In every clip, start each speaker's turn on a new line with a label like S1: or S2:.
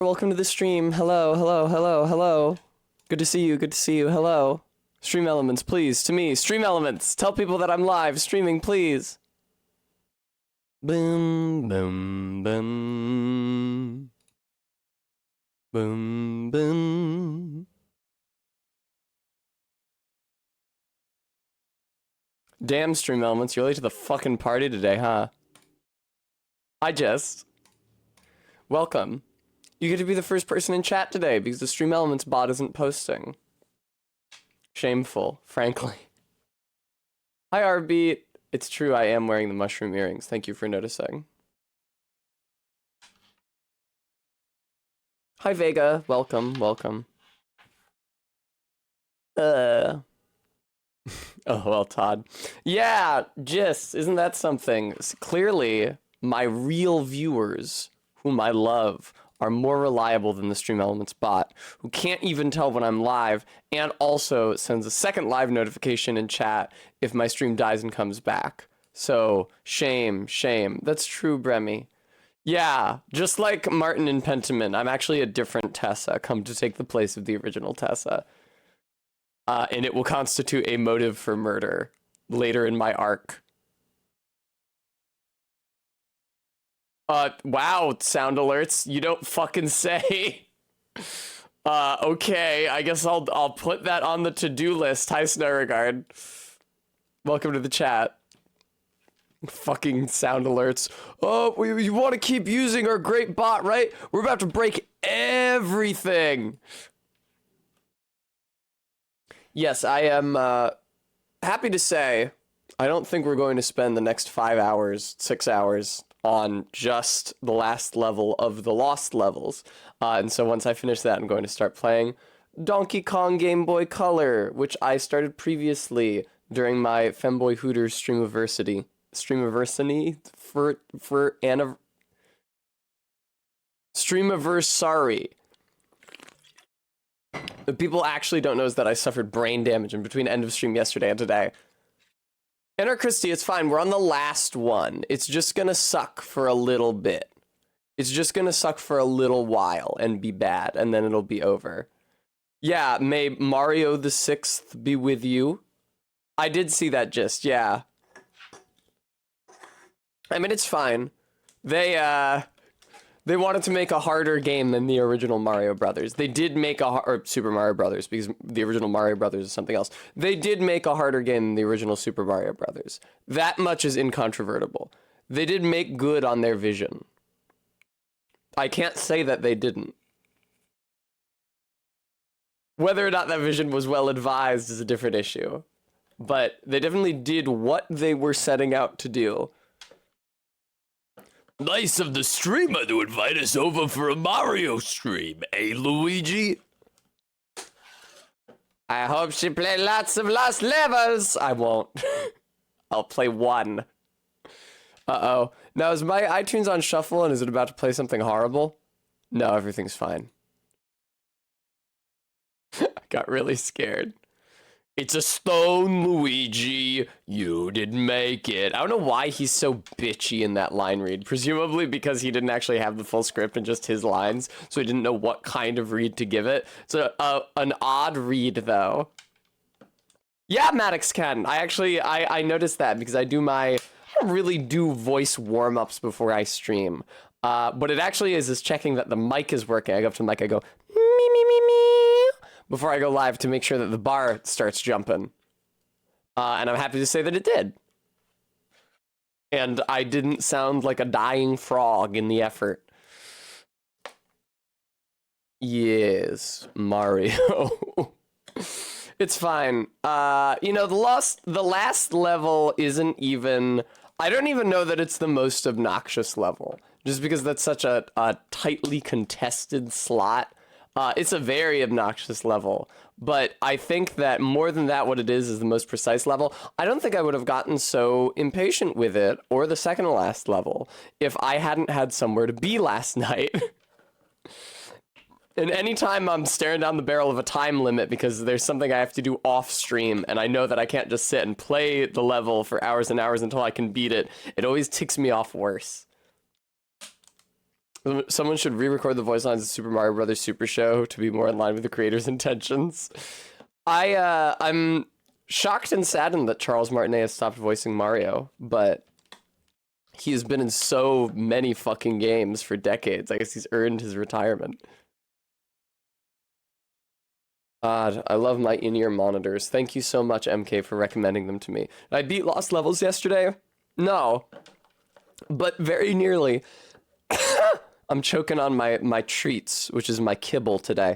S1: Welcome to the stream. Hello, hello, hello, hello. Good to see you, good to see you. Hello. Stream elements, please. To me, stream elements. Tell people that I'm live streaming, please. Boom, boom, boom. Boom, boom. Damn, stream elements, you're late to the fucking party today, huh? I just. Welcome. You get to be the first person in chat today because the Stream Elements bot isn't posting. Shameful, frankly. Hi, RB. It's true, I am wearing the mushroom earrings. Thank you for noticing. Hi, Vega. Welcome, welcome. Oh, well, Todd. Yeah, Gist, isn't that something? Clearly, my real viewers, whom I love, are more reliable than the Stream Elements bot, who can't even tell when I'm live, and also sends a second live notification in chat if my stream dies and comes back. So, shame, shame. That's true, Bremy. Yeah, just like Martin and Pentiment, I'm actually a different Tessa, come to take the place of the original Tessa. And it will constitute a motive for murder later in my arc. Wow, sound alerts. You don't fucking say. Okay, I guess I'll put that on the to-do list. Hi, Snowregard. Welcome to the chat. Fucking sound alerts. Oh, you want to keep using our great bot, right? We're about to break everything. Yes, I am happy to say I don't think we're going to spend the next 5 hours, 6 hours on just the last level of the Lost levels. And so once I finish that, I'm going to start playing Donkey Kong Game Boy Color, which I started previously during my Femboy Hooters Streamiversity for Streamiversary. What people actually don't know is that I suffered brain damage in between end of stream yesterday and today. Enter Christie, it's fine. We're on the last one. It's just gonna suck for a little bit. It's just gonna suck for a little while and be bad, and then it'll be over. Yeah, may Mario the 6th be with you. I did see that gist, yeah. I mean, it's fine. They wanted to make a harder game than the original Mario Brothers. They did make or Super Mario Brothers, because the original Mario Brothers is something else. They did make a harder game than the original Super Mario Brothers. That much is incontrovertible. They did make good on their vision. I can't say that they didn't. Whether or not that vision was well advised is a different issue. But they definitely did what they were setting out to do. Nice of the streamer to invite us over for a Mario stream, eh, Luigi? I hope she play lots of Lost levels. I won't. I'll play one. Uh-oh. Now, is my iTunes on shuffle and is it about to play something horrible? No, everything's fine. I got really scared. It's a stone, Luigi. You didn't make it. I don't know why he's so bitchy in that line read. Presumably because he didn't actually have the full script and just his lines, so he didn't know what kind of read to give it. So an odd read, though. Yeah, Maddox can. I noticed that because I don't really do voice warm-ups before I stream. What it actually is checking that the mic is working. I go up to the mic, I go, me, me, me, me, before I go live to make sure that the bar starts jumping. And I'm happy to say that it did. And I didn't sound like a dying frog in the effort. Yes, Mario. It's fine. You know, the last level isn't even... I don't even know that it's the most obnoxious level. Just because that's such a tightly contested slot. It's a very obnoxious level, but I think that more than that, what it is the most precise level. I don't think I would have gotten so impatient with it, or the second to last level, if I hadn't had somewhere to be last night. And anytime I'm staring down the barrel of a time limit because there's something I have to do off stream, and I know that I can't just sit and play the level for hours and hours until I can beat it, it always ticks me off worse. Someone should re-record the voice lines of Super Mario Brothers Super Show to be more in line with the creator's intentions. I'm shocked and saddened that Charles Martinet has stopped voicing Mario, but he has been in so many fucking games for decades. I guess he's earned his retirement. God, I love my in-ear monitors. Thank you so much, MK, for recommending them to me. I beat Lost Levels yesterday? No. But very nearly. I'm choking on my treats, which is my kibble today.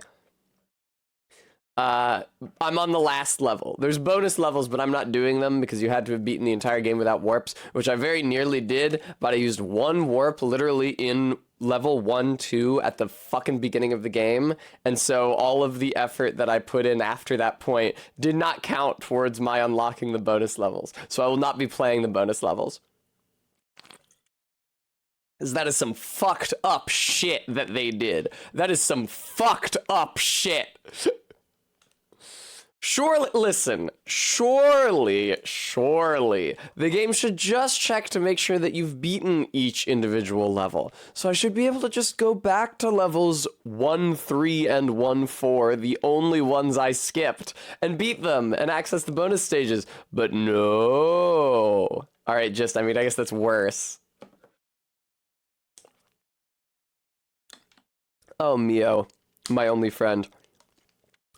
S1: I'm on the last level. There's bonus levels, but I'm not doing them because you had to have beaten the entire game without warps, which I very nearly did, but I used one warp literally in level 1, 2 at the fucking beginning of the game, and so all of the effort that I put in after that point did not count towards my unlocking the bonus levels, so I will not be playing the bonus levels. Because that is some fucked up shit that they did. That is some fucked up shit. Surely, listen, surely, the game should just check to make sure that you've beaten each individual level. So I should be able to just go back to levels 1, 3, and 1, 4, the only ones I skipped, and beat them and access the bonus stages. But no. Alright, I mean, I guess that's worse. Oh, Mio, my only friend.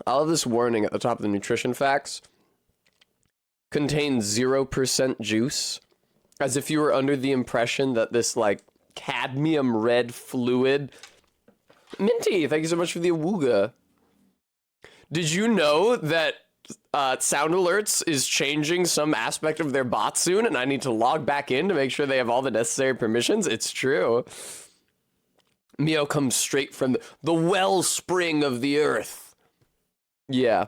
S1: All of this warning at the top of the nutrition facts contains 0% juice, as if you were under the impression that this, like, cadmium red fluid... Minty, thank you so much for the awooga. Did you know that Sound Alerts is changing some aspect of their bot soon, and I need to log back in to make sure they have all the necessary permissions? It's true. Mio comes straight from the wellspring of the earth. Yeah.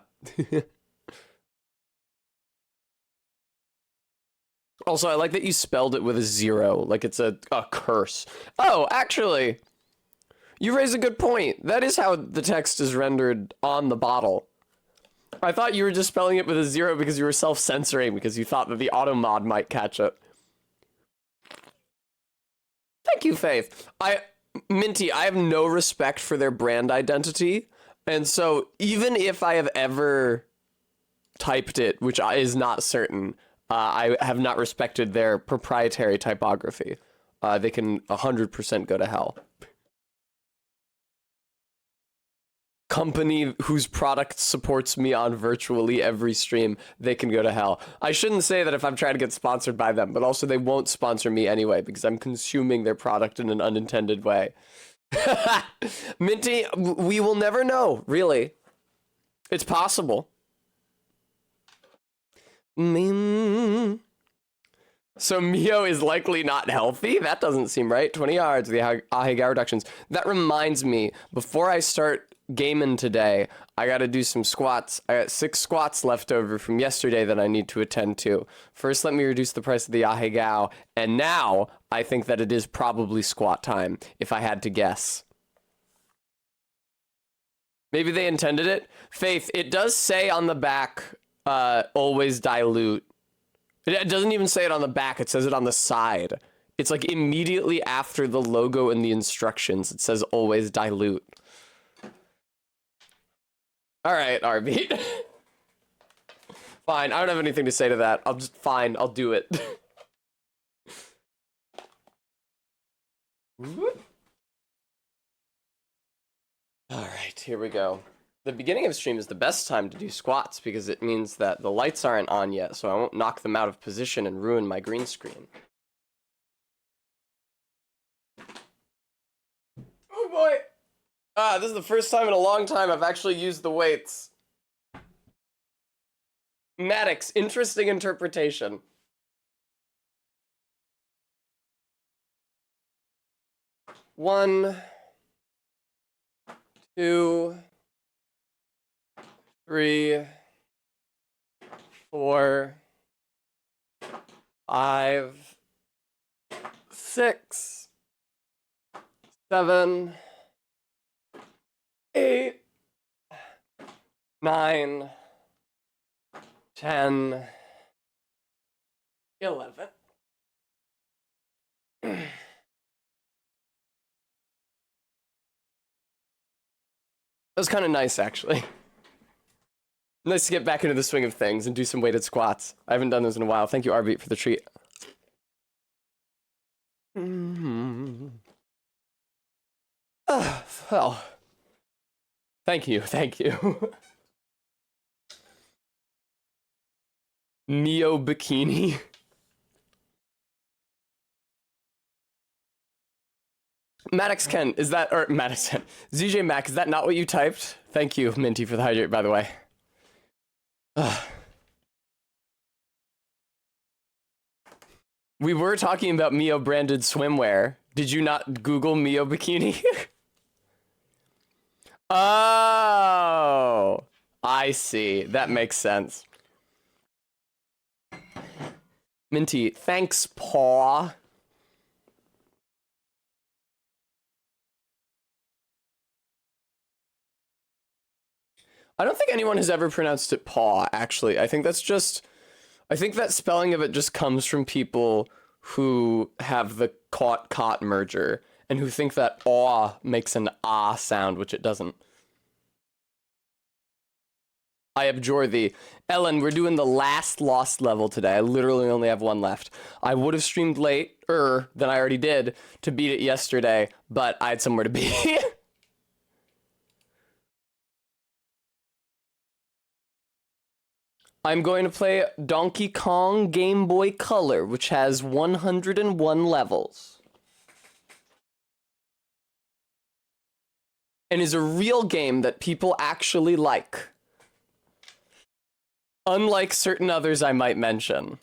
S1: Also, I like that you spelled it with a 0, like it's a curse. Oh, actually, you raise a good point. That is how the text is rendered on the bottle. I thought you were just spelling it with a 0 because you were self-censoring, because you thought that the auto mod might catch it. Thank you, Faith. Minty, I have no respect for their brand identity. And so, even if I have ever typed it, which is not certain, I have not respected their proprietary typography. They can 100% go to hell. Company whose product supports me on virtually every stream, they can go to hell. I shouldn't say that if I'm trying to get sponsored by them, but also they won't sponsor me anyway, because I'm consuming their product in an unintended way. Minty, we will never know, really. It's possible. So Mio is likely not healthy? That doesn't seem right. 20 yards, the Ahegao reductions. That reminds me, before I start gaming today, I gotta do some squats. I got 6 squats left over from yesterday that I need to attend to. First, let me reduce the price of the Ahegao, and now I think that it is probably squat time, if I had to guess. Maybe they intended it. Faith, it does say on the back, always dilute. It doesn't even say it on the back, it says it on the side. It's like immediately after the logo and the instructions, it says always dilute. Alright, Arby. Fine, I don't have anything to say to that. Fine, I'll do it. Alright, here we go. The beginning of stream is the best time to do squats because it means that the lights aren't on yet, so I won't knock them out of position and ruin my green screen. Oh boy! This is the first time in a long time I've actually used the weights. Maddox, interesting interpretation. One, 2, 3, 4, 5, 6, 7, 8, 9, 10, 11. That was kind of nice, actually. Nice to get back into the swing of things and do some weighted squats. I haven't done those in a while. Thank you, Arbeat, for the treat. Well, thank you. Neo Bikini. Maddox Ken, is that, or Maddox Ken, ZJ Mac, is that not what you typed? Thank you, Minty, for the hydrate, by the way. We were talking about Mio branded swimwear. Did you not Google Mio Bikini? Oh, I see. That makes sense. Minty, thanks, Paw. I don't think anyone has ever pronounced it paw, actually. I think that spelling of it just comes from people who have the caught merger and who think that aw makes an ah sound, which it doesn't. I abjure thee. Ellen, we're doing the last lost level today. I literally only have one left. I would have streamed later than I already did to beat it yesterday, but I had somewhere to be. I'm going to play Donkey Kong Game Boy Color, which has 101 levels. And is a real game that people actually like. Unlike certain others I might mention.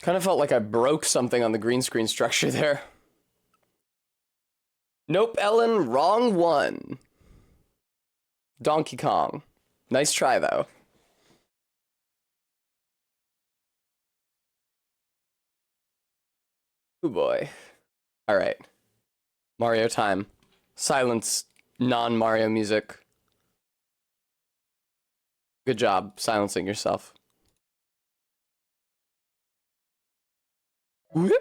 S1: Kind of felt like I broke something on the green screen structure there. Nope, Ellen, wrong one. Donkey Kong. Nice try, though. Oh boy. Alright. Mario time. Silence non-Mario music. Good job silencing yourself. Whoop.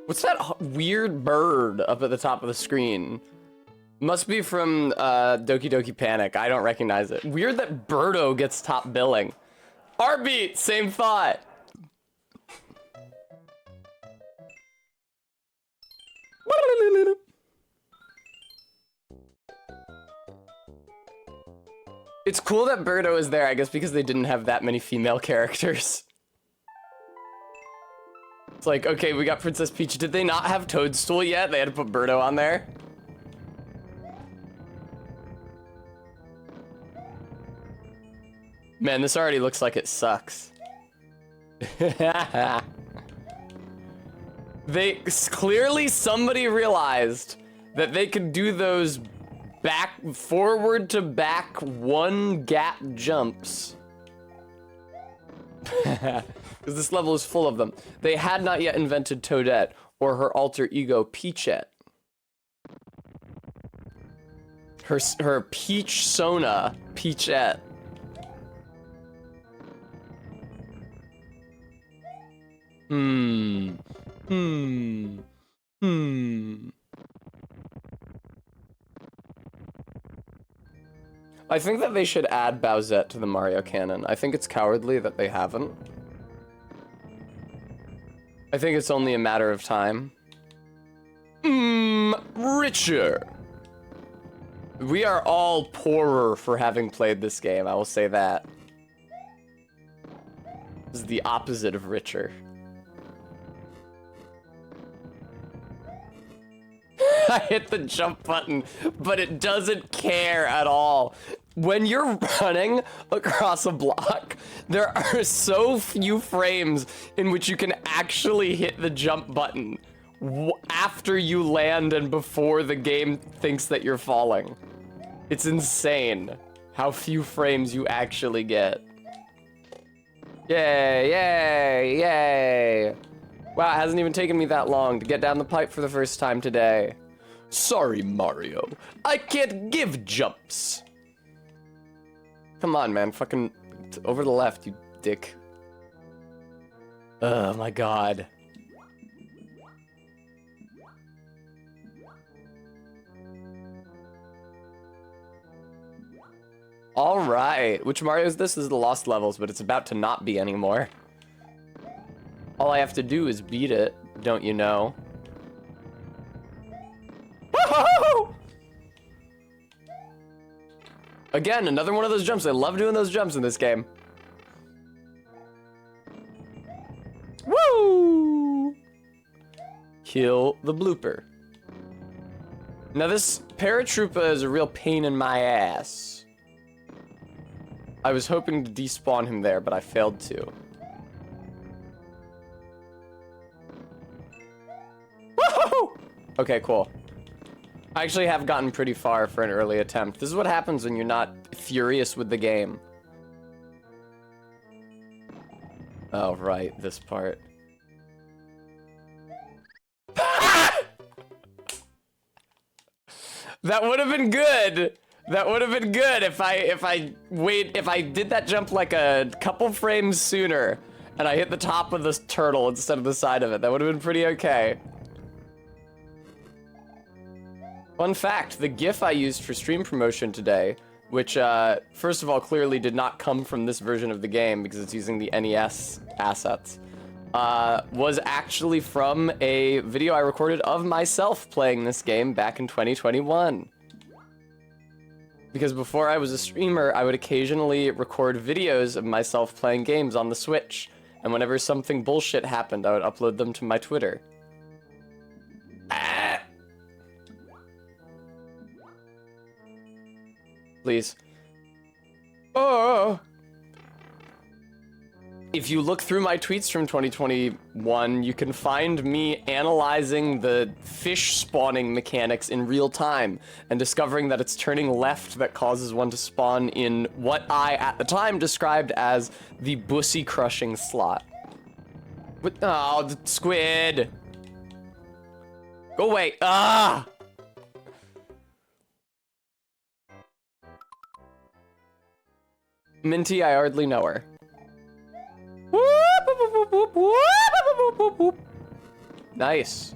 S1: What's that weird bird up at the top of the screen? Must be from Doki Doki Panic. I don't recognize it. Weird that Birdo gets top billing. Arbeat, same thought. It's cool that Birdo is there, I guess because they didn't have that many female characters. It's like, okay, we got Princess Peach. Did they not have Toadstool yet? They had to put Birdo on there. Man, this already looks like it sucks. Clearly somebody realized that they could do those forward to back one gap jumps. Because this level is full of them. They had not yet invented Toadette or her alter ego Peachette. Her Peach Sona Peachette. I think that they should add Bowsette to the Mario canon. I think it's cowardly that they haven't. I think it's only a matter of time. Richer. We are all poorer for having played this game, I will say that. This is the opposite of richer. I hit the jump button, but it doesn't care at all. When you're running across a block, there are so few frames in which you can actually hit the jump button after you land and before the game thinks that you're falling. It's insane how few frames you actually get. Yay, yay, yay. Wow, it hasn't even taken me that long to get down the pipe for the first time today. Sorry, Mario. I can't give jumps. Come on, man. Fucking over the left, you dick. Oh my god. Alright. Which Mario is this? This is the Lost Levels, but it's about to not be anymore. All I have to do is beat it, don't you know? Woohoo! Again, another one of those jumps. I love doing those jumps in this game. Woo! Kill the blooper. Now this paratroopa is a real pain in my ass. I was hoping to despawn him there, but I failed to. Woohoo! Okay, cool. I actually have gotten pretty far for an early attempt. This is what happens when you're not furious with the game. Oh, right, this part. That would have been good. That would have been good if I did that jump like a couple frames sooner and I hit the top of this turtle instead of the side of it. That would have been pretty okay. Fun fact, the GIF I used for stream promotion today, which, first of all, clearly did not come from this version of the game because it's using the NES assets, was actually from a video I recorded of myself playing this game back in 2021. Because before I was a streamer, I would occasionally record videos of myself playing games on the Switch, and whenever something bullshit happened, I would upload them to my Twitter. Please. Oh! If you look through my tweets from 2021, you can find me analyzing the fish spawning mechanics in real time and discovering that it's turning left that causes one to spawn in what I, at the time, described as the bussy crushing slot. What? Oh, the squid! Go away! Ah! Minty, I hardly know her. Nice.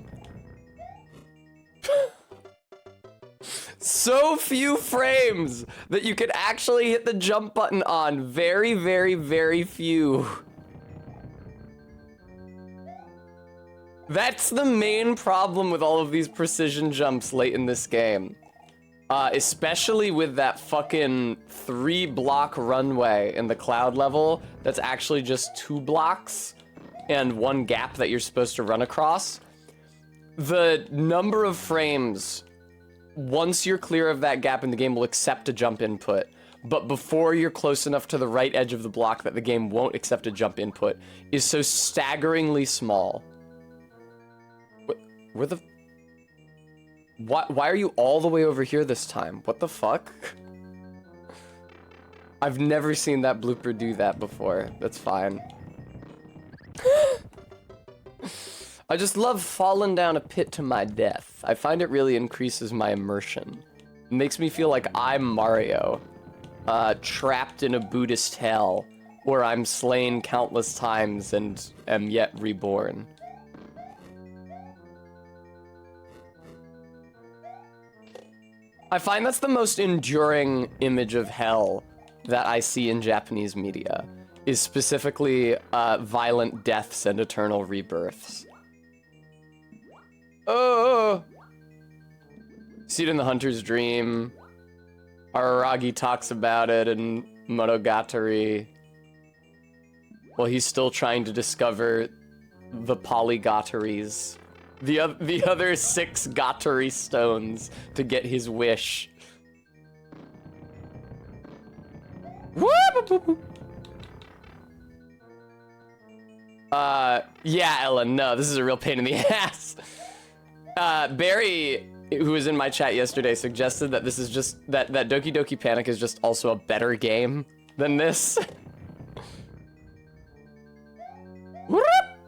S1: So few frames that you can actually hit the jump button on. Very, very, very few. That's the main problem with all of these precision jumps late in this game. Especially with that fucking 3-block runway in the cloud level that's actually just 2 blocks and 1 gap that you're supposed to run across. The number of frames, once you're clear of that gap in the game, will accept a jump input. But before you're close enough to the right edge of the block that the game won't accept a jump input is so staggeringly small. Where the... Why are you all the way over here this time? What the fuck? I've never seen that blooper do that before. That's fine. I just love falling down a pit to my death. I find it really increases my immersion. It makes me feel like I'm Mario, trapped in a Buddhist hell, where I'm slain countless times and am yet reborn. I find that's the most enduring image of hell that I see in Japanese media, is specifically violent deaths and eternal rebirths. Oh! See it in The Hunter's Dream. Araragi talks about it in Monogatari. Well, he's still trying to discover the polygataries. The other 6 Gatari stones to get his wish. Yeah, Ellen, no, this is a real pain in the ass. Barry, who was in my chat yesterday, suggested that this is just, that Doki Doki Panic is just also a better game than this.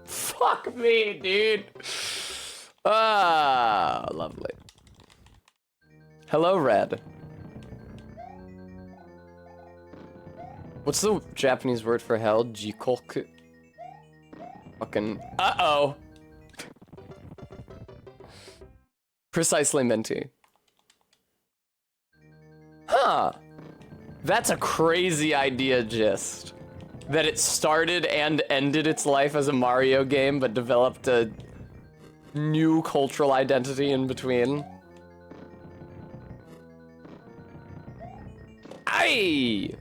S1: Fuck Fuck me, dude. Ah, lovely. Hello, Red. What's the Japanese word for hell? Jikoku. Fucking. Uh-oh. Precisely, Minty. Huh. That's a crazy idea, Gist. That it started and ended its life as a Mario game, but developed a new cultural identity in between. Aye!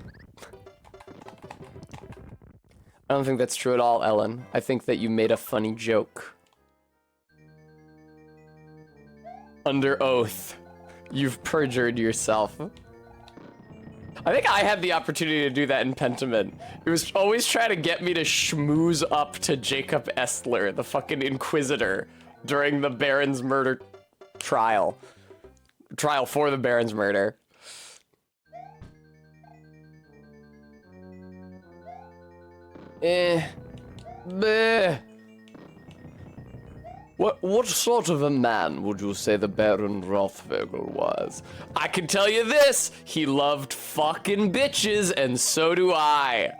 S1: I don't think that's true at all, Ellen. I think that you made a funny joke. Under oath, you've perjured yourself. I think I had the opportunity to do that in Pentiment. It was always trying to get me to schmooze up to Jacob Estler, the fucking Inquisitor, during the Baron's murder trial. Trial for the Baron's murder. Bleh. What sort of a man would you say the Baron Rothvogel was? I can tell you this, he loved fucking bitches, and so do I.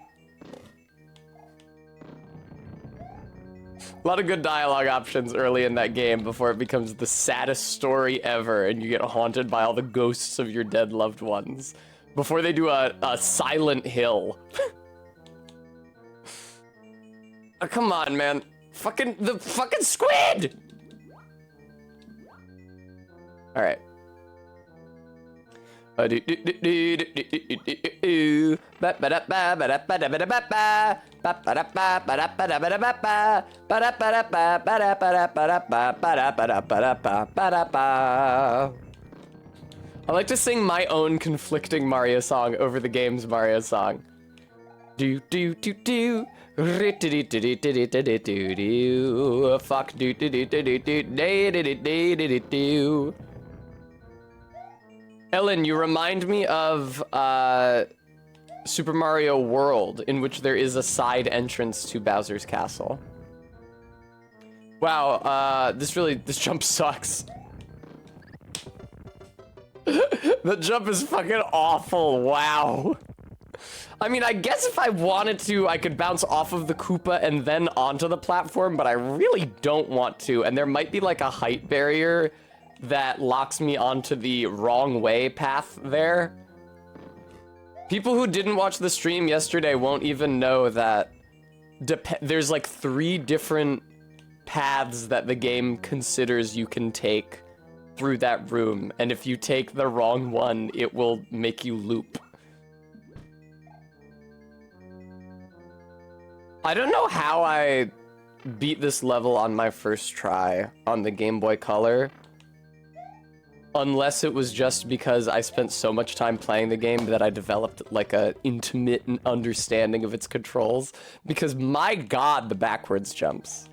S1: A lot of good dialogue options early in that game before it becomes the saddest story ever and you get haunted by all the ghosts of your dead loved ones. Before they do a Silent Hill. Oh, come on, man. The fucking squid! Alright. I like to sing my own conflicting Mario song over the game's Mario song. Do do do do. Fuck do do do do do do. Ellen, you remind me of Super Mario World, in which there is a side entrance to Bowser's Castle. Wow, this jump sucks. The jump is fucking awful, wow. I mean, I guess if I wanted to, I could bounce off of the Koopa and then onto the platform, but I really don't want to, and there might be like a height barrier that locks me onto the wrong way path there. People who didn't watch the stream yesterday won't even know that there's like 3 different paths that the game considers you can take through that room, and if you take the wrong one, it will make you loop. I don't know how I beat this level on my first try on the Game Boy Color. Unless it was just because I spent so much time playing the game that I developed like a intermittent understanding of its controls. Because my god, the backwards jumps.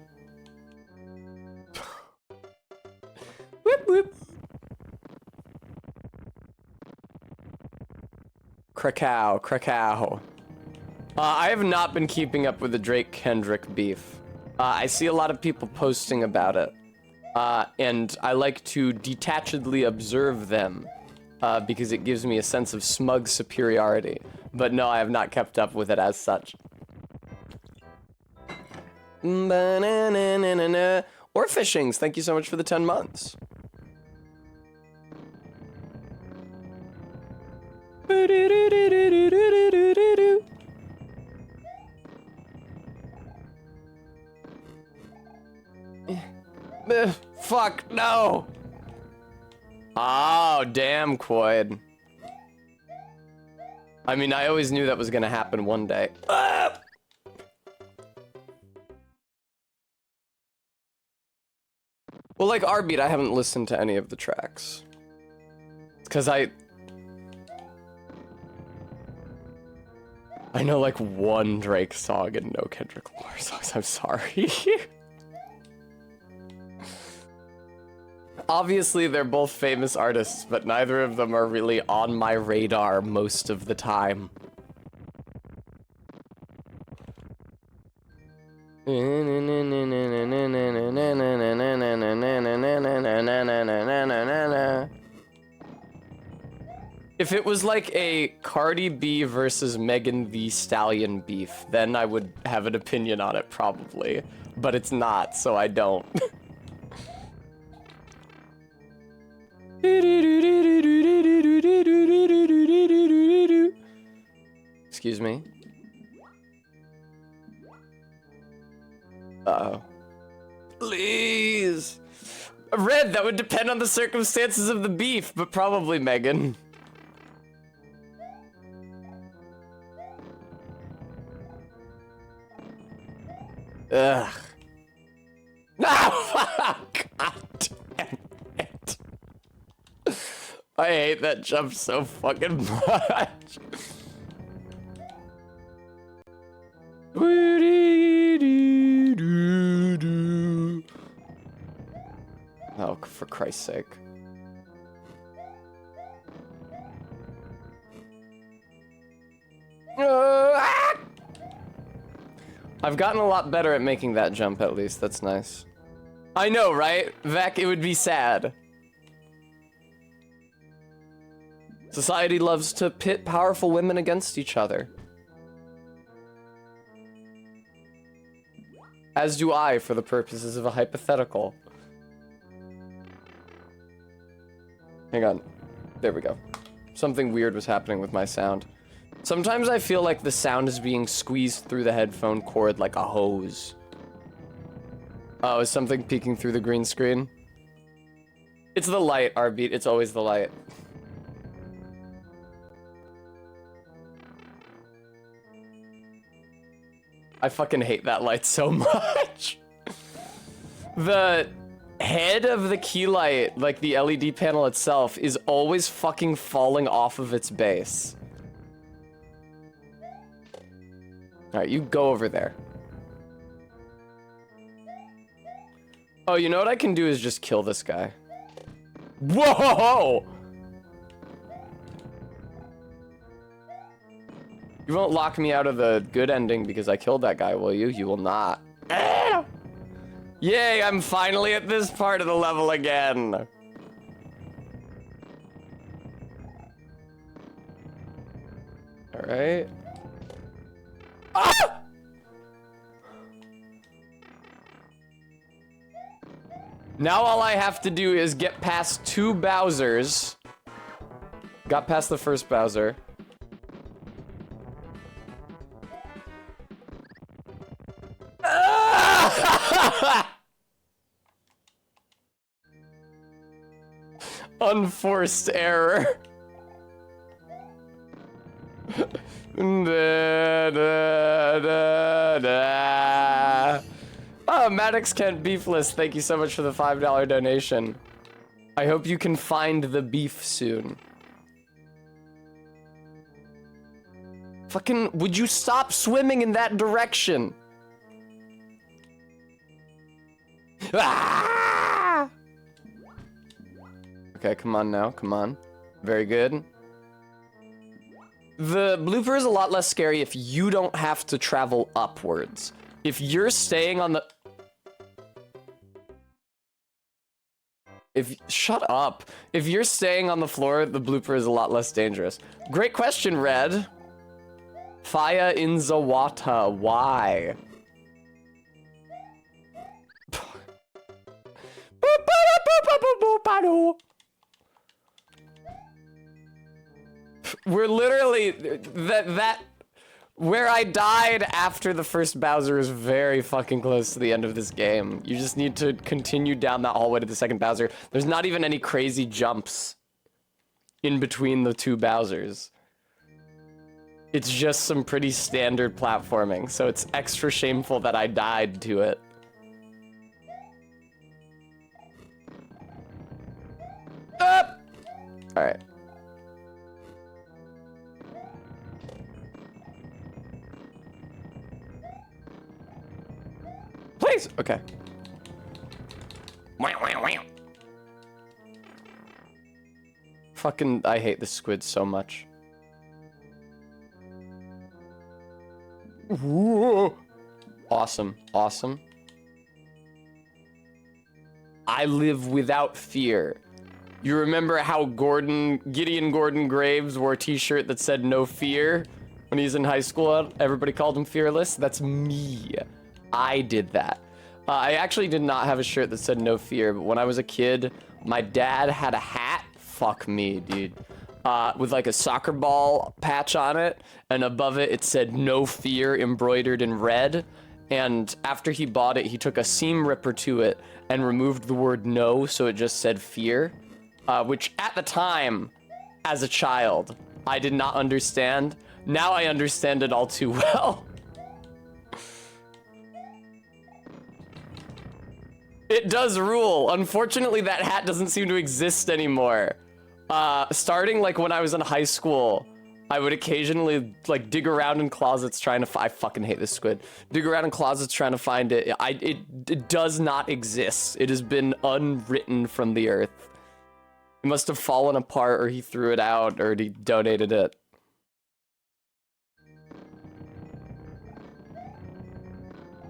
S1: Whoop whoop. Krakow, Krakow. I have not been keeping up with the Drake-Kendrick beef. I see a lot of people posting about it. And I like to detachedly observe them because it gives me a sense of smug superiority. But no, I have not kept up with it as such. Or Fishings, thank you so much for the 10 months. Fuck, no! Oh, damn, Quoid. I mean, I always knew that was gonna happen one day. Ah! Well, like R-Beat, I haven't listened to any of the tracks. Because I know like one Drake song and no Kendrick Lamar songs, I'm sorry. Obviously, they're both famous artists, but neither of them are really on my radar most of the time. If it was like a Cardi B versus Megan Thee Stallion beef, then I would have an opinion on it probably. But it's not, so I don't. Excuse me. Uh-oh. Please! Red, that would depend on the circumstances of the beef, but probably Megan. Ugh. No! God damn it. I hate that jump so fucking much. Oh, for Christ's sake. I've gotten a lot better at making that jump, at least. That's nice. I know, right? Vec, it would be sad. Society loves to pit powerful women against each other. As do I, for the purposes of a hypothetical. Hang on. There we go. Something weird was happening with my sound. Sometimes I feel like the sound is being squeezed through the headphone cord like a hose. Oh, is something peeking through the green screen? It's the light, Arbeat. It's always the light. I fucking hate that light so much. The head of the key light, like the LED panel itself, is always fucking falling off of its base. Alright, you go over there. Oh, you know what I can do is just kill this guy. Whoa! You won't lock me out of the good ending because I killed that guy, will you? You will not. Yay, I'm finally at this part of the level again. Alright. Ah! Now all I have to do is get past 2 Bowsers. Got past the first Bowser. Unforced error. Oh, Maddox Kent Beefless, thank you so much for the $5 donation. I hope you can find the beef soon. Fucking, would you stop swimming in that direction? Ah! Okay, come on now, come on. Very good. The blooper is a lot less scary if you don't have to travel upwards. If you're staying on the... Shut up. If you're staying on the floor, the blooper is a lot less dangerous. Great question, Red. Faya in Zawata, why? We're literally where I died after the first Bowser is very fucking close to the end of this game. You just need to continue down that hallway to the second Bowser. There's not even any crazy jumps in between the 2 Bowsers. It's just some pretty standard platforming, so it's extra shameful that I died to it. Up! Alright. Please! Okay. Fucking, I hate the squid so much. Ooh. Awesome, awesome. I live without fear. You remember how Gideon Gordon Graves wore a t-shirt that said no fear when he's in high school? Everybody called him fearless? That's me. I did that. I actually did not have a shirt that said no fear, but when I was a kid, my dad had a hat. Fuck me, dude. With like a soccer ball patch on it, and above it, it said no fear embroidered in red. And after he bought it, he took a seam ripper to it and removed the word no, so it just said fear. Which at the time, as a child, I did not understand. Now I understand it all too well. It does rule. Unfortunately, that hat doesn't seem to exist anymore. Starting like when I was in high school, I would occasionally like dig around in closets trying to I fucking hate this squid. Dig around in closets trying to find it. It does not exist. It has been unwritten from the earth. It must have fallen apart, or he threw it out, or he donated it.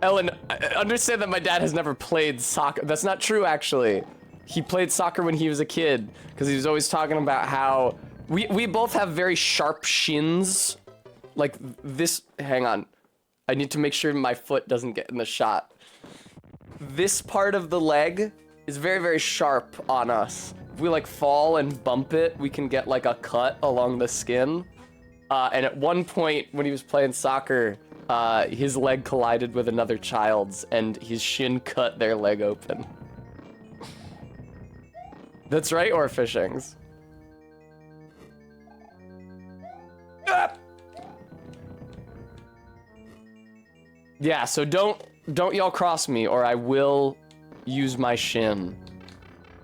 S1: Ellen, understand that my dad has never played soccer. That's not true, actually. He played soccer when he was a kid, because he was always talking about how... We both have very sharp shins. Like this... Hang on. I need to make sure my foot doesn't get in the shot. This part of the leg is very, very sharp on us. If we like fall and bump it, we can get like a cut along the skin. And at one point when he was playing soccer, his leg collided with another child's and his shin cut their leg open. That's right, Orfishings. Ah! Yeah, so don't y'all cross me, or I will use my shin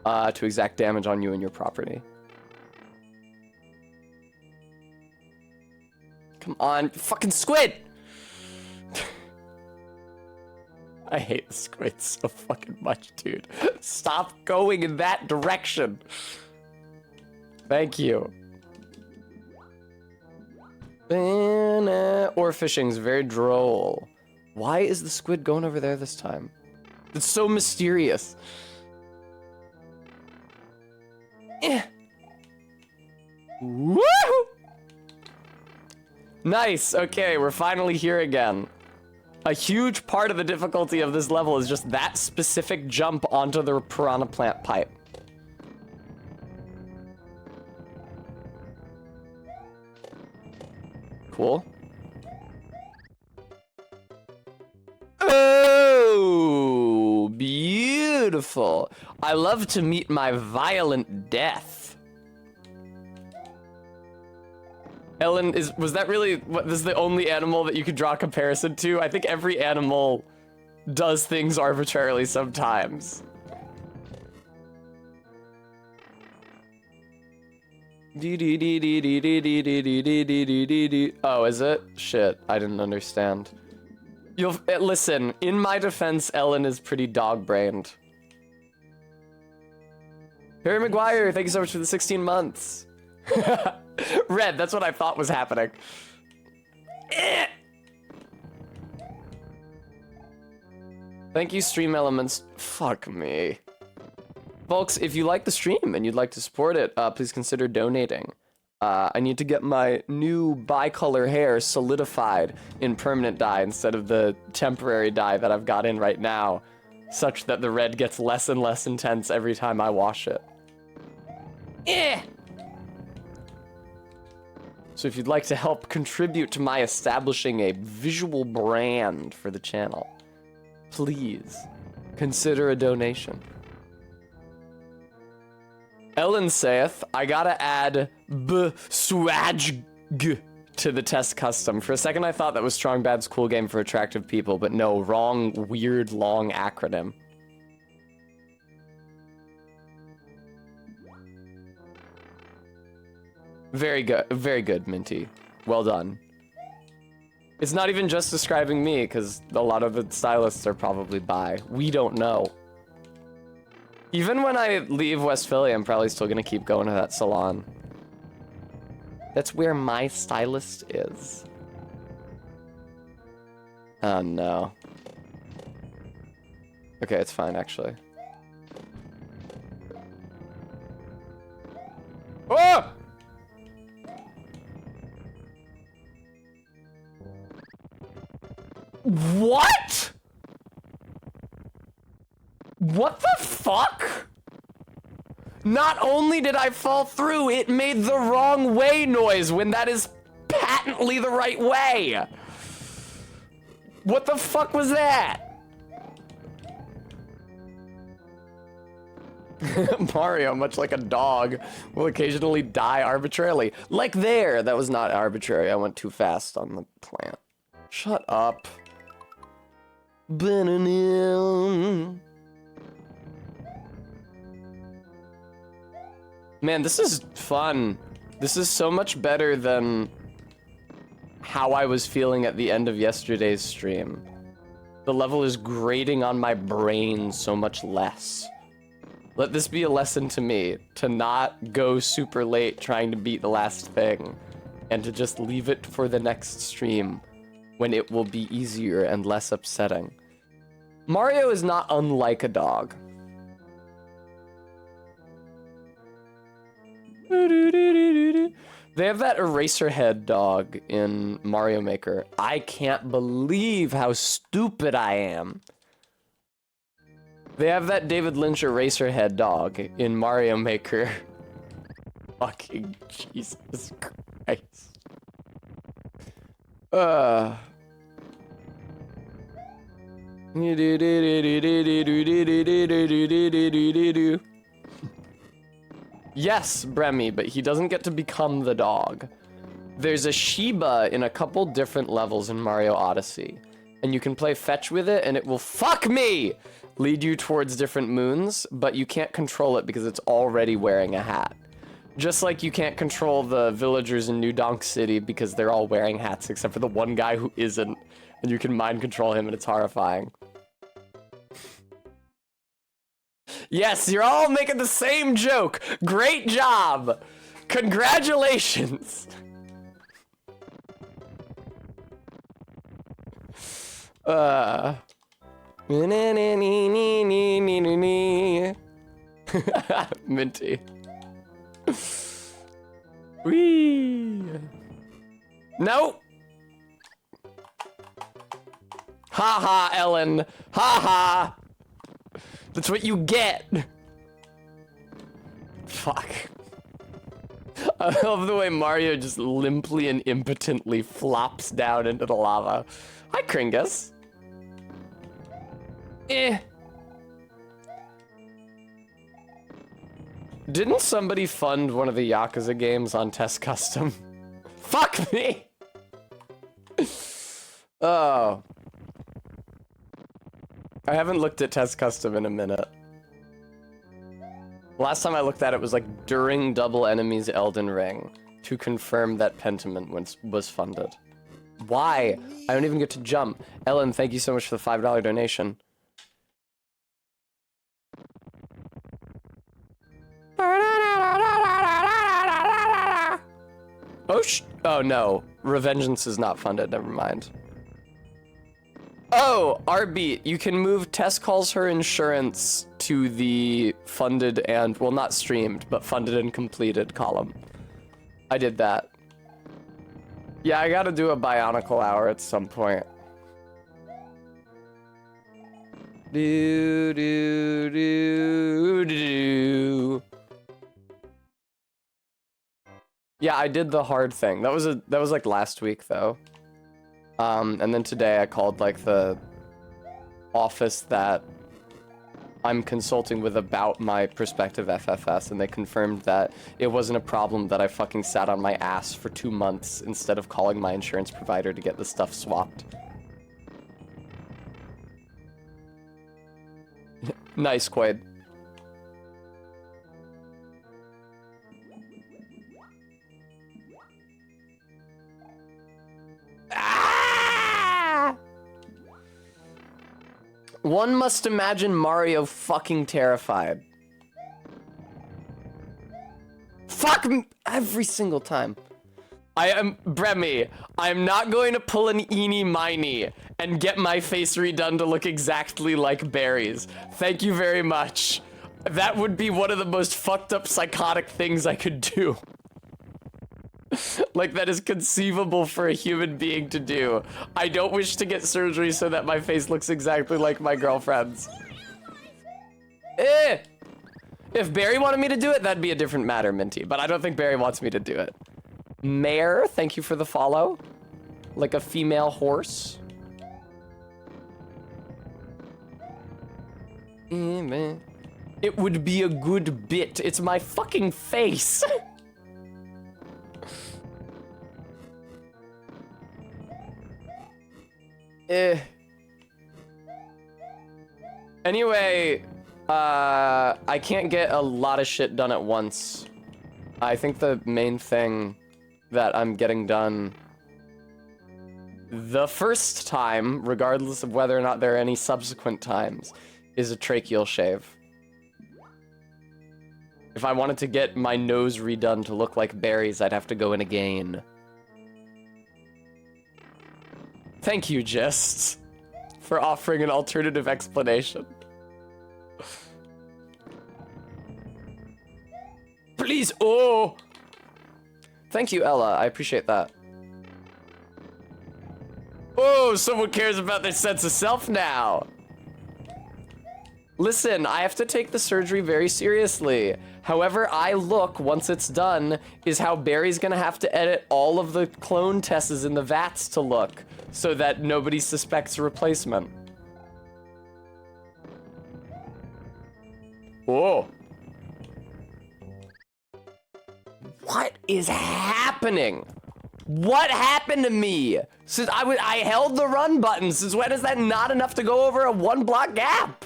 S1: to exact damage on you and your property. Come on, fucking squid! I hate the squid so fucking much, dude. Stop going in that direction. Thank you. Orfishing's very droll. Why is the squid going over there this time? It's so mysterious. Woo! Nice, okay, we're finally here again. A huge part of the difficulty of this level is just that specific jump onto the piranha plant pipe. Cool. Oh, beautiful. I love to meet my violent death. Ellen, was that really, this is the only animal that you could draw a comparison to? I think every animal does things arbitrarily sometimes. Oh, is it? Shit, I didn't understand. Listen, in my defense, Ellen is pretty dog-brained. Harry Maguire, thank you so much for the 16 months. Red, that's what I thought was happening. Thank you, Stream Elements. Fuck me. Folks, if you like the stream and you'd like to support it, please consider donating. I need to get my new bicolor hair solidified in permanent dye instead of the temporary dye that I've got in right now, such that the red gets less and less intense every time I wash it. So if you'd like to help contribute to my establishing a visual brand for the channel, please consider a donation. Ellen saith, I gotta add swag to the test custom. For a second I thought that was Strong Bad's cool game for attractive people, but no, wrong, weird, long acronym. Very good, Minty. Well done. It's not even just describing me, because a lot of the stylists are probably bi. We don't know. Even when I leave West Philly, I'm probably still gonna keep going to that salon. That's where my stylist is. Oh no. Okay, it's fine, actually. What? What the fuck? Not only did I fall through, it made the wrong way noise when that is patently the right way. What the fuck was that? Mario, much like a dog, will occasionally die arbitrarily. Like there, that was not arbitrary. I went too fast on the plant. Shut up. Man, this is fun. This is so much better than how I was feeling at the end of yesterday's stream. The level is grating on my brain so much less. Let this be a lesson to me, to not go super late trying to beat the last thing, and to just leave it for the next stream, when it will be easier and less upsetting. Mario is not unlike a dog. They have that Eraserhead dog in Mario Maker. I can't believe how stupid I am. They have that David Lynch Eraserhead dog in Mario Maker. Fucking Jesus Christ. Yes, Bremy, but he doesn't get to become the dog. There's a Shiba in a couple different levels in Mario Odyssey, and you can play fetch with it, and it will fuck me lead you towards different moons, but you can't control it because it's already wearing a hat. Just like you can't control the villagers in New Donk City because they're all wearing hats except for the one guy who isn't, and you can mind control him, and it's horrifying. Yes, you're all making the same joke. Great job. Congratulations. Minty. Whee. No. Ha ha, Ellen. Ha ha. That's what you get. Fuck. I love the way Mario just limply and impotently flops down into the lava. Hi, Kringus. Didn't somebody fund one of the Yakuza games on Test Custom? Fuck me! Oh. I haven't looked at Test Custom in a minute. Last time I looked at it was like during Double Enemies Elden Ring to confirm that Pentiment was funded. Why? I don't even get to jump. Ellen, thank you so much for the $5 donation. Oh no, Revengeance is not funded, never mind. Oh, Artbeat, you can move Tess Calls Her Insurance to the funded and, well, not streamed, but funded and completed column. I did that. Yeah, I gotta do a Bionicle hour at some point. Do, do, do, do. Yeah, I did the hard thing. That was like last week though. And then today I called like the office that I'm consulting with about my prospective FFS, and they confirmed that it wasn't a problem that I fucking sat on my ass for 2 months instead of calling my insurance provider to get the stuff swapped. Nice, Quaid. Ah! One must imagine Mario fucking terrified. Fuck me every single time. Bremy, I'm not going to pull an eeny miny and get my face redone to look exactly like Barry's. Thank you very much. That would be one of the most fucked up psychotic things I could do. Like, that is conceivable for a human being to do. I don't wish to get surgery so that my face looks exactly like my girlfriend's. If Barry wanted me to do it, that'd be a different matter, Minty. But I don't think Barry wants me to do it. Mare, thank you for the follow. Like a female horse. It would be a good bit. It's my fucking face. Anyway, I can't get a lot of shit done at once. I think the main thing that I'm getting done the first time, regardless of whether or not there are any subsequent times, is a tracheal shave. If I wanted to get my nose redone to look like Barry's, I'd have to go in again. Thank you, Gists, for offering an alternative explanation. Please, oh! Thank you, Ella, I appreciate that. Oh, someone cares about their sense of self now. Listen, I have to take the surgery very seriously. However I look once it's done is how Barry's gonna have to edit all of the clone tests in the vats to look so that nobody suspects a replacement. Whoa. What is happening? What happened to me? Since I held the run button. Since when is that not enough to go over a 1 block gap?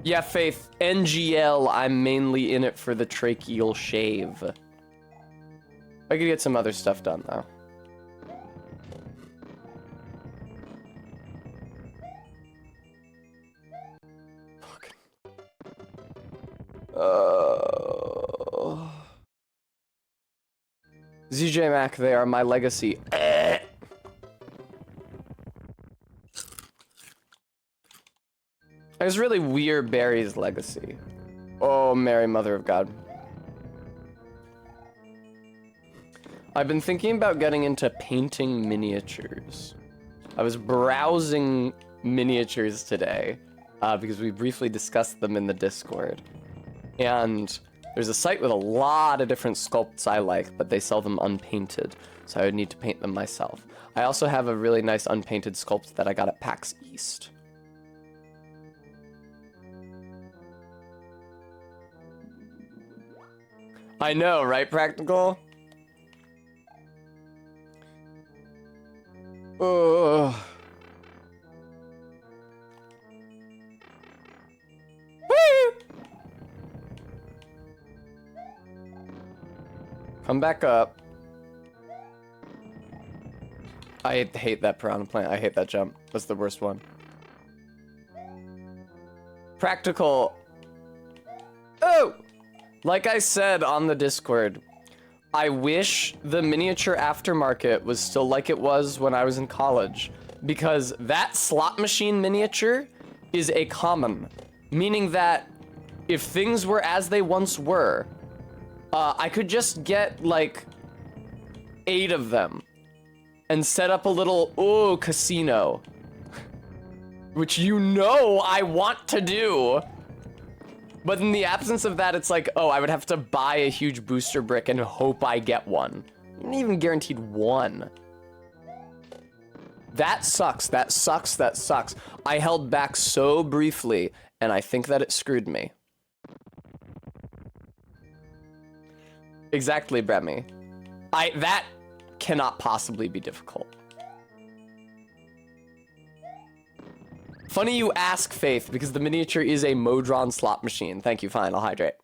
S1: Yeah, Faith, NGL, I'm mainly in it for the tracheal shave. I could get some other stuff done, though. ZJ Mac, they are my legacy. It's really weird Barry's legacy. Oh, Mary, Mother of God. I've been thinking about getting into painting miniatures. I was browsing miniatures today because we briefly discussed them in the Discord. And there's a site with a lot of different sculpts I like, but they sell them unpainted, so I would need to paint them myself. I also have a really nice unpainted sculpt that I got at PAX East. I know, right, Practical? Ugh. Come back up. I hate that piranha plant. I hate that jump. That's the worst one. Practical. Oh! Like I said on the Discord, I wish the miniature aftermarket was still like it was when I was in college, because that slot machine miniature is a common, meaning that if things were as they once were, I could just get like 8 of them and set up a little, casino, which you know I want to do. But in the absence of that, it's like, I would have to buy a huge booster brick and hope I get one. I'm not even guaranteed one. That sucks, that sucks, that sucks. I held back so briefly, and I think that it screwed me. Exactly, Bremy. That cannot possibly be difficult. Funny you ask, Faith, because the miniature is a Modron slot machine. Thank you, fine, I'll hydrate.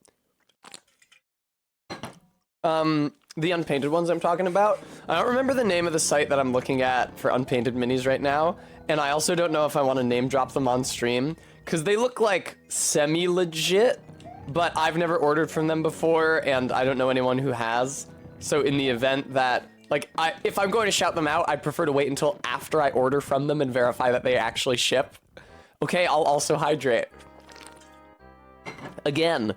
S1: The unpainted ones I'm talking about, I don't remember the name of the site that I'm looking at for unpainted minis right now, and I also don't know if I want to name drop them on stream, because they look like semi-legit, but I've never ordered from them before, and I don't know anyone who has. So in the event that Like, if I'm going to shout them out, I'd prefer to wait until after I order from them and verify that they actually ship. Okay, I'll also hydrate. Again.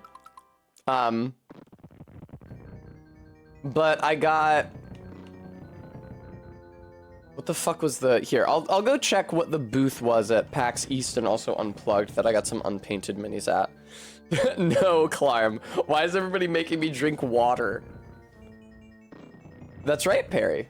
S1: But I got... What the fuck was the... Here, I'll go check what the booth was at PAX East and also Unplugged that I got some unpainted minis at. No, Clarm. Why is everybody making me drink water? That's right, Perry.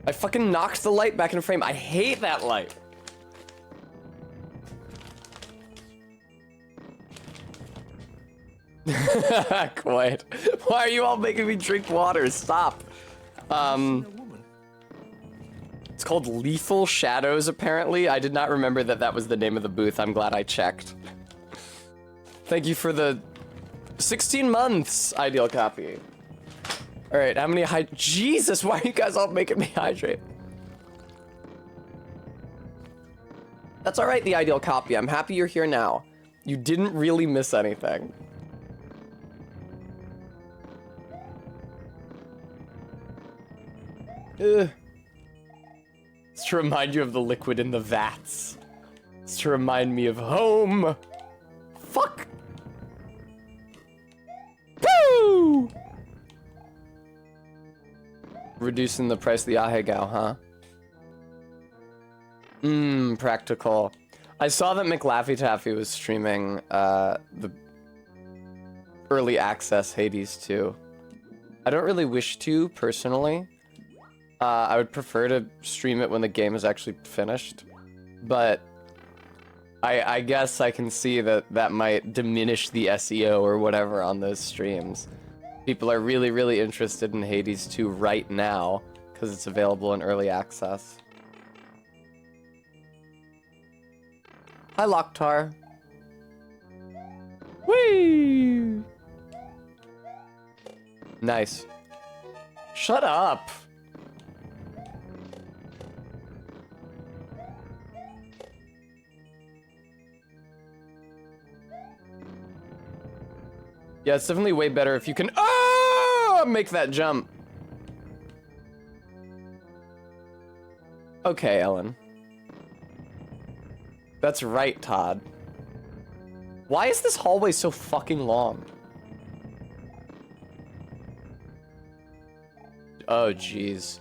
S1: I fucking knocked the light back in frame. I hate that light. Quite. Why are you all making me drink water? Stop. It's called Lethal Shadows, apparently. I did not remember that that was the name of the booth. I'm glad I checked. Thank you for the 16 months, Ideal Copy. All right, how many Jesus, why are you guys all making me hydrate? That's all right, the Ideal Copy. I'm happy you're here now. You didn't really miss anything. Ugh. It's to remind you of the liquid in the vats. It's to remind me of home. Fuck. Woo! Reducing the price of the Ahegao, huh? Practical. I saw that McLaffy Taffy was streaming the early access Hades 2. I don't really wish to, personally. I would prefer to stream it when the game is actually finished. But I guess I can see that that might diminish the SEO or whatever on those streams. People are really, really interested in Hades 2 right now, because it's available in early access. Hi, Locktar. Whee! Nice. Shut up! Yeah, it's definitely way better if you can make that jump. Okay, Ellen. That's right, Todd. Why is this hallway so fucking long? Oh, jeez.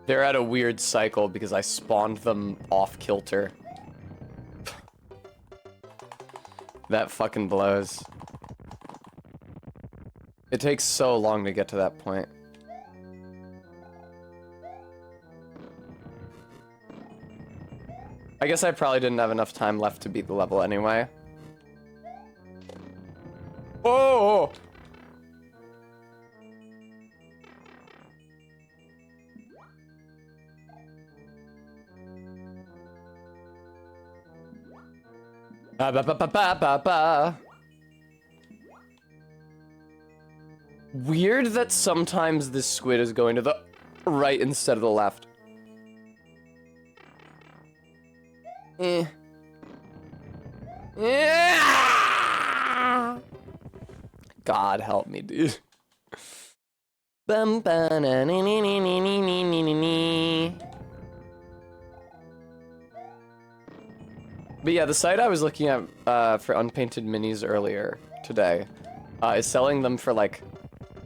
S1: They're at a weird cycle because I spawned them off kilter. That fucking blows. It takes so long to get to that point. I guess I probably didn't have enough time left to beat the level anyway. Oh! Ba ba ba ba ba ba ba. Weird that sometimes this squid is going to the right instead of the left. Eh. God help me, dude. But yeah, the site I was looking at for unpainted minis earlier today is selling them for like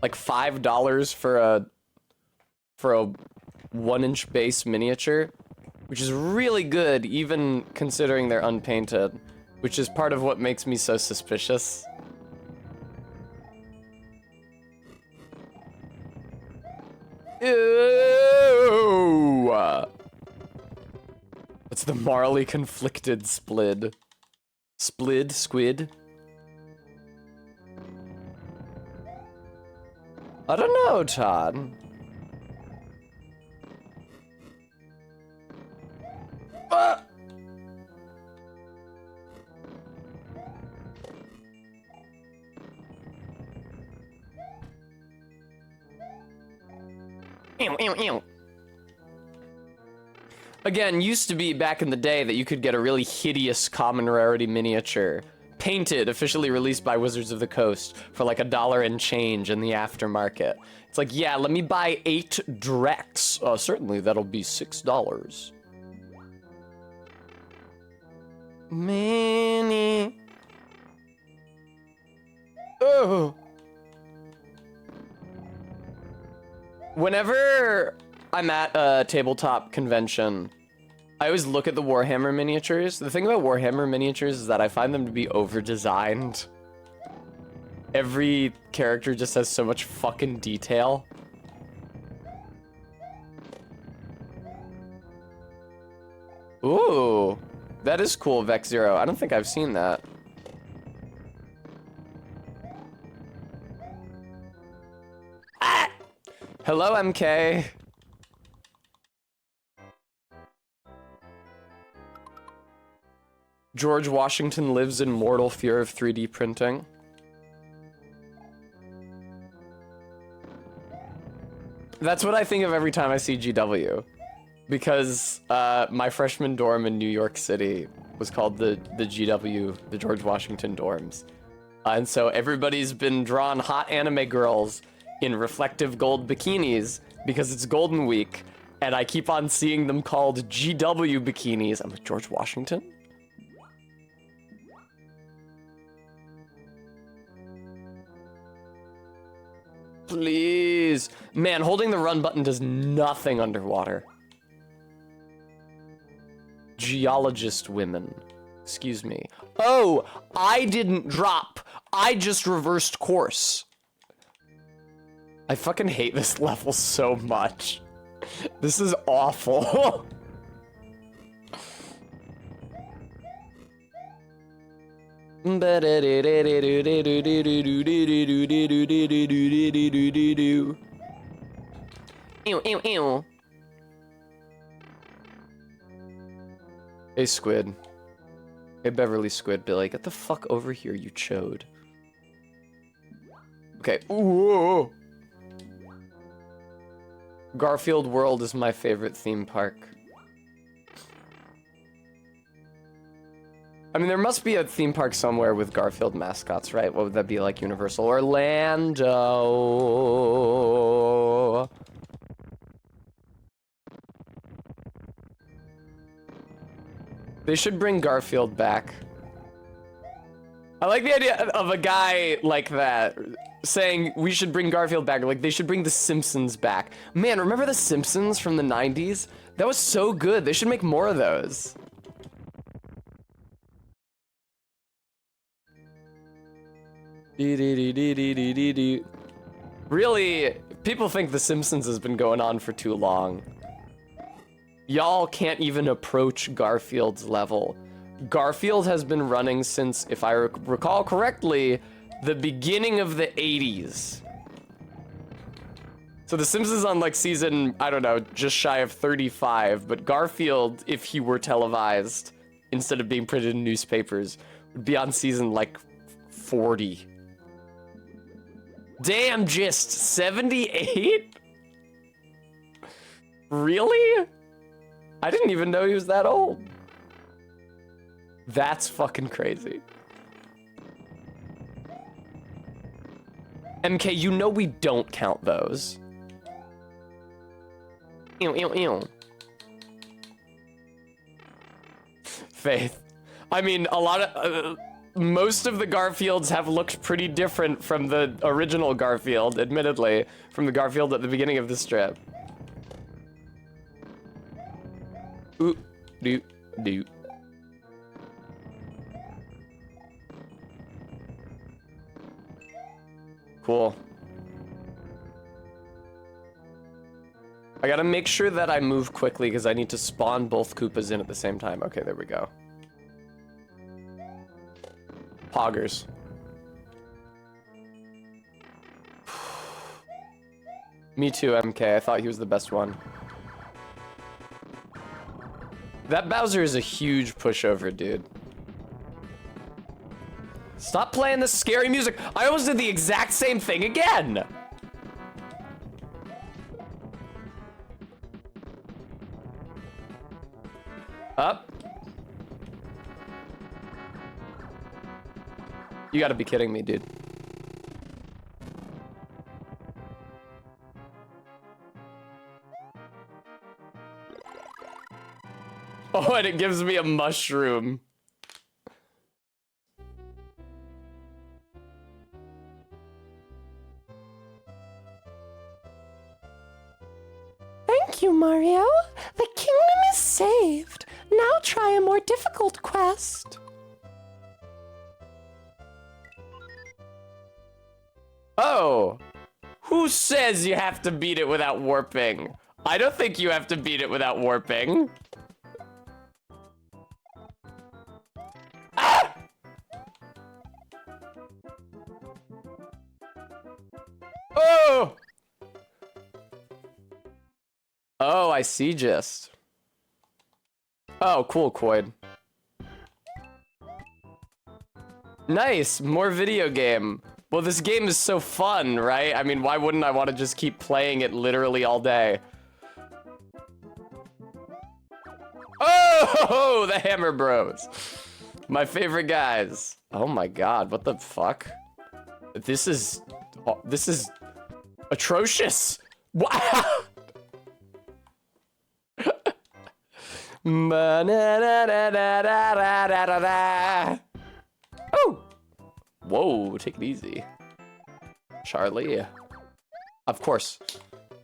S1: $5 for a 1-inch base miniature, which is really good even considering they're unpainted, which is part of what makes me so suspicious. Ew! It's the Marley conflicted splid. Squid? I don't know, Todd. Ew, ew, ew. Again, used to be back in the day that you could get a really hideous common rarity miniature, painted, officially released by Wizards of the Coast for like $1 and change in the aftermarket. It's like, yeah, let me buy 8 Drex. Certainly, that'll be $6. Mini. Oh. Whenever I'm at a tabletop convention, I always look at the Warhammer miniatures. The thing about Warhammer miniatures is that I find them to be over-designed. Every character just has so much fucking detail. Ooh, that is cool, Vex Zero. I don't think I've seen that. Ah! Hello, MK. George Washington lives in mortal fear of 3D printing. That's what I think of every time I see GW. Because my freshman dorm in New York City was called the GW, the George Washington dorms. And so everybody's been drawn hot anime girls in reflective gold bikinis because it's Golden Week, and I keep on seeing them called GW bikinis. I'm like, George Washington? Please. Man, holding the run button does nothing underwater. Geologist women. Excuse me. Oh, I didn't drop. I just reversed course. I fucking hate this level so much. This is awful. Ew, ew, ew. Hey, Squid. Hey, Beverly Squid Billy. Get the fuck over here, you chode. Okay. Ooh. Garfield World is my favorite theme park. I mean, there must be a theme park somewhere with Garfield mascots, right? What would that be, like Universal Orlando? They should bring Garfield back. I like the idea of a guy like that saying we should bring Garfield back. Like, they should bring The Simpsons back. Man, remember The Simpsons from the 90s? That was so good. They should make more of those. Really, people think The Simpsons has been going on for too long. Y'all can't even approach Garfield's level. Garfield has been running since, if I recall correctly, the beginning of the 80s. So The Simpsons on like season, I don't know, just shy of 35, but Garfield, if he were televised, instead of being printed in newspapers, would be on season like 40. Damn, just 78? Really? I didn't even know he was that old. That's fucking crazy. MK, you know we don't count those. Ew, ew, ew. Faith. I mean, a lot of... most of the Garfields have looked pretty different from the original Garfield, admittedly, from the Garfield at the beginning of the strip. Ooh, doo, doo. Cool. I gotta make sure that I move quickly because I need to spawn both Koopas in at the same time. Okay, there we go. Poggers. Me too, MK. I thought he was the best one. That Bowser is a huge pushover, dude. Stop playing this scary music. I almost did the exact same thing again. Up. You gotta be kidding me, dude. Oh, and it gives me a mushroom. Thank you, Mario. The kingdom is saved. Now try a more difficult quest. Oh, who says you have to beat it without warping? I don't think you have to beat it without warping. Ah! Oh! Oh, I see just. Oh, cool, Quoid. Nice, more video game. Well, this game is so fun, right? I mean, why wouldn't I want to just keep playing it literally all day? Oh, the Hammer Bros. My favorite guys. Oh my god, what the fuck? This is atrocious. Wow. Oh! Whoa, take it easy. Charlie. Of course.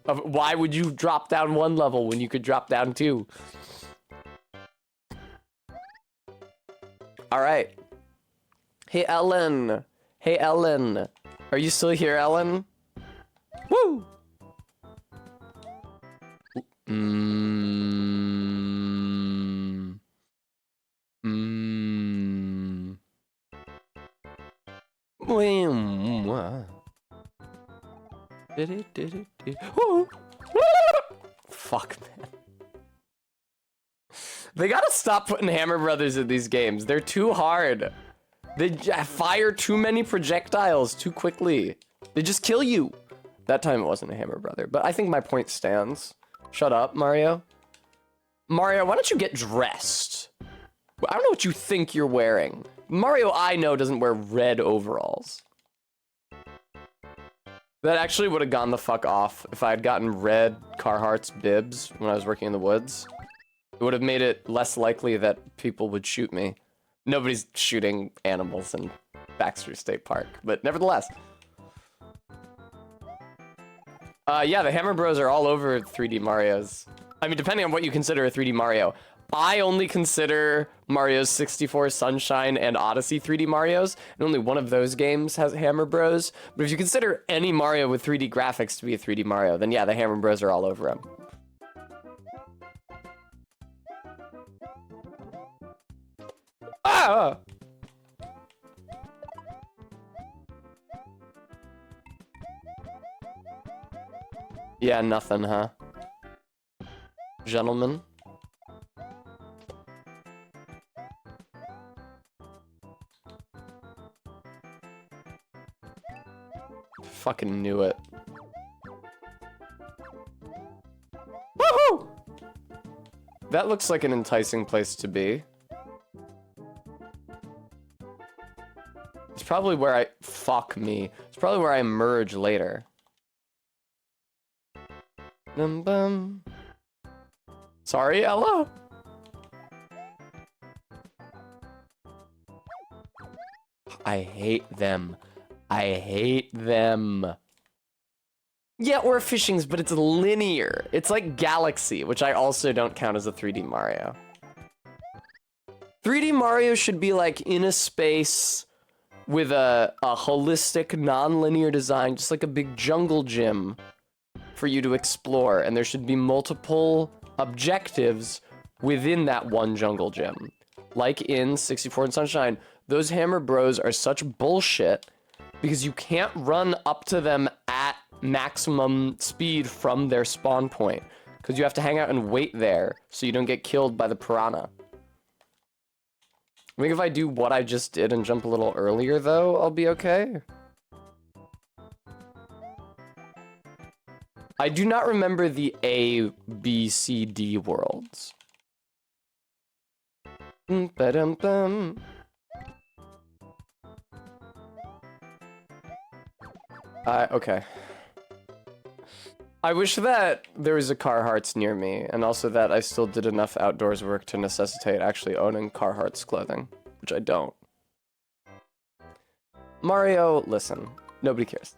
S1: Why would you drop down one level when you could drop down two? Alright. Hey, Ellen. Hey, Ellen. Are you still here, Ellen? Woo! Fuck, man. They gotta stop putting Hammer Brothers in these games. They're too hard. They fire too many projectiles too quickly. They just kill you. That time it wasn't a Hammer Brother, but I think my point stands. Shut up, Mario. Mario, why don't you get dressed? I don't know what you think you're wearing. Mario, I know, doesn't wear red overalls. That actually would have gone the fuck off if I had gotten red Carhartt's bibs when I was working in the woods. It would have made it less likely that people would shoot me. Nobody's shooting animals in Baxter State Park, but nevertheless. Yeah, the Hammer Bros are all over 3D Marios. I mean, depending on what you consider a 3D Mario. I only consider Mario's 64, Sunshine, and Odyssey 3D Marios, and only one of those games has Hammer Bros. But if you consider any Mario with 3D graphics to be a 3D Mario, then yeah, the Hammer Bros are all over him. Ah! Yeah, nothing, huh? Gentlemen. Fucking knew it. Woohoo! That looks like an enticing place to be. It's probably where I... Fuck me. It's probably where I emerge later. Bum. Sorry, Ella? I hate them. I hate them. Yeah, or Fishings, but it's linear. It's like Galaxy, which I also don't count as a 3D Mario. 3D Mario should be like in a space with a holistic, non-linear design, just like a big jungle gym for you to explore, and there should be multiple objectives within that one jungle gym. Like in 64 and Sunshine, those Hammer Bros are such bullshit because you can't run up to them at maximum speed from their spawn point, because you have to hang out and wait there so you don't get killed by the piranha. I think if I do what I just did and jump a little earlier, though, I'll be okay. I do not remember the A, B, C, D worlds. Ba-dum-bum. Okay. I wish that there was a Carhartts near me, and also that I still did enough outdoors work to necessitate actually owning Carhartts clothing, which I don't. Mario, listen. Nobody cares.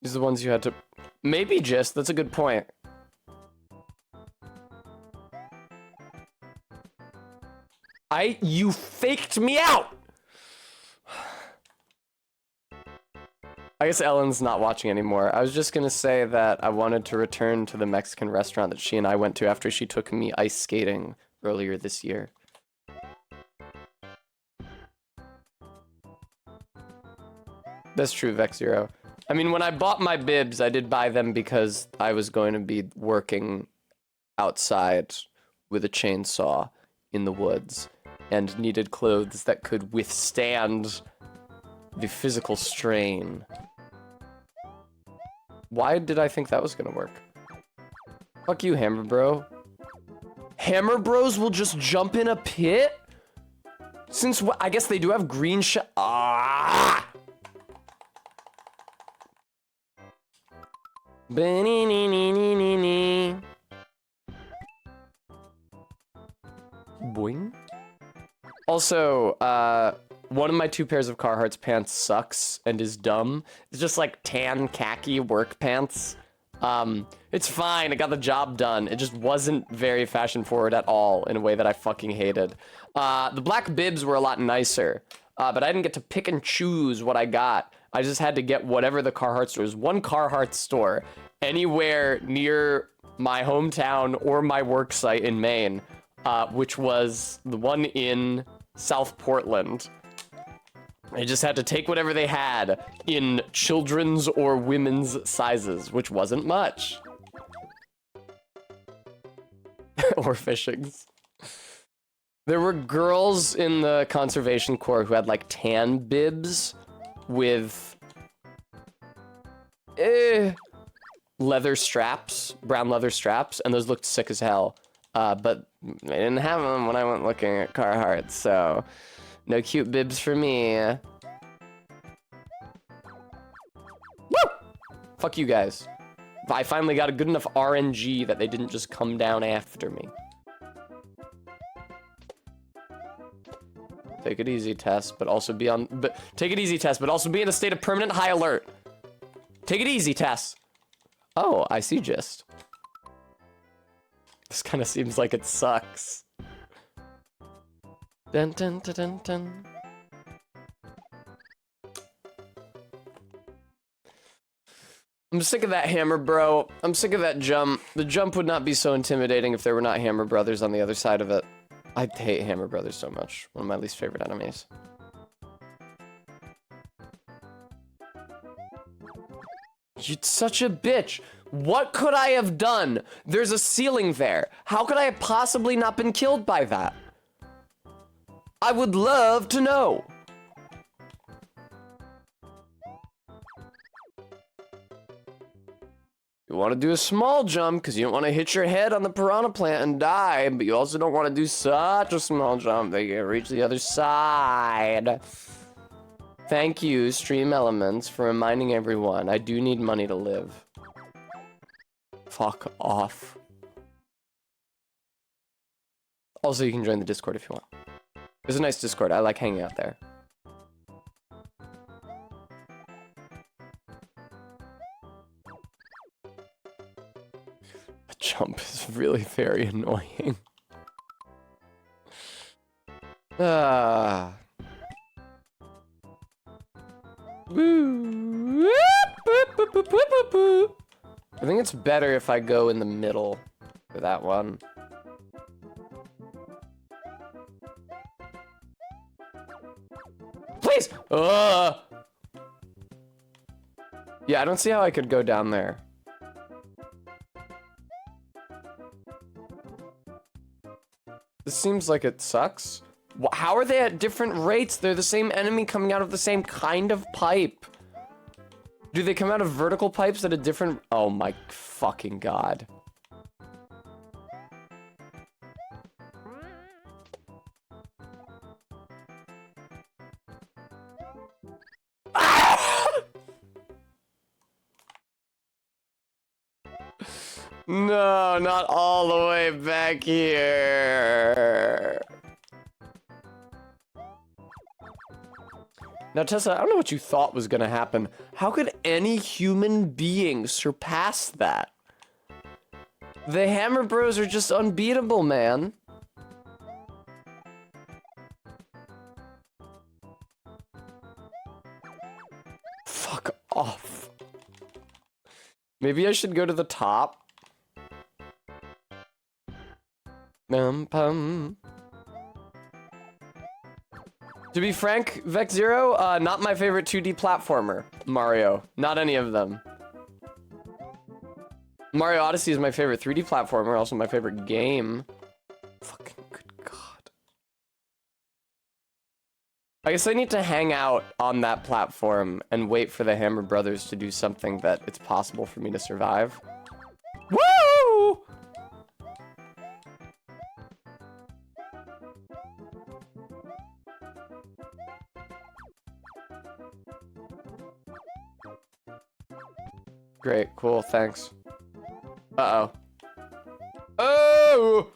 S1: These are the ones you had to... Maybe just. That's a good point. You faked me out! I guess Ellen's not watching anymore. I was just gonna say that I wanted to return to the Mexican restaurant that she and I went to after she took me ice skating earlier this year. That's true, Vex Zero. I mean, when I bought my bibs, I did buy them because I was going to be working outside with a chainsaw in the woods and needed clothes that could withstand the physical strain. Why did I think that was gonna work? Fuck you, Hammer Bro. Hammer Bros will just jump in a pit? Since what? I guess they do have green Ah! Boing. Also, one of my 2 pairs of Carhartt's pants sucks and is dumb. It's just like tan khaki work pants. It's fine, it got the job done. It just wasn't very fashion forward at all in a way that I fucking hated. The black bibs were a lot nicer, but I didn't get to pick and choose what I got. I just had to get whatever the Carhartt store was. One Carhartt store anywhere near my hometown or my work site in Maine, which was the one in South Portland. I just had to take whatever they had in children's or women's sizes, which wasn't much. Or fishings. There were girls in the Conservation Corps who had like tan bibs with leather straps, brown leather straps, and those looked sick as hell. But I didn't have them when I went looking at Carhartt, so no cute bibs for me. Woo! Fuck you guys. I finally got a good enough RNG that they didn't just come down after me. Take it easy, Tess, but also be on... take it easy, Tess, but also be in a state of permanent high alert. Take it easy, Tess. Oh, I see gist. This kind of seems like it sucks. Dun dun dun dun dun. I'm sick of that hammer, bro. I'm sick of that jump. The jump would not be so intimidating if there were not Hammer Brothers on the other side of it. I hate Hammer Brothers so much. One of my least favorite enemies. You're such a bitch. What could I have done? There's a ceiling there. How could I have possibly not been killed by that? I would love to know. You want to do a small jump because you don't want to hit your head on the piranha plant and die, but you also don't want to do such a small jump that you can reach the other side. Thank you, Stream Elements, for reminding everyone I do need money to live. Fuck off. Also, you can join the Discord if you want. It's a nice Discord. I like hanging out there. The jump is really very annoying. Woo. I think it's better if I go in the middle for that one. Please! Yeah, I don't see how I could go down there. This seems like it sucks. How are they at different rates? They're the same enemy coming out of the same kind of pipe. Do they come out of vertical pipes at a different... Oh my fucking god. No, not all the way back here. Now, Tessa, I don't know what you thought was gonna happen. How could any human being surpass that? The Hammer Bros are just unbeatable, man. Fuck off. Maybe I should go to the top. Pum. To be frank, Vec Zero, not my favorite 2D platformer, Mario. Not any of them. Mario Odyssey is my favorite 3D platformer, also my favorite game. Fucking good god. I guess I need to hang out on that platform and wait for the Hammer Brothers to do something that it's possible for me to survive. Woo! Great, cool, thanks. Uh-oh. Oh!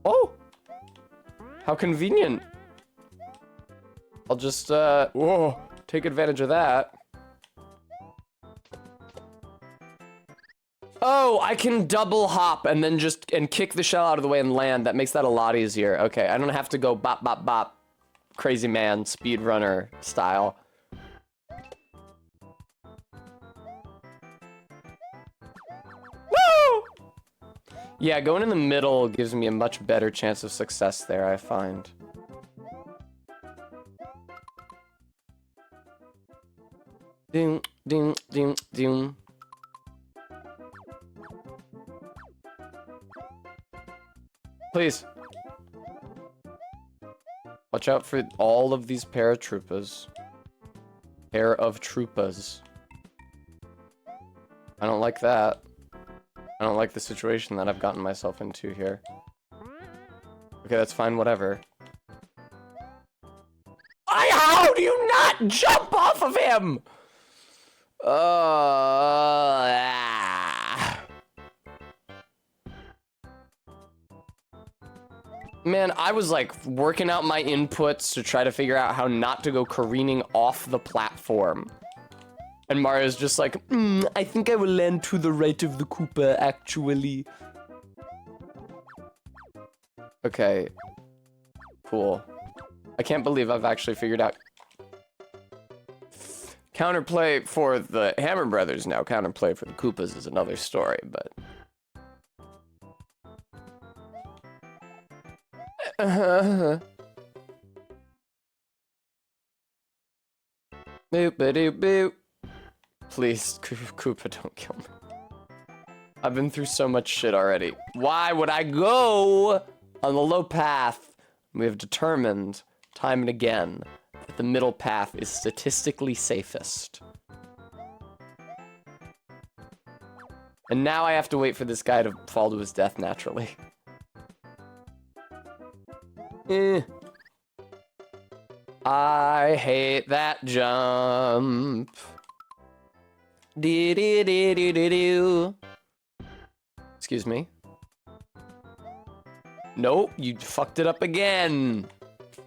S1: Oh! How convenient. I'll just, whoa, take advantage of that. Oh, I can double hop and then just, kick the shell out of the way and land. That makes that a lot easier. Okay, I don't have to go bop, bop, bop. Crazy man, speedrunner style. Woo! Yeah, going in the middle gives me a much better chance of success there, I find. Doom, doom, doom, doom. Please. Watch out for all of these paratroopers. Pair of troopas. I don't like that. I don't like the situation that I've gotten myself into here. Okay, that's fine, whatever. How do you not jump off of him? Man, I was like working out my inputs to try to figure out how not to go careening off the platform. And Mario's just like, I think I will land to the right of the Koopa, actually. Okay. Cool. I can't believe I've actually figured out... Counterplay for the Hammer Brothers now. Counterplay for the Koopas is another story, but... Boop, boop, boop. Please, Koopa, don't kill me. I've been through so much shit already. Why would I go on the low path? We have determined, time and again, that the middle path is statistically safest. And now I have to wait for this guy to fall to his death naturally. I hate that jump. Excuse me. Nope, you fucked it up again.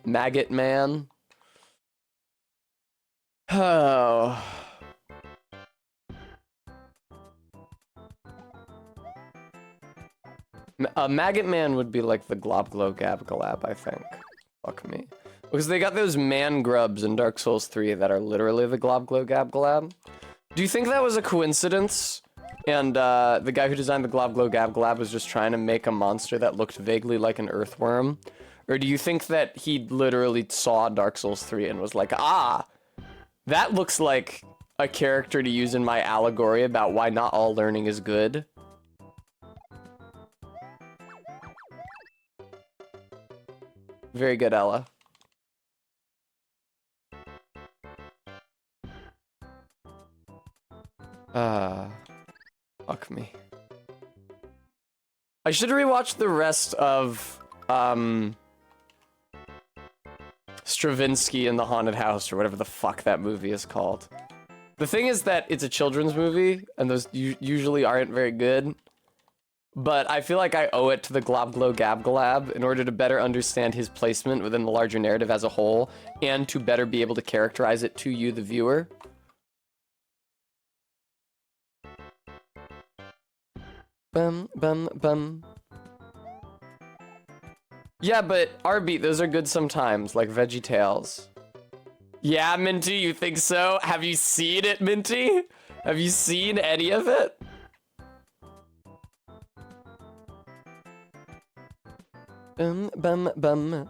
S1: Maggot man. Oh. A Maggot Man would be like the Glob Glow Gab Galab, I think. Fuck me. Because they got those man grubs in Dark Souls 3 that are literally the Glob Glow Gab Galab. Do you think that was a coincidence? And the guy who designed the Glob Glow Gab Galab was just trying to make a monster that looked vaguely like an earthworm? Or do you think that he literally saw Dark Souls 3 and was like, ah, that looks like a character to use in my allegory about why not all learning is good? Very good, Ella. Fuck me. I should rewatch the rest of, Stravinsky in the Haunted House, or whatever the fuck that movie is called. The thing is that it's a children's movie, and those usually aren't very good. But I feel like I owe it to the Glob Glow Gab Galab in order to better understand his placement within the larger narrative as a whole, and to better be able to characterize it to you, the viewer. Bum, bum, bum. Yeah, but Arbeat, those are good sometimes, like VeggieTales. Yeah, Minty, you think so? Have you seen it, Minty? Have you seen any of it? Bum, bum, bum.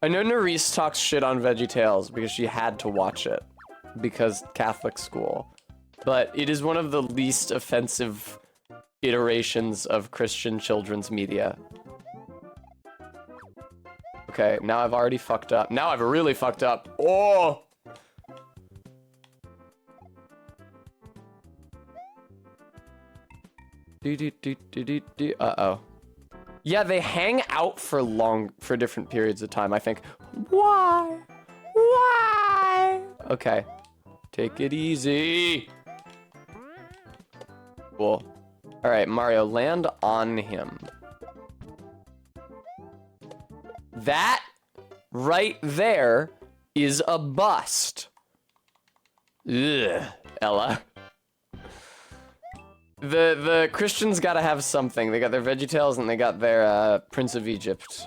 S1: I know Nerisse talks shit on VeggieTales because she had to watch it. Because Catholic school. But it is one of the least offensive iterations of Christian children's media. Okay, now I've already fucked up. Now I've really fucked up. Oh! Uh-oh. Yeah, they hang out for different periods of time, I think. Why? Why? Okay. Take it easy. Cool. All right, Mario, land on him. That right there is a bust. Ugh, Ella. The Christians gotta have something. They got their VeggieTales and they got their Prince of Egypt.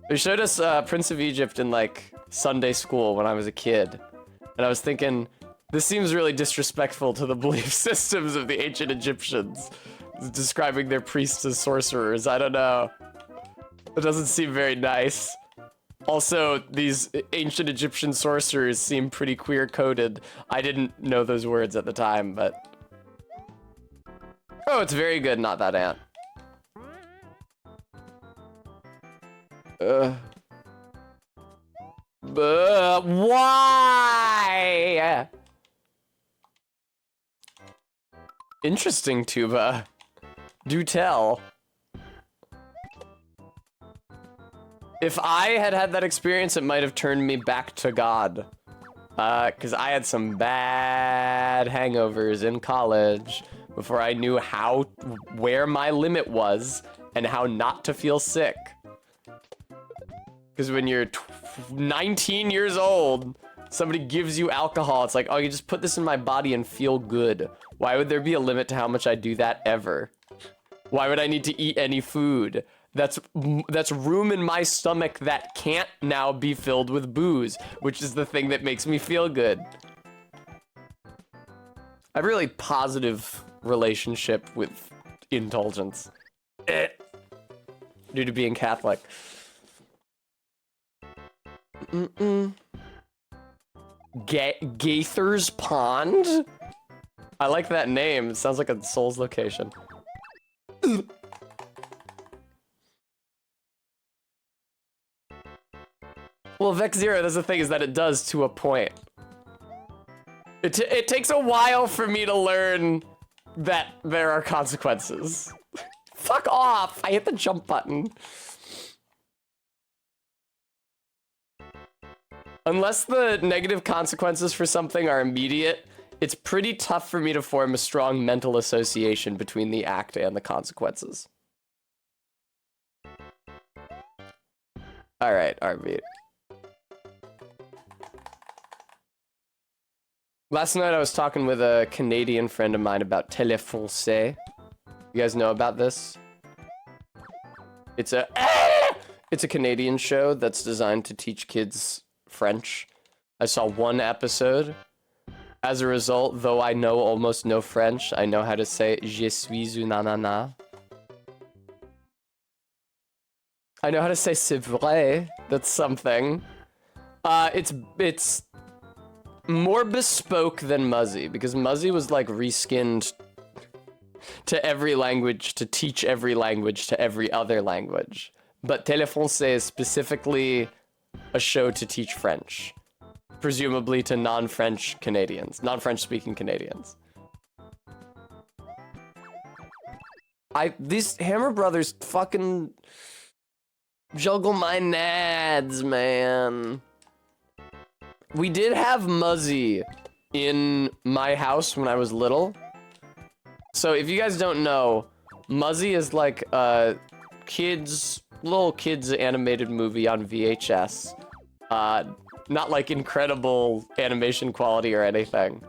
S1: They showed us Prince of Egypt in like Sunday school when I was a kid. And I was thinking, this seems really disrespectful to the belief systems of the ancient Egyptians. Describing their priests as sorcerers. I don't know. It doesn't seem very nice. Also, these ancient Egyptian sorcerers seem pretty queer-coded. I didn't know those words at the time, but... Oh, it's very good, not that ant. But why? Interesting, Tuba. Do tell. If I had had that experience, it might have turned me back to God. Because I had some bad hangovers in college before I knew where my limit was and how not to feel sick. Because when you're 19 years old, somebody gives you alcohol, it's like, oh, you just put this in my body and feel good. Why would there be a limit to how much I do that ever? Why would I need to eat any food? That's room in my stomach that can't now be filled with booze, which is the thing that makes me feel good. I have a really positive relationship with indulgence. Due to being Catholic. Gaither's Pond? I like that name. It sounds like a Souls location. Well, Vex Zero, that's the thing, is that it does to a point. It takes a while for me to learn that there are consequences. Fuck off! I hit the jump button. Unless the negative consequences for something are immediate, it's pretty tough for me to form a strong mental association between the act and the consequences. Alright, Arbeat. Last night I was talking with a Canadian friend of mine about Téléfrancais. You guys know about this? It's a Canadian show that's designed to teach kids French. I saw one episode. As a result, though I know almost no French, I know how to say Je suis une ananas. I know how to say c'est vrai. That's something. It's more bespoke than Muzzy, because Muzzy was like reskinned to every language to teach every language to every other language. But Téléfrancais is specifically a show to teach French, presumably to non-French Canadians, non-French speaking Canadians. These Hammer Brothers fucking juggle my nads, man. We did have Muzzy in my house when I was little. So if you guys don't know, Muzzy is like a little kids animated movie on VHS. Not like incredible animation quality or anything.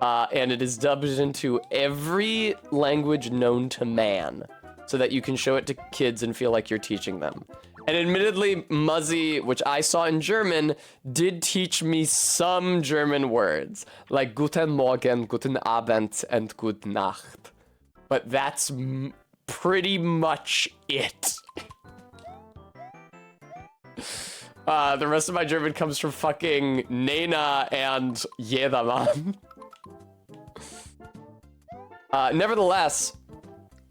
S1: And it is dubbed into every language known to man so that you can show it to kids and feel like you're teaching them. And admittedly, Muzzy, which I saw in German, did teach me some German words, like Guten Morgen, Guten Abend, and Gute Nacht. But that's pretty much it. The rest of my German comes from fucking Nena and Jedermann. Nevertheless,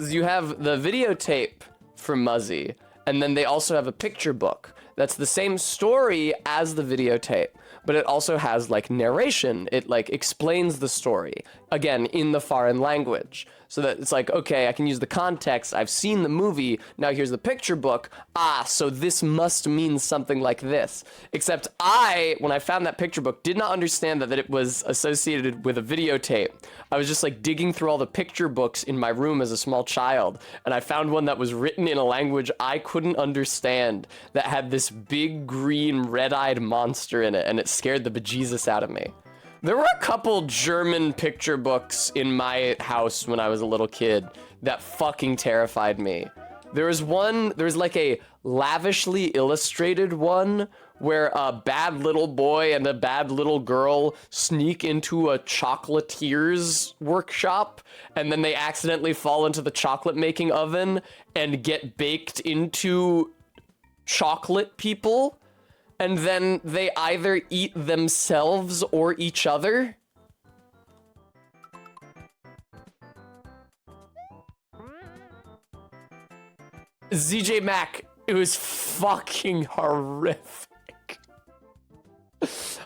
S1: you have the videotape for Muzzy, and then they also have a picture book that's the same story as the videotape, but it also has like narration. It like explains the story, again, in the foreign language. So that it's like, okay, I can use the context. I've seen the movie. Now here's the picture book. So this must mean something like this. Except when I found that picture book, did not understand that it was associated with a videotape. I was just like digging through all the picture books in my room as a small child, and I found one that was written in a language I couldn't understand that had this big green red-eyed monster in it, and it scared the bejesus out of me. There were a couple German picture books in my house when I was a little kid that fucking terrified me. There was like a lavishly illustrated one where a bad little boy and a bad little girl sneak into a chocolatier's workshop, and then they accidentally fall into the chocolate making oven and get baked into chocolate people. And then they either eat themselves or each other. ZJ Mac, it was fucking horrific.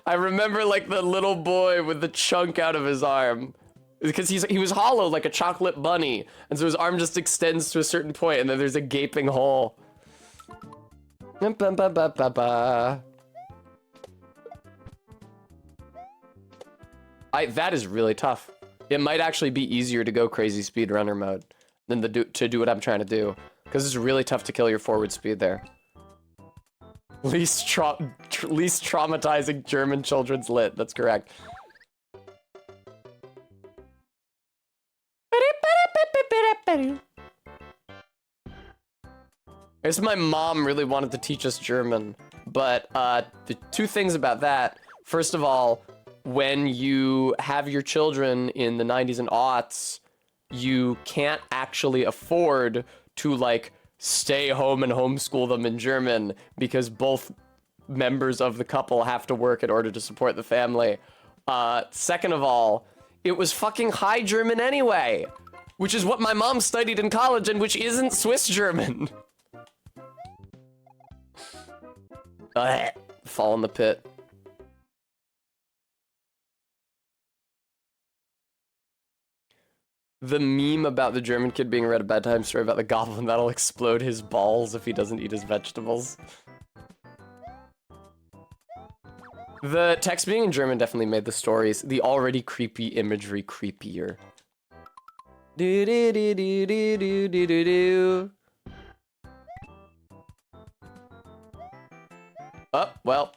S1: I remember like the little boy with the chunk out of his arm. Because he was hollow like a chocolate bunny. And so his arm just extends to a certain point and then there's a gaping hole. That is really tough. It might actually be easier to go crazy speedrunner mode than to do what I'm trying to do, because it's really tough to kill your forward speed there. Least traumatizing German children's lit. That's correct. I guess my mom really wanted to teach us German, but the two things about that, first of all, when you have your children in the 90s and aughts, you can't actually afford to like stay home and homeschool them in German because both members of the couple have to work in order to support the family. Second of all, it was fucking High German anyway, which is what my mom studied in college and which isn't Swiss German. Fall in the pit. The meme about the German kid being read a bedtime story about the goblin that'll explode his balls if he doesn't eat his vegetables. The text being in German definitely made the stories, the already creepy imagery, creepier. Do do do do do do do do do. Oh, well.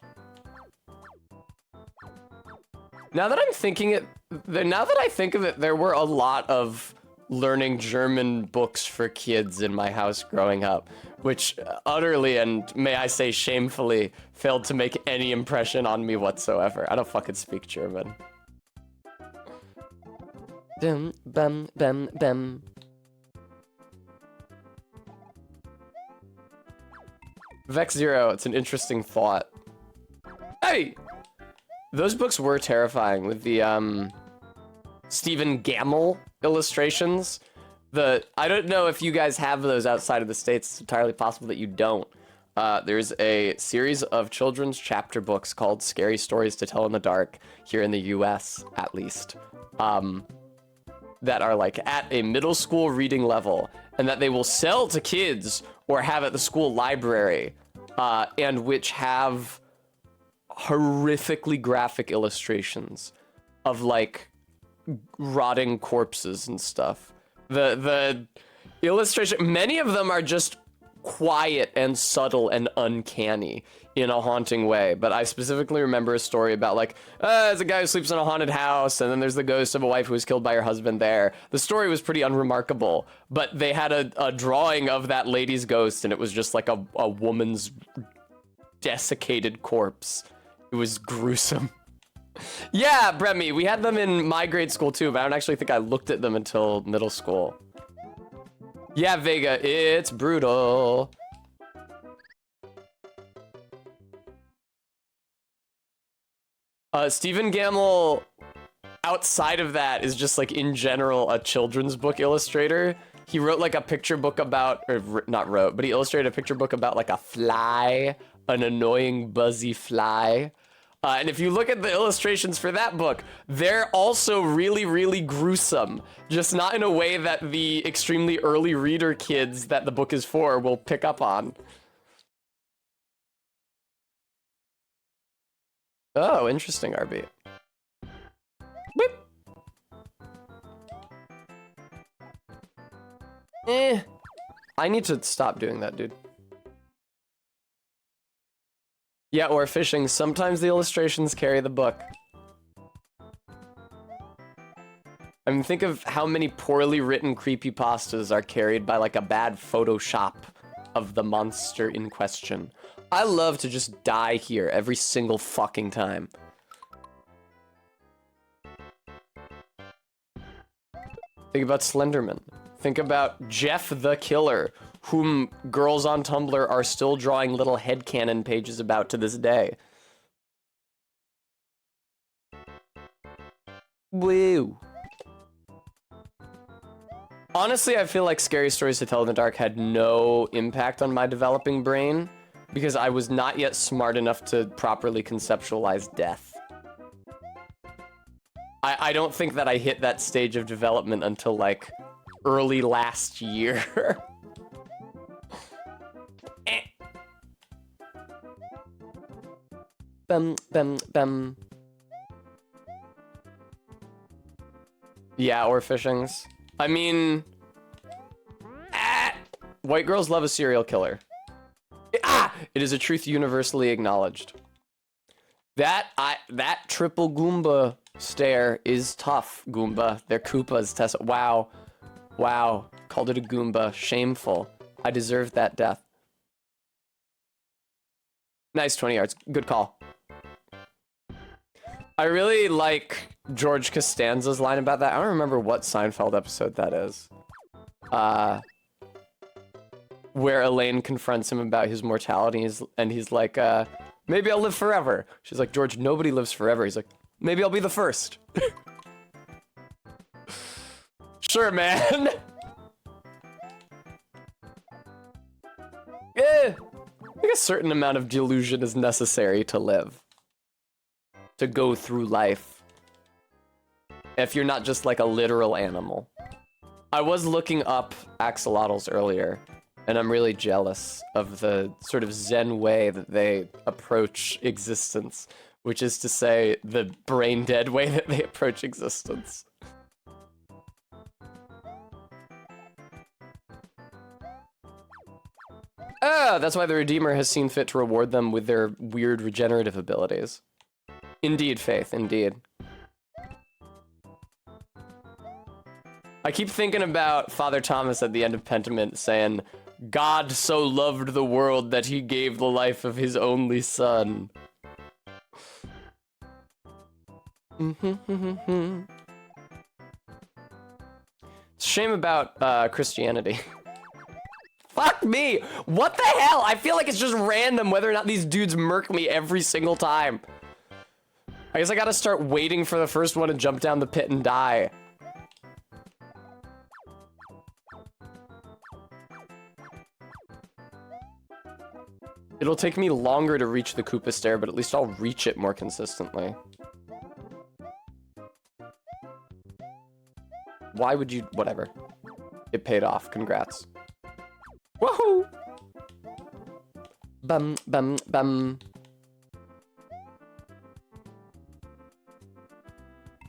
S1: Now that I think of it, there were a lot of learning German books for kids in my house growing up, which utterly and may I say shamefully failed to make any impression on me whatsoever. I don't fucking speak German. Dum bum bum bum. Vex Zero, it's an interesting thought. Hey! Those books were terrifying with the Stephen Gammell illustrations, I don't know if you guys have those outside of the States. It's entirely possible that you don't. There's a series of children's chapter books called Scary Stories to Tell in the Dark, here in the US, at least, that are like at a middle school reading level, and that they will sell to kids or have at the school library, and which have horrifically graphic illustrations of like rotting corpses and stuff. The illustration, many of them are just quiet and subtle and uncanny in a haunting way, but I specifically remember a story about like, there's a guy who sleeps in a haunted house, and then there's the ghost of a wife who was killed by her husband there. The story was pretty unremarkable, but they had a drawing of that lady's ghost, and it was just like a woman's desiccated corpse. It was gruesome. Yeah, Bremy, we had them in my grade school too, but I don't actually think I looked at them until middle school. Yeah, Vega, it's brutal. Stephen Gamble, outside of that, is just like in general a children's book illustrator. He wrote like a picture book about, or not wrote, but he illustrated a picture book about like a fly, an annoying buzzy fly. And if you look at the illustrations for that book, they're also really, really gruesome. Just not in a way that the extremely early reader kids that the book is for will pick up on. Oh, interesting, RB. Whip. I need to stop doing that, dude. Yeah, or fishing. Sometimes the illustrations carry the book. I mean, think of how many poorly written creepypastas are carried by like a bad Photoshop of the monster in question. I love to just die here every single fucking time. Think about Slenderman. Think about Jeff the Killer, whom girls on Tumblr are still drawing little headcanon pages about to this day. Woo. Honestly, I feel like Scary Stories to Tell in the Dark had no impact on my developing brain because I was not yet smart enough to properly conceptualize death. I don't think that I hit that stage of development until like early last year. Bum. Yeah, or fishings. I mean, white girls love a serial killer. It is a truth universally acknowledged. That triple Goomba stare is tough, Goomba. They're Koopas, Tessa. Wow. Called it a Goomba. Shameful. I deserved that death. Nice, 20 yards. Good call. I really like George Costanza's line about that. I don't remember what Seinfeld episode that is. Where Elaine confronts him about his mortality, and he's like, maybe I'll live forever. She's like, George, nobody lives forever. He's like, maybe I'll be the first. Sure, man. I think a certain amount of delusion is necessary to live. To go through life. If you're not just like a literal animal. I was looking up axolotls earlier, and I'm really jealous of the sort of zen way that they approach existence, which is to say, the brain-dead way that they approach existence. That's why the Redeemer has seen fit to reward them with their weird regenerative abilities. Indeed, Faith, indeed. I keep thinking about Father Thomas at the end of Pentiment saying, God so loved the world that he gave the life of his only son. It's a shame about Christianity. Fuck me! What the hell? I feel like it's just random whether or not these dudes murk me every single time. I guess I gotta start waiting for the first one to jump down the pit and die. It'll take me longer to reach the Koopa Stair, but at least I'll reach it more consistently. Why would you... Whatever. It paid off. Congrats. Woohoo! Bum, bum, bum.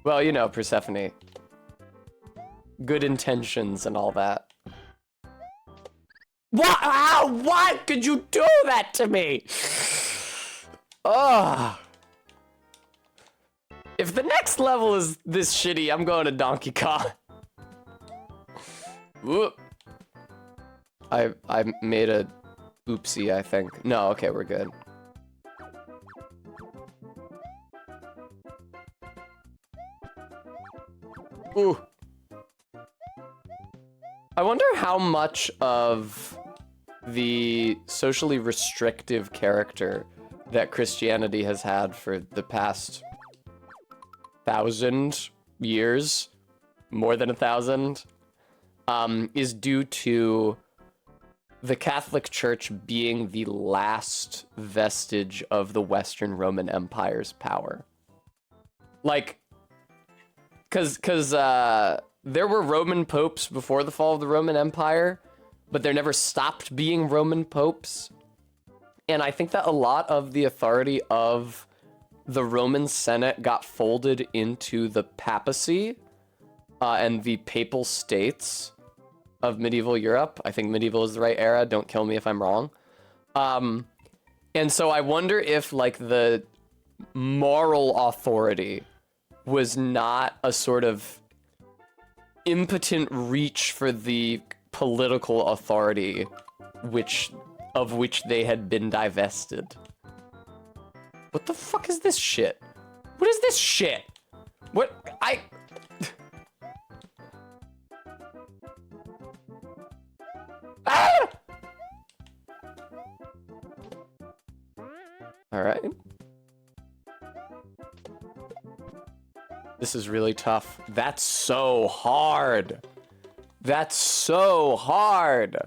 S1: Well, you know, Persephone. Good intentions and all that. What? How? What could you do that to me? Ugh. If the next level is this shitty, I'm going to Donkey Kong. Whoop. I made a oopsie, I think. No, okay, we're good. Ooh. I wonder how much of the socially restrictive character that Christianity has had for the past 1,000 years, more than 1,000, is due to the Catholic Church being the last vestige of the Western Roman Empire's power. Like, cause there were Roman popes before the fall of the Roman Empire, but there never stopped being Roman popes. And I think that a lot of the authority of the Roman Senate got folded into the papacy and the papal states of medieval Europe. I think medieval is the right era. Don't kill me if I'm wrong. And so I wonder if, like, the moral authority was not a sort of impotent reach for the political authority of which they had been divested. What the fuck is this shit? What is this shit? What? Ah! All right. This is really tough. That's so hard. That's so hard.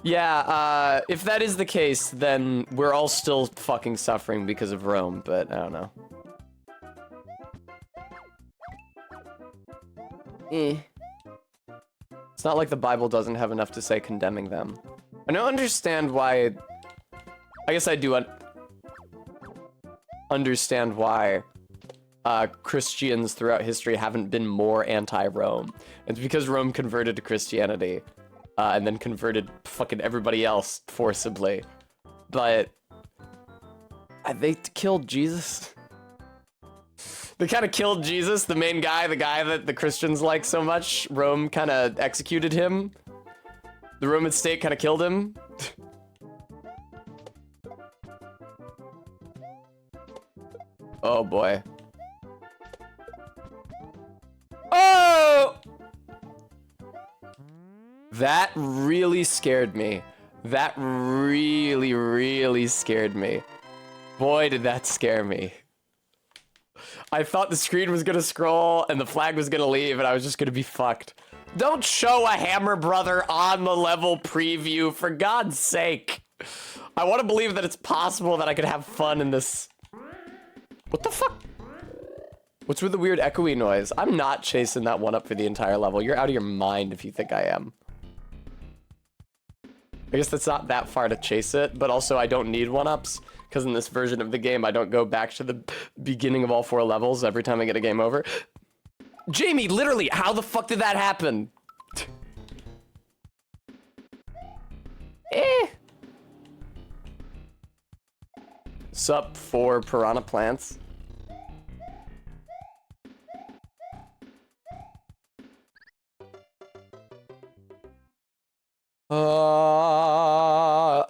S1: Yeah, if that is the case, then we're all still fucking suffering because of Rome, but I don't know. It's not like the Bible doesn't have enough to say condemning them. I don't understand why... I guess I do understand why Christians throughout history haven't been more anti-Rome. It's because Rome converted to Christianity. And then converted fucking everybody else forcibly. But they killed Jesus. They kind of killed Jesus, the main guy, the guy that the Christians like so much. Rome kind of executed him. The Roman state kind of killed him. Oh boy. Oh! That really scared me. That really, really scared me. Boy, did that scare me. I thought the screen was gonna scroll and the flag was gonna leave and I was just gonna be fucked. Don't show a Hammer Brother on the level preview, for God's sake. I want to believe that it's possible that I could have fun in this. What the fuck? What's with the weird echoey noise? I'm not chasing that one up for the entire level. You're out of your mind if you think I am. I guess that's not that far to chase it, but also I don't need one-ups, because in this version of the game, I don't go back to the beginning of all 4 levels every time I get a game over. Jamie, literally, how the fuck did that happen? Sup for piranha plants?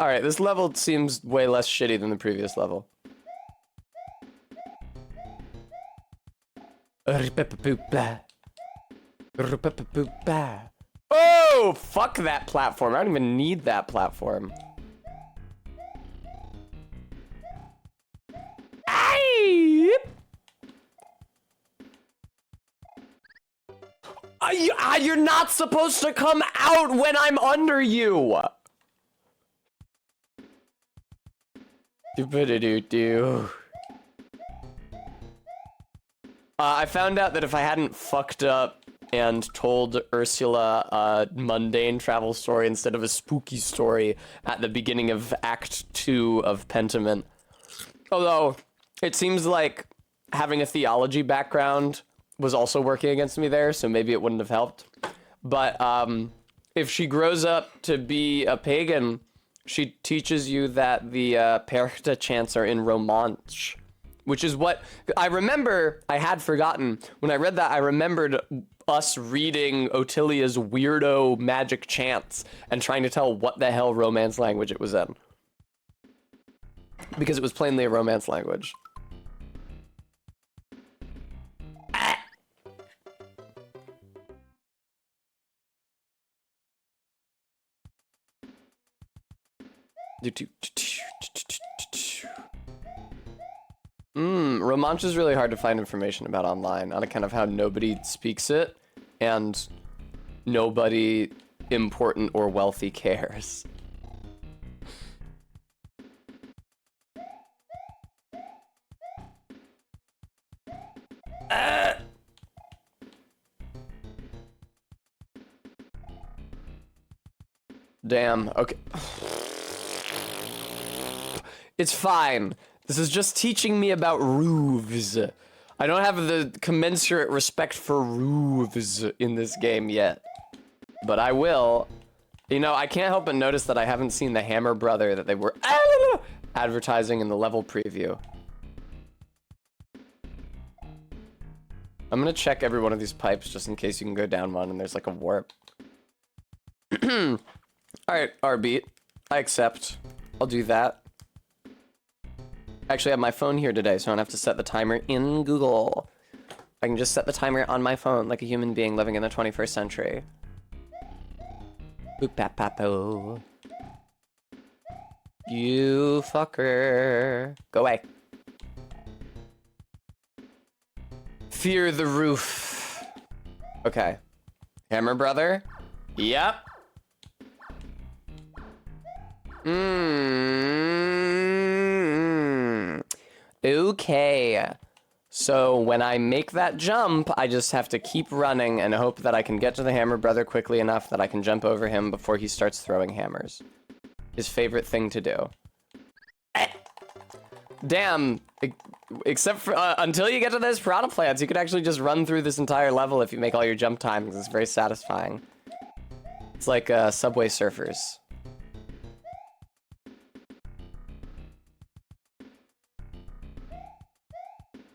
S1: Alright, this level seems way less shitty than the previous level. Oh, fuck that platform. I don't even need that platform. You're not supposed to come out when I'm under you. I found out that if I hadn't fucked up and told Ursula a mundane travel story instead of a spooky story at the beginning of Act 2 of Pentiment, although it seems like having a theology background was also working against me there, so maybe it wouldn't have helped. But if she grows up to be a pagan, she teaches you that the Perchta chants are in Romansh, which is what I remember. I had forgotten. When I read that, I remembered us reading Ottilia's weirdo magic chants and trying to tell what the hell Romance language it was in. Because it was plainly a Romance language. Romansh is really hard to find information about online on account of how nobody speaks it and nobody important or wealthy cares. Damn, okay. It's fine. This is just teaching me about roofs. I don't have the commensurate respect for roofs in this game yet. But I will. You know, I can't help but notice that I haven't seen the Hammer Brother that they were advertising in the level preview. I'm gonna check every one of these pipes just in case you can go down one and there's like a warp. Alright, R-Beat. I accept. I'll do that. I actually have my phone here today, so I don't have to set the timer in Google. I can just set the timer on my phone like a human being living in the 21st century. Boop-bap-bap-o. You fucker. Go away. Fear the roof. Okay. Hammer Brother? Yep. Okay. So when I make that jump, I just have to keep running and hope that I can get to the Hammer Brother quickly enough that I can jump over him before he starts throwing hammers. His favorite thing to do. Damn. Except for until you get to those piranha plants, you could actually just run through this entire level if you make all your jump times. It's very satisfying. It's like Subway Surfers.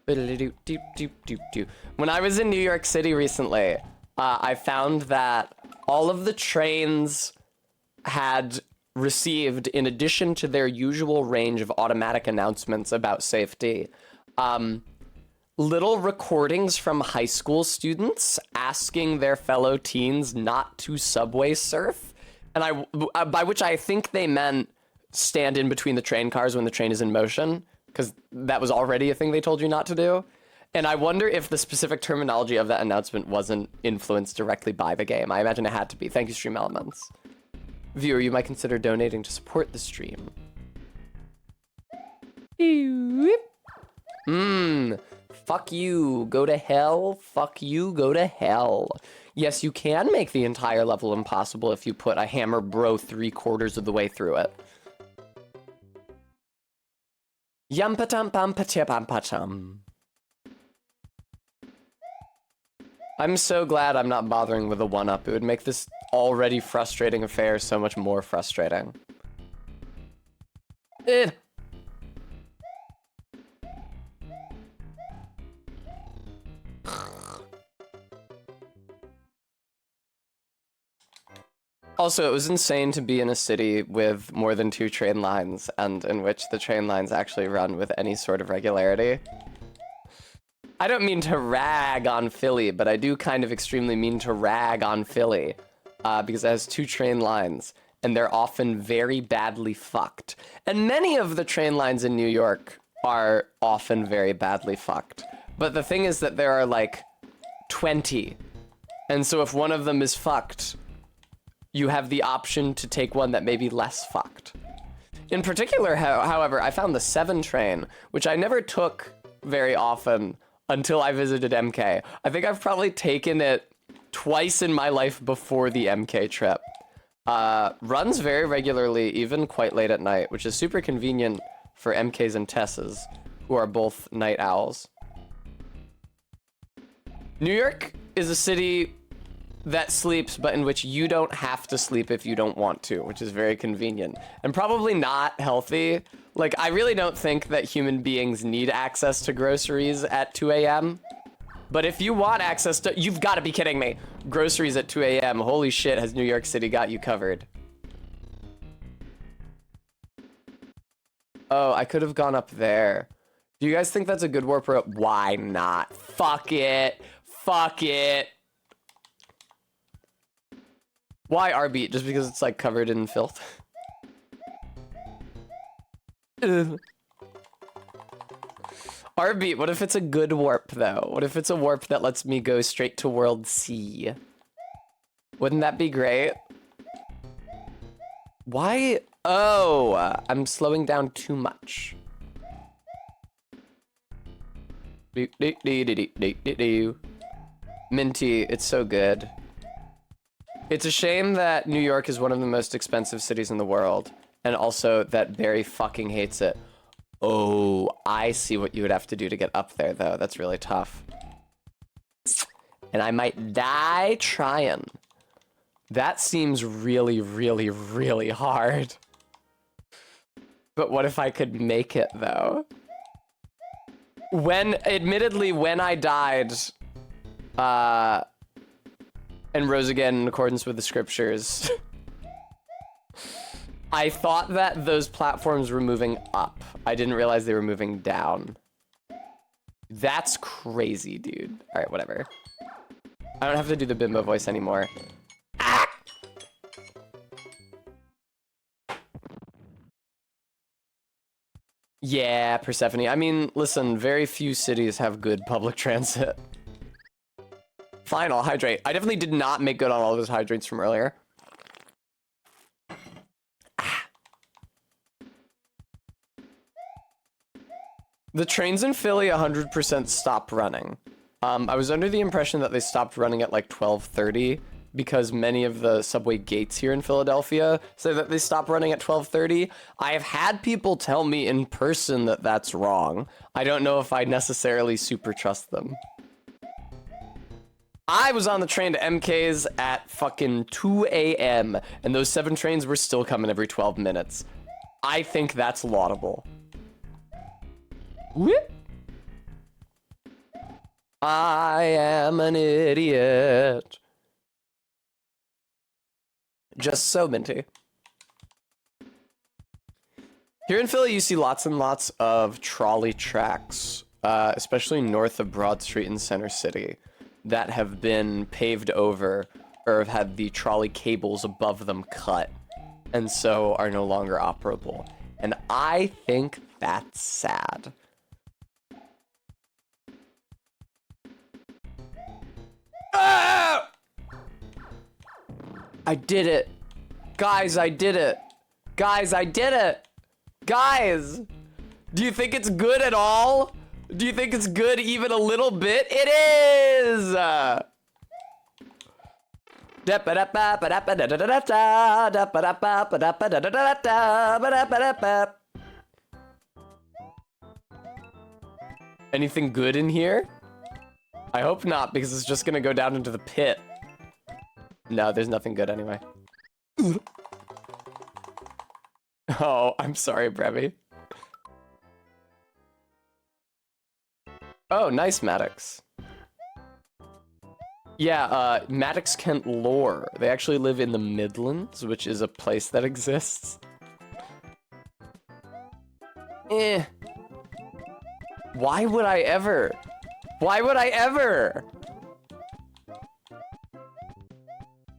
S1: When I was in New York City recently, I found that all of the trains had received, in addition to their usual range of automatic announcements about safety, little recordings from high school students asking their fellow teens not to subway surf. And by which I think they meant stand in between the train cars when the train is in motion, because that was already a thing they told you not to do. And I wonder if the specific terminology of that announcement wasn't influenced directly by the game. I imagine it had to be. Thank you, Stream Elements. Viewer, you might consider donating to support the stream. Fuck you, go to hell. Fuck you, go to hell. Yes, you can make the entire level impossible if you put a Hammer Bro 3/4 of the way through it. Yum-pa-tum-pum-pa-tip-pum-pa-tum. I'm so glad I'm not bothering with a 1-up. It would make this already frustrating affair so much more frustrating. Also, it was insane to be in a city with more than 2 train lines, and in which the train lines actually run with any sort of regularity. I don't mean to rag on Philly, but I do kind of extremely mean to rag on Philly, because it has 2 train lines, and they're often very badly fucked. And many of the train lines in New York are often very badly fucked. But the thing is that there are like 20 And so if one of them is fucked, you have the option to take one that may be less fucked. In particular, however, I found the 7 train, which I never took very often until I visited MK. I think I've probably taken it twice in my life before the MK trip. Runs very regularly, even quite late at night, which is super convenient for MKs and Tess's, who are both night owls. New York is a city that sleeps, but in which you don't have to sleep if you don't want to, which is very convenient and probably not healthy. Like, I really don't think that human beings need access to groceries at 2 a.m. But if you want access to, you've got to be kidding me. Groceries at 2 a.m. Holy shit, has New York City got you covered. Oh, I could have gone up there. Do you guys think that's a good warp rope? Why not? Fuck it. Fuck it. Why R-beat? Just because it's like covered in filth? R-beat, what if it's a good warp though? What if it's a warp that lets me go straight to World C? Wouldn't that be great? Why? Oh, I'm slowing down too much. Minty, it's so good. It's a shame that New York is one of the most expensive cities in the world, and also that Barry fucking hates it. Oh, I see what you would have to do to get up there, though. That's really tough. And I might die trying. That seems really, really, really hard. But what if I could make it, though? Admittedly, when I died, and rose again in accordance with the scriptures, I thought that those platforms were moving up. I didn't realize they were moving down. That's crazy, dude. All right, whatever. I don't have to do the bimbo voice anymore. Ah! Yeah, Persephone. I mean, listen, very few cities have good public transit. Fine, I'll hydrate. I definitely did not make good on all those hydrates from earlier. Ah. The trains in Philly 100% stopped running. I was under the impression that they stopped running at like 12:30 because many of the subway gates here in Philadelphia say that they stopped running at 12:30. I have had people tell me in person that that's wrong. I don't know if I necessarily super trust them. I was on the train to MK's at fucking 2 a.m. and those 7 trains were still coming every 12 minutes. I think that's laudable. Whoop. I am an idiot. Just so minty. Here in Philly, you see lots and lots of trolley tracks, especially north of Broad Street in Center City, that have been paved over or have had the trolley cables above them cut and so are no longer operable. And I think that's sad. Ah! I did it. Guys, I did it. Guys, I did it. Guys, do you think it's good at all? Do you think it's good even a little bit? It is! Anything good in here? I hope not, because it's just gonna go down into the pit. No, there's nothing good anyway. Oh, I'm sorry, Brevi. Oh, nice, Maddox. Yeah, Maddox Kent lore. They actually live in the Midlands, which is a place that exists. Why would I ever? Why would I ever?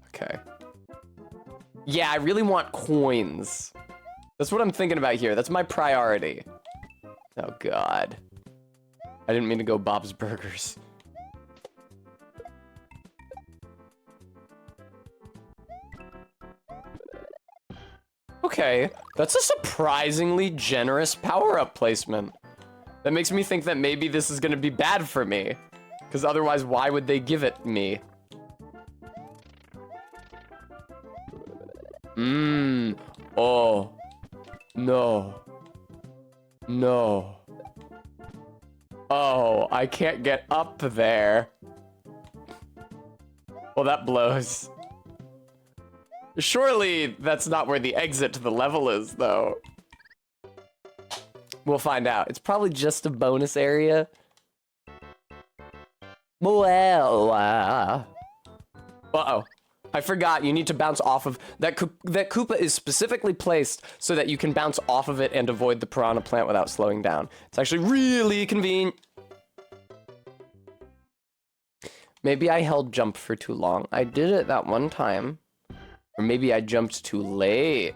S1: Okay. Yeah, I really want coins. That's what I'm thinking about here. That's my priority. Oh, God. I didn't mean to go Bob's Burgers. Okay, that's a surprisingly generous power-up placement. That makes me think that maybe this is gonna be bad for me. Because otherwise, why would they give it me? Oh. No. No. Oh, I can't get up there. Well, that blows. Surely that's not where the exit to the level is, though. We'll find out. It's probably just a bonus area. Well, uh-oh. I forgot, you need to bounce off of... That Koopa is specifically placed so that you can bounce off of it and avoid the Piranha Plant without slowing down. It's actually really convenient. Maybe I held jump for too long. I did it that one time. Or maybe I jumped too late.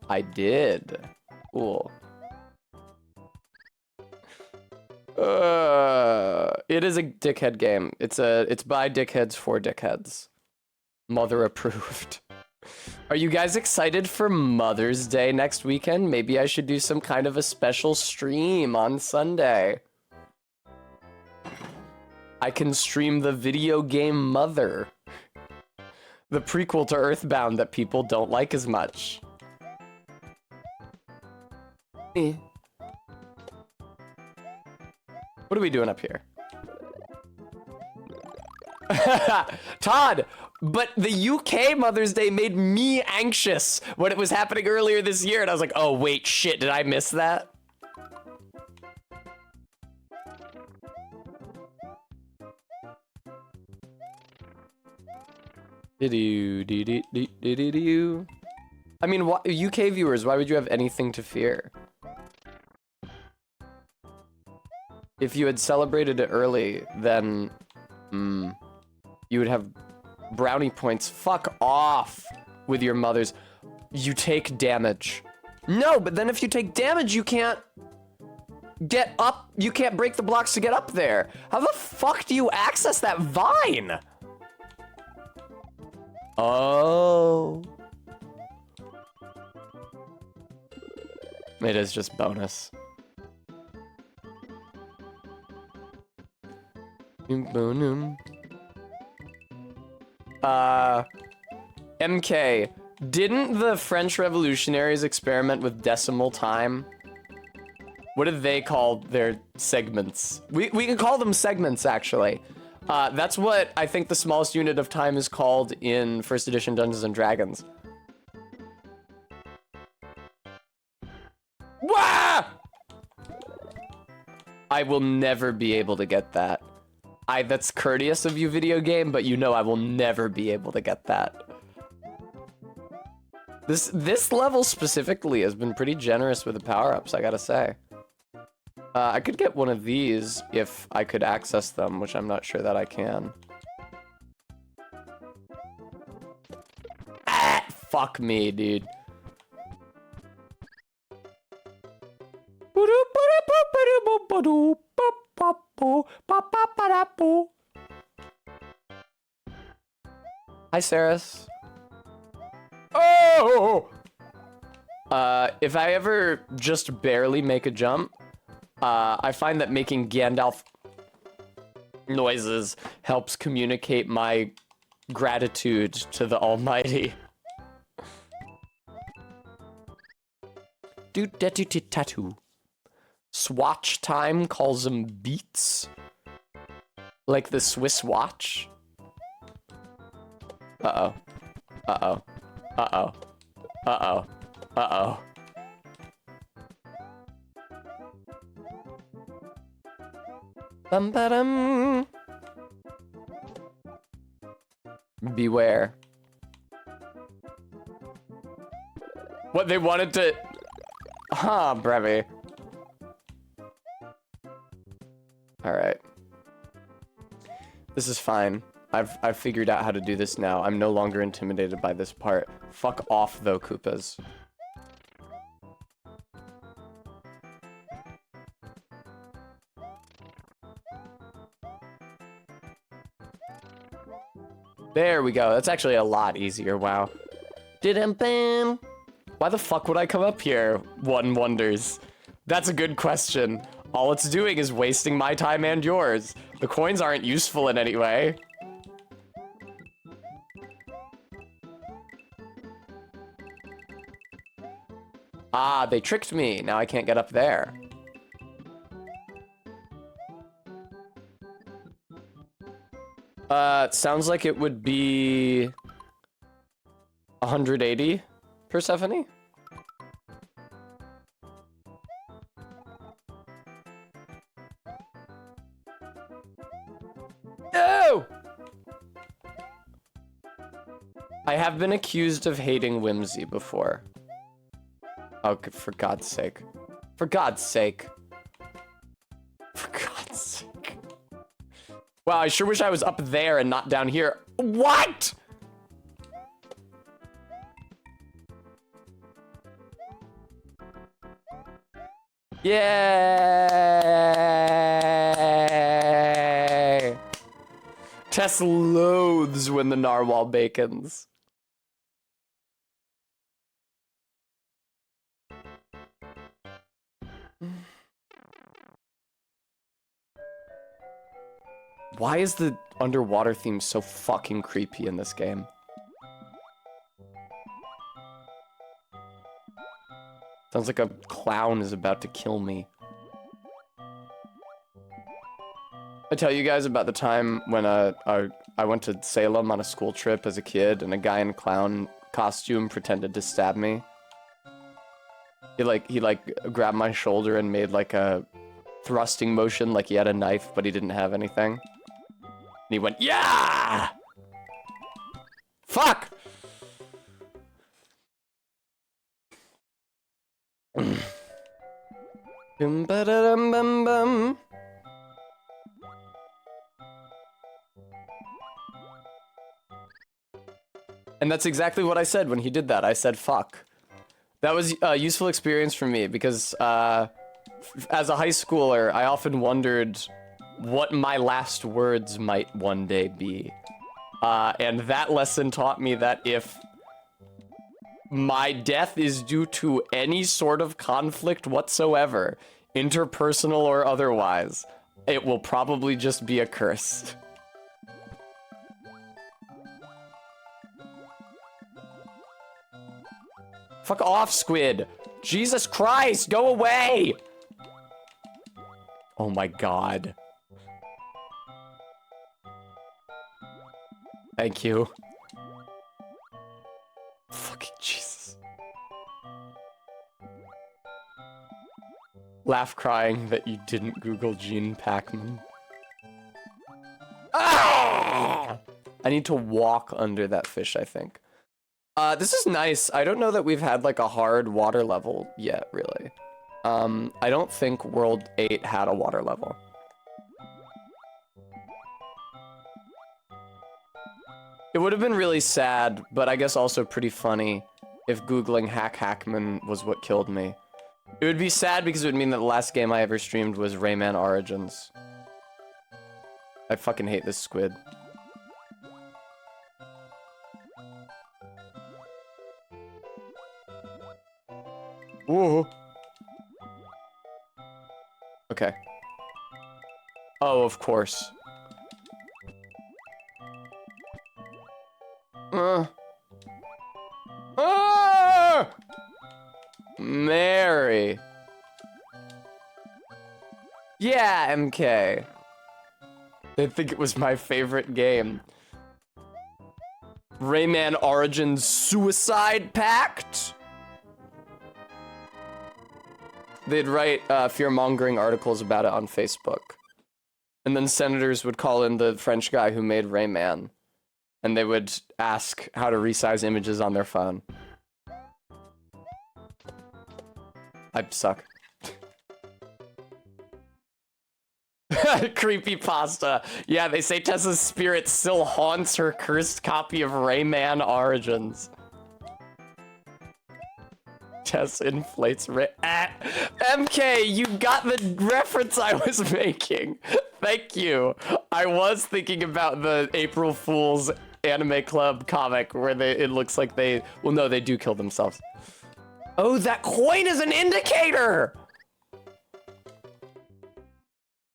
S1: I did. Cool. It is a dickhead game. It's by dickheads for dickheads. Mother approved. Are you guys excited for Mother's Day next weekend? Maybe I should do some kind of a special stream on Sunday. I can stream the video game Mother. The prequel to Earthbound that people don't like as much. What are we doing up here? Todd, but the UK Mother's Day made me anxious when it was happening earlier this year, and I was like, oh wait, shit, did I miss that? I mean, UK viewers, why would you have anything to fear? If you had celebrated it early, then you would have brownie points. Fuck off with your mothers. You take damage. No, but then if you take damage, you can't get up. You can't break the blocks to get up there. How the fuck do you access that vine? Oh. It is just bonus. MK, didn't the French revolutionaries experiment with decimal time? What did they call their segments? We can call them segments, actually. That's what I think the smallest unit of time is called in first edition Dungeons and Dragons. Wah! I will never be able to get that. That's courteous of you, video game, but you know I will never be able to get that. This level specifically has been pretty generous with the power-ups, I gotta say. I could get one of these if I could access them, which I'm not sure that I can. Ah, fuck me, dude. Hi, Saris. Oh! If I ever just barely make a jump, I find that making Gandalf noises helps communicate my gratitude to the Almighty. Do-da-do-do-tattoo. Swatch Time calls them beats. Like the Swiss watch. Uh-oh. Uh-oh. Uh-oh. Uh-oh. Uh-oh. Bum-ba-dum. Beware. What, they wanted to... Huh, Brevi. Alright. This is fine. I've figured out how to do this now. I'm no longer intimidated by this part. Fuck off, though, Koopas. There we go. That's actually a lot easier. Wow. Didum bam. Why the fuck would I come up here? One wonders. That's a good question. All it's doing is wasting my time and yours. The coins aren't useful in any way. Ah, they tricked me. Now I can't get up there. Sounds like it would be 180 Persephone? No! I have been accused of hating whimsy before. Oh, for God's sake. For God's sake. For God's sake. Wow, I sure wish I was up there and not down here. What?! Yay! Tess loathes when the narwhal bacons. Why is the underwater theme so fucking creepy in this game? Sounds like a clown is about to kill me. I tell you guys about the time when I went to Salem on a school trip as a kid and a guy in a clown costume pretended to stab me. He grabbed my shoulder and made like a thrusting motion like he had a knife but he didn't have anything. And he went, yeah! Fuck! Bum ba da dum bum bum. And that's exactly what I said when he did that. I said, fuck. That was a useful experience for me because as a high schooler, I often wondered what my last words might one day be. And that lesson taught me that if my death is due to any sort of conflict whatsoever, interpersonal or otherwise, it will probably just be a curse. Fuck off, squid. Jesus Christ, go away! Oh my god. Thank you. Fucking Jesus. Laugh crying that you didn't Google Gene Pac-Man. Ah! I need to walk under that fish, I think. This is nice. I don't know that we've had like a hard water level yet, really. I don't think World 8 had a water level. It would have been really sad, but I guess also pretty funny if Googling Hackman was what killed me. It would be sad because it would mean that the last game I ever streamed was Rayman Origins. I fucking hate this squid. Whoa. Okay. Oh, of course. Mary. Yeah, MK. I think it was my favorite game. Rayman Origins Suicide Pact? They'd write fear-mongering articles about it on Facebook. And then senators would call in the French guy who made Rayman. And they would ask how to resize images on their phone. I suck. Creepypasta. Yeah, they say Tessa's spirit still haunts her cursed copy of Rayman Origins. Tess inflates MK, you got the reference I was making. Thank you. I was thinking about the April Fool's Anime Club comic where it looks like they, well, no, they do kill themselves. Oh, that coin is an indicator!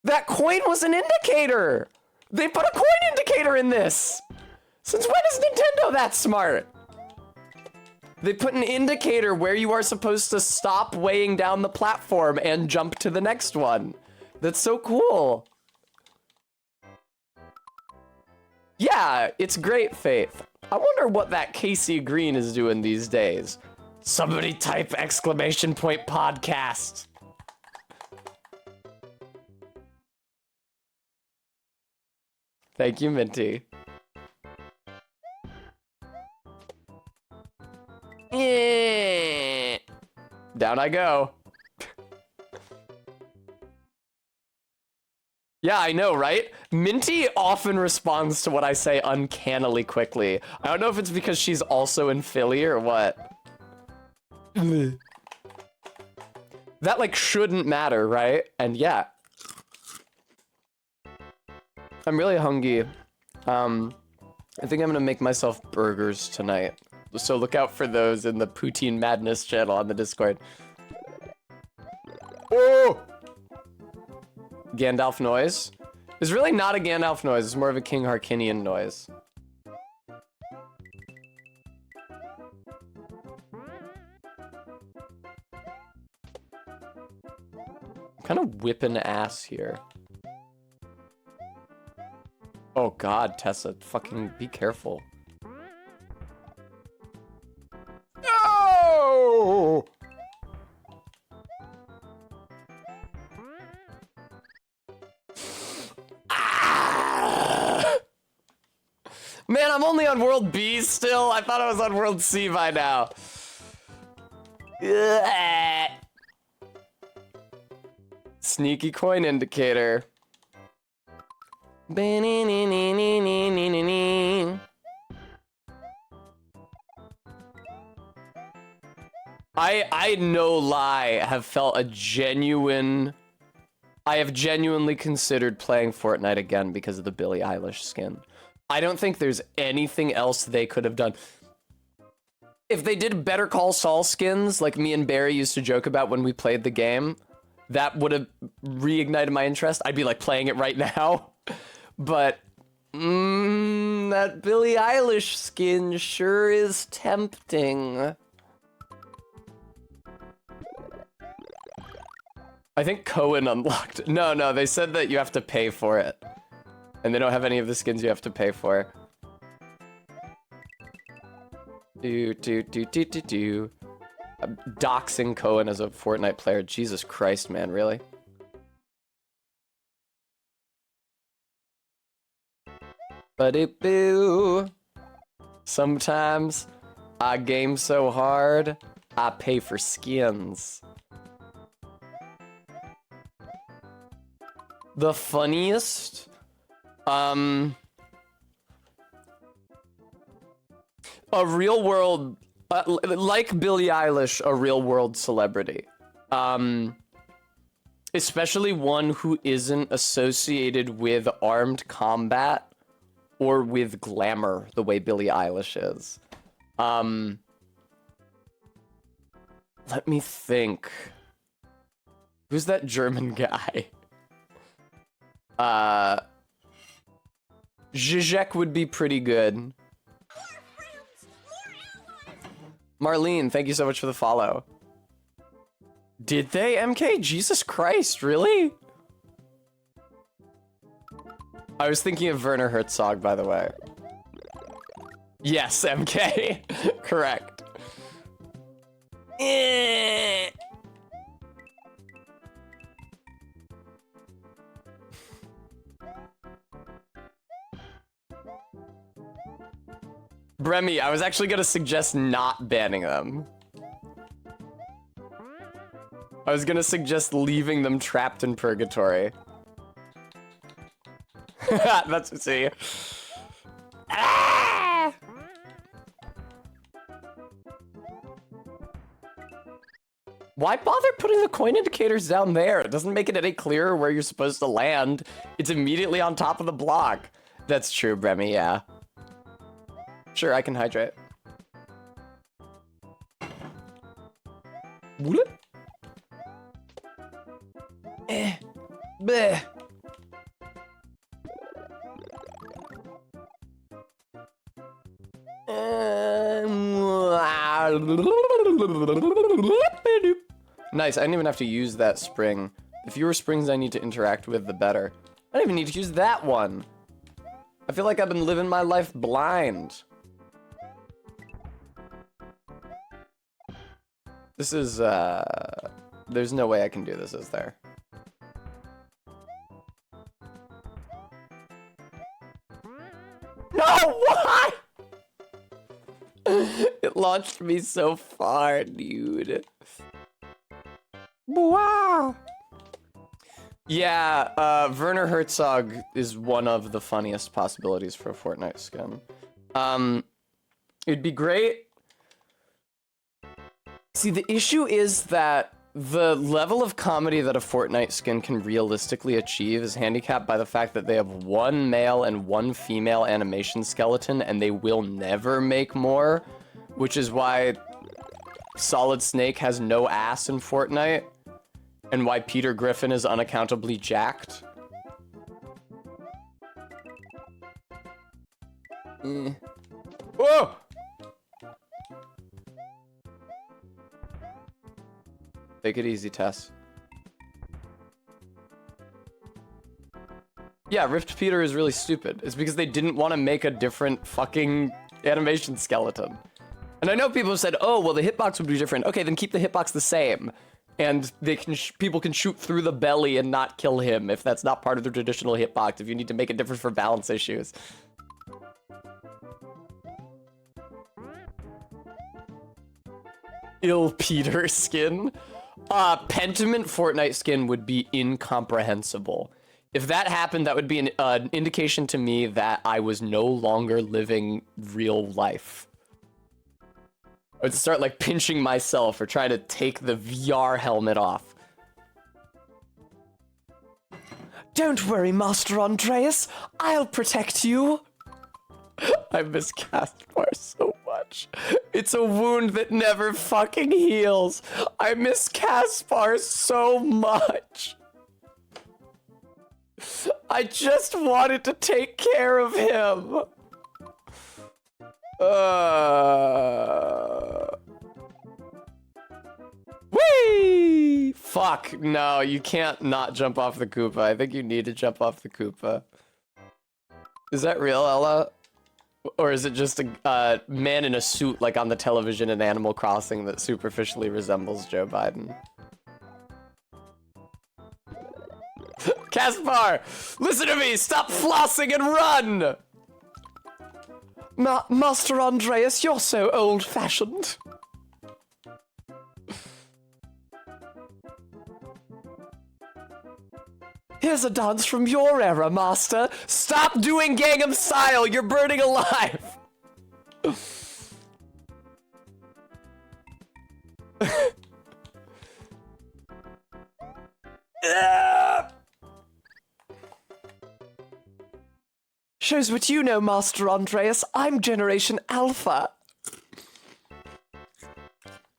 S1: That coin was an indicator! They put a coin indicator in this! Since when is Nintendo that smart? They put an indicator where you are supposed to stop weighing down the platform and jump to the next one. That's so cool. Yeah, it's great, Faith. I wonder what that Casey Green is doing these days. Somebody type exclamation point podcast. Thank you, Minty. Down I go. Yeah, I know, right? Minty often responds to what I say uncannily quickly. I don't know if it's because she's also in Philly or what. That, like, shouldn't matter, right? And yeah. I'm really hungry. I think I'm gonna make myself burgers tonight. So look out for those in the Poutine Madness channel on the Discord. Oh! Gandalf noise? It's really not a Gandalf noise, it's more of a King Harkinian noise. I'm kind of whipping ass here. Oh god, Tessa, fucking be careful. No! Ah! Man, I'm only on World B still. I thought I was on World C by now. Ugh. Sneaky coin indicator. I no lie have felt a genuine... I have genuinely considered playing Fortnite again because of the Billie Eilish skin. I don't think there's anything else they could have done. If they did Better Call Saul skins, like me and Barry used to joke about when we played the game, that would have reignited my interest. I'd be like playing it right now. But that Billie Eilish skin sure is tempting. I think Cohen unlocked. No, they said that you have to pay for it. And they don't have any of the skins you have to pay for. Doxing Cohen as a Fortnite player. Jesus Christ, man, really? Ba-de-boo. Sometimes I game so hard, I pay for skins. The funniest? A real world, like Billie Eilish, a real world celebrity. Especially one who isn't associated with armed combat or with glamour the way Billie Eilish is. Let me think. Who's that German guy? Zizek would be pretty good. Marlene, thank you so much for the follow. Did they, MK? Jesus Christ, really? I was thinking of Werner Herzog, by the way. Yes, MK. Correct. Bremy, I was actually gonna suggest not banning them. I was gonna suggest leaving them trapped in purgatory. That's see. Ah! Why bother putting the coin indicators down there? It doesn't make it any clearer where you're supposed to land. It's immediately on top of the block. That's true, Bremy, yeah. Sure, I can hydrate. Bleh. Nice, I didn't even have to use that spring. The fewer springs I need to interact with, the better. I don't even need to use that one. I feel like I've been living my life blind. This is, there's no way I can do this, is there? No, why? It launched me so far, dude. Wow. Yeah, Werner Herzog is one of the funniest possibilities for a Fortnite skin. It'd be great. See, the issue is that the level of comedy that a Fortnite skin can realistically achieve is handicapped by the fact that they have one male and one female animation skeleton, and they will never make more, which is why Solid Snake has no ass in Fortnite, and why Peter Griffin is unaccountably jacked. Whoa! Take it easy, Tess. Yeah, Rift Peter is really stupid. It's because they didn't want to make a different fucking animation skeleton. And I know people have said, oh, well, the hitbox would be different. Okay, then keep the hitbox the same. And they can people can shoot through the belly and not kill him if that's not part of the traditional hitbox, if you need to make it different for balance issues. Ill Peter skin. Pentiment Fortnite skin would be incomprehensible. If that happened, that would be an indication to me that I was no longer living real life. I would start like pinching myself or trying to take the VR helmet off. Don't worry, Master Andreas. I'll protect you. I miss Caspar so much. It's a wound that never fucking heals. I miss Caspar so much. I just wanted to take care of him. Whee! Fuck, no, you can't not jump off the Koopa. I think you need to jump off the Koopa. Is that real, Ella? Or is it just a man in a suit like on the television in Animal Crossing that superficially resembles Joe Biden? Caspar! Listen to me! Stop flossing and run! Master Andreas, you're so old-fashioned. Here's a dance from your era, Master. Stop doing Gangnam Style! You're burning alive! Shows what you know, Master Andreas. I'm Generation Alpha.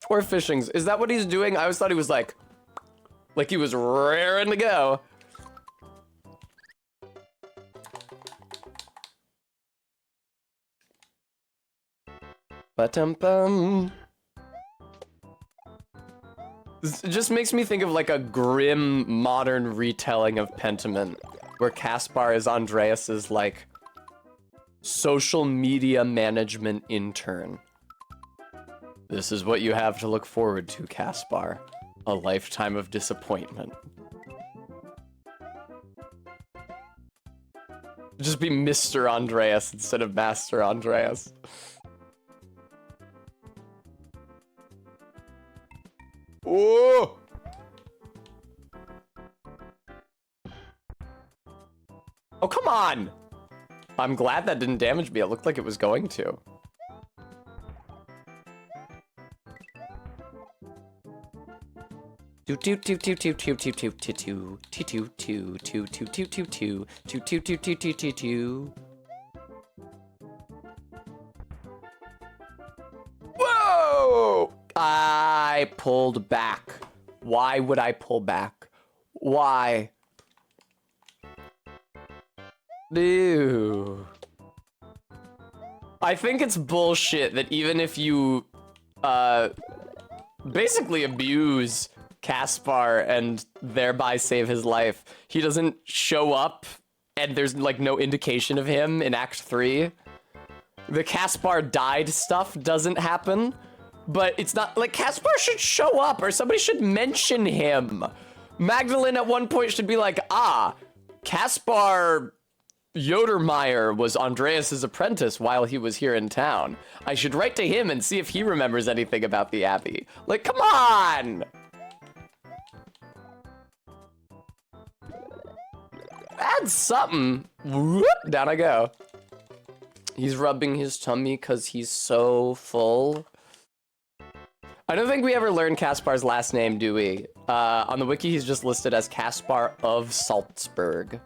S1: Or fishings. Is that what he's doing? I always thought he was like he was raring to go. Ba-tum-bum. It just makes me think of like a grim modern retelling of Pentiment, where Caspar is Andreas's like social media management intern. This is what you have to look forward to, Caspar. A lifetime of disappointment. Just be Mr. Andreas instead of Master Andreas. Oh! Oh, come on! I'm glad that didn't damage me. It looked like it was going to. Whoa! I pulled back. Why would I pull back? Why? Ew. I think it's bullshit that even if you, basically abuse Caspar and thereby save his life, he doesn't show up and there's like no indication of him in Act 3. The Caspar died stuff doesn't happen, but it's not like Caspar should show up or somebody should mention him. Magdalene at one point should be like, ah, Caspar Yodermeyer was Andreas's apprentice while he was here in town. I should write to him and see if he remembers anything about the Abbey. Like, come on! Add something. Whoop, down I go. He's rubbing his tummy because he's so full. I don't think we ever learned Caspar's last name, do we? On the wiki, he's just listed as Caspar of Salzburg.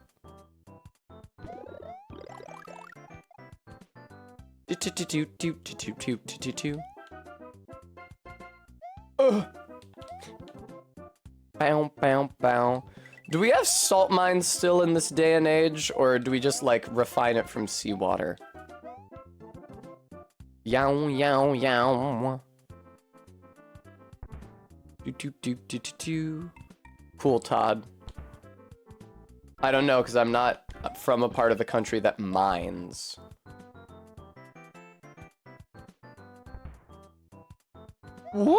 S1: Bow, bow, bow. Do we have salt mines still in this day and age, or do we just like refine it from seawater? Yow, yow, yow. Cool, Todd. I don't know, because I'm not from a part of the country that mines. Woo!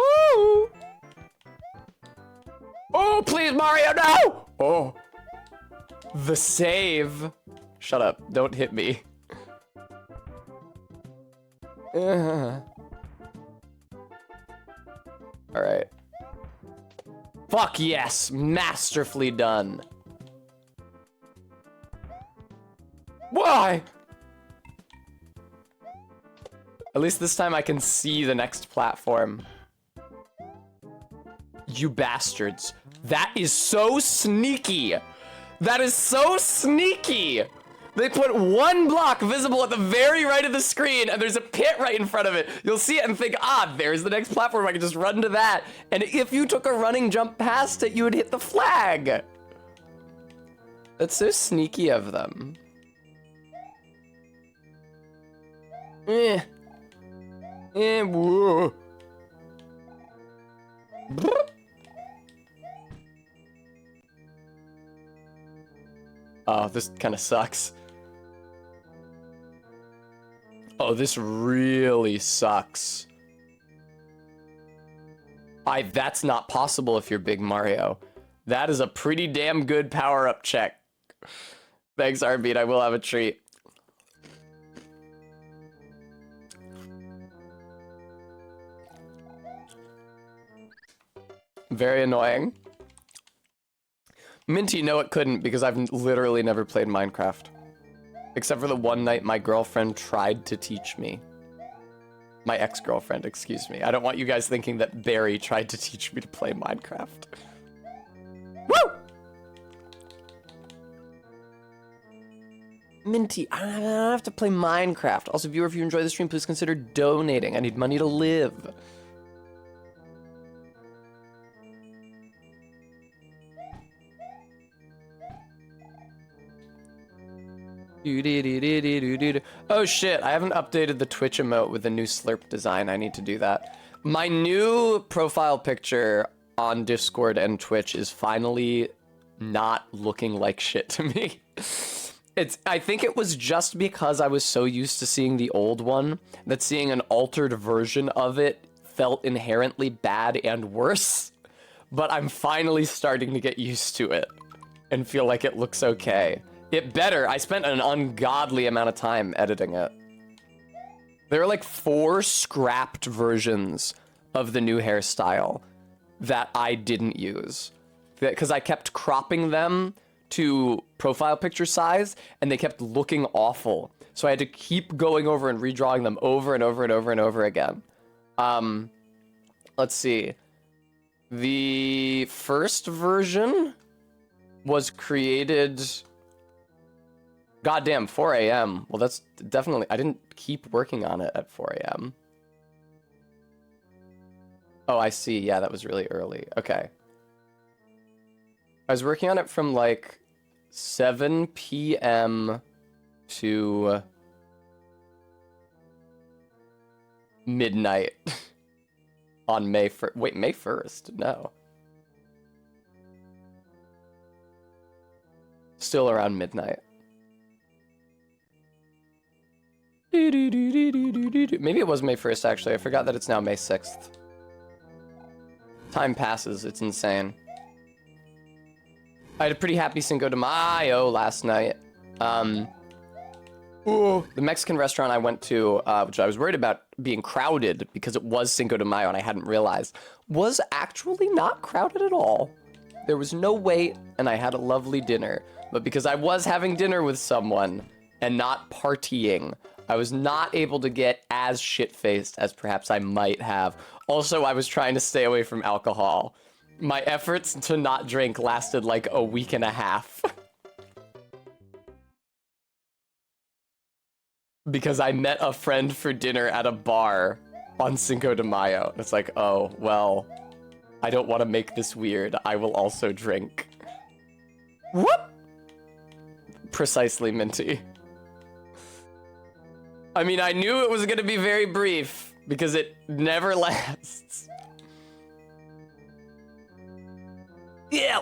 S1: Oh, please, Mario, no! Oh. The save. Shut up. Don't hit me. Alright. Fuck yes! Masterfully done. Why? At least this time I can see the next platform. You bastards. That is so sneaky. That is so sneaky. They put one block visible at the very right of the screen, and there's a pit right in front of it. You'll see it and think, ah, there's the next platform. I can just run to that. And if you took a running jump past it, you would hit the flag. That's so sneaky of them. Whoa. Oh, this kind of sucks. Oh, this really sucks. That's not possible if you're Big Mario. That is a pretty damn good power-up check. Thanks, Arbeat. I will have a treat. Very annoying. Minty, no, it couldn't, because I've literally never played Minecraft. Except for the one night my girlfriend tried to teach me. My ex-girlfriend, excuse me. I don't want you guys thinking that Barry tried to teach me to play Minecraft. Woo! Minty, I don't have to play Minecraft. Also, viewer, if you enjoy the stream, please consider donating. I need money to live. Oh shit, I haven't updated the Twitch emote with the new slurp design. I need to do that. My new profile picture on Discord and Twitch is finally not looking like shit to me. I think it was just because I was so used to seeing the old one that seeing an altered version of it felt inherently bad and worse. But I'm finally starting to get used to it and feel like it looks okay. I spent an ungodly amount of time editing it. There are like 4 scrapped versions of the new hairstyle that I didn't use. Because I kept cropping them to profile picture size, and they kept looking awful. So I had to keep going over and redrawing them over and over and over and over again. Let's see. The first version was created... Goddamn, 4 a.m. Well, that's definitely... I didn't keep working on it at 4 a.m. Oh, I see. Yeah, that was really early. Okay. I was working on it from like 7 p.m. to midnight on May 1st. Wait, May 1st? No. Still around midnight. Maybe it was May 1st, actually. I forgot that it's now May 6th. Time passes. It's insane. I had a pretty happy Cinco de Mayo last night. The Mexican restaurant I went to, which I was worried about being crowded because it was Cinco de Mayo and I hadn't realized, was actually not crowded at all. There was no wait, and I had a lovely dinner. But because I was having dinner with someone and not partying, I was not able to get as shit-faced as perhaps I might have. Also, I was trying to stay away from alcohol. My efforts to not drink lasted like a week and a half. Because I met a friend for dinner at a bar on Cinco de Mayo. It's like, oh, well, I don't want to make this weird. I will also drink. Whoop! Precisely, Minty. I mean, I knew it was going to be very brief because it never lasts. Yeah.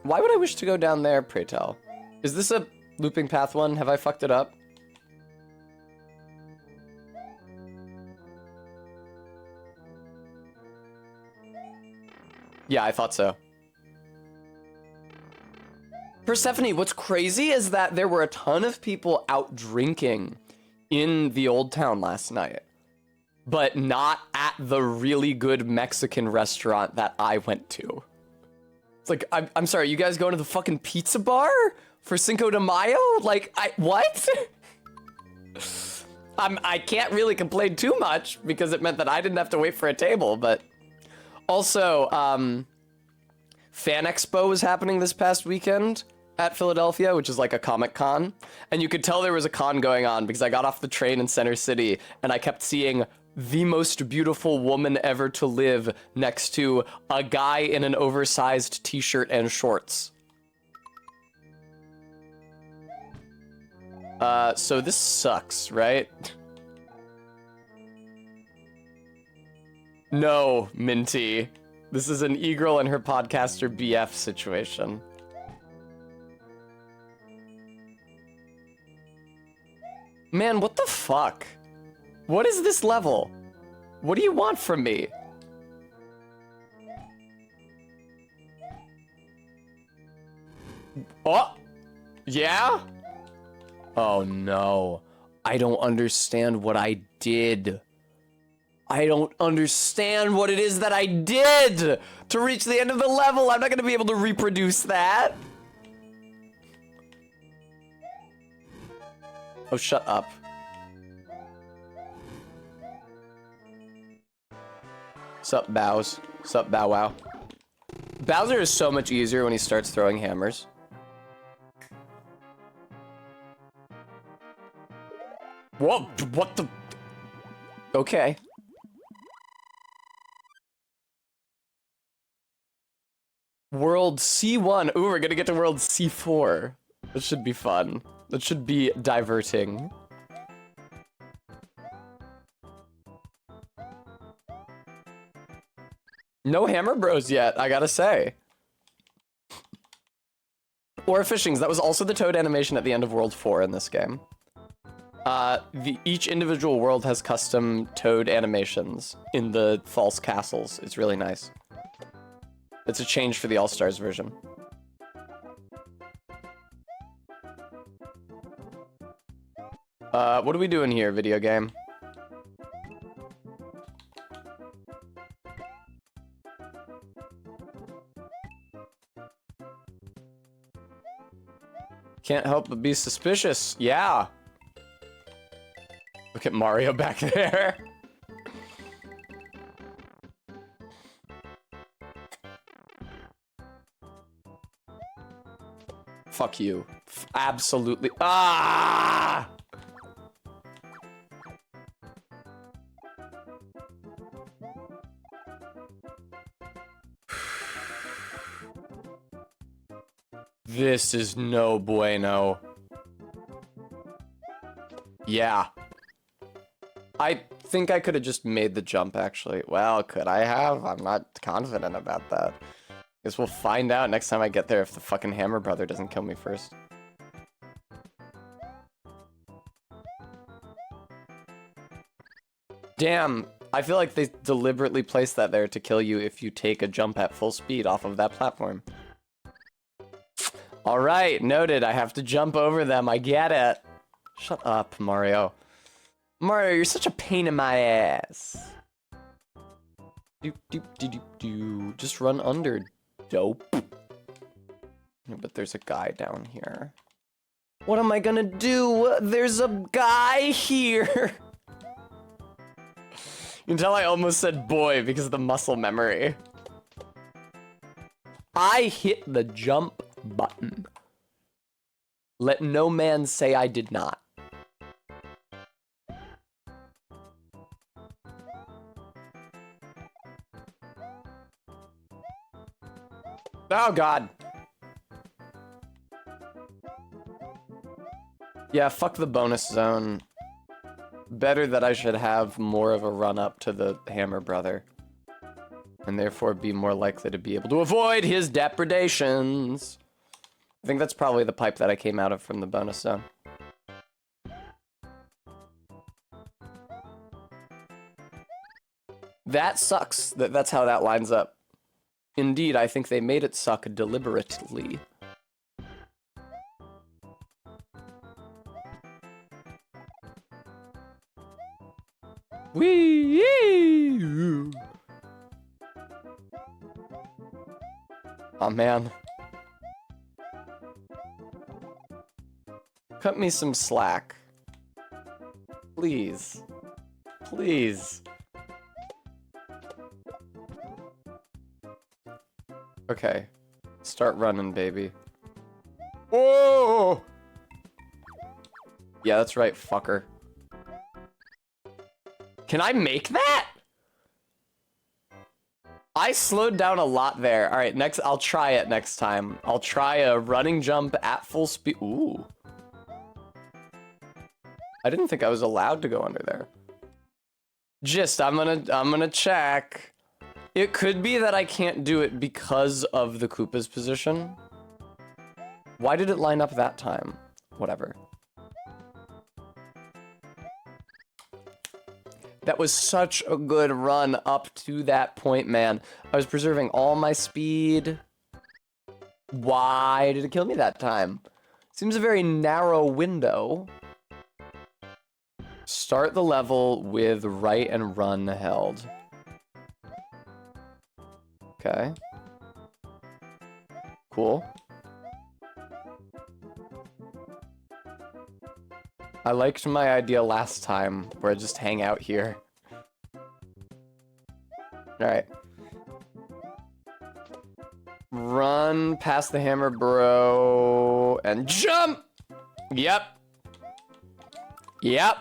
S1: Why would I wish to go down there, pray tell? Is this a looping path one? Have I fucked it up? Yeah, I thought so. Persephone, what's crazy is that there were a ton of people out drinking in the Old Town last night, but not at the really good Mexican restaurant that I went to. It's like, I'm sorry, you guys going to the fucking pizza bar for Cinco de Mayo? Like, what? I can't really complain too much because it meant that I didn't have to wait for a table, but also, Fan Expo was happening this past weekend at Philadelphia, which is like a Comic Con. And you could tell there was a con going on because I got off the train in Center City and I kept seeing the most beautiful woman ever to live next to a guy in an oversized t-shirt and shorts. So this sucks, right? No, Minty. This is an e-girl and her podcaster BF situation. Man, what the fuck? What is this level? What do you want from me? Oh! Yeah? Oh no. I don't understand what I did. I don't understand what it is that I did to reach the end of the level. I'm not going to be able to reproduce that. Oh, shut up. Sup, Bows. Sup, Bow Wow. Bowser is so much easier when he starts throwing hammers. Whoa, what the? Okay. World C1. Ooh, we're gonna get to World C4. That should be fun. That should be diverting. No Hammer Bros yet, I gotta say. Or Fishings. That was also the Toad animation at the end of World 4 in this game. Each individual world has custom Toad animations in the false castles. It's really nice. It's a change for the All-Stars version. What are we doing here, video game? Can't help but be suspicious. Yeah. Look at Mario back there. Fuck you. Absolutely. Ah! This is no bueno. Yeah. I think I could have just made the jump, actually. Well, could I have? I'm not confident about that. Guess we'll find out next time I get there if the fucking Hammer Brother doesn't kill me first. Damn, I feel like they deliberately placed that there to kill you if you take a jump at full speed off of that platform. Alright, noted. I have to jump over them. I get it. Shut up, Mario. Mario, you're such a pain in my ass. Doop, doop, doop, doop, doop. Just run under, dope. But there's a guy down here. What am I gonna do? There's a guy here. You can tell I almost said boy because of the muscle memory. I hit the jump button. Let no man say I did not. Oh god. Yeah, fuck the bonus zone. Better that I should have more of a run up to the Hammer Brother. And therefore be more likely to be able to avoid his depredations. I think that's probably the pipe that I came out of from the bonus zone. That sucks. That's how that lines up. Indeed, I think they made it suck deliberately. Wee! Oh man. Cut me some slack. Please. Please. Okay. Start running, baby. Whoa! Yeah, that's right, fucker. Can I make that? I slowed down a lot there. All right, next, I'll try it next time. I'll try a running jump at full speed. Ooh. I didn't think I was allowed to go under there. I'm gonna check. It could be that I can't do it because of the Koopa's position. Why did it line up that time? Whatever. That was such a good run up to that point, man. I was preserving all my speed. Why did it kill me that time? Seems a very narrow window. Start the level with right and run held. Okay. Cool. I liked my idea last time, where I just hang out here. Alright. Run past the Hammer Bro and jump! Yep. Yep.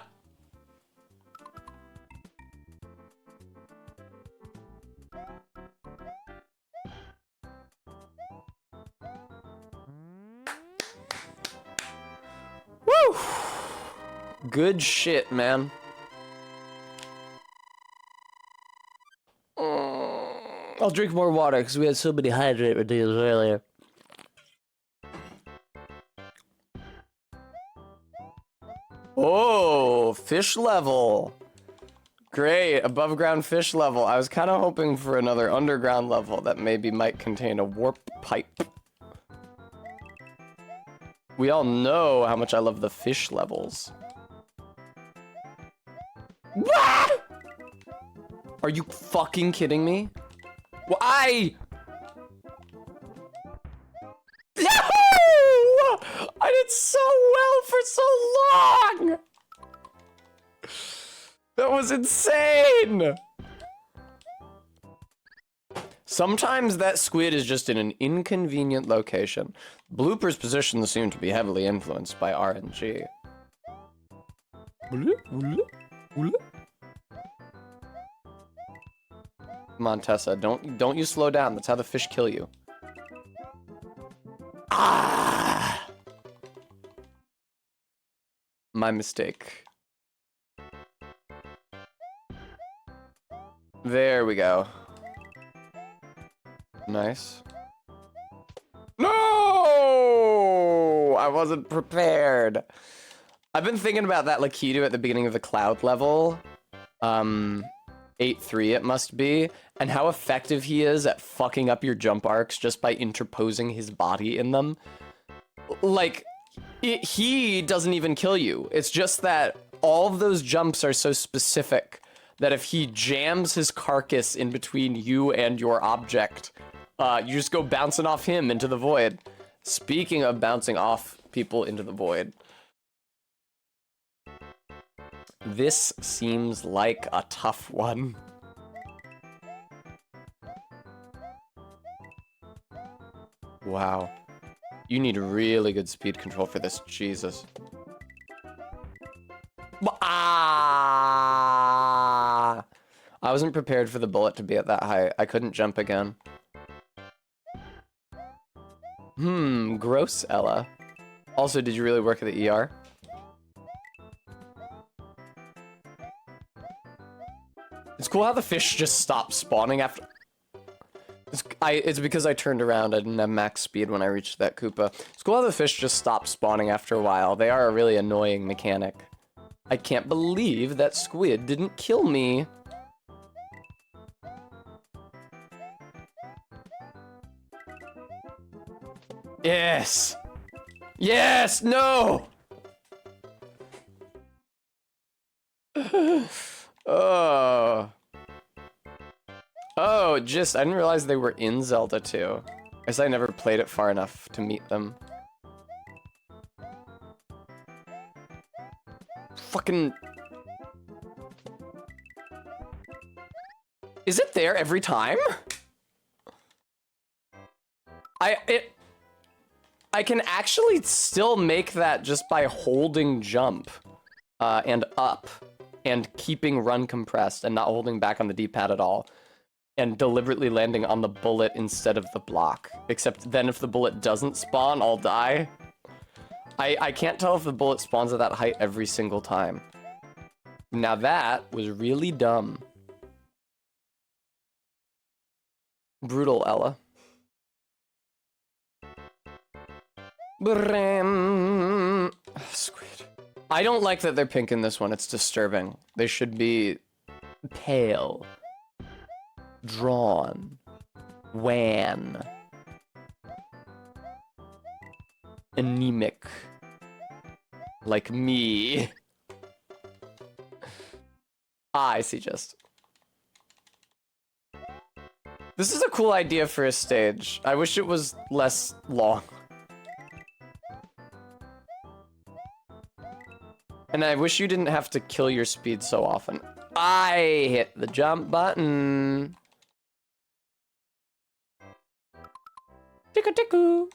S1: Woo! Good shit, man. I'll drink more water because we had so many hydrate videos earlier. Oh, fish level. Great, above ground fish level. I was kind of hoping for another underground level that maybe might contain a warp pipe. We all know how much I love the fish levels. What? Are you fucking kidding me? Why? Yahoo! I did so well for so long! That was insane! Sometimes that squid is just in an inconvenient location. Blooper's positions seem to be heavily influenced by RNG. Come on, Tessa, don't you slow down. That's how the fish kill you. Ah! My mistake. There we go. Nice. No! I wasn't prepared. I've been thinking about that Lakitu at the beginning of the cloud level. 8-3 it must be. And how effective he is at fucking up your jump arcs just by interposing his body in them. Like, he doesn't even kill you. It's just that all of those jumps are so specific that if he jams his carcass in between you and your object, you just go bouncing off him into the void. Speaking of bouncing off people into the void, this seems like a tough one. Wow. You need really good speed control for this, Jesus. Ah! I wasn't prepared for the bullet to be at that height. I couldn't jump again. Gross, Ella. Also, did you really work at the ER? It's cool how the fish just stopped spawning after... It's because I turned around. I didn't have max speed when I reached that Koopa. It's cool how the fish just stopped spawning after a while. They are a really annoying mechanic. I can't believe that squid didn't kill me. Yes! Yes! No! Oh. Oh, just, I didn't realize they were in Zelda 2. I guess I never played it far enough to meet them. Fucking... Is it there every time? I can actually still make that just by holding jump and up and keeping run compressed and not holding back on the D-pad at all. And deliberately landing on the bullet instead of the block. Except then if the bullet doesn't spawn, I'll die. I can't tell if the bullet spawns at that height every single time. Now that was really dumb. Brutal, Ella. Squid. I don't like that they're pink in this one. It's disturbing. They should be pale. Drawn. Wan. Anemic. Like me. I see just. This is a cool idea for a stage. I wish it was less long. And I wish you didn't have to kill your speed so often. I hit the jump button. Tickle-tickle.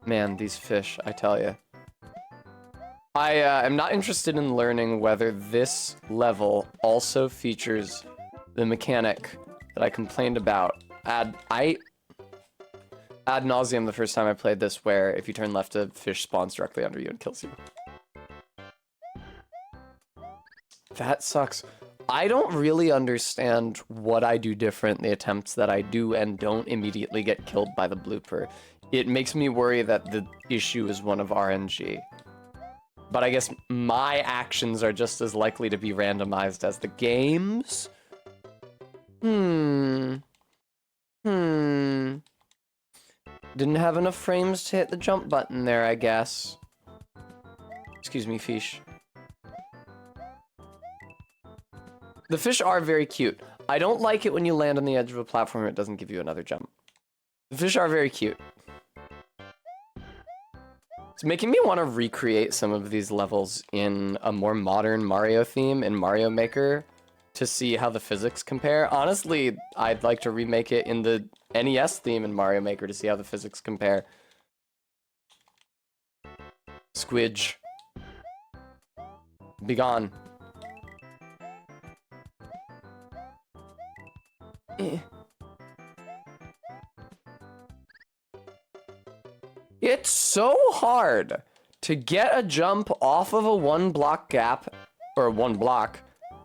S1: Man, these fish, I tell you. I am not interested in learning whether this level also features the mechanic that I complained about ad nauseum the first time I played this, where if you turn left, a fish spawns directly under you and kills you. That sucks. I don't really understand what I do different, the attempts that I do and don't immediately get killed by the blooper. It makes me worry that the issue is one of RNG. But I guess my actions are just as likely to be randomized as the game's. Didn't have enough frames to hit the jump button there, I guess. Excuse me, fish. The fish are very cute. I don't like it when you land on the edge of a platform and it doesn't give you another jump. The fish are very cute. It's making me want to recreate some of these levels in a more modern Mario theme in Mario Maker to see how the physics compare. Honestly, I'd like to remake it in the NES theme in Mario Maker to see how the physics compare. Squidge. Be gone. It's so hard to get a jump off of a 1 block gap, or 1 block,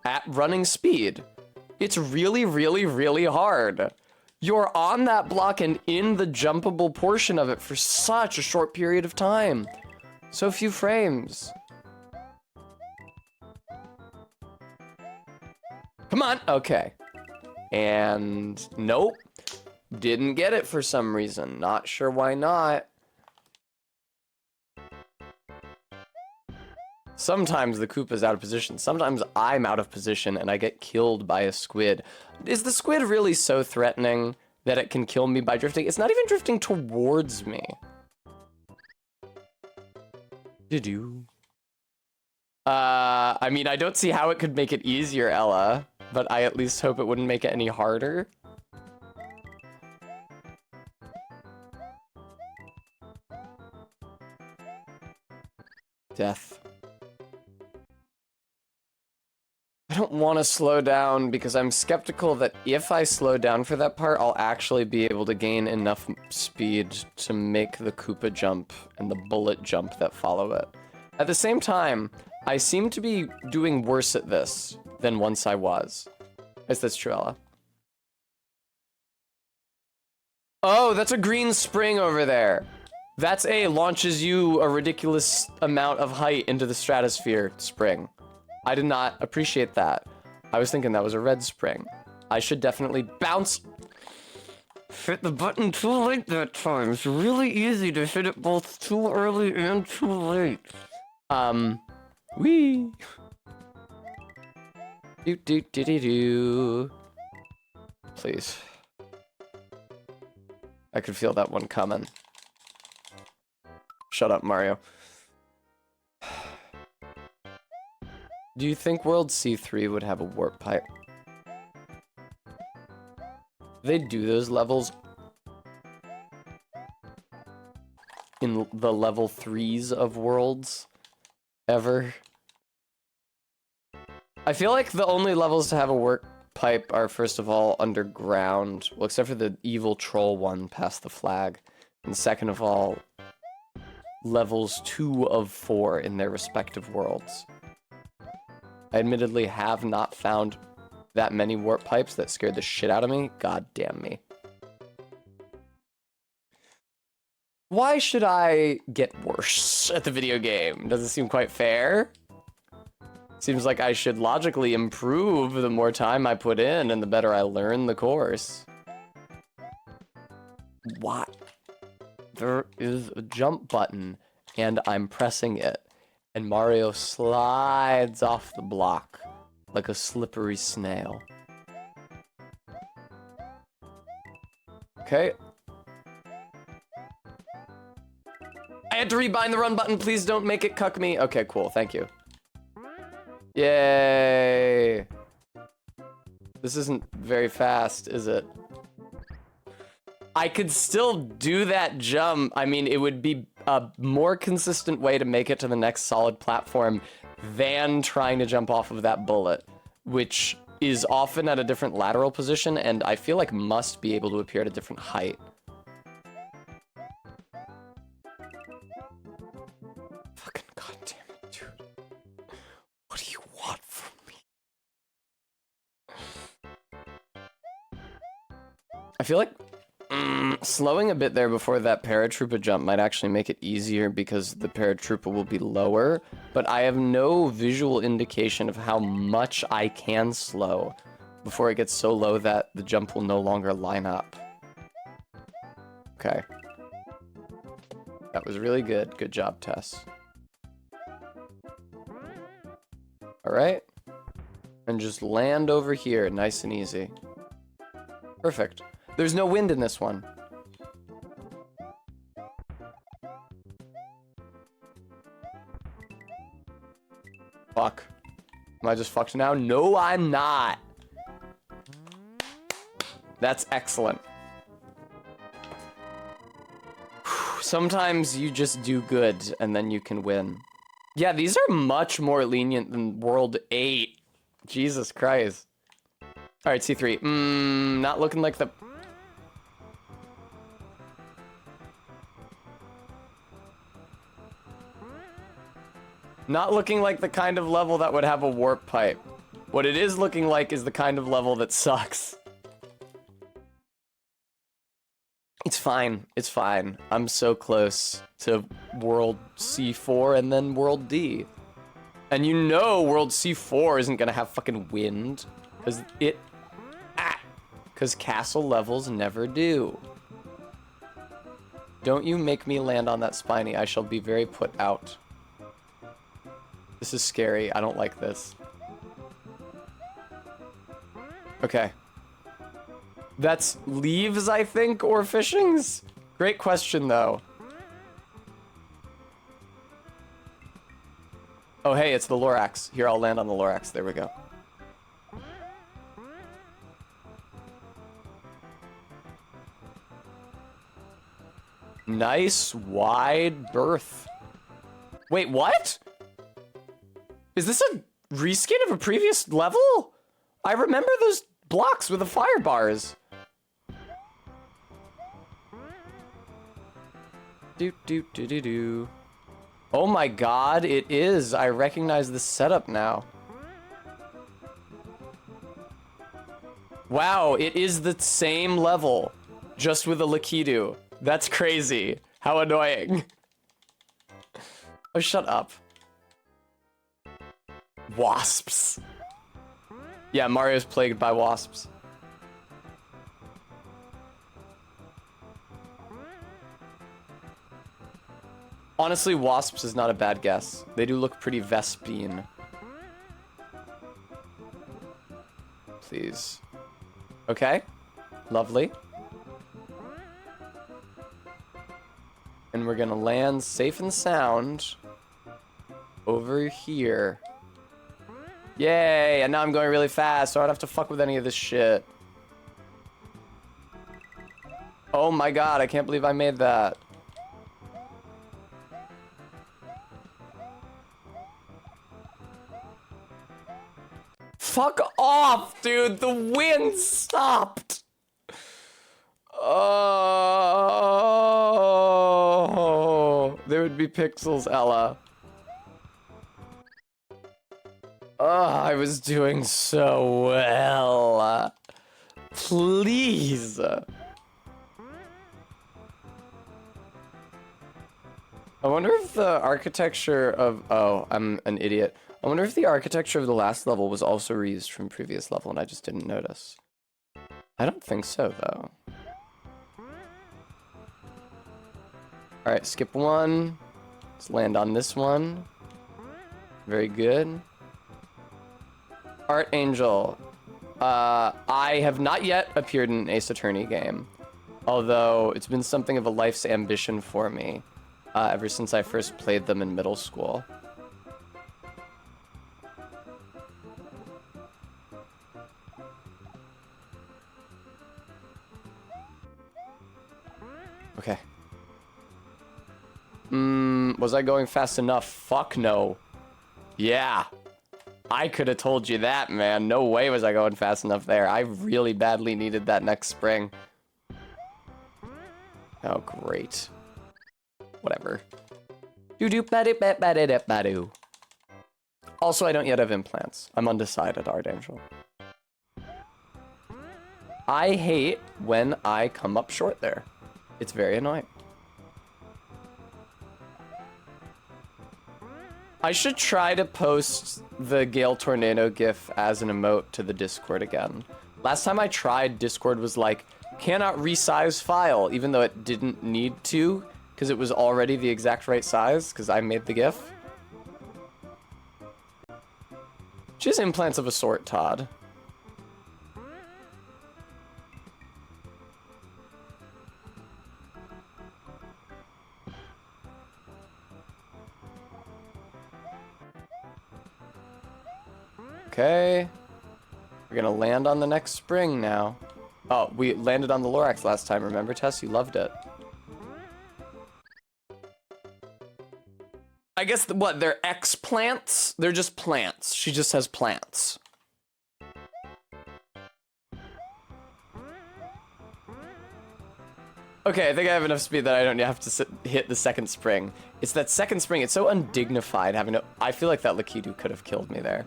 S1: at running speed. It's really, really, really hard. You're on that block and in the jumpable portion of it for such a short period of time. So few frames. Come on, okay. And nope, didn't get it for some reason. Not sure why not. Sometimes the Koopa's out of position. Sometimes I'm out of position and I get killed by a squid. Is the squid really so threatening that it can kill me by drifting? It's not even drifting towards me. Doo-doo. I mean, I don't see how it could make it easier, Ella, but I at least hope it wouldn't make it any harder. Death. I don't want to slow down because I'm skeptical that if I slow down for that part, I'll actually be able to gain enough speed to make the Koopa jump and the bullet jump that follow it. At the same time, I seem to be doing worse at this than once I was. Is this true, Ella? Oh, that's a green spring over there. That's launches you a ridiculous amount of height into the stratosphere spring. I did not appreciate that. I was thinking that was a red spring. I should definitely bounce. Hit the button too late that time. It's really easy to hit it both too early and too late. Wee. Do. Please. I could feel that one coming. Shut up, Mario. Do you think World C3 would have a warp pipe? They do those levels in the level 3s of Worlds ever. I feel like the only levels to have a warp pipe are, first of all, underground. Well, except for the evil troll one past the flag. And second of all, levels 2 of 4 in their respective worlds. I admittedly have not found that many warp pipes that scared the shit out of me. God damn me. Why should I get worse at the video game? Does it seem quite fair? Seems like I should logically improve the more time I put in and the better I learn the course. What? There is a jump button and I'm pressing it. And Mario slides off the block like a slippery snail. Okay. I had to rebind the run button. Please don't make it cuck me. Okay, cool. Thank you. Yay. This isn't very fast, is it? I could still do that jump. I mean, it would be a more consistent way to make it to the next solid platform than trying to jump off of that bullet, which is often at a different lateral position and I feel like must be able to appear at a different height. Fucking goddamn it, dude. What do you want from me? I feel like slowing a bit there before that paratroopa jump might actually make it easier because the paratroopa will be lower, but I have no visual indication of how much I can slow before it gets so low that the jump will no longer line up. Okay. That was really good. Good job, Tess. Alright. And just land over here, nice and easy. Perfect. There's no wind in this one. Fuck. Am I just fucked now? No, I'm not. That's excellent. Sometimes you just do good and then you can win. Yeah, these are much more lenient than World 8. Jesus Christ. Alright, C3. Not looking like the... Not looking like the kind of level that would have a warp pipe. What it is looking like is the kind of level that sucks. It's fine. It's fine. I'm so close to World C4 and then World D. And you know World C4 isn't gonna have fucking wind. Because castle levels never do. Don't you make me land on that spiny. I shall be very put out. This is scary. I don't like this. Okay. That's leaves, I think, or fishings? Great question, though. Oh, hey, it's the Lorax. Here, I'll land on the Lorax. There we go. Nice wide berth. Wait, what? Is this a reskin of a previous level? I remember those blocks with the fire bars. Do. Oh my god, it is. I recognize the setup now. Wow, it is the same level, just with a Lakitu. That's crazy. How annoying. Oh, shut up. Wasps. Yeah, Mario's plagued by wasps. Honestly, wasps is not a bad guess. They do look pretty Vespine. Please. Okay. Lovely. And we're gonna land safe and sound over here. Yay! And now I'm going really fast, so I don't have to fuck with any of this shit. Oh my god, I can't believe I made that. Fuck off, dude! The wind stopped! Oh, there would be pixels, Ella. Oh, I was doing so well. Please. I wonder if the architecture of... Oh, I'm an idiot. I wonder if the architecture of the last level was also reused from previous level and I just didn't notice. I don't think so, though. Alright, skip one. Let's land on this one. Very good. Art Angel. I have not yet appeared in an Ace Attorney game. Although, it's been something of a life's ambition for me. Ever since I first played them in middle school. Okay. Was I going fast enough? Fuck no. Yeah. I could have told you that, man. No way was I going fast enough there. I really badly needed that next spring. Oh, great. Whatever. Also, I don't yet have implants. I'm undecided, Art Angel. I hate when I come up short there. It's very annoying. I should try to post the Gale Tornado GIF as an emote to the Discord again. Last time I tried, Discord was like, cannot resize file, even though it didn't need to, because it was already the exact right size, because I made the GIF. She has implants of a sort, Todd. Okay. We're gonna land on the next spring now. Oh, we landed on the Lorax last time, remember, Tess? You loved it. I guess, what, they're X-plants? They're just plants. She just has plants. Okay, I think I have enough speed that I don't have to hit the second spring. It's that second spring. It's so undignified having to... I feel like that Lakitu could have killed me there.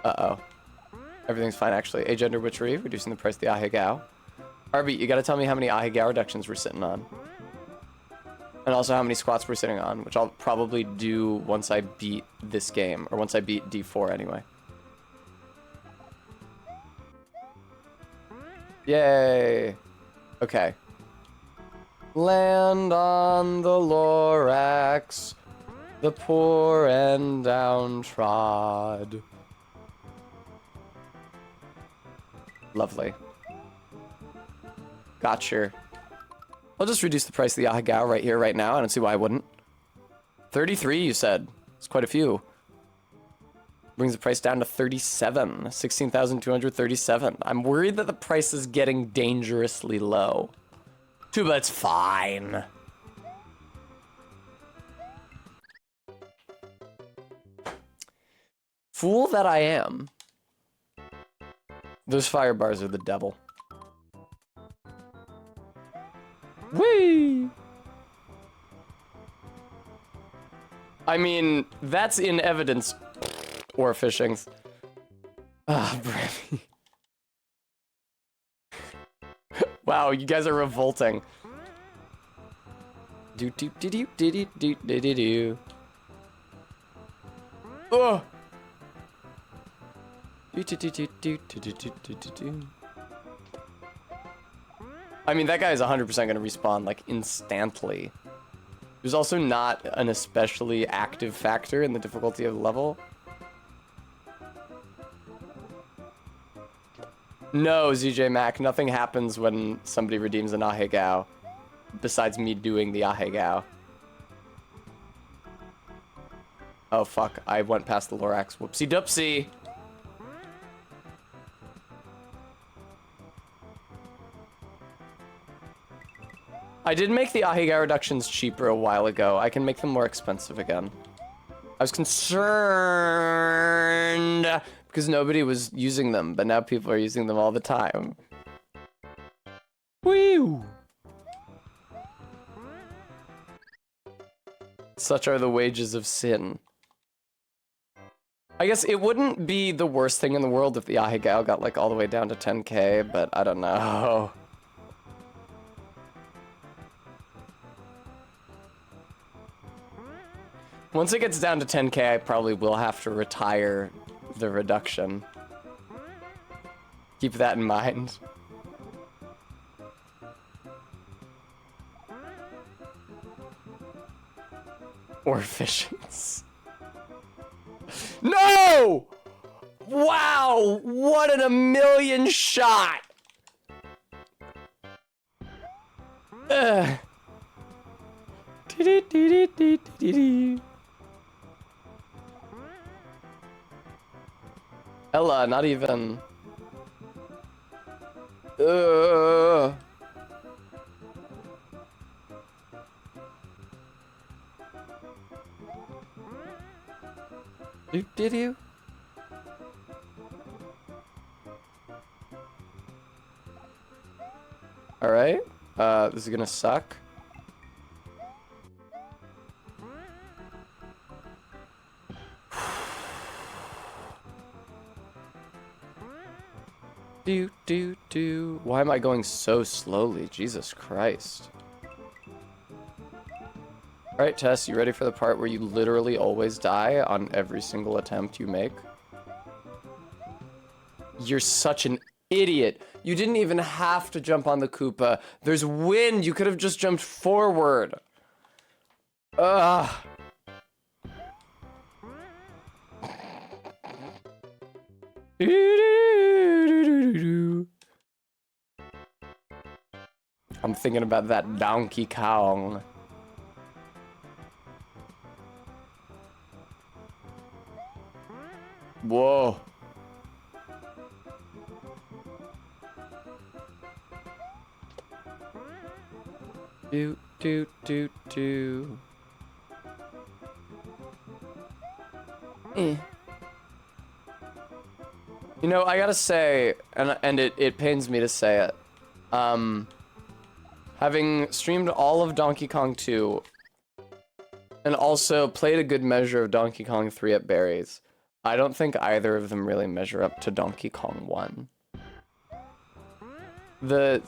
S1: Uh-oh. Everything's fine, actually. Agender Witchery, reducing the price of the Ahegao. Arby, you gotta tell me how many Ahegao reductions we're sitting on. And also how many squats we're sitting on, which I'll probably do once I beat this game. Or once I beat D4, anyway. Yay! Okay. Land on the Lorax, the poor and downtrod. Lovely. Gotcha. I'll just reduce the price of the Ahegao right here, right now. I don't see why I wouldn't. 33, you said. It's quite a few. Brings the price down to 37. 16,237. I'm worried that the price is getting dangerously low. But it's fine. Fool that I am. Those fire bars are the devil. Whee! I mean, that's in evidence. Or fishings. Ah, Brevy. Wow, you guys are revolting. Do do do do do do do do do do. Oh. Do do do do do do do do do do. I mean, that guy is 100% gonna respawn like instantly. There's also not an especially active factor in the difficulty of the level. No, ZJ Mac, nothing happens when somebody redeems an Ahegao, besides me doing the Ahegao. Oh fuck, I went past the Lorax. Whoopsie doopsie. I did make the Ahegao reductions cheaper a while ago. I can make them more expensive again. I was concerned because nobody was using them, but now people are using them all the time. Woo! Such are the wages of sin. I guess it wouldn't be the worst thing in the world if the Ahegao got like all the way down to 10k, but I don't know. Once it gets down to 10k, I probably will have to retire the reduction. Keep that in mind. Or fishings. No! Wow! What in a million shot! Ugh. Ella, not even. Did you? All right. This is gonna suck. Do. Why am I going so slowly? Jesus Christ. Alright, Tess, you ready for the part where you literally always die on every single attempt you make? You're such an idiot. You didn't even have to jump on the Koopa. There's wind. You could have just jumped forward. Ugh. I'm thinking about that Donkey Kong. Whoa. Do. You know, I gotta say, and it pains me to say it, Having streamed all of Donkey Kong 2, and also played a good measure of Donkey Kong 3 at Barry's, I don't think either of them really measure up to Donkey Kong 1. The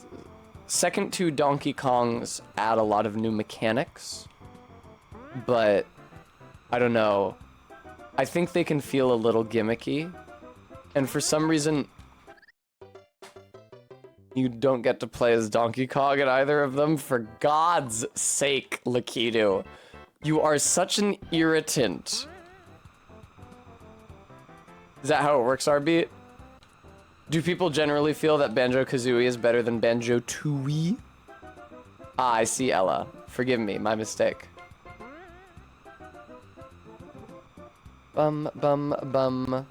S1: second two Donkey Kongs add a lot of new mechanics, but I don't know. I think they can feel a little gimmicky, and for some reason, you don't get to play as Donkey Kong in either of them. For God's sake, Lakitu. You are such an irritant. Is that how it works, Rbeat? Do people generally feel that Banjo-Kazooie is better than Banjo-Tooie? Ah, I see, Ella. Forgive me, my mistake. Bum, bum, bum.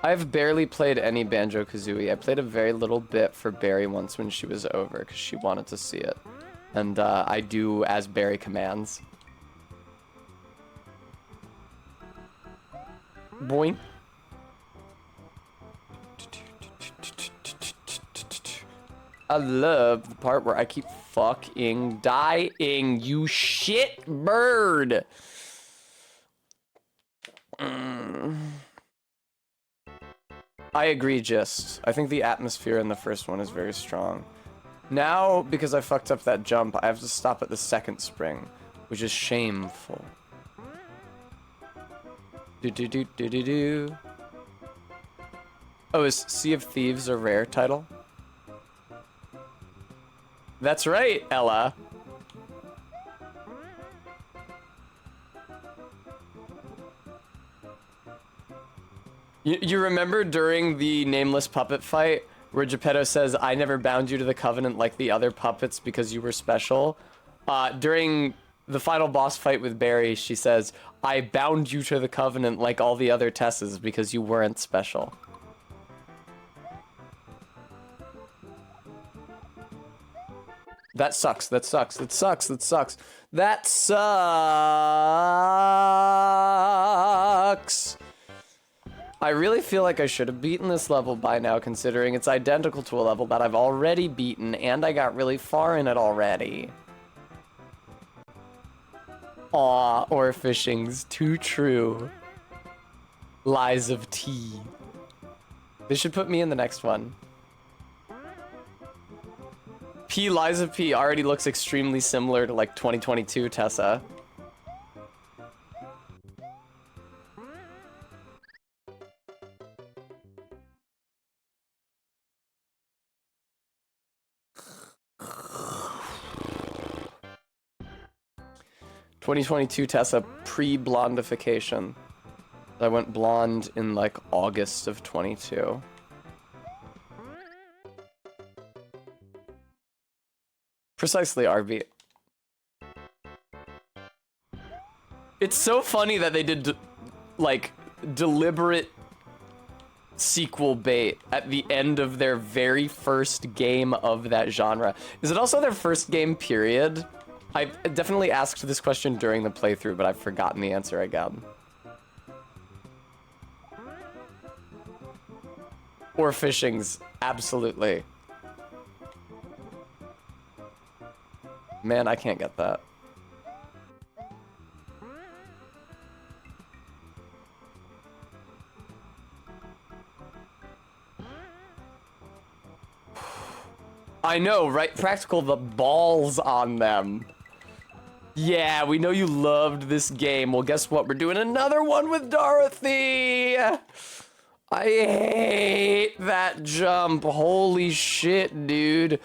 S1: I've barely played any Banjo-Kazooie. I played a very little bit for Barry once when she was over, because she wanted to see it. And I do as Barry commands. Boing. I love the part where I keep fucking dying, you shit bird. I agree, Gist. I think the atmosphere in the first one is very strong. Now, because I fucked up that jump, I have to stop at the second spring, which is shameful. Do. Oh, is Sea of Thieves a rare title? That's right, Ella. You remember during the nameless puppet fight where Geppetto says, I never bound you to the covenant like the other puppets because you were special? During the final boss fight with Barry, she says, I bound you to the covenant like all the other Tessas because you weren't special. That sucks, that sucks, that sucks, that sucks. That sucks! I really feel like I should have beaten this level by now, considering it's identical to a level that I've already beaten, and I got really far in it already. Aw, Orfishing's too true. Lies of tea. They should put me in the next one. P. Lies of P already looks extremely similar to, like, 2022 Tessa. (2022 Tessa pre-blondification. I went blonde in, like, August of 22. Precisely, RB. It's so funny that they did, like, deliberate sequel bait at the end of their very first game of that genre. Is it also their first game, period? I definitely asked this question during the playthrough, but I've forgotten the answer again. Or Fishing's, absolutely. Man, I can't get that. I know, right? Practical, the balls on them. Yeah, we know you loved this game. Well, guess what? We're doing another one with Dorothy. I hate that jump. Holy shit, dude.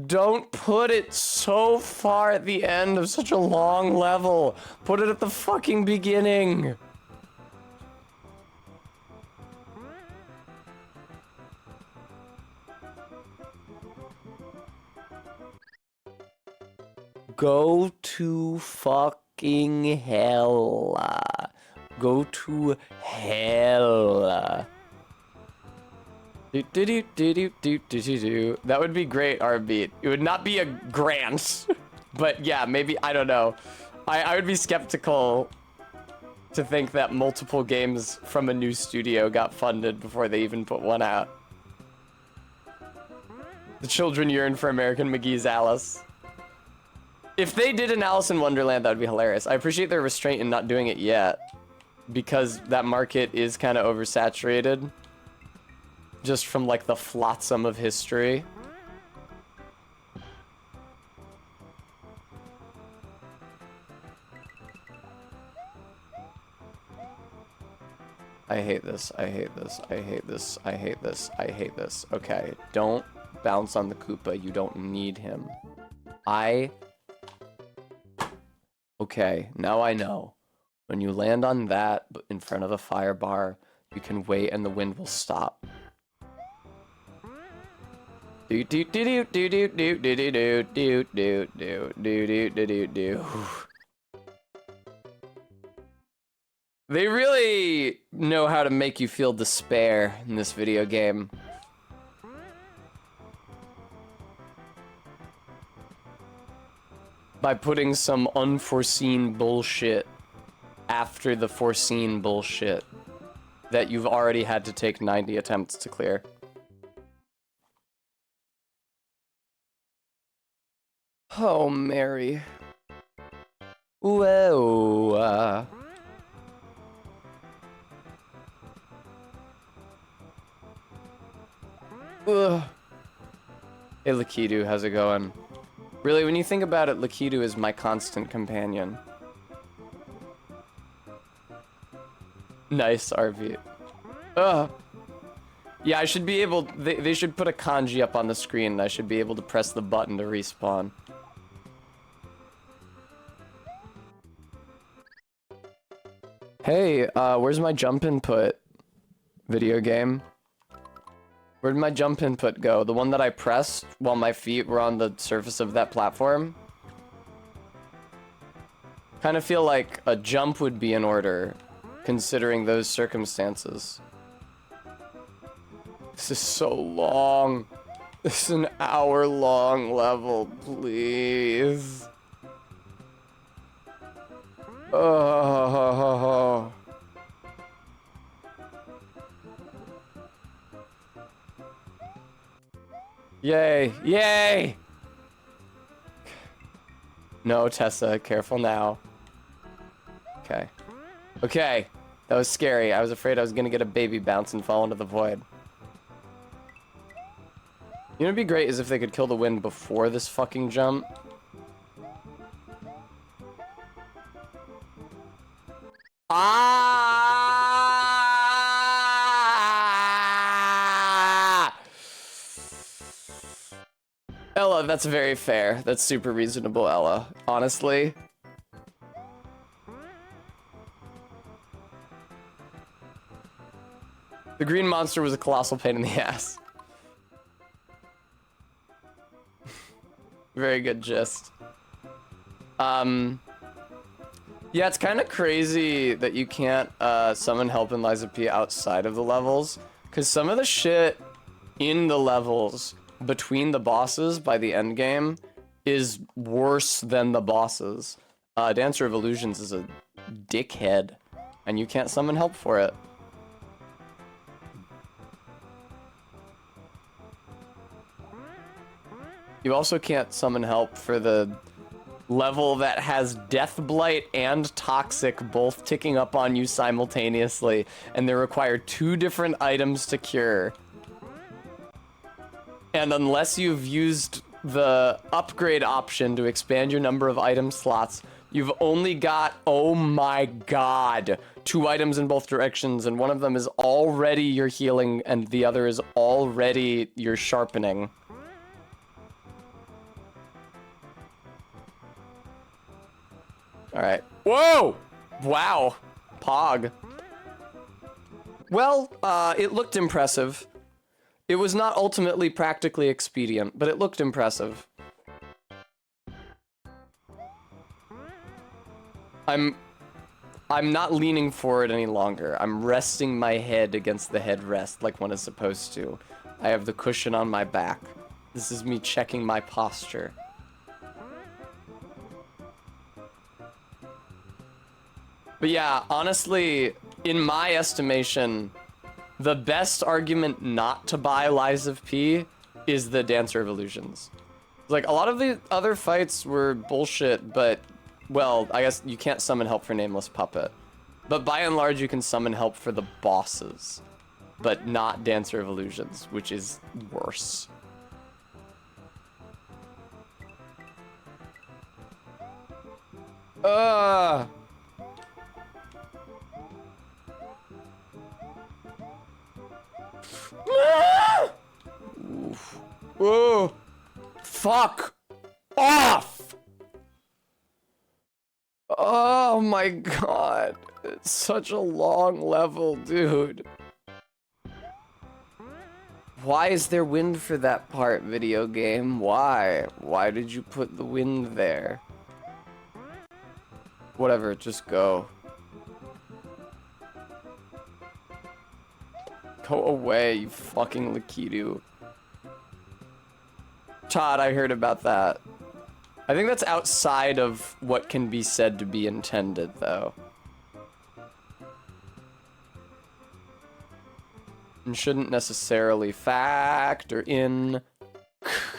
S1: Don't put it so far at the end of such a long level. Put it at the fucking beginning. Go to fucking hell. Go to hell. That would be great, Rbeat. It would not be a grant, but yeah, maybe, I don't know. I would be skeptical to think that multiple games from a new studio got funded before they even put one out. The children yearn for American McGee's Alice. If they did an Alice in Wonderland, that would be hilarious. I appreciate their restraint in not doing it yet, because that market is kind of oversaturated, just from like the flotsam of history. I hate this, I hate this, I hate this, I hate this, I hate this. Okay, don't bounce on the Koopa, you don't need him. Okay, now I know. When you land on that in front of the fire bar, you can wait and the wind will stop. Do do do do do do do do do do do do do do do do. They really know how to make you feel despair in this video game. By putting some unforeseen bullshit after the foreseen bullshit that you've already had to take 90 attempts to clear. Oh, Mary. Whoa. Ugh. Hey, Lakitu, how's it going? Really, when you think about it, Lakitu is my constant companion. Nice, RV. Ugh. Yeah, I should be able... They should put a kanji up on the screen, and I should be able to press the button to respawn. Hey, where's my jump input? Video game? Where'd my jump input go? The one that I pressed while my feet were on the surface of that platform? Kind of feel like a jump would be in order, considering those circumstances. This is so long. This is an hour-long level, please. Oh. Yay! Yay! No, Tessa, careful now. Okay. Okay. That was scary. I was afraid I was gonna get a baby bounce and fall into the void. You know what'd be great is if they could kill the wind before this fucking jump. Ella, that's very fair. That's super reasonable, Ella. Honestly. The green monster was a colossal pain in the ass. Very good gist. Yeah, it's kind of crazy that you can't summon Help in Lies of P outside of the levels, because some of the shit in the levels between the bosses by the end game is worse than the bosses. Dancer of Illusions is a dickhead, and you can't summon help for it. You also can't summon help for the level that has Death Blight and Toxic both ticking up on you simultaneously, and they require 2 different items to cure. And unless you've used the upgrade option to expand your number of item slots, you've only got, oh my god, 2 items in both directions, and one of them is already your healing, and the other is already your sharpening. Alright. Whoa! Wow. Pog. Well, it looked impressive. It was not ultimately practically expedient, but it looked impressive. I'm not leaning forward any longer. I'm resting my head against the headrest like one is supposed to. I have the cushion on my back. This is me checking my posture. But yeah, honestly, in my estimation, the best argument not to buy Lies of P is the Dancer of Illusions. Like, a lot of the other fights were bullshit, but, well, I guess you can't summon help for Nameless Puppet. But by and large, you can summon help for the bosses, but not Dancer of Illusions, which is worse. Oof. Oh, fuck off! Oh my god, it's such a long level, dude. Why is there wind for that part, video game? Why? Why did you put the wind there? Whatever, just go. Go away, you fucking Lakitu. Todd, I heard about that. I think that's outside of what can be said to be intended, though. And shouldn't necessarily factor in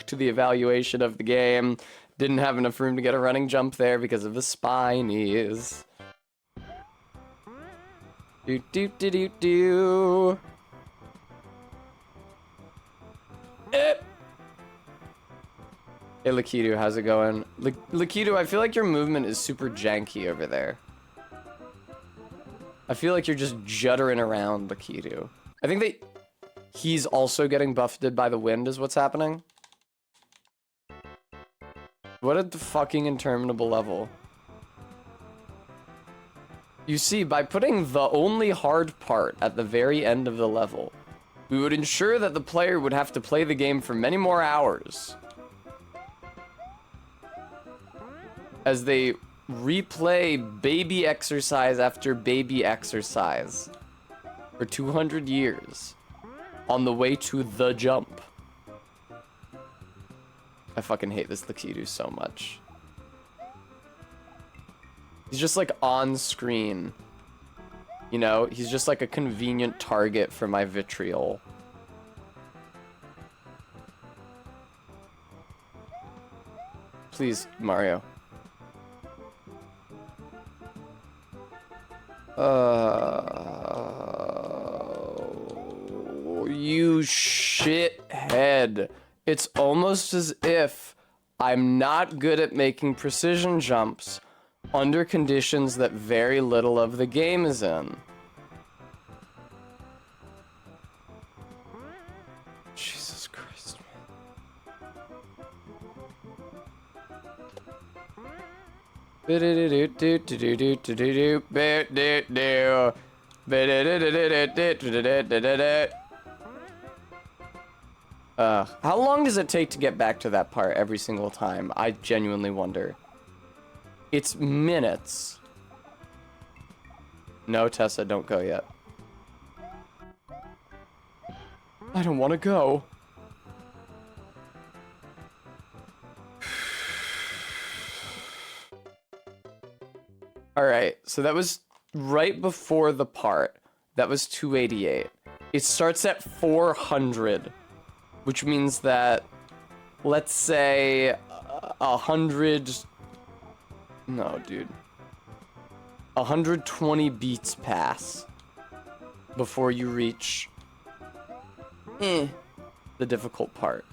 S1: to the evaluation of the game. Didn't have enough room to get a running jump there because of the spinies. Do do do do do. Hey, Lakitu, how's it going? Lakitu, I feel like your movement is super janky over there. I feel like you're just juddering around, Lakitu. I think that he's also getting buffeted by the wind is what's happening. What a fucking interminable level. You see, by putting the only hard part at the very end of the level, we would ensure that the player would have to play the game for many more hours as they replay baby exercise after baby exercise for 200 years on the way to the jump. I fucking hate this Lakitu so much. He's just like on screen. You know, he's just like a convenient target for my vitriol. Please, Mario. You shithead. It's almost as if I'm not good at making precision jumps under conditions that very little of the game is in. Jesus Christ, man. How long does it take to get back to that part every single time? I genuinely wonder. It's minutes. No, Tessa, don't go yet. I don't want to go. Alright, so that was right before the part. That was 288. It starts at 400, which means that, let's say, 100... No, dude. 120 beats pass before you reach the difficult part.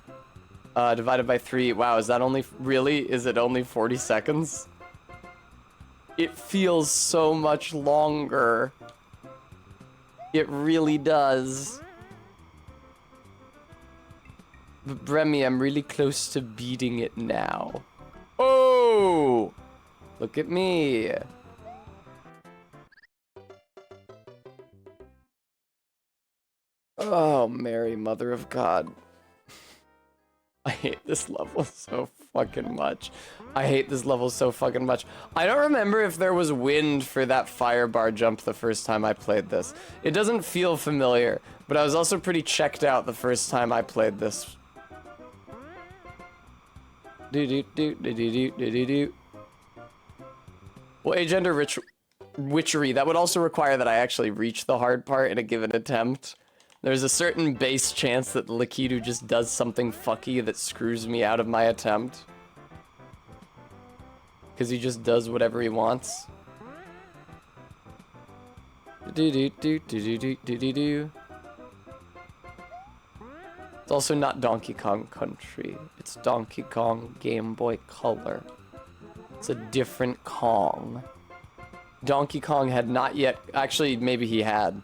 S1: Divided by 3. Wow, is that only... Really? Is it only 40 seconds? It feels so much longer. It really does. But Bremy, I'm really close to beating it now. Oh! Look at me. Oh, Mary, Mother of God. I hate this level so fucking much. I hate this level so fucking much. I don't remember if there was wind for that fire bar jump the first time I played this. It doesn't feel familiar, but I was also pretty checked out the first time I played this. Well, Agender Witchery, that would also require that I actually reach the hard part in a given attempt, There's a certain base chance that Lakitu just does something fucky that screws me out of my attempt. Because he just does whatever he wants. Do-do-do-do-do-do-do-do. It's also not Donkey Kong Country. It's Donkey Kong Game Boy Color. It's a different Kong. Donkey Kong had not yet... Actually, maybe he had.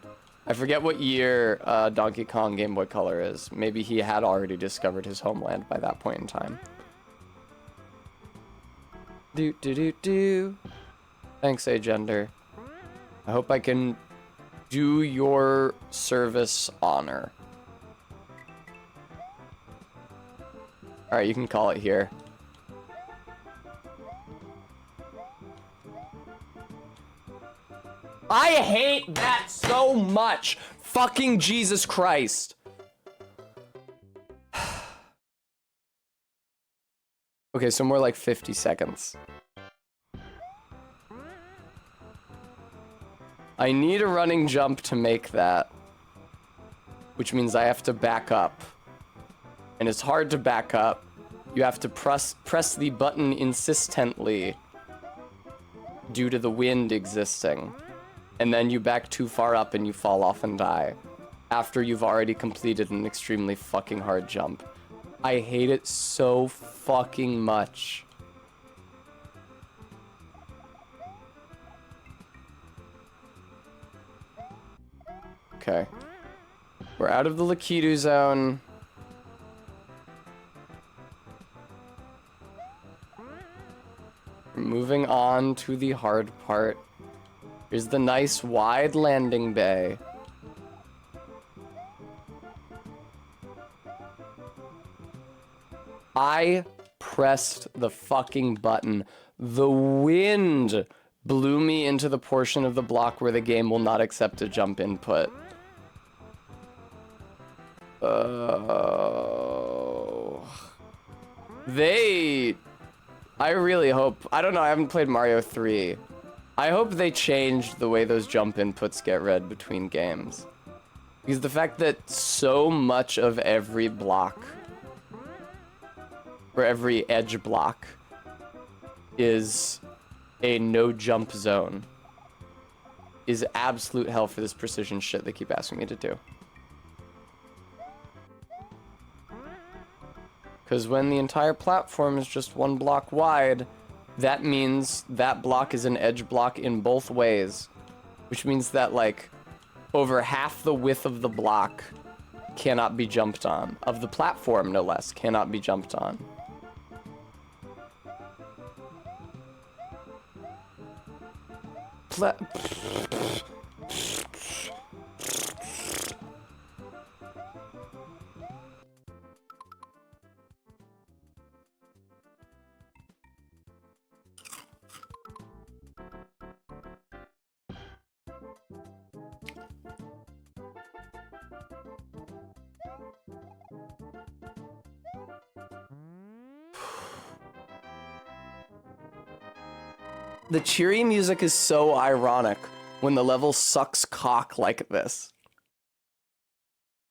S1: I forget what year Donkey Kong Game Boy Color is. Maybe he had already discovered his homeland by that point in time. Do-do-do-do. Thanks, Agender. I hope I can do your service honor. Alright, you can call it here. I hate that so much! Fucking Jesus Christ! Okay, so more like 50 seconds. I need a running jump to make that. Which means I have to back up. And it's hard to back up. You have to press the button insistently due to the wind existing. And then you back too far up and you fall off and die. After you've already completed an extremely fucking hard jump. I hate it so fucking much. Okay. We're out of the Lakitu zone. We're moving on to the hard part. Here's the nice wide landing bay. I pressed the fucking button. The wind blew me into the portion of the block where the game will not accept a jump input. I really hope... I don't know, I haven't played Mario 3. I hope they changed the way those jump inputs get read between games. Because the fact that so much of every block, or every edge block, is a no jump zone is absolute hell for this precision shit they keep asking me to do. Because when the entire platform is just one block wide, that means that block is an edge block in both ways. Which means that, like, over half the width of the block cannot be jumped on. Of the platform, no less, cannot be jumped on. The cheery music is so ironic when the level sucks cock like this.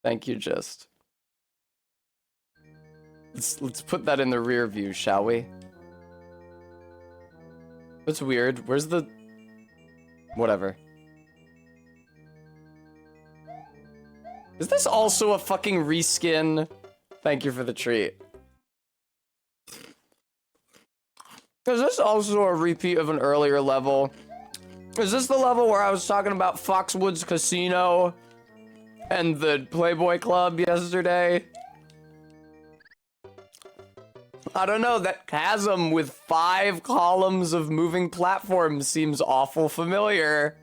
S1: Thank you, Just. Let's put that in the rear view, shall we? That's weird. Where's the... Whatever. Is this also a fucking reskin? Thank you for the treat. Is this also a repeat of an earlier level? Is this the level where I was talking about Foxwoods Casino and the Playboy Club yesterday? I don't know, that chasm with 5 columns of moving platforms seems awful familiar.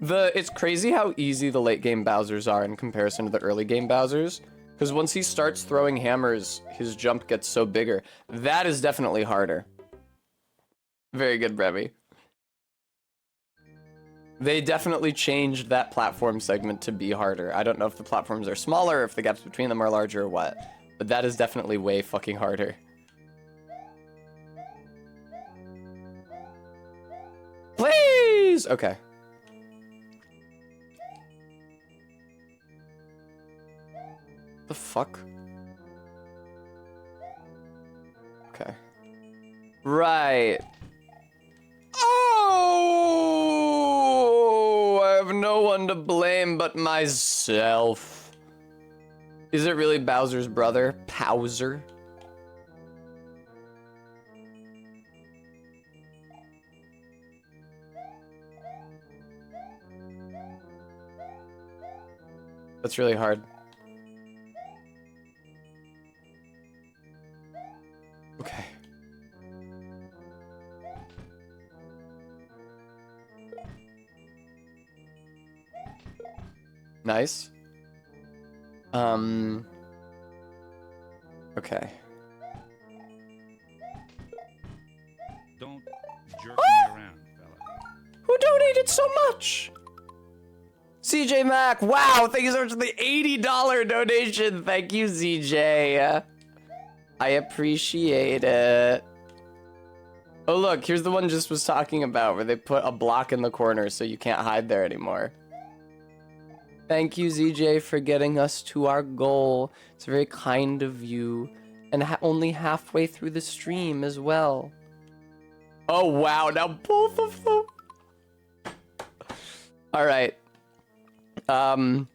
S1: It's crazy how easy the late game Bowsers are in comparison to the early game Bowsers. Because once he starts throwing hammers, his jump gets so bigger. That is definitely harder. Very good, Brevi. They definitely changed that platform segment to be harder. I don't know if the platforms are smaller, if the gaps between them are larger or what. But that is definitely way fucking harder. Jeez. Okay. The fuck? Okay. Right. Oh! I have no one to blame but myself. Is it really Bowser's brother? Bowser? That's really hard. Okay. Nice. Okay.
S2: Don't jerk me around, fella.
S1: Who donated so much? CJ Mack, wow, thank you so much for the $80 donation. Thank you, ZJ. I appreciate it. Oh, look, here's the one just was talking about where they put a block in the corner so you can't hide there anymore. Thank you, ZJ, for getting us to our goal. It's very kind of you. And only halfway through the stream as well. Oh, wow, now both of them. All right. I'm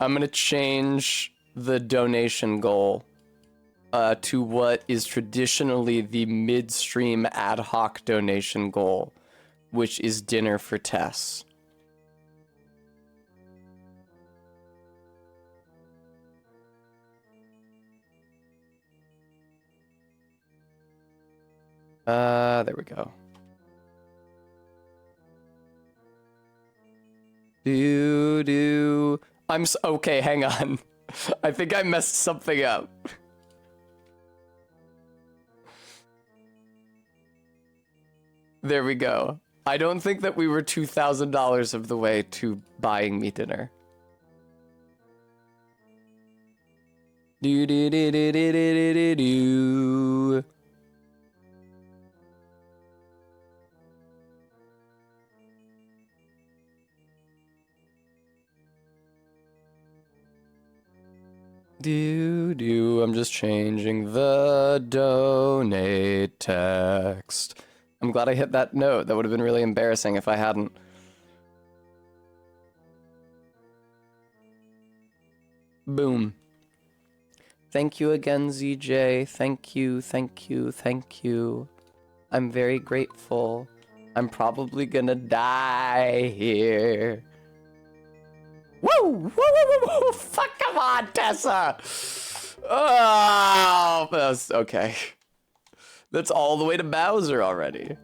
S1: gonna change the donation goal to what is traditionally the midstream ad hoc donation goal, which is dinner for Tess. There we go. Okay, hang on. I think I messed something up. There we go. I don't think that we were $2,000 of the way to buying me dinner. Do do do do do do do do. I'm just changing the donate text. I'm glad I hit that note. That would have been really embarrassing if I hadn't. Boom. Thank you again, ZJ. Thank you, thank you, thank you. I'm very grateful. I'm probably gonna die here. Woo! Woo, woo, woo, woo! Fuck, come on, Tessa! Oh, that's okay. That's all the way to Bowser already.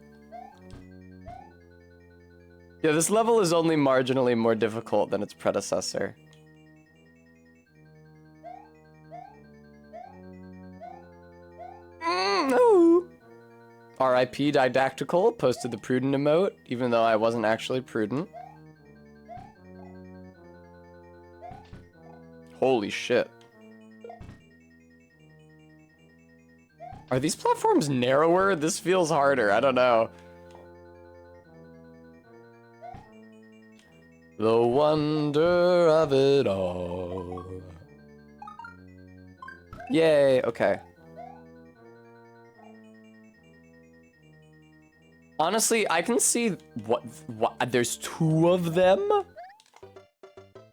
S1: Yeah, this level is only marginally more difficult than its predecessor. No. RIP Didactical posted the prudent emote, even though I wasn't actually prudent. Holy shit. Are these platforms narrower? This feels harder. I don't know. The wonder of it all. Yay, okay. Honestly, I can see what there's two of them?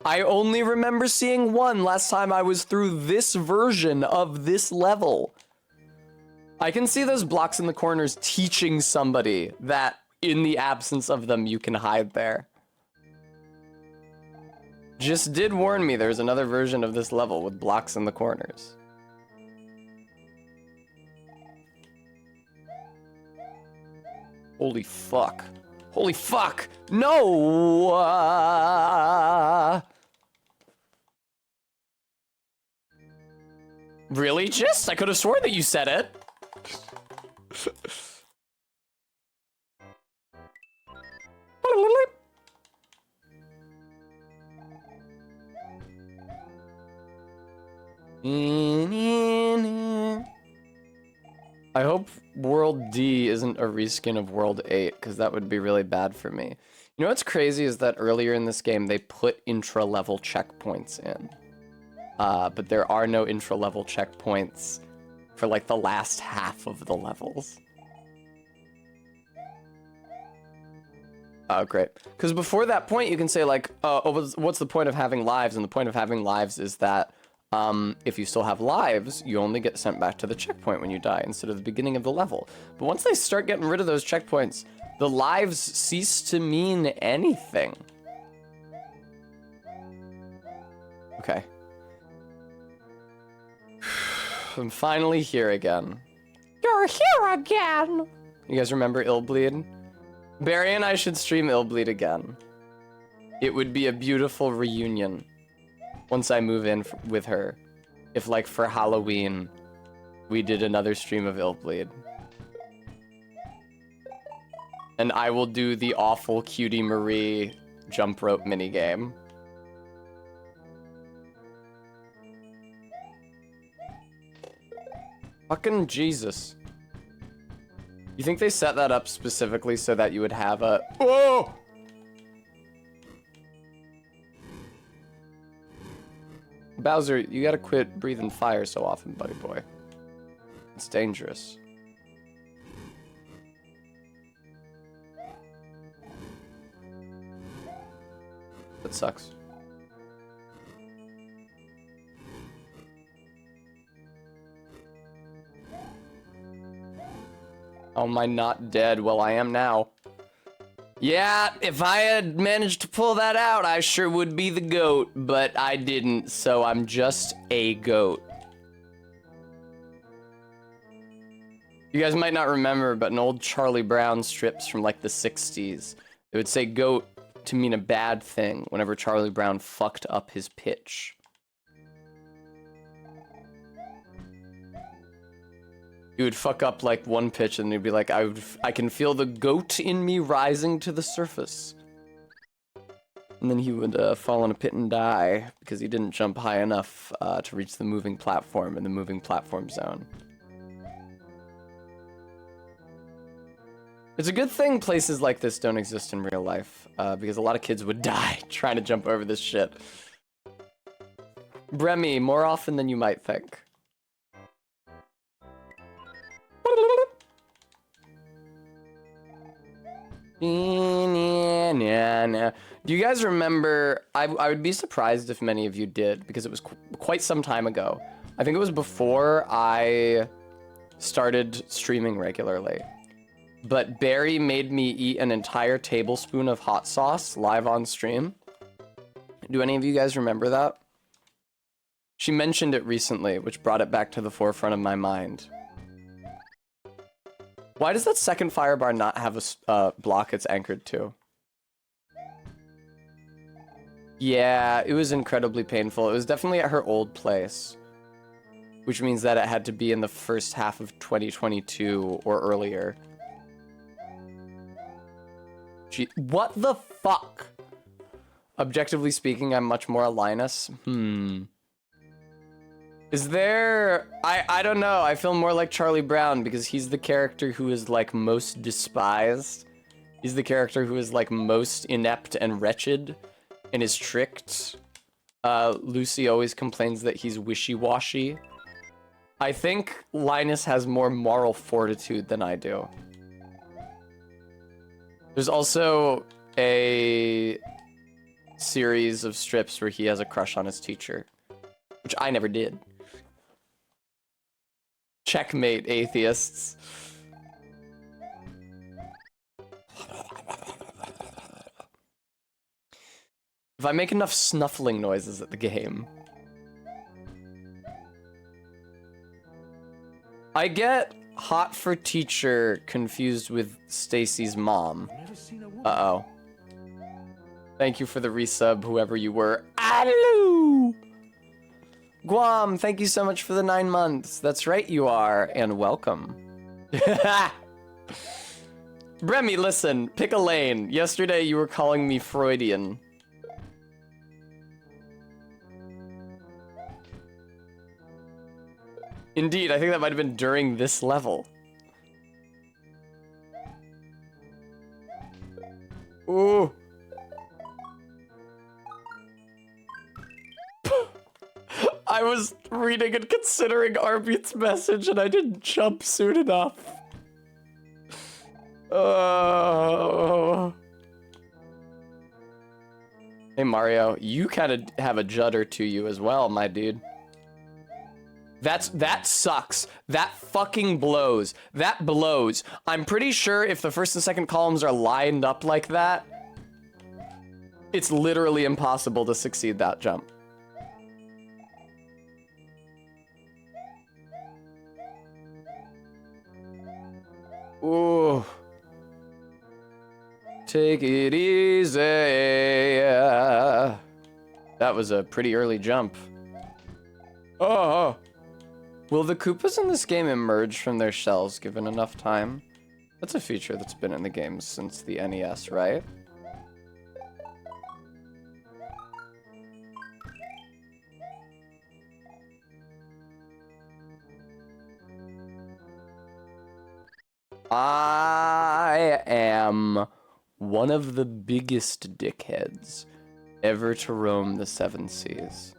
S1: I only remember seeing one last time I was through this version of this level. I can see those blocks in the corners teaching somebody that in the absence of them, you can hide there. Just did warn me there's another version of this level with blocks in the corners. Holy fuck. Holy fuck! No! Really, Gist? I could have sworn that you said it. I hope World D isn't a reskin of World 8, because that would be really bad for me. You know what's crazy is that earlier in this game, they put intra-level checkpoints in. But there are no intra-level checkpoints for like the last half of the levels. Oh, great. Because before that point, you can say like, oh, what's the point of having lives? And the point of having lives is that if you still have lives, you only get sent back to the checkpoint when you die instead of the beginning of the level. But once they start getting rid of those checkpoints, the lives cease to mean anything. Okay. I'm finally here again. You're here again! You guys remember Illbleed? Barry and I should stream Illbleed again. It would be a beautiful reunion once I move in with her. If, like, for Halloween, we did another stream of Illbleed. And I will do the awful Cutie Marie jump rope minigame. Fucking Jesus. You think they set that up specifically so that you would have a... Whoa! Bowser, you gotta quit breathing fire so often, buddy boy. It's dangerous. That sucks. Oh, am I not dead? Well, I am now. Yeah, if I had managed to pull that out, I sure would be the goat, but I didn't, so I'm just a goat. You guys might not remember, but in old Charlie Brown strips from like the 60s, it would say goat to mean a bad thing whenever Charlie Brown fucked up his pitch. He would fuck up like one pitch and he'd be like, I can feel the goat in me rising to the surface. And then he would fall in a pit and die because he didn't jump high enough to reach the moving platform in the moving platform zone. It's a good thing places like this don't exist in real life because a lot of kids would die trying to jump over this shit. Bremy, more often than you might think. Do you guys remember, I would be surprised if many of you did, because it was quite some time ago. I think it was before I started streaming regularly. But Barry made me eat an entire tablespoon of hot sauce live on stream. Do any of you guys remember that? She mentioned it recently, which brought it back to the forefront of my mind. Why does that second fire bar not have a block it's anchored to? Yeah, it was incredibly painful. It was definitely at her old place, which means that it had to be in the first half of 2022 or earlier. What the fuck? Objectively speaking, I'm much more a Linus. Is there... I don't know. I feel more like Charlie Brown because he's the character who is, like, most despised. He's the character who is, like, most inept and wretched and is tricked. Lucy always complains that he's wishy-washy. I think Linus has more moral fortitude than I do. There's also a series of strips where he has a crush on his teacher, which I never did. Checkmate, atheists. If I make enough snuffling noises at the game. I get hot for teacher confused with Stacy's mom. Uh-oh. Thank you for the resub, whoever you were. Hello! Guam, thank you so much for the 9 months. That's right, you are, and welcome. Bremy, listen, pick a lane. Yesterday you were calling me Freudian. Indeed, I think that might have been during this level. Ooh, I was reading and considering Arbit's message and I didn't jump soon enough. Oh. Hey Mario, you kind of have a judder to you as well, my dude. That sucks. That fucking blows. That blows. I'm pretty sure if the first and second columns are lined up like that, it's literally impossible to succeed that jump. Ooh. Take it easy. That was a pretty early jump. Oh. Will the Koopas in this game emerge from their shells given enough time? That's a feature that's been in the game since the NES, right? I am one of the biggest dickheads ever to roam the Seven Seas.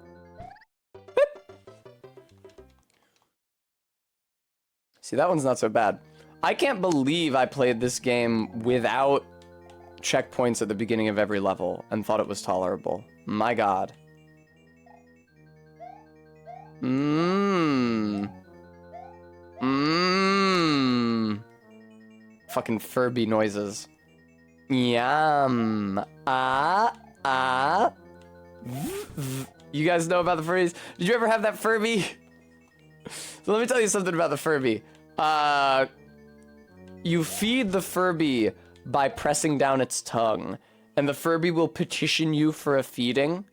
S1: See, that one's not so bad. I can't believe I played this game without checkpoints at the beginning of every level and thought it was tolerable. My god. Fucking Furby noises. Yum. You guys know about the Furbies? Did you ever have that Furby? So let me tell you something about the Furby. You feed the Furby by pressing down its tongue, and the Furby will petition you for a feeding.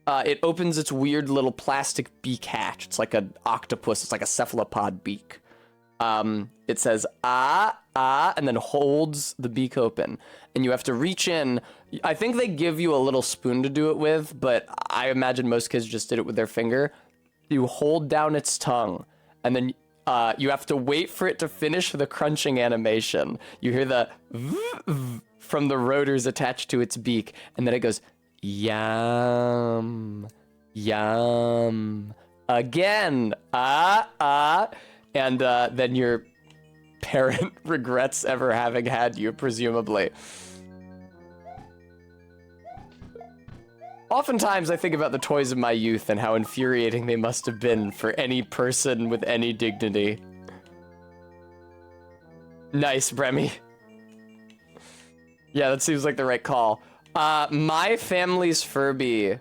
S1: It opens its weird little plastic beak hatch. It's like an octopus. It's like a cephalopod beak. It says, and then holds the beak open. And you have to reach in. I think they give you a little spoon to do it with, but I imagine most kids just did it with their finger. You hold down its tongue, and then you have to wait for it to finish the crunching animation. You hear the from the rotors attached to its beak, and then it goes, yum, yum, again, and then your parent regrets ever having had you, presumably. Oftentimes, I think about the toys of my youth and how infuriating they must have been for any person with any dignity. Nice, Bremy. Yeah, that seems like the right call. My family's Furby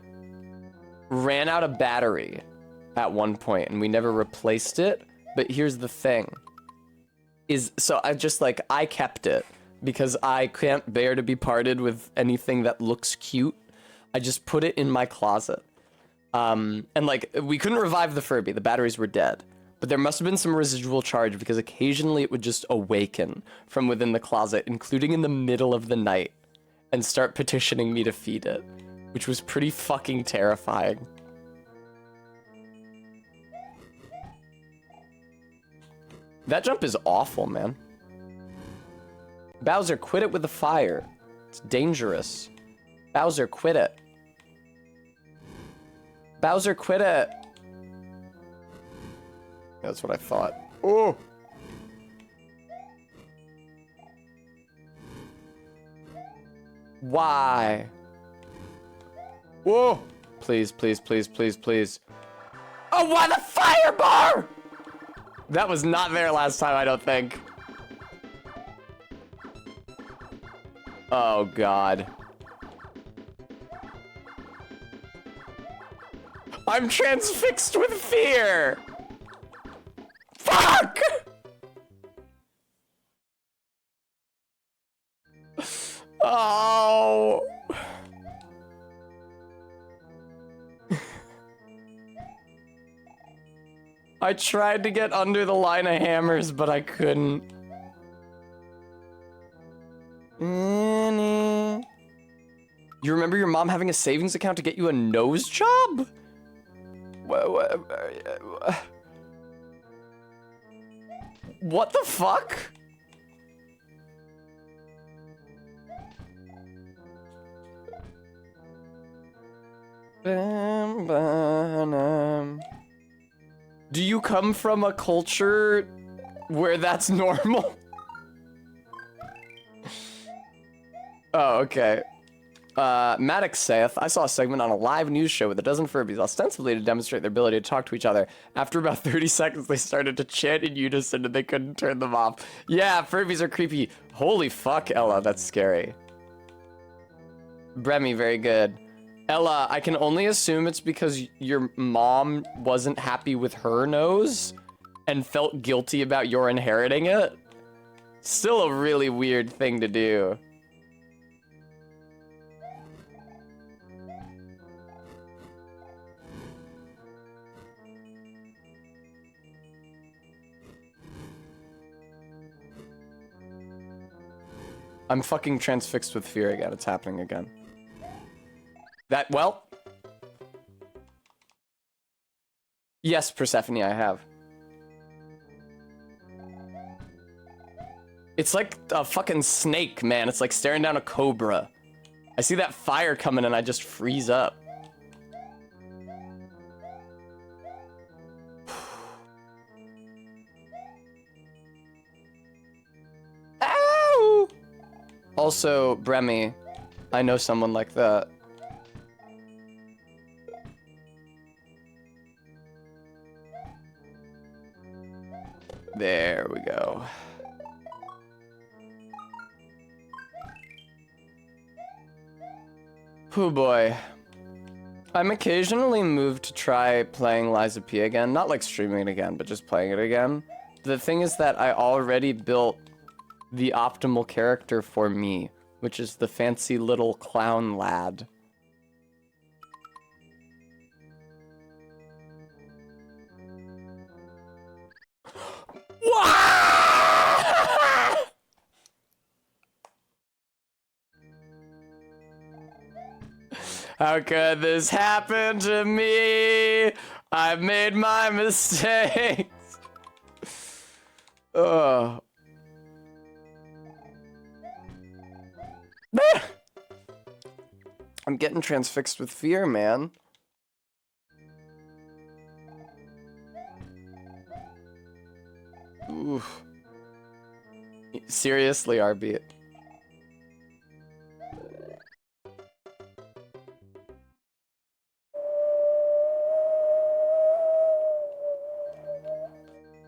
S1: ran out of battery at one point, and we never replaced it. But here's the thing. So I kept it because I can't bear to be parted with anything that looks cute. I just put it in my closet. And we couldn't revive the Furby. The batteries were dead. But there must have been some residual charge because occasionally it would just awaken from within the closet, including in the middle of the night, and start petitioning me to feed it, which was pretty fucking terrifying. That jump is awful, man. Bowser, quit it with the fire. It's dangerous. Bowser, quit it. Bowser, quit it. That's what I thought. Oh! Why? Whoa! Please, please, please, please, please. Oh, why the fire bar? That was not there last time, I don't think. Oh, God. I'm transfixed with fear! Fuck! Oh. I tried to get under the line of hammers, but I couldn't. You remember your mom having a savings account to get you a nose job? What the fuck? Do you come from a culture where that's normal? Oh, okay. Maddox saith, I saw a segment on a live news show with a dozen Furbies, ostensibly to demonstrate their ability to talk to each other. After about 30 seconds, they started to chant in unison and they couldn't turn them off. Yeah, Furbies are creepy. Holy fuck, Ella, that's scary. Bremy, very good. Ella, I can only assume it's because your mom wasn't happy with her nose and felt guilty about your inheriting it. Still a really weird thing to do. I'm fucking transfixed with fear again. It's happening again. Well. Yes, Persephone, I have. It's like a fucking snake, man. It's like staring down a cobra. I see that fire coming and I just freeze up. Ow! Also, Bremy, I know someone like that. There we go. Oh boy. I'm occasionally moved to try playing Lies of P again. Not like streaming it again, but just playing it again. The thing is that I already built the optimal character for me, which is the fancy little clown lad. How could this happen to me? I've made my mistakes. Ugh. I'm getting transfixed with fear, man. Oof. Seriously, RB.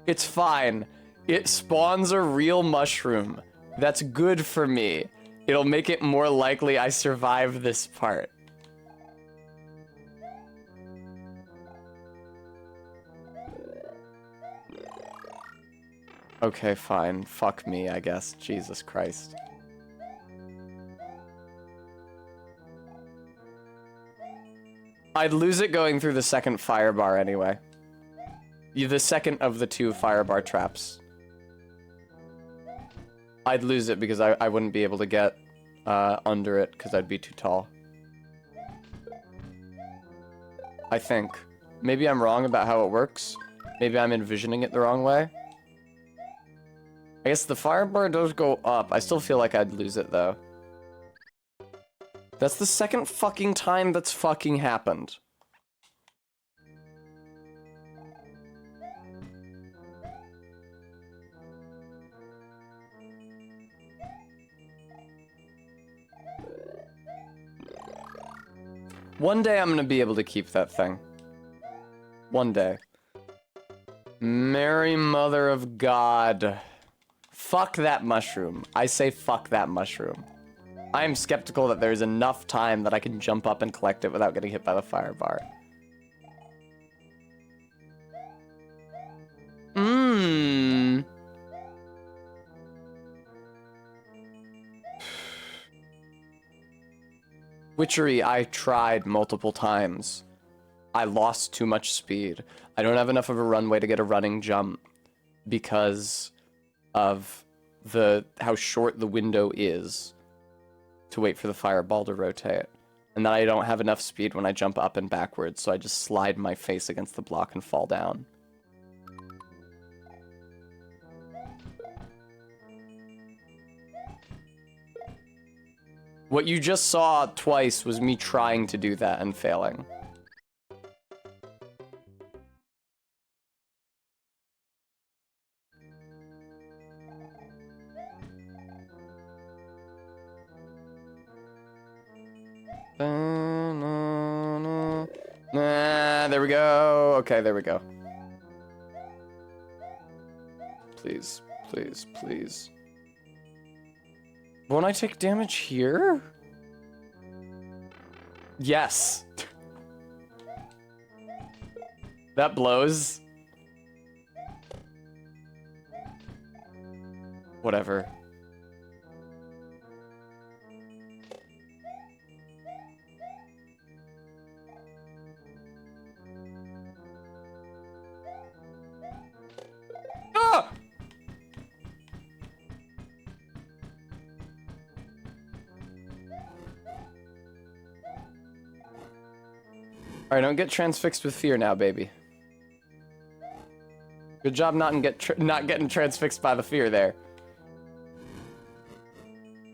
S1: It's fine. It spawns a real mushroom. That's good for me. It'll make it more likely I survive this part. Okay, fine. Fuck me, I guess. Jesus Christ. I'd lose it going through the second fire bar anyway. The second of the two fire bar traps. I'd lose it because I wouldn't be able to get under it because I'd be too tall. I think. Maybe I'm wrong about how it works. Maybe I'm envisioning it the wrong way. I guess the fire bar does go up. I still feel like I'd lose it though. That's the second fucking time that's fucking happened. One day I'm gonna be able to keep that thing. One day. Mary Mother of God. Fuck that mushroom. I say fuck that mushroom. I am skeptical that there's enough time that I can jump up and collect it without getting hit by the fire bar. Mmm. Witchery, I tried multiple times. I lost too much speed. I don't have enough of a runway to get a running jump because of how short the window is to wait for the fireball to rotate. And then I don't have enough speed when I jump up and backwards, so I just slide my face against the block and fall down. What you just saw twice was me trying to do that and failing. There we go. Okay, there we go. Please, please, please. Won't I take damage here? Yes. That blows. Whatever. Ah! Alright, don't get transfixed with fear now, baby. Good job not getting transfixed by the fear there.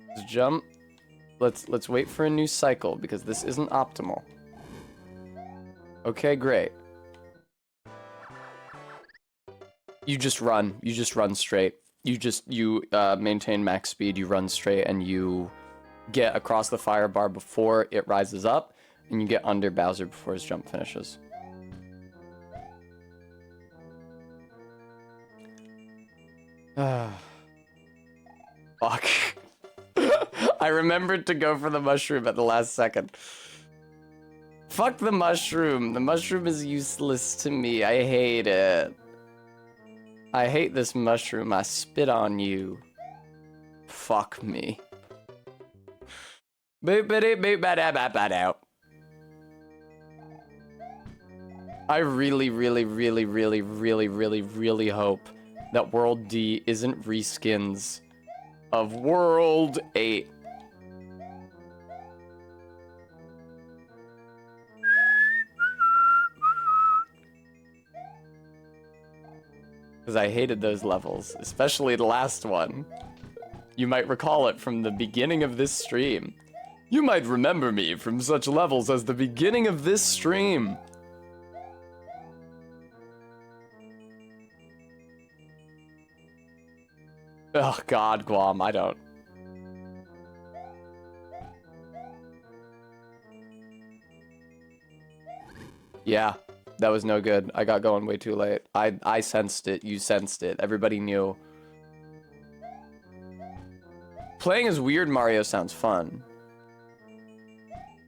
S1: Let's jump. Let's wait for a new cycle because this isn't optimal. Okay, great. You just run. You just run straight. You maintain max speed, you run straight, and you get across the fire bar before it rises up, and you get under Bowser before his jump finishes. Fuck. I remembered to go for the mushroom at the last second. Fuck the mushroom. The mushroom is useless to me. I hate it. I hate this mushroom. I spit on you. Fuck me. Boop bitty boop bada bada bada. I really hope that World D isn't reskins of World 8. Because I hated those levels, especially the last one. You might recall it from the beginning of this stream. You might remember me from such levels as the beginning of this stream. Oh god, Guam, I don't. Yeah, that was no good. I got going way too late. I sensed it, you sensed it, everybody knew. Playing as Weird Mario sounds fun.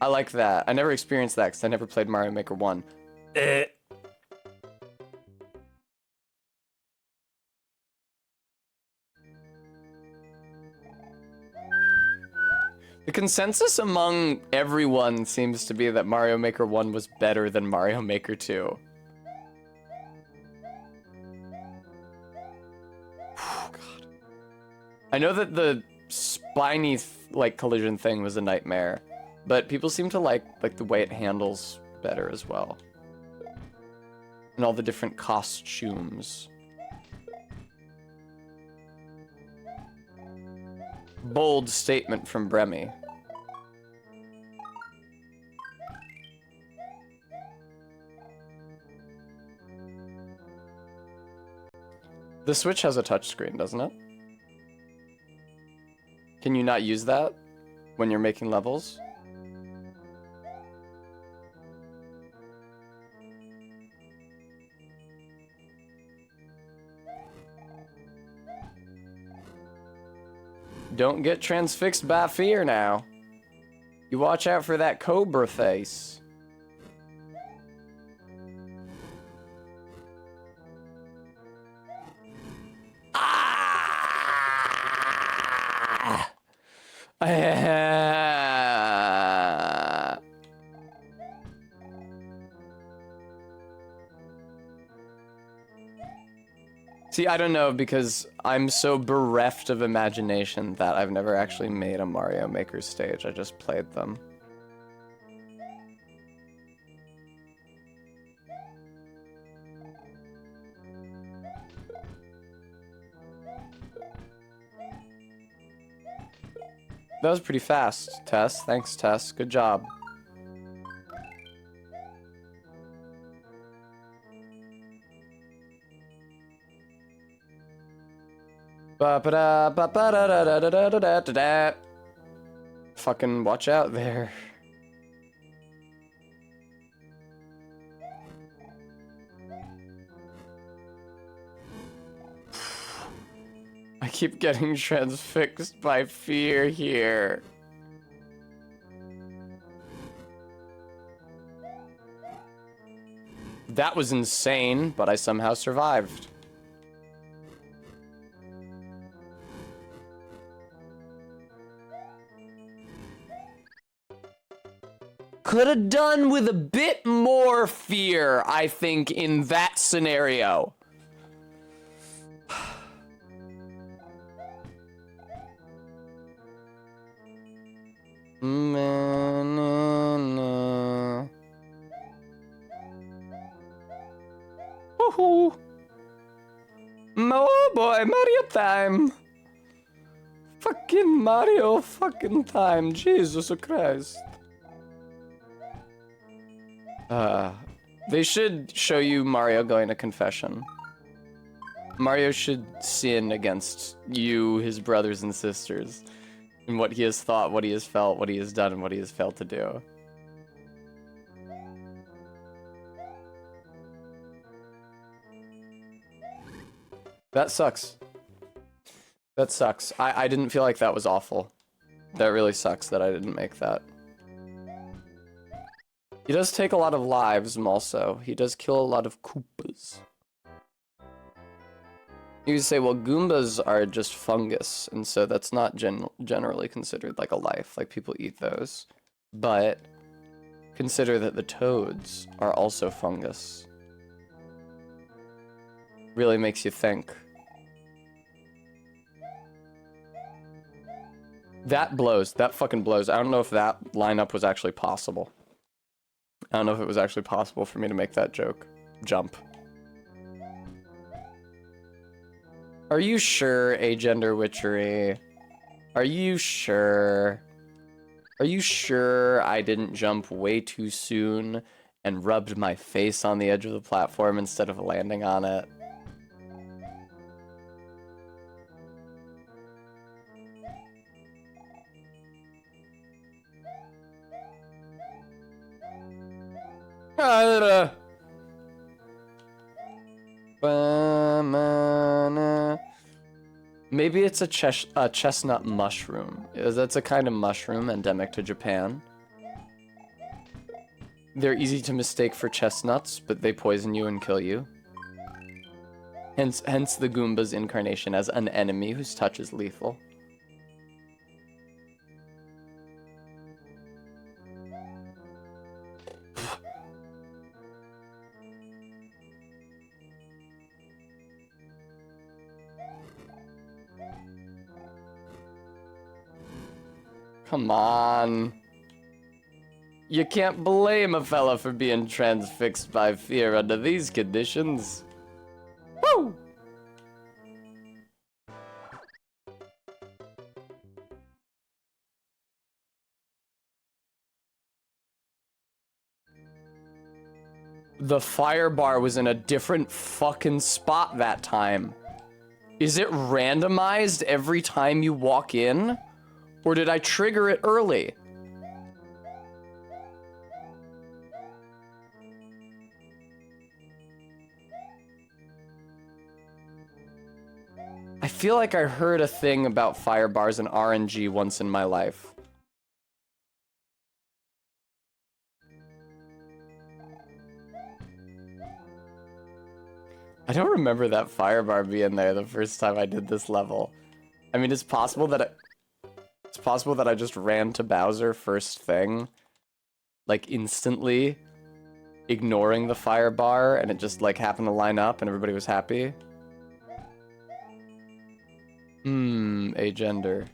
S1: I like that. I never experienced that because I never played Mario Maker 1. The consensus among everyone seems to be that Mario Maker 1 was better than Mario Maker 2. God. I know that the spiny like collision thing was a nightmare, but people seem to like the way it handles better as well. And all the different costumes. Bold statement from Bremy. The Switch has a touchscreen, doesn't it? Can you not use that when you're making levels? Don't get transfixed by fear now. You watch out for that cobra face. Ah! See, I don't know, because I'm so bereft of imagination that I've never actually made a Mario Maker stage. I just played them. That was pretty fast, Tess. Thanks, Tess. Good job. Fucking watch out there. I keep getting transfixed by fear here. That was insane, but I somehow survived. Could have done with a bit more fear, I think, in that scenario. Woohoo! Oh boy, Mario time! Fucking Mario fucking time, Jesus Christ. They should show you Mario going to confession. Mario should sin against you, his brothers and sisters, and what he has thought, what he has felt, what he has done, and what he has failed to do. That sucks. That sucks. I didn't feel like that was awful. That really sucks that I didn't make that. He does take a lot of lives, also. He does kill a lot of Koopas. You could say, well, Goombas are just fungus, and so that's not generally considered like a life. Like, people eat those. But consider that the toads are also fungus. Really makes you think. That blows. That fucking blows. I don't know if that lineup was actually possible. I don't know if it was actually possible for me to make that jump. Are you sure, Agender Witchery? Are you sure? Are you sure I didn't jump way too soon and rubbed my face on the edge of the platform instead of landing on it? Maybe it's a chestnut mushroom. That's a kind of mushroom endemic to Japan. They're easy to mistake for chestnuts, but they poison you and kill you. Hence the Goomba's incarnation as an enemy whose touch is lethal. Come on. You can't blame a fella for being transfixed by fear under these conditions. Woo! The fire bar was in a different fucking spot that time. Is it randomized every time you walk in? Or did I trigger it early? I feel like I heard a thing about fire bars and RNG once in my life. I don't remember that fire bar being there the first time I did this level. I mean, it's possible that I just ran to Bowser first thing, like instantly, ignoring the fire bar, and it just like happened to line up and everybody was happy. Agender.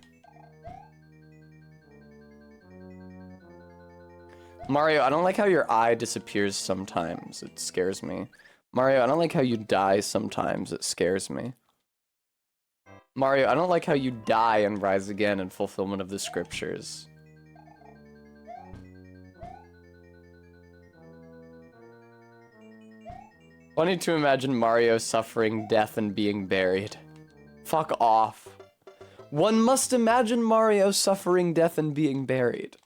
S1: Mario, I don't like how your eye disappears sometimes. It scares me. Mario, I don't like how you die sometimes. It scares me. Mario, I don't like how you die and rise again in fulfillment of the scriptures. Funny to imagine Mario suffering death and being buried. Fuck off. One must imagine Mario suffering death and being buried.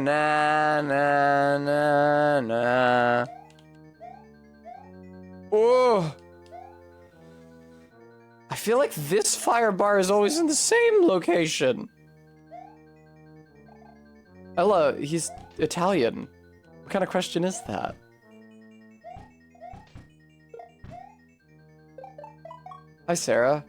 S1: na na na na. Oh. I feel like this fire bar is always in the same location. Ella, he's Italian. What kind of question is that? Hi, Sarah.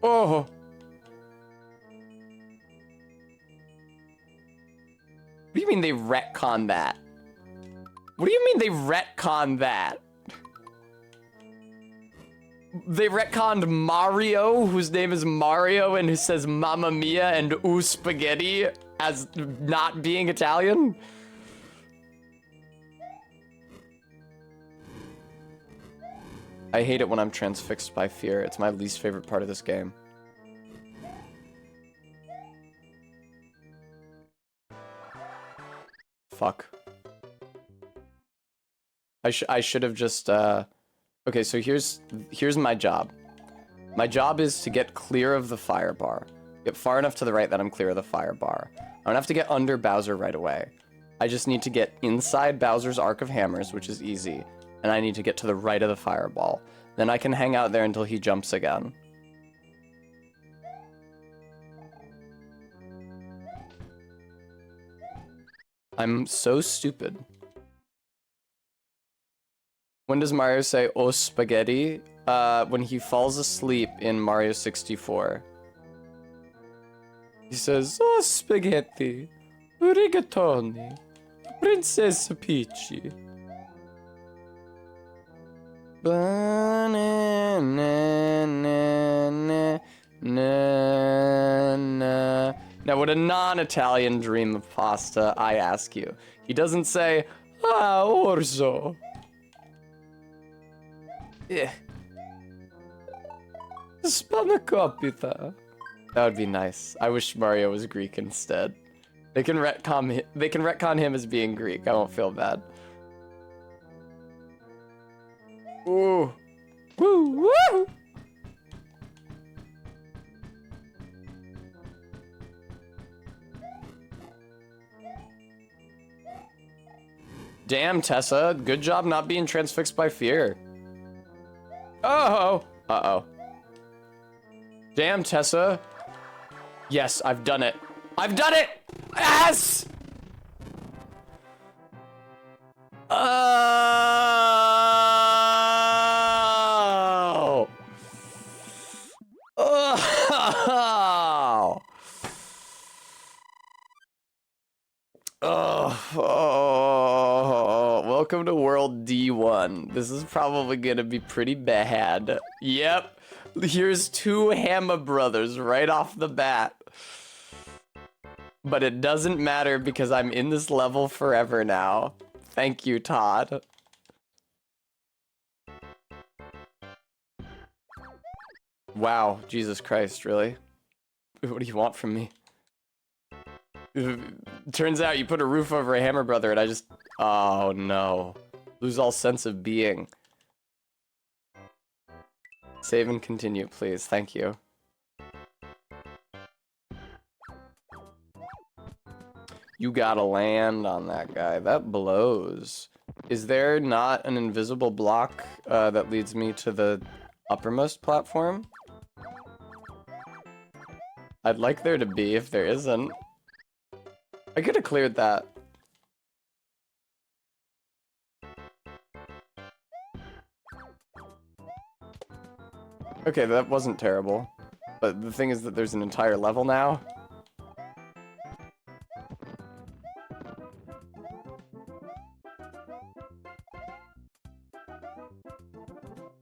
S1: Oh. What do you mean they retcon that? What do you mean they retcon that? They retconned Mario, whose name is Mario and who says Mamma Mia and ooh spaghetti as not being Italian? I hate it when I'm transfixed by fear. It's my least favorite part of this game. Fuck. I should have just, okay, so here's my job. My job is to get clear of the fire bar. Get far enough to the right that I'm clear of the fire bar. I don't have to get under Bowser right away. I just need to get inside Bowser's Arc of Hammers, which is easy. And I need to get to the right of the fireball. Then I can hang out there until he jumps again. I'm so stupid. When does Mario say, oh, spaghetti? When he falls asleep in Mario 64. He says, oh, spaghetti, rigatoni, Princess Peachy. Now, would a non-Italian dream of pasta, I ask you? He doesn't say, ah, orzo. Yeah. Spanakopita. That would be nice. I wish Mario was Greek instead. They can retcon him as being Greek. I won't feel bad. Ooh. Woo, woo! Damn, Tessa. Good job not being transfixed by fear. Oh! Uh-oh. Damn, Tessa. Yes, I've done it. I've done it! Yes! Oh! Oh! Oh! Welcome to World D1. This is probably gonna be pretty bad. Yep. Here's two Hammer brothers right off the bat. But it doesn't matter because I'm in this level forever now. Thank you, Todd. Wow, Jesus Christ, really? What do you want from me? Turns out you put a roof over a Hammer brother and I just... Oh, no. Lose all sense of being. Save and continue, please. Thank you. You gotta land on that guy. That blows. Is there not an invisible block that leads me to the uppermost platform? I'd like there to be if there isn't. I could have cleared that. Okay, that wasn't terrible. But the thing is that there's an entire level now.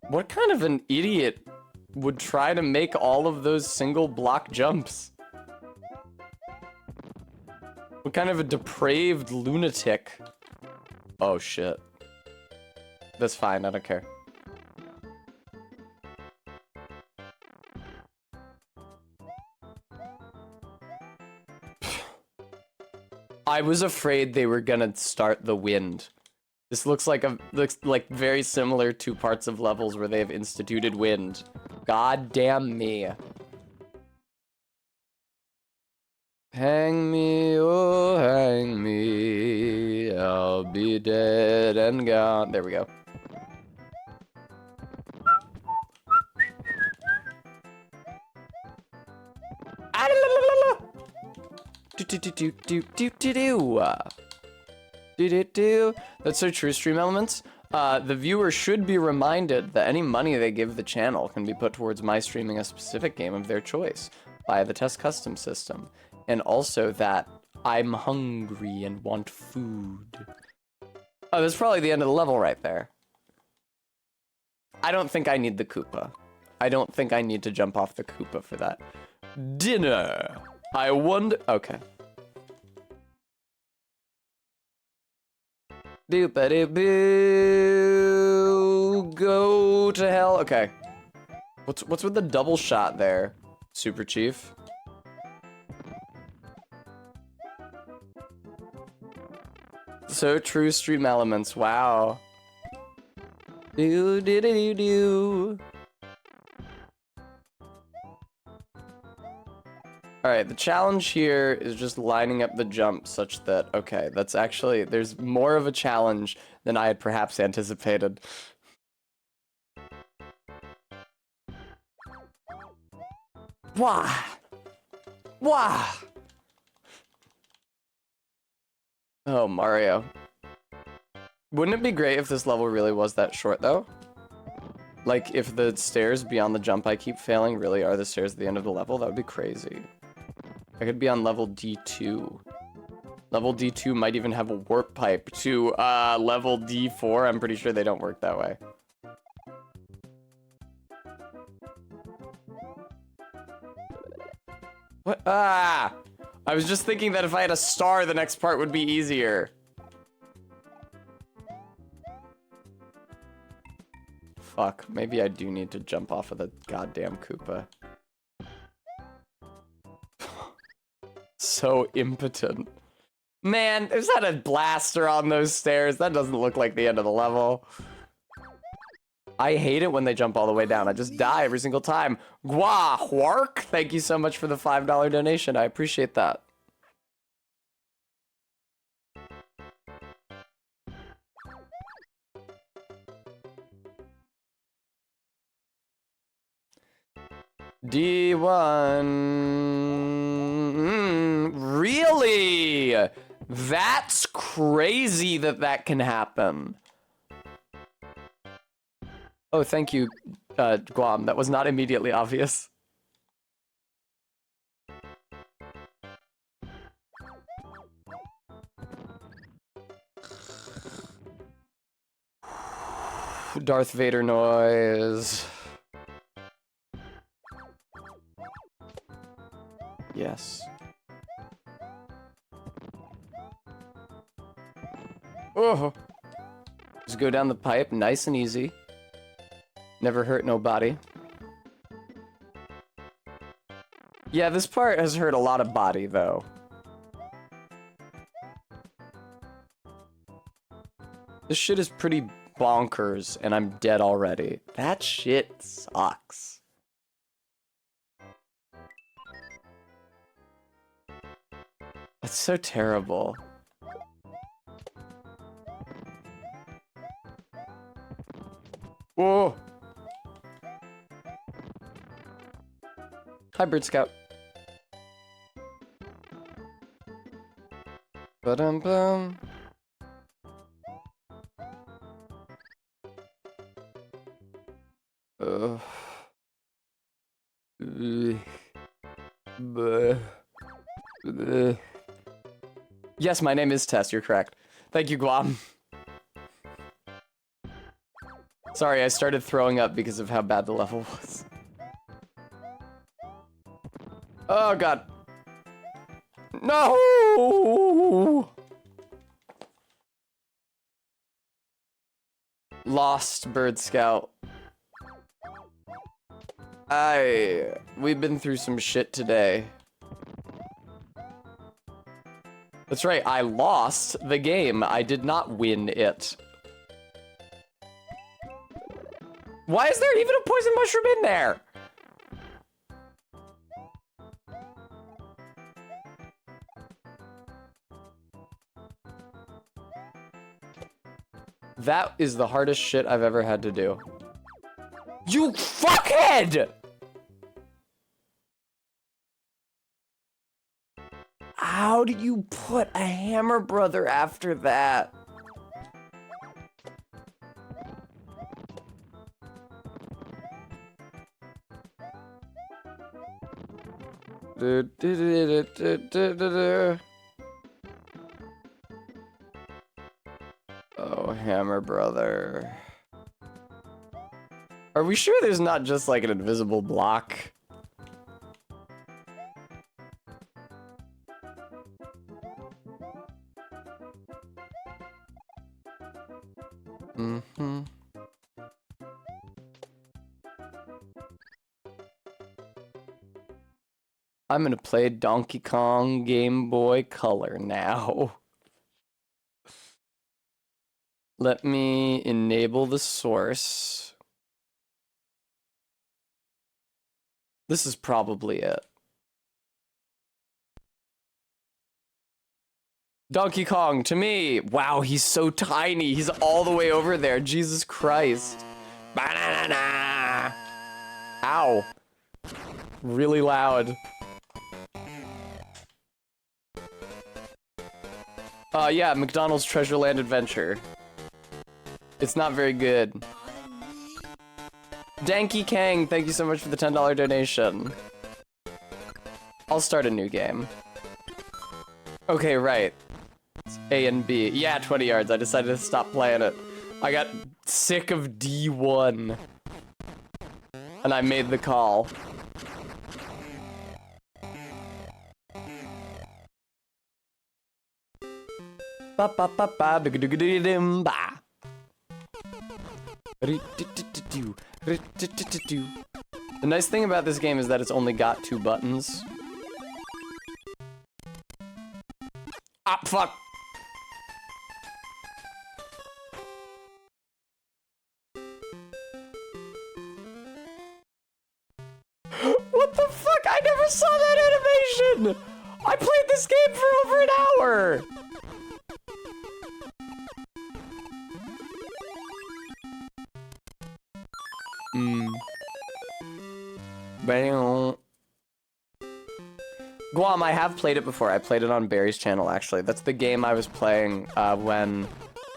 S1: What kind of an idiot would try to make all of those single block jumps? What kind of a depraved lunatic? Oh shit. That's fine, I don't care. I was afraid they were gonna start the wind. This looks like very similar to parts of levels where they've instituted wind. God damn me. Hang me, oh hang me, I'll be dead and gone. There we go. That's so true, Stream Elements. The viewer should be reminded that any money they give the channel can be put towards my streaming a specific game of their choice via the Test Custom system. And also that I'm hungry and want food. Oh, that's probably the end of the level right there. I don't think I need the Koopa. I don't think I need to jump off the Koopa for that. Dinner. I wonder. Okay. Doop-a-doo-boo. Go to hell. Okay. What's with the double shot there, Super Chief? So true, Stream Elements. Wow. Do do do do do. Alright, the challenge here is just lining up the jump such that, okay, that's actually, there's more of a challenge than I had perhaps anticipated. Wah! Wah! Oh, Mario. Wouldn't it be great if this level really was that short, though? Like, if the stairs beyond the jump I keep failing really are the stairs at the end of the level, that would be crazy. I could be on level D2. Level D2 might even have a warp pipe to level D4. I'm pretty sure they don't work that way. What? Ah! I was just thinking that if I had a star, the next part would be easier. Fuck, maybe I do need to jump off of the goddamn Koopa. So impotent. Man, there's not a blaster on those stairs. That doesn't look like the end of the level. I hate it when they jump all the way down. I just die every single time. Gwa Hwark, thank you so much for the $5 donation. I appreciate that. D1. Really? That's crazy that that can happen. Oh, thank you, Guam. That was not immediately obvious. Darth Vader noise. Yes. Oh. Just go down the pipe, nice and easy. Never hurt nobody. Yeah, this part has hurt a lot of body, though. This shit is pretty bonkers, and I'm dead already. That shit sucks. That's so terrible. Whoa! Hi, Bird Scout. Ba-dum-bum. Yes, my name is Tess, you're correct. Thank you, Guam. Sorry, I started throwing up because of how bad the level was. Oh, God. No! Lost, Bird Scout. We've been through some shit today. That's right, I lost the game. I did not win it. Why is there even a poison mushroom in there? That is the hardest shit I've ever had to do. You fuckhead! How did you put a Hammer Brother after that? Oh, Hammer Brother. Are we sure there's not just like an invisible block? Mm-hmm. I'm gonna play Donkey Kong Game Boy Color now. Let me enable the source. This is probably it. Donkey Kong, to me! Wow, he's so tiny. He's all the way over there. Jesus Christ. Banana! Ow. Really loud. Yeah, McDonald's Treasureland Adventure. It's not very good. Danky Kang, thank you so much for the $10 donation. I'll start a new game. Okay, right. It's A and B. Yeah, 20 yards. I decided to stop playing it. I got sick of D1. And I made the call. Ba ba ba ba ba ba ba. The nice thing about this game is that it's only got 2 buttons. Ah, fuck! What the fuck? I never saw that animation! I played this game for over an hour! Guam, I have played it before. I played it on Barry's channel, actually. That's the game I was playing when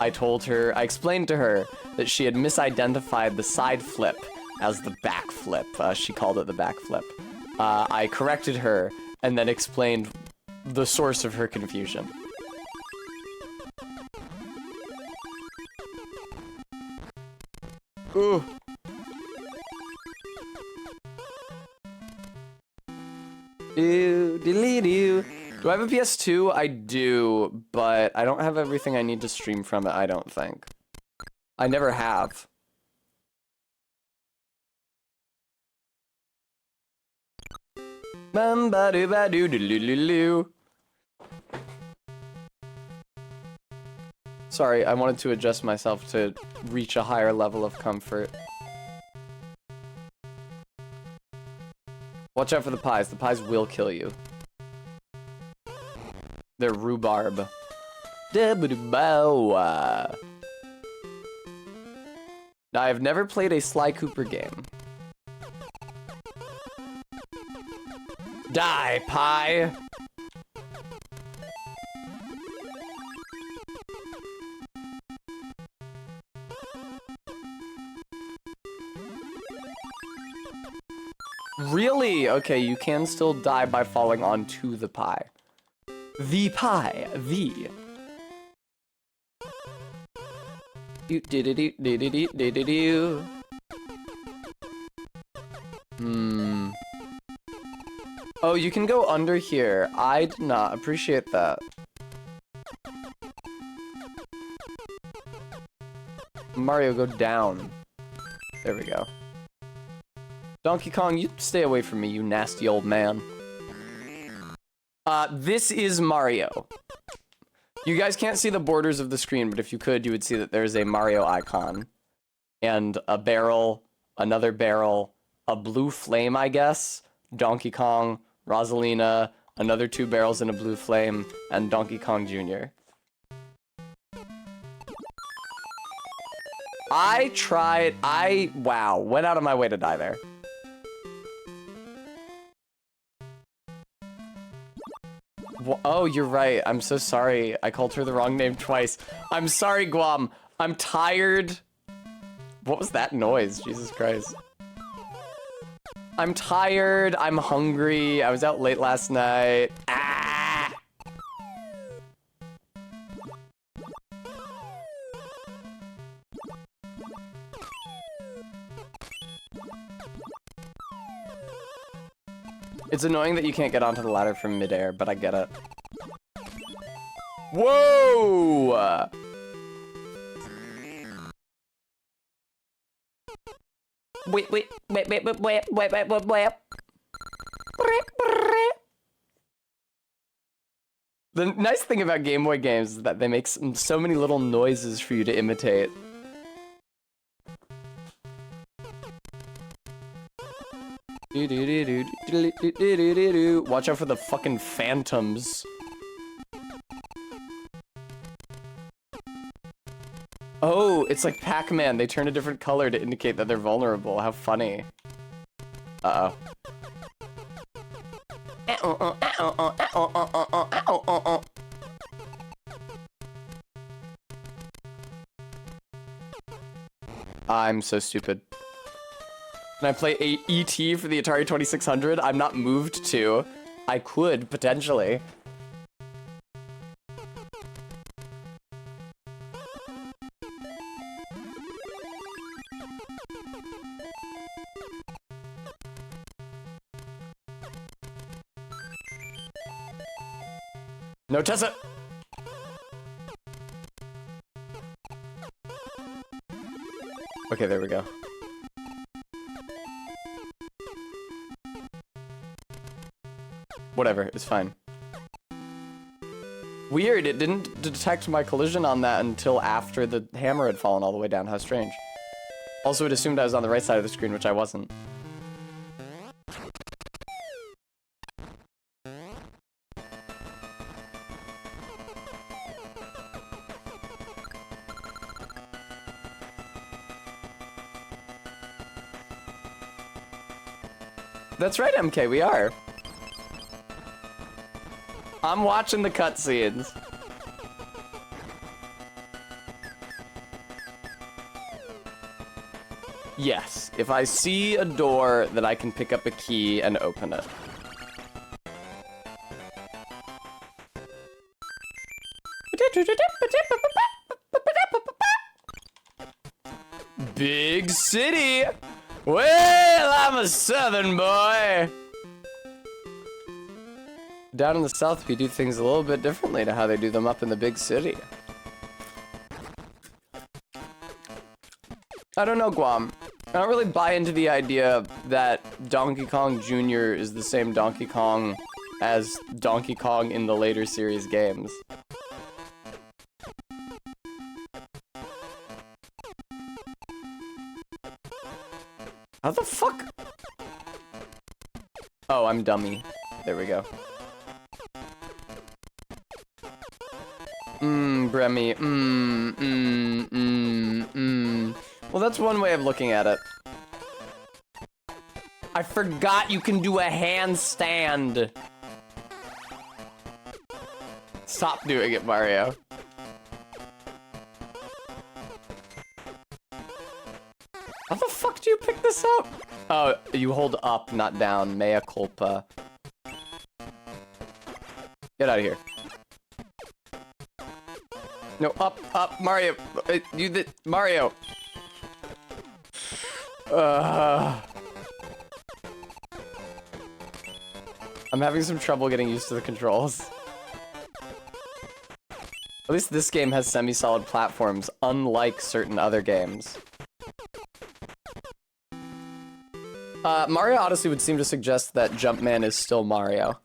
S1: I explained to her that she had misidentified the side flip as the back flip. She called it the back flip. I corrected her and then explained the source of her confusion. Ooh. Do I have a PS2? I do, but I don't have everything I need to stream from it, I don't think. I never have. Sorry, I wanted to adjust myself to reach a higher level of comfort. Watch out for the pies. The pies will kill you. They're rhubarb. Now, I've never played a Sly Cooper game. Die, pie! Really? Okay, you can still die by falling onto the pie. The pie. The. Oh, you can go under here. I did not appreciate that. Mario, go down. There we go. Donkey Kong, you stay away from me, you nasty old man. This is Mario. You guys can't see the borders of the screen, but if you could, you would see that there's a Mario icon. And a barrel, another barrel, a blue flame, I guess, Donkey Kong, Rosalina, another 2 barrels and a blue flame, and Donkey Kong Jr. Wow, went out of my way to die there. Oh, you're right. I'm so sorry. I called her the wrong name twice. I'm sorry, Guam. I'm tired. What was that noise? Jesus Christ. I'm tired. I'm hungry. I was out late last night. Ah! It's annoying that you can't get onto the ladder from midair, but I get it. Whoa! Wait. The nice thing about Game Boy games is that they make so many little noises for you to imitate. Watch out for the fucking phantoms. Oh, it's like Pac-Man. They turn a different color to indicate that they're vulnerable. How funny. Uh-oh. I'm so stupid. Can I play E.T. for the Atari 2600? I'm not moved to. I could, potentially. No, Tessa! Okay, there we go. Whatever, it's fine. Weird, it didn't detect my collision on that until after the hammer had fallen all the way down. How strange. Also, it assumed I was on the right side of the screen, which I wasn't. That's right, MK, we are. I'm watching the cutscenes. Yes, if I see a door that I can pick up a key and open it. Big city! Well, I'm a southern boy! Down in the south, we do things a little bit differently to how they do them up in the big city. I don't know, Guam. I don't really buy into the idea that Donkey Kong Jr. is the same Donkey Kong as Donkey Kong in the later series games. How the fuck? Oh, I'm dummy. There we go. Bremy. Well, that's one way of looking at it. I forgot you can do a handstand. Stop doing it, Mario. How the fuck do you pick this up? Oh, you hold up, not down. Mea culpa. Get out of here. No, up, Mario. Mario. I'm having some trouble getting used to the controls. At least this game has semi-solid platforms, unlike certain other games. Mario Odyssey would seem to suggest that Jumpman is still Mario.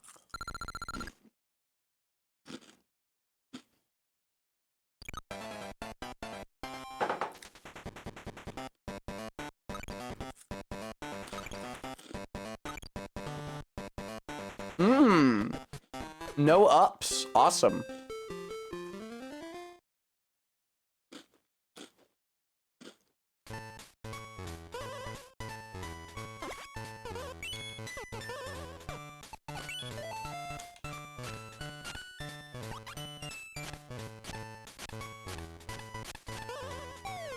S1: No ups. Awesome.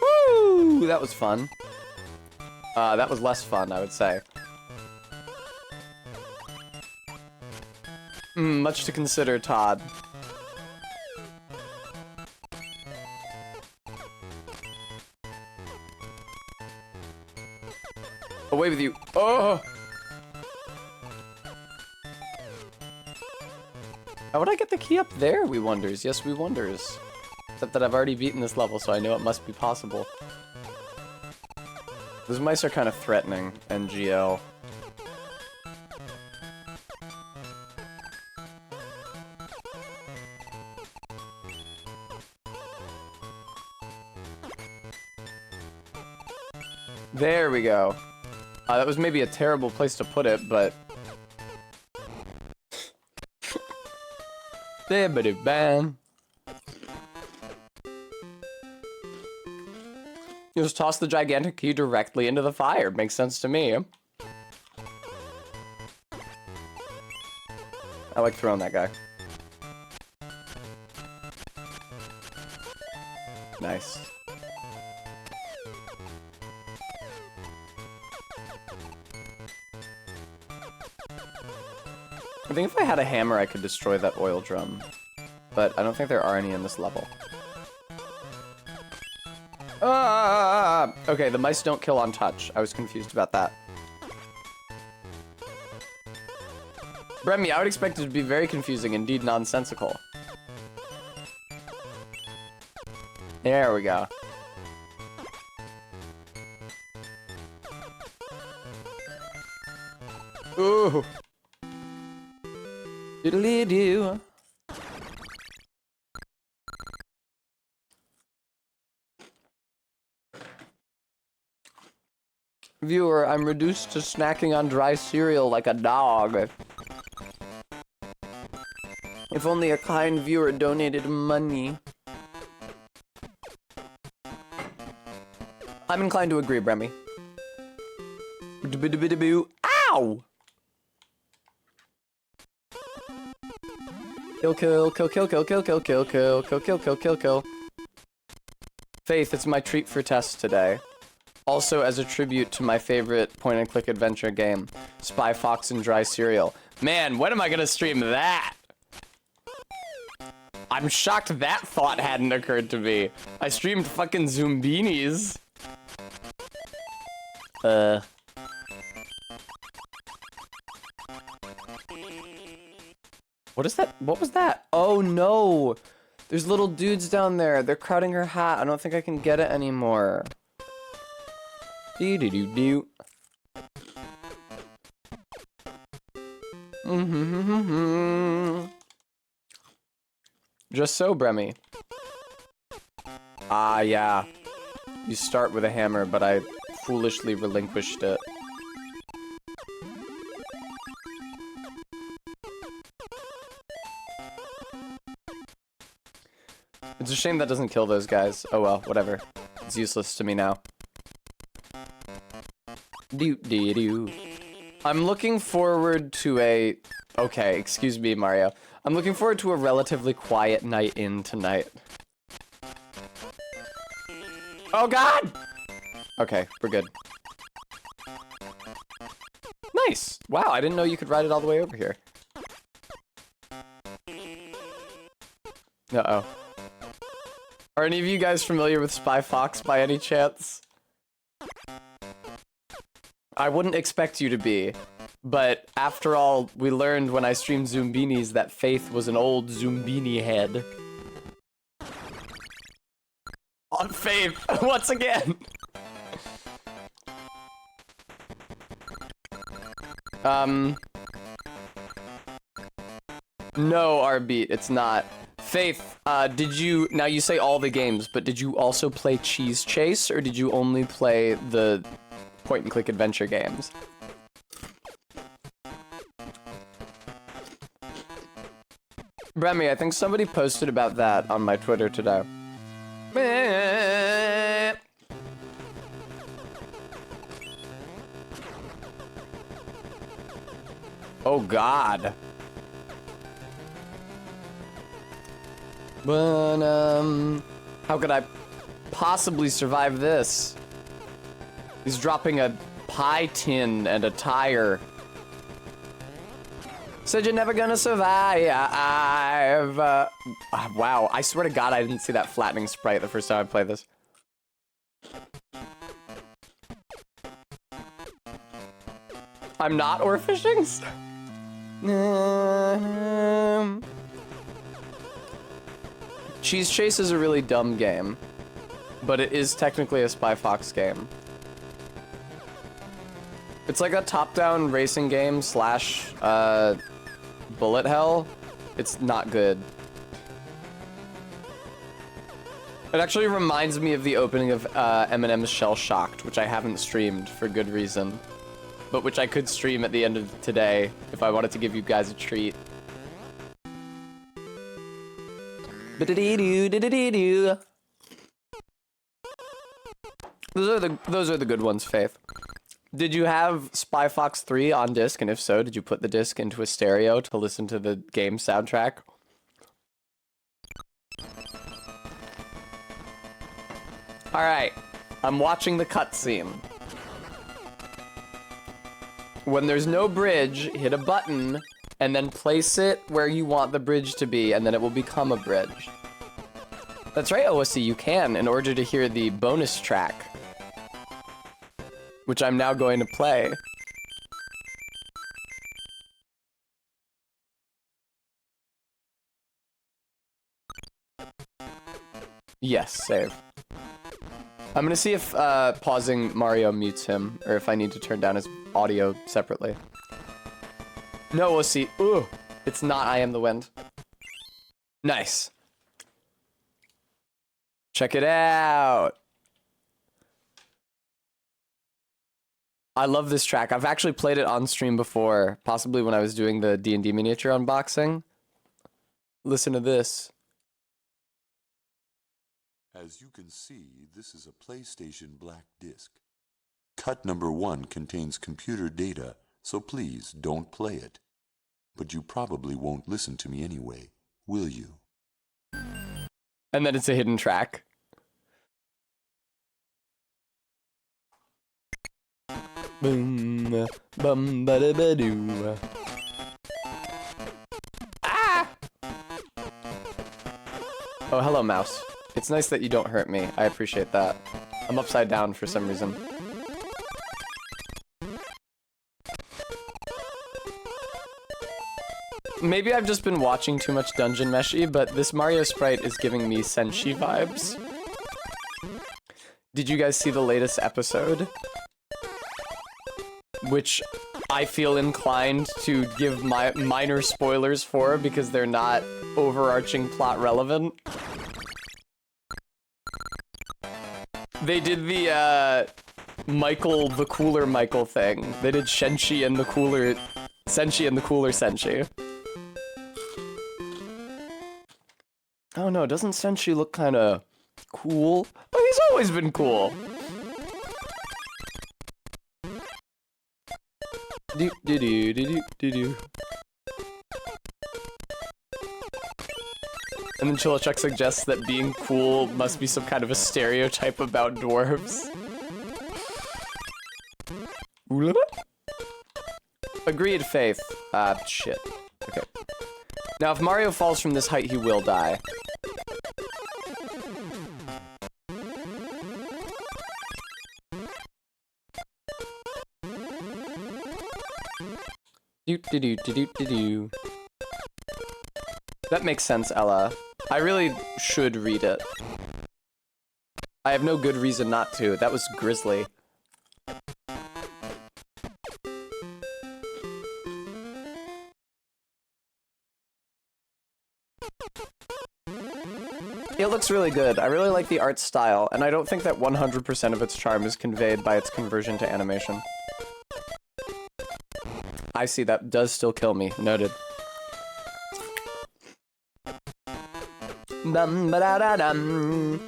S1: Woo! That was fun. That was less fun, I would say. Much to consider, Todd. Away with you. Oh! How would I get the key up there, we wonders? Yes, we wonders. Except that I've already beaten this level, so I know it must be possible. Those mice are kind of threatening, NGL. There we go. That was maybe a terrible place to put it, but... Bam. You just toss the gigantic key directly into the fire. Makes sense to me. I like throwing that guy. Nice. I think if I had a hammer, I could destroy that oil drum. But I don't think there are any in this level. Okay, the mice don't kill on touch. I was confused about that. Bremy, I would expect it to be very confusing, indeed nonsensical. There we go. Ooh. Doodly-doo. Viewer, I'm reduced to snacking on dry cereal like a dog. If only a kind viewer donated money. I'm inclined to agree, Bremy. Ow! Kill. Faith, it's my treat for test today. Also, as a tribute to my favorite point-and-click adventure game, Spy Fox and Dry Cereal. Man, when am I gonna stream that? I'm shocked that thought hadn't occurred to me. I streamed fucking Zoombinis. What is that? What was that? Oh no! There's little dudes down there. They're crowding her hat. I don't think I can get it anymore. Doo-doo-doo-doo. Just so, Bremy. Ah, yeah. You start with a hammer, but I foolishly relinquished it. It's a shame that doesn't kill those guys. Oh well, whatever. It's useless to me now. Doo-doo-doo. I'm looking forward to a... Okay, excuse me, Mario. I'm looking forward to a relatively quiet night in tonight. Oh god! Okay, we're good. Nice! Wow, I didn't know you could ride it all the way over here. Uh-oh. Are any of you guys familiar with Spy Fox by any chance? I wouldn't expect you to be, but after all, we learned when I streamed Zoombinis that Faith was an old Zoombini head. On Faith, once again! No, Arbeat, it's not. Faith, did you, now you say all the games, but did you also play Cheese Chase, or did you only play the point-and-click adventure games? Bremy, I think somebody posted about that on my Twitter today. Oh God. But, how could I possibly survive this? He's dropping a pie tin and a tire. Said you're never gonna survive. Wow, I swear to God I didn't see that flattening sprite the first time I played this. I'm not Orfishing? Cheese Chase is a really dumb game, but it is technically a Spy Fox game. It's like a top-down racing game slash bullet hell. It's not good. It actually reminds me of the opening of Eminem's Shell Shocked, which I haven't streamed for good reason, but which I could stream at the end of today if I wanted to give you guys a treat. Those are the good ones, Faith. Did you have Spy Fox 3 on disc, and if so, did you put the disc into a stereo to listen to the game soundtrack? Alright, I'm watching the cutscene. When there's no bridge, hit a button, and then place it where you want the bridge to be, and then it will become a bridge. That's right, OSC, you can, in order to hear the bonus track, which I'm now going to play. Yes, save. I'm gonna see if pausing Mario mutes him, or if I need to turn down his audio separately. No, we'll see. Ooh, it's not I Am the Wind. Nice. Check it out. I love this track. I've actually played it on stream before, possibly when I was doing the D&D miniature unboxing. Listen to this.
S3: As you can see, this is a PlayStation Black Disc. Cut number 1 contains computer data, so please don't play it. But you probably won't listen to me anyway, will you?
S1: And then it's a hidden track. Boom, bum, ba da ba doo. Ah! Oh, hello, mouse. It's nice that you don't hurt me. I appreciate that. I'm upside down for some reason. Maybe I've just been watching too much Dungeon Meshi, but this Mario sprite is giving me Senshi vibes. Did you guys see the latest episode? Which I feel inclined to give my minor spoilers for because they're not overarching plot relevant. They did the Michael the Cooler Michael thing. They did Senshi and the Cooler Senshi. Oh no, doesn't Senshi look kind of cool? Oh, he's always been cool. Do do do do do do do. And then Chillichuck suggests that being cool must be some kind of a stereotype about dwarves. Agreed, Faith. Shit. Okay. Now, if Mario falls from this height, he will die. Do. That makes sense, Ella. I really should read it. I have no good reason not to. That was grisly. It looks really good. I really like the art style, and I don't think that 100% of its charm is conveyed by its conversion to animation. I see, that does still kill me. Noted. Dum, ba-da-da-dum.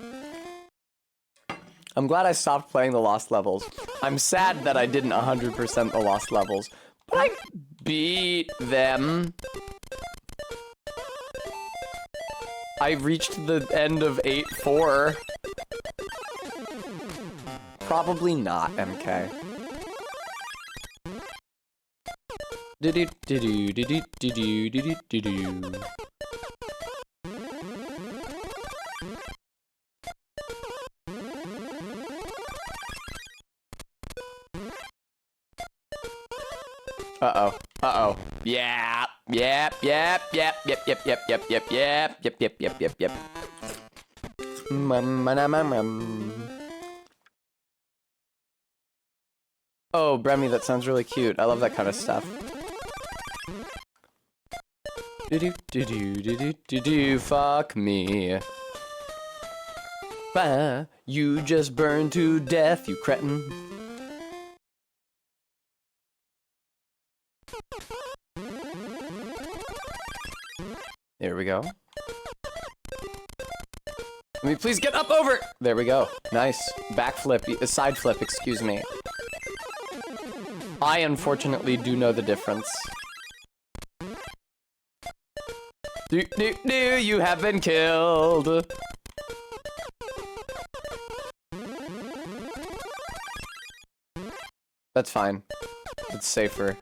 S1: I'm glad I stopped playing the Lost Levels. I'm sad that I didn't 100% the Lost Levels, but I beat them. I reached the end of 8-4. Probably not, MK. Do-do-do-do-do-do-do-do-do-do. Uh-oh. Uh-oh. Yeah. Yep. Yep. Yep. Yep. Yep. Yep. Yep. Yep. Yep. Yep. Yep. Yep. Yep. Yep. Oh, Bremy, that sounds really cute. I love that kind of stuff. Do-do-do-do-do-do-do-do. Fuck me. Bah, you just burned to death, you cretin. There we go. Let me please get up over. There we go. Nice. Backflip, side flip, excuse me. I unfortunately do know the difference. You have been killed. That's fine. It's safer.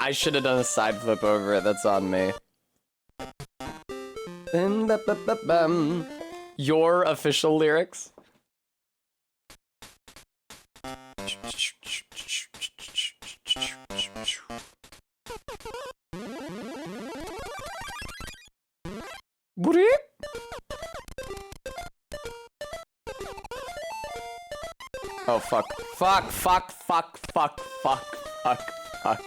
S1: I should have done a side flip over it. That's on me. Your official lyrics? Oh, fuck. Fuck, fuck, fuck, fuck, fuck, fuck, fuck.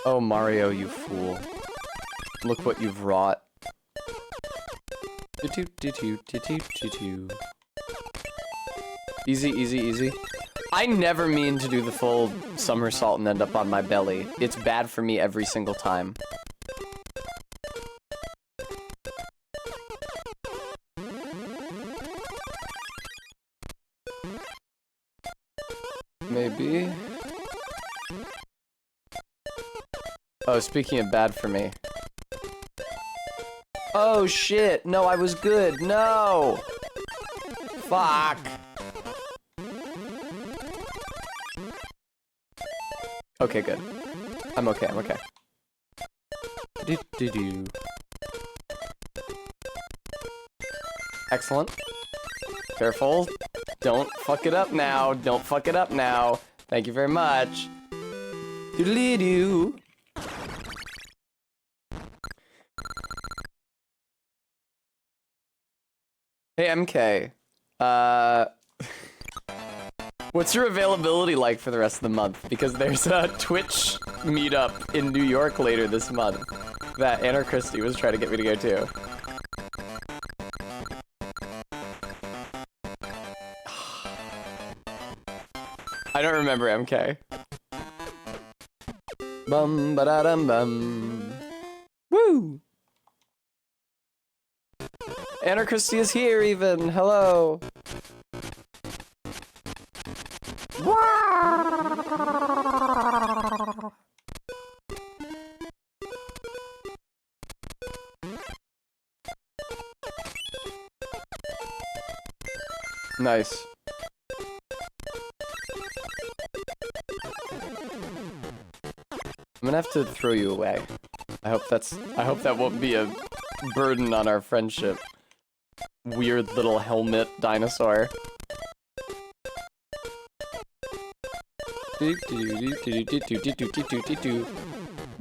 S1: Oh, Mario, you fool. Look what you've wrought. Easy, easy, easy. I never mean to do the full somersault and end up on my belly. It's bad for me every single time. Maybe. Oh, speaking of bad for me. Oh shit, no, I was good, no! Fuck! Okay, good. I'm okay, I'm okay. Do-do-do. Excellent. Careful. Don't fuck it up now. Don't fuck it up now. Thank you very much. Doodly-doo. Hey, MK. What's your availability like for the rest of the month? Because there's a Twitch meetup in New York later this month that Anna Christie was trying to get me to go to. I don't remember MK. Bum ba da dum bum. Woo! Anna Christie is here even. Hello. Nice. I'm gonna have to throw you away. I hope that won't be a burden on our friendship. Weird little helmet dinosaur.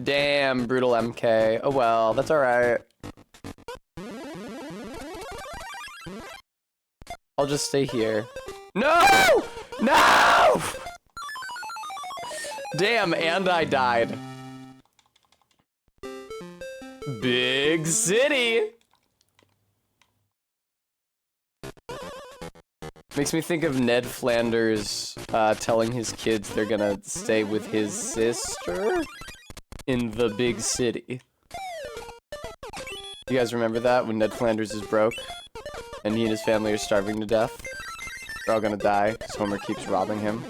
S1: Damn, brutal MK. Oh well, that's alright. I'll just stay here. No! No! Damn, and I died. Big City. Makes me think of Ned Flanders telling his kids they're gonna stay with his sister in the big city. You guys remember that when Ned Flanders is broke and he and his family are starving to death? They're all gonna die because Homer keeps robbing him.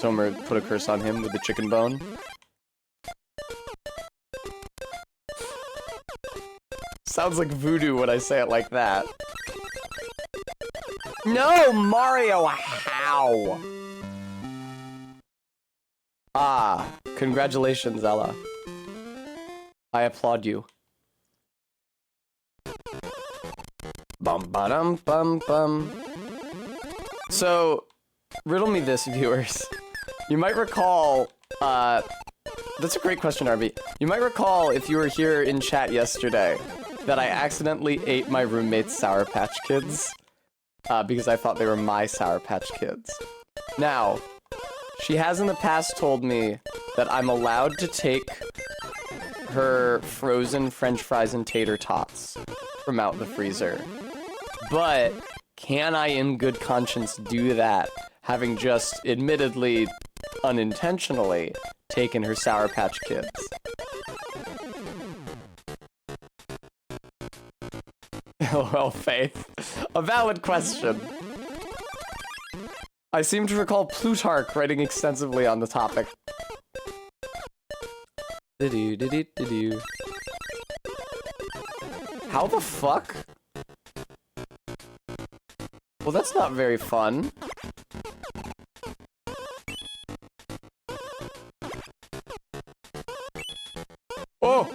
S1: Homer put a curse on him with the chicken bone. Sounds like voodoo when I say it like that. No, Mario, how? Ah, congratulations, Ella. I applaud you. Bum ba dum bum bum. So, riddle me this, viewers. You might recall, that's a great question, Arby. You might recall, if you were here in chat yesterday, that I accidentally ate my roommate's Sour Patch Kids, because I thought they were my Sour Patch Kids. Now, she has in the past told me that I'm allowed to take her frozen French fries and tater tots from out the freezer. But, can I in good conscience do that, having just, admittedly, unintentionally, taken her Sour Patch Kids? LOL, Faith. A valid question. I seem to recall Plutarch writing extensively on the topic. How the fuck? Well, that's not very fun. Oh!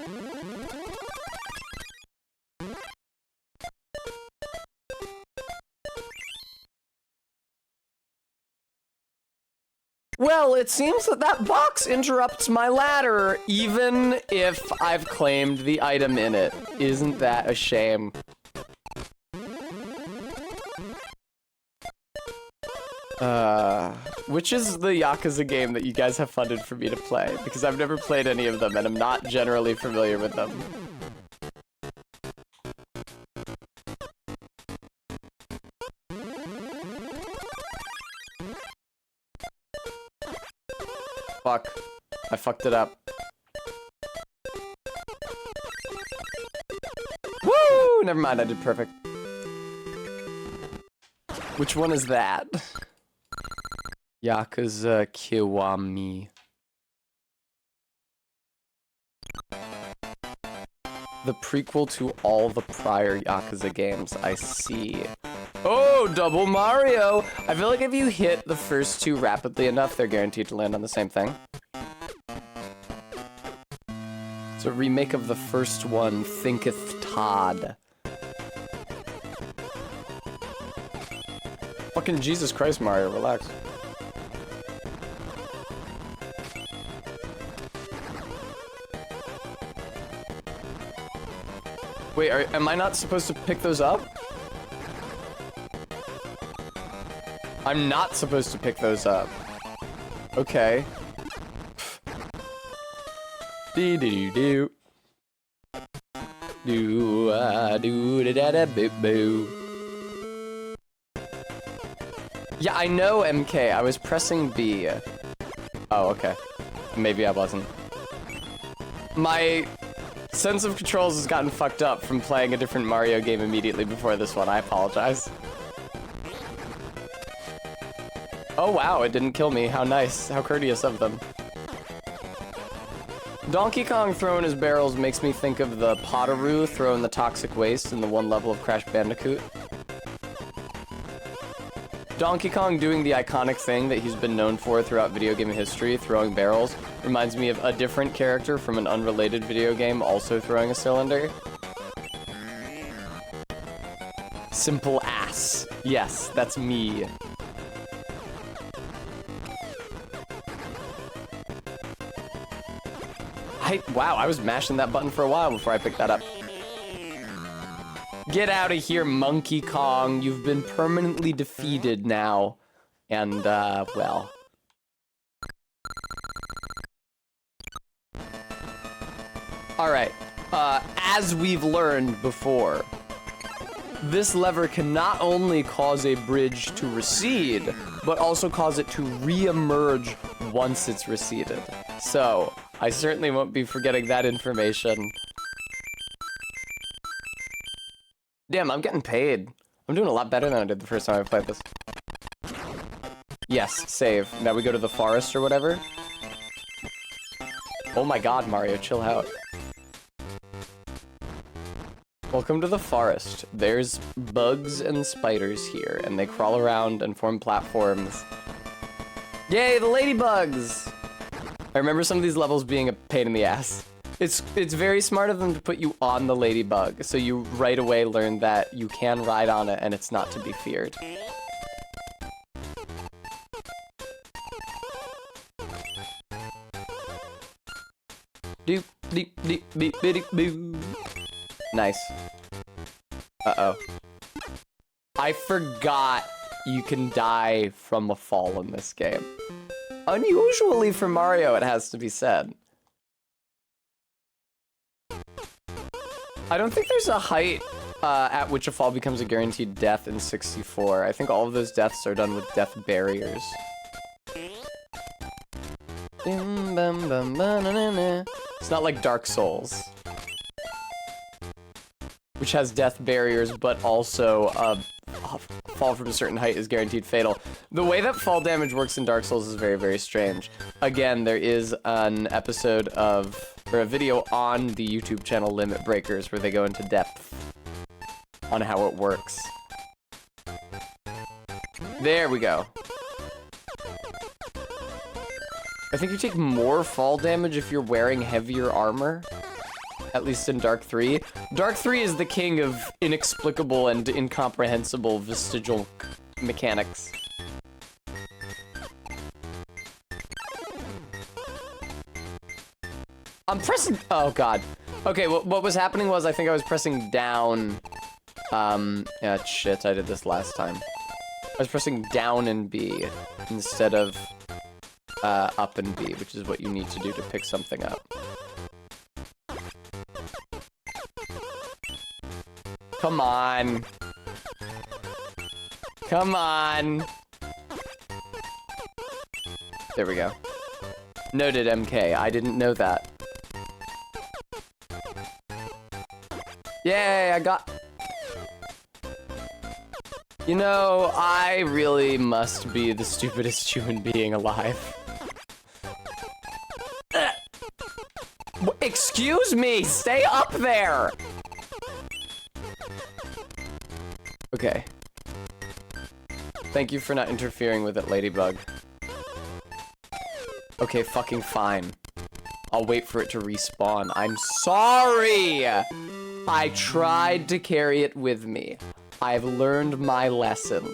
S1: Well, it seems that that box interrupts my ladder, even if I've claimed the item in it. Isn't that a shame? Which is the Yakuza game that you guys have funded for me to play? Because I've never played any of them, and I'm not generally familiar with them. Fuck. I fucked it up. Woo! Never mind, I did perfect. Which one is that? Yakuza Kiwami. The prequel to all the prior Yakuza games, I see. Oh, Double Mario! I feel like if you hit the first two rapidly enough, they're guaranteed to land on the same thing. It's a remake of the first one, Thinketh Todd. Fucking Jesus Christ, Mario, relax. Wait, am I not supposed to pick those up? I'm not supposed to pick those up. Okay. Dee-doo-doo. Do-a-do-da-da-boo-boo. Yeah, I know, MK. I was pressing B. Oh, okay. Maybe I wasn't. My sense of controls has gotten fucked up from playing a different Mario game immediately before this one. I apologize. Oh wow, it didn't kill me. How nice. How courteous of them. Donkey Kong throwing his barrels makes me think of the Potteroo throwing the toxic waste in the one level of Crash Bandicoot. Donkey Kong doing the iconic thing that he's been known for throughout video game history, throwing barrels, reminds me of a different character from an unrelated video game also throwing a cylinder. Simple ass. Yes, that's me. Wow, I was mashing that button for a while before I picked that up. Get out of here, Monkey Kong. You've been permanently defeated now. And, well. Alright. as we've learned before, this lever can not only cause a bridge to recede, but also cause it to re-emerge once it's receded. So, I certainly won't be forgetting that information. Damn, I'm getting paid. I'm doing a lot better than I did the first time I played this. Yes, save. Now we go to the forest or whatever. Oh my god, Mario, chill out. Welcome to the forest. There's bugs and spiders here, and they crawl around and form platforms. Yay, the ladybugs! I remember some of these levels being a pain in the ass. It's very smart of them to put you on the ladybug, so you right away learn that you can ride on it and it's not to be feared. Doop, doop, doop, doop, doop, doop. Nice. Uh-oh. I forgot you can die from a fall in this game. Unusually for Mario, it has to be said. I don't think there's a height at which a fall becomes a guaranteed death in 64. I think all of those deaths are done with death barriers. It's not like Dark Souls, which has death barriers, but also fall from a certain height is guaranteed fatal. The way that fall damage works in Dark Souls is very, very strange. Again, there is an episode of, or a video on the YouTube channel Limit Breakers where they go into depth on how it works. There we go. I think you take more fall damage if you're wearing heavier armor. At least in Dark 3. Dark 3 is the king of inexplicable and incomprehensible vestigial mechanics. I'm pressing... Oh, God. Okay, what was happening was I think I was pressing down... Yeah, shit, I did this last time. I was pressing down and B instead of up and B, which is what you need to do to pick something up. Come on. Come on. There we go. Noted, MK. I didn't know that. Yay, I got... You know, I really must be the stupidest human being alive. Excuse me! Stay up there! Okay. Thank you for not interfering with it, Ladybug. Okay, fucking fine. I'll wait for it to respawn. I'm sorry! I tried to carry it with me. I've learned my lesson.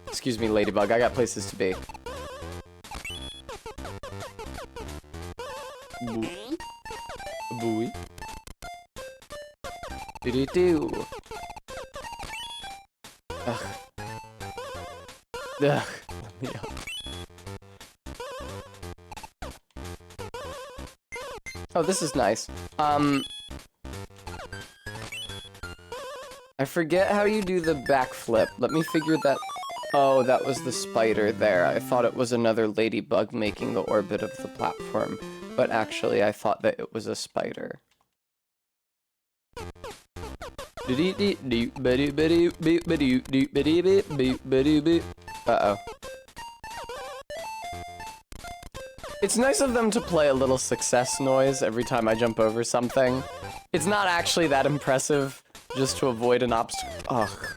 S1: Excuse me, Ladybug. I got places to be. Boo. Booey. Do-do-do. Ugh. Ugh. Let me up. Oh, this is nice. I forget how you do the backflip. Let me figure that... Oh, that was the spider there. I thought it was another ladybug making the orbit of the platform. But actually, I thought that it was a spider. Uh-oh. It's nice of them to play a little success noise every time I jump over something. It's not actually that impressive, just to avoid an obstacle. Ugh.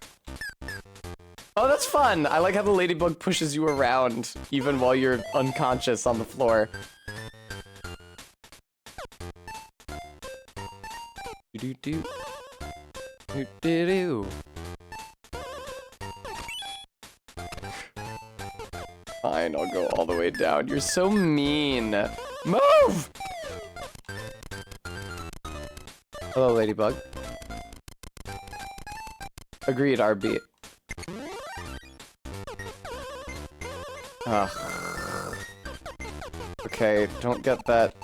S1: Oh, that's fun! I like how the ladybug pushes you around, even while you're unconscious on the floor. Do-do-do. Do-do-do. Fine, I'll go all the way down. You're so mean. Move! Hello, Ladybug. Agreed, RB. Ugh. Okay, don't get that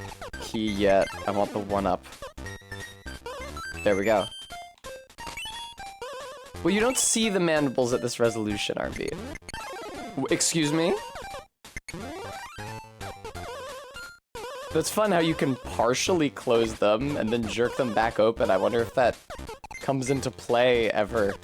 S1: key yet. I want the 1-up. There we go. Well, you don't see the mandibles at this resolution, RB. Excuse me? That's fun how you can partially close them and then jerk them back open. I wonder if that comes into play ever.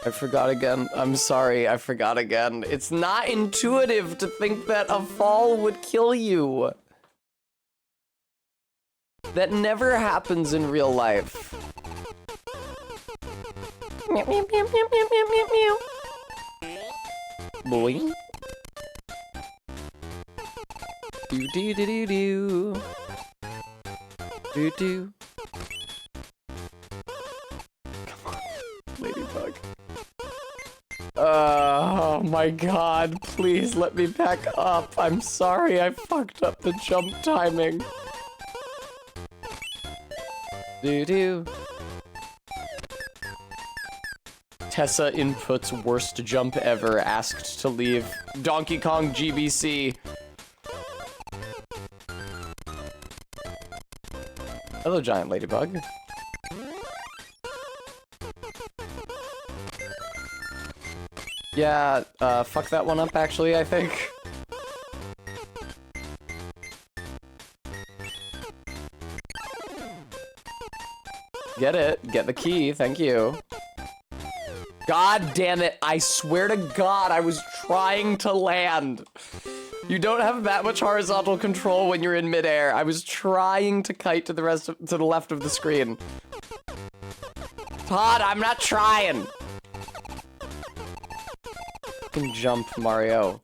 S1: I forgot again. I'm sorry, I forgot again. It's not intuitive to think that a fall would kill you. That never happens in real life. Meow, meow, meow, meow, meow, meow, meow, meow. Boing. Do do do do do. Do do. Come on, Ladybug. Oh my god, please let me back up. I'm sorry, I fucked up the jump timing. Do-do. Tessa inputs worst jump ever, asked to leave. Donkey Kong GBC. Hello, giant ladybug. Yeah, fuck that one up, actually, I think. Get it. Get the key. Thank you. God damn it. I swear to God, I was trying to land. You don't have that much horizontal control when you're in midair. I was trying to kite to the left of the screen. Todd, I'm not trying. Fucking jump, Mario.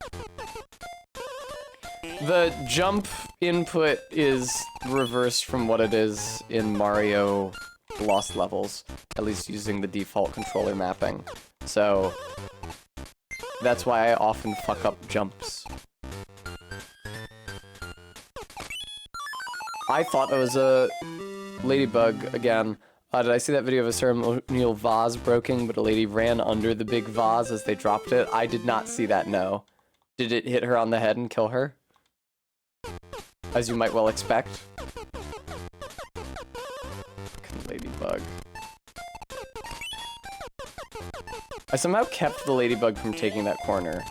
S1: The jump input is reversed from what it is in Mario Lost Levels, at least using the default controller mapping. So that's why I often fuck up jumps. I thought it was a ladybug again. Did I see that video of a ceremonial vase broken, but a lady ran under the big vase as they dropped it? I did not see that, no. Did it hit her on the head and kill her? As you might well expect. Fucking ladybug. I somehow kept the ladybug from taking that corner.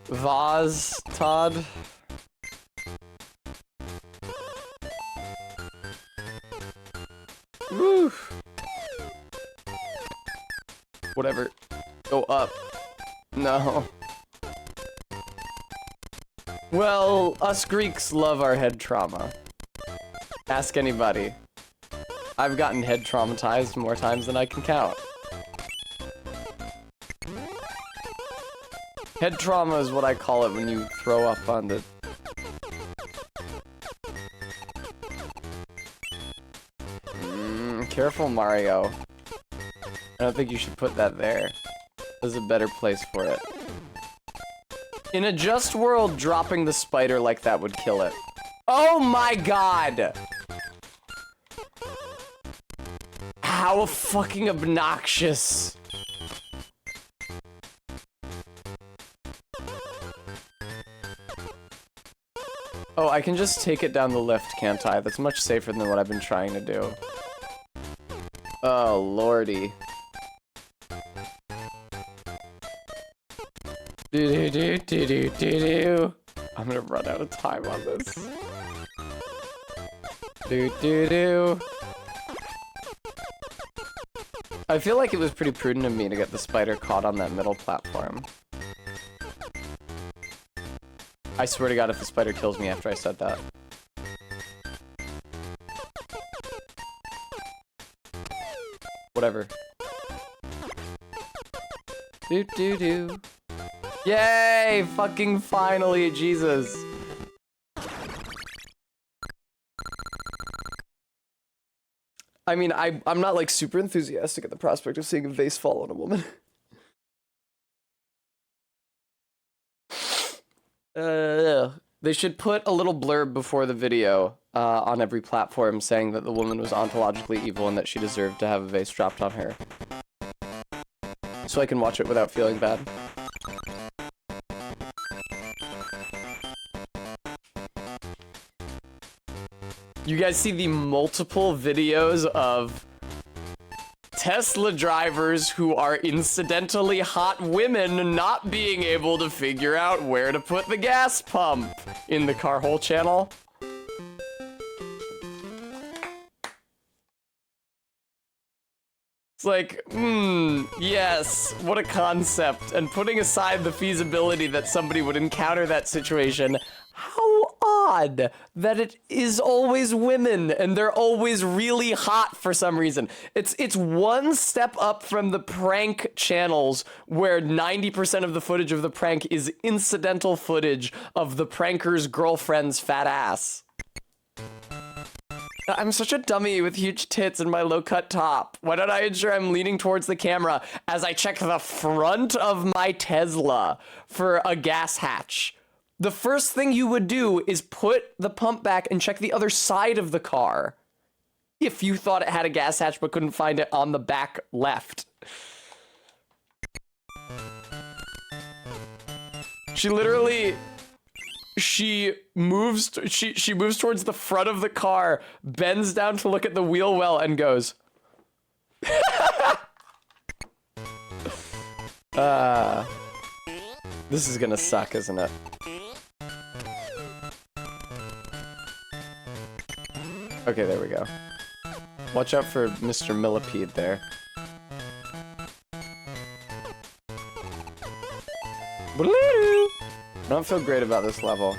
S1: Vase, Todd. Woo. Whatever. Go up. No. Well, us Greeks love our head trauma. Ask anybody. I've gotten head traumatized more times than I can count. Head trauma is what I call it when you throw up on the... Careful, Mario. I don't think you should put that there. There's a better place for it. In a just world, dropping the spider like that would kill it. Oh my god! How fucking obnoxious. Oh, I can just take it down the lift, can't I? That's much safer than what I've been trying to do. Oh, lordy. Do-do-do-do-do-do-do. I'm gonna run out of time on this. Do-do-do. I feel like it was pretty prudent of me to get the spider caught on that middle platform. I swear to God, if the spider kills me after I said that. Whatever. Do-do-do. Yay! Fucking finally, Jesus. I mean, I'm not like super enthusiastic at the prospect of seeing a vase fall on a woman. They should put a little blurb before the video on every platform saying that the woman was ontologically evil and that she deserved to have a vase dropped on her. So I can watch it without feeling bad. You guys see the multiple videos of Tesla drivers who are incidentally hot women not being able to figure out where to put the gas pump in the car hole channel. It's like, yes, what a concept. And putting aside the feasibility that somebody would encounter that situation, how odd that it is always women and they're always really hot for some reason. It's one step up from the prank channels where 90% of the footage of the prank is incidental footage of the pranker's girlfriend's fat ass. I'm such a dummy with huge tits and my low-cut top. Why don't I ensure I'm leaning towards the camera as I check the front of my Tesla for a gas hatch? The first thing you would do is put the pump back and check the other side of the car. If you thought it had a gas hatch but couldn't find it on the back left. She literally... She moves towards the front of the car, bends down to look at the wheel well, and goes. This is gonna suck, isn't it? Okay, there we go. Watch out for Mr. Millipede there. I don't feel great about this level.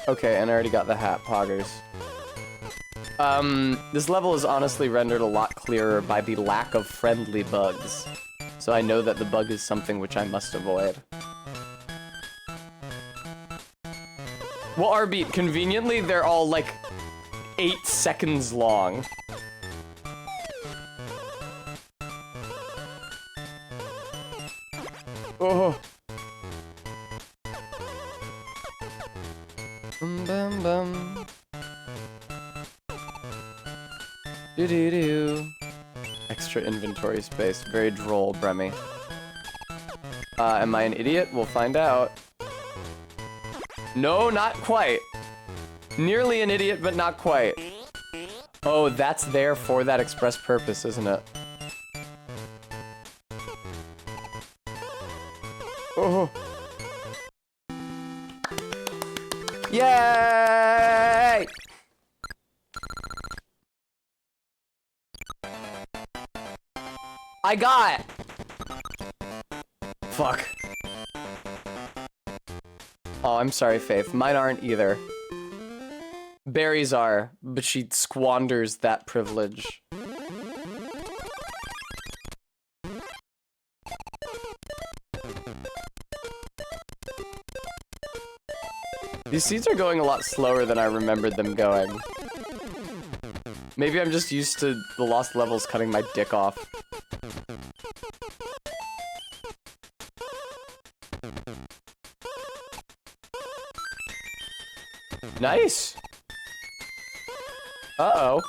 S1: Okay, and I already got the hat, poggers. This level is honestly rendered a lot clearer by the lack of friendly bugs. So I know that the bug is something which I must avoid. Well, Arbeat, conveniently, they're all like 8 seconds long. Oh. Bum bum. Doo doo doo. Extra inventory space. Very droll, Bremy. Am I an idiot? We'll find out. No, not quite. Nearly an idiot, but not quite. Oh, that's there for that express purpose, isn't it? Oh. Yay! I got it! Fuck. Oh, I'm sorry, Faith. Mine aren't either. Barry's are, but she squanders that privilege. These seeds are going a lot slower than I remembered them going. Maybe I'm just used to the lost levels cutting my dick off. Nice! Uh-oh.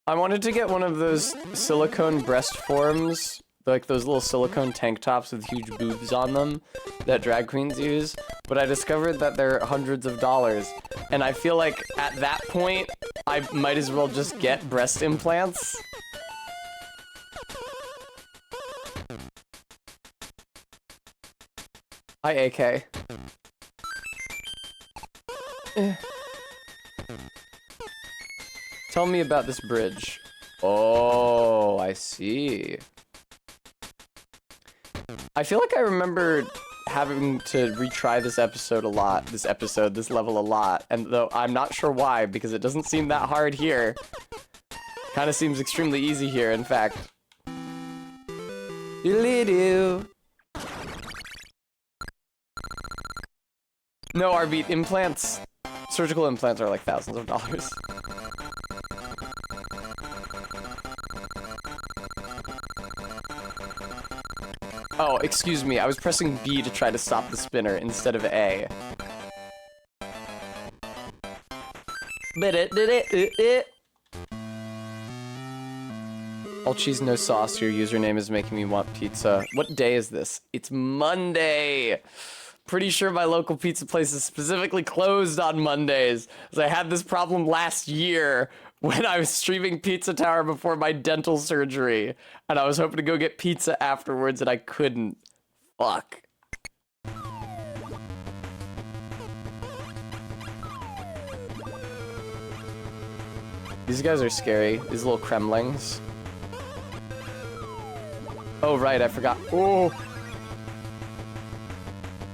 S1: I wanted to get one of those silicone breast forms, like those little silicone tank tops with huge boobs on them that drag queens use, but I discovered that they're hundreds of dollars, and I feel like at that point, I might as well just get breast implants. Hi, AK. Tell me about this bridge. Oh, I see. I feel like I remember having to retry this level a lot, and though I'm not sure why, because it doesn't seem that hard here. Kind of seems extremely easy here, in fact. Doodly-doo. No, RB, implants, surgical implants are like thousands of dollars. Oh, excuse me, I was pressing B to try to stop the spinner instead of A. All cheese, no sauce. Your username is making me want pizza. What day is this? It's Monday. Pretty sure my local pizza place is specifically closed on Mondays, as I had this problem last year when I was streaming Pizza Tower before my dental surgery, and I was hoping to go get pizza afterwards, and I couldn't. Fuck. These guys are scary. These little Kremlings. Oh, right, I forgot. Oh!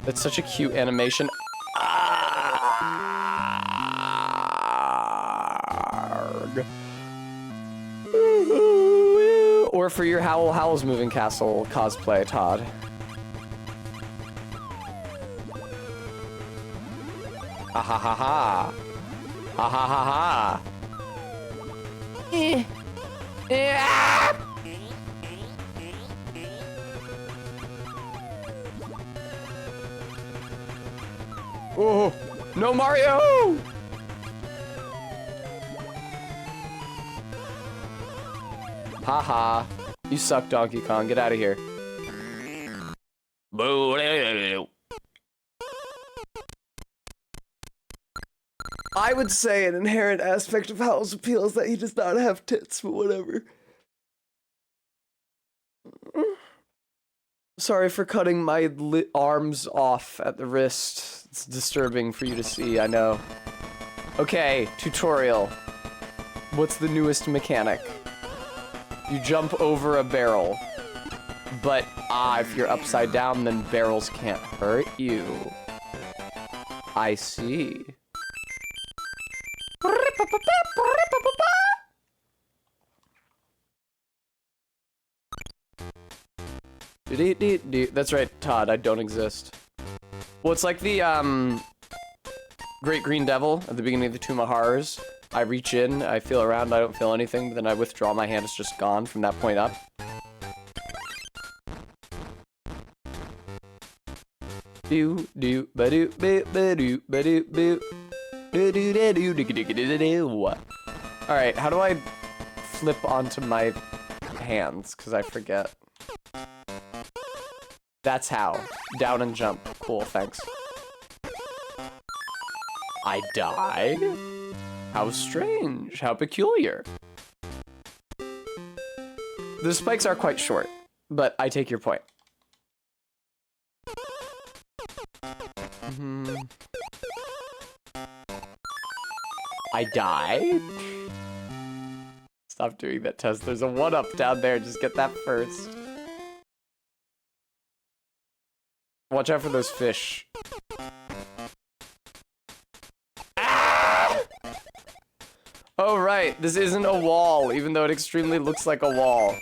S1: That's such a cute animation. Arrgh. Or for your Howl Howl's Moving Castle cosplay, Todd. Ha ha ha ha. Ha ha ha ha. Oh, no Mario! Haha. You suck, Donkey Kong. Get out of here. I would say an inherent aspect of Howl's appeal is that he does not have tits, but whatever. Sorry for cutting my arms off at the wrist. It's disturbing for you to see, I know. Okay, tutorial. What's the newest mechanic? You jump over a barrel. But, if you're upside down, then barrels can't hurt you. I see. That's right, Todd, I don't exist. Well, it's like the, Great Green Devil at the beginning of the Tomb of Horrors. I reach in, I feel around, I don't feel anything, but then I withdraw my hand, it's just gone from that point up. Do do ba do ba ba do ba do boo. Do do do do do do do do. Alright, how do I flip onto my hands? Because I forget. That's how. Down and jump. Cool, thanks. I died? How strange. How peculiar. The spikes are quite short, but I take your point. I died? Stop doing that, Tess. There's a 1-up down there. Just get that first. Watch out for those fish. Ah! Oh, right. This isn't a wall, even though it extremely looks like a wall.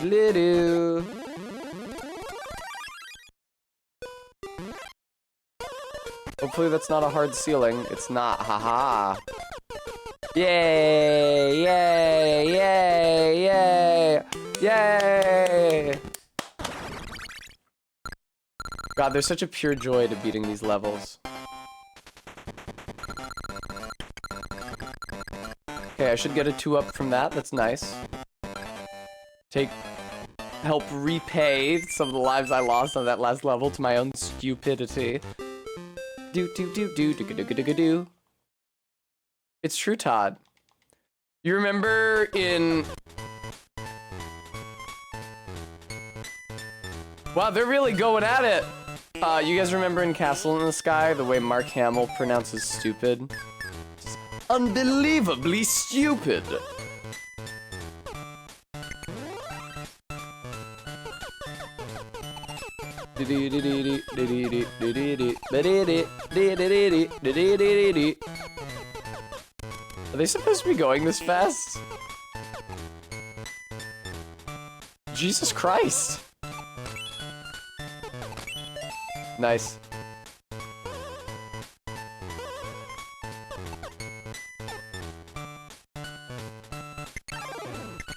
S1: Little. Hopefully that's not a hard ceiling. It's not. Haha. Yay! Yay! Yay! Yay! Yay! God, there's such a pure joy to beating these levels. Okay, I should get a 2-up from that. That's nice. Help repay some of the lives I lost on that last level to my own stupidity. Do do do do do do do do do. It's true, Todd. You remember in... Wow, they're really going at it. You guys remember in Castle in the Sky the way Mark Hamill pronounces stupid? Just unbelievably stupid. they supposed to be going this fast? Jesus Christ. Nice.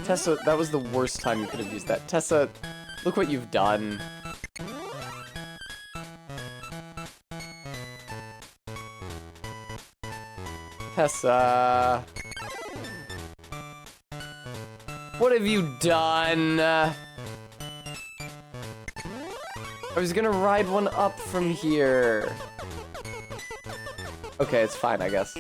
S1: Tessa, that was the worst time you could have used that. Tessa, look what you've done. Tessa. What have you done? I was gonna ride one up from here. Okay, it's fine, I guess.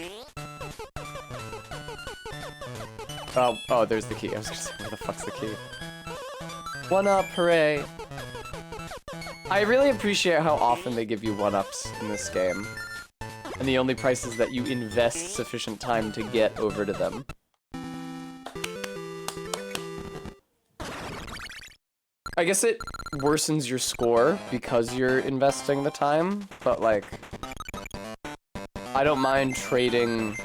S1: Oh, there's the key. I was gonna say, where the fuck's the key? One up, hooray. I really appreciate how often they give you one-ups in this game. And the only price is that you invest sufficient time to get over to them. I guess it worsens your score because you're investing the time, but like, I don't mind trading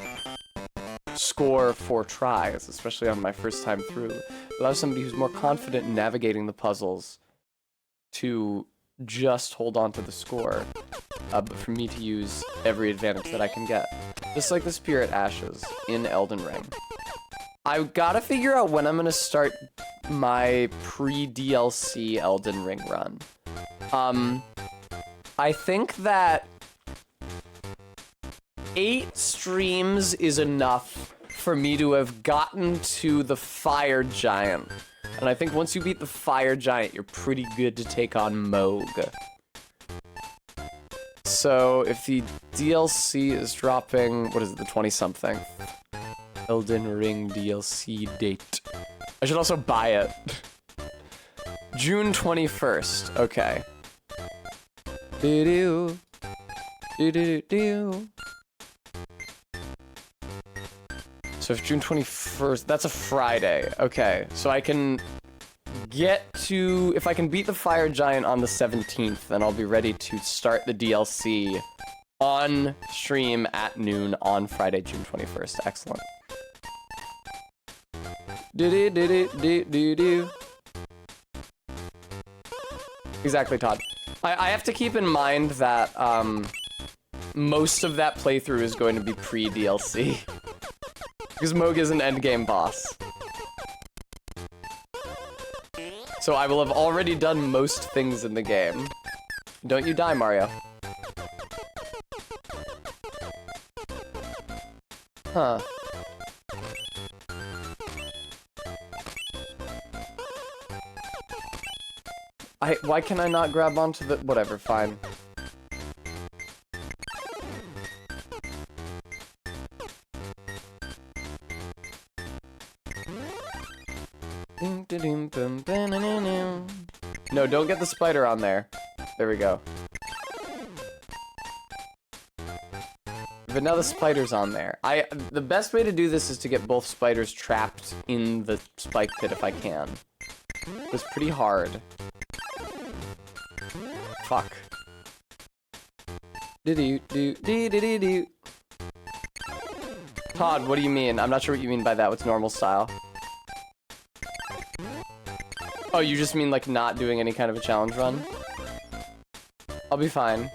S1: score for tries, especially on my first time through. It allows somebody who's more confident in navigating the puzzles to just hold on to the score, but for me to use every advantage that I can get. Just like the Spirit Ashes in Elden Ring. I gotta figure out when I'm gonna start my pre-DLC Elden Ring run. I think that 8 streams is enough for me to have gotten to the Fire Giant. And I think once you beat the Fire Giant, you're pretty good to take on Mohg. So if the DLC is dropping, what is it, the 20-something? Elden Ring DLC date. I should also buy it. June 21st, okay. Do-do. Do-do-do-do. So if June 21st, that's a Friday. Okay, so I can get to, if I can beat the Fire Giant on the 17th, then I'll be ready to start the DLC on stream at noon on Friday, June 21st. Excellent. Do-do-do-do-do-do-do. Exactly, Todd. I have to keep in mind that most of that playthrough is going to be pre-DLC. Because Mohg is an endgame boss. So I will have already done most things in the game. Don't you die, Mario. Huh. Why can I not grab onto the... Whatever, fine. No, don't get the spider on there. There we go. But now the spider's on there. The best way to do this is to get both spiders trapped in the spike pit if I can. It's pretty hard. Fuck. Do-do-do-do-do-do-do. Todd, what do you mean? I'm not sure what you mean by that. What's normal style? Oh, you just mean like not doing any kind of a challenge run? I'll be fine.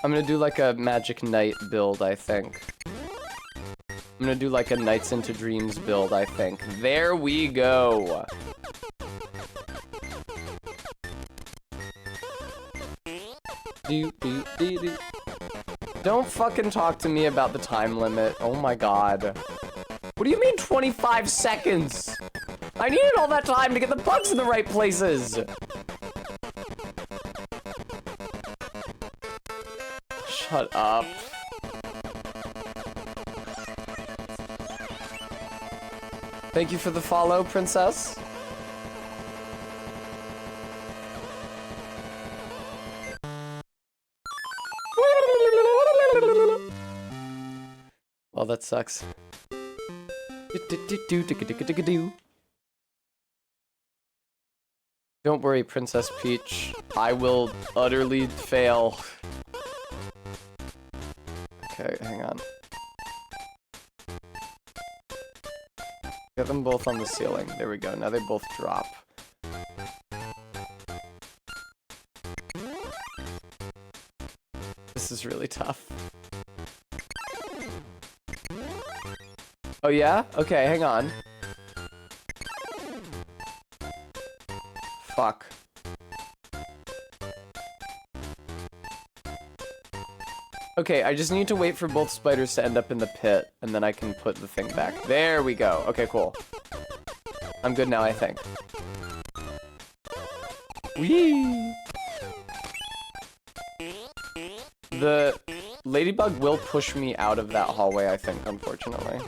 S1: I'm gonna do like a Magic Knight build, I think. I'm gonna do like a Nights into Dreams build, I think. There we go! Don't fucking talk to me about the time limit. Oh my god. What do you mean 25 seconds? I needed all that time to get the bugs in the right places! Shut up. Thank you for the follow, princess. Well, that sucks. Don't worry, Princess Peach. I will utterly fail. Okay, hang on. Get them both on the ceiling. There we go. Now they both drop. This is really tough. Oh yeah? Okay, hang on. Fuck. Okay, I just need to wait for both spiders to end up in the pit, and then I can put the thing back. There we go. Okay, cool. I'm good now, I think. Whee! The ladybug will push me out of that hallway, I think, unfortunately.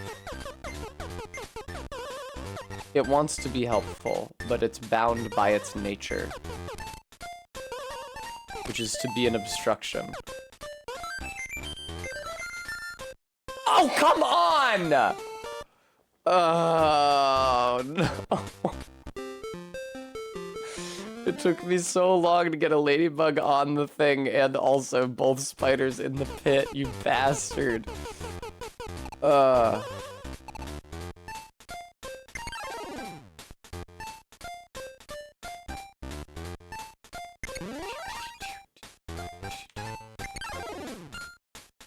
S1: It wants to be helpful, but it's bound by its nature, which is to be an obstruction. Oh, come on! Oh, no. It took me so long to get a ladybug on the thing and also both spiders in the pit, you bastard.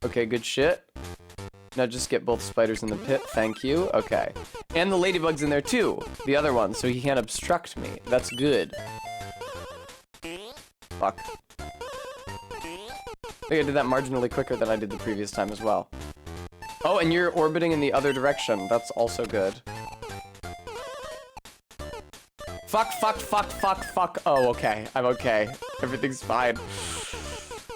S1: Okay, good shit. Now just get both spiders in the pit, thank you. Okay. And the ladybug's in there too, the other one, so he can't obstruct me. That's good. Fuck. I think I did that marginally quicker than I did the previous time as well. Oh, and you're orbiting in the other direction. That's also good. Fuck, fuck, fuck, fuck, fuck. Oh, okay. I'm okay. Everything's fine.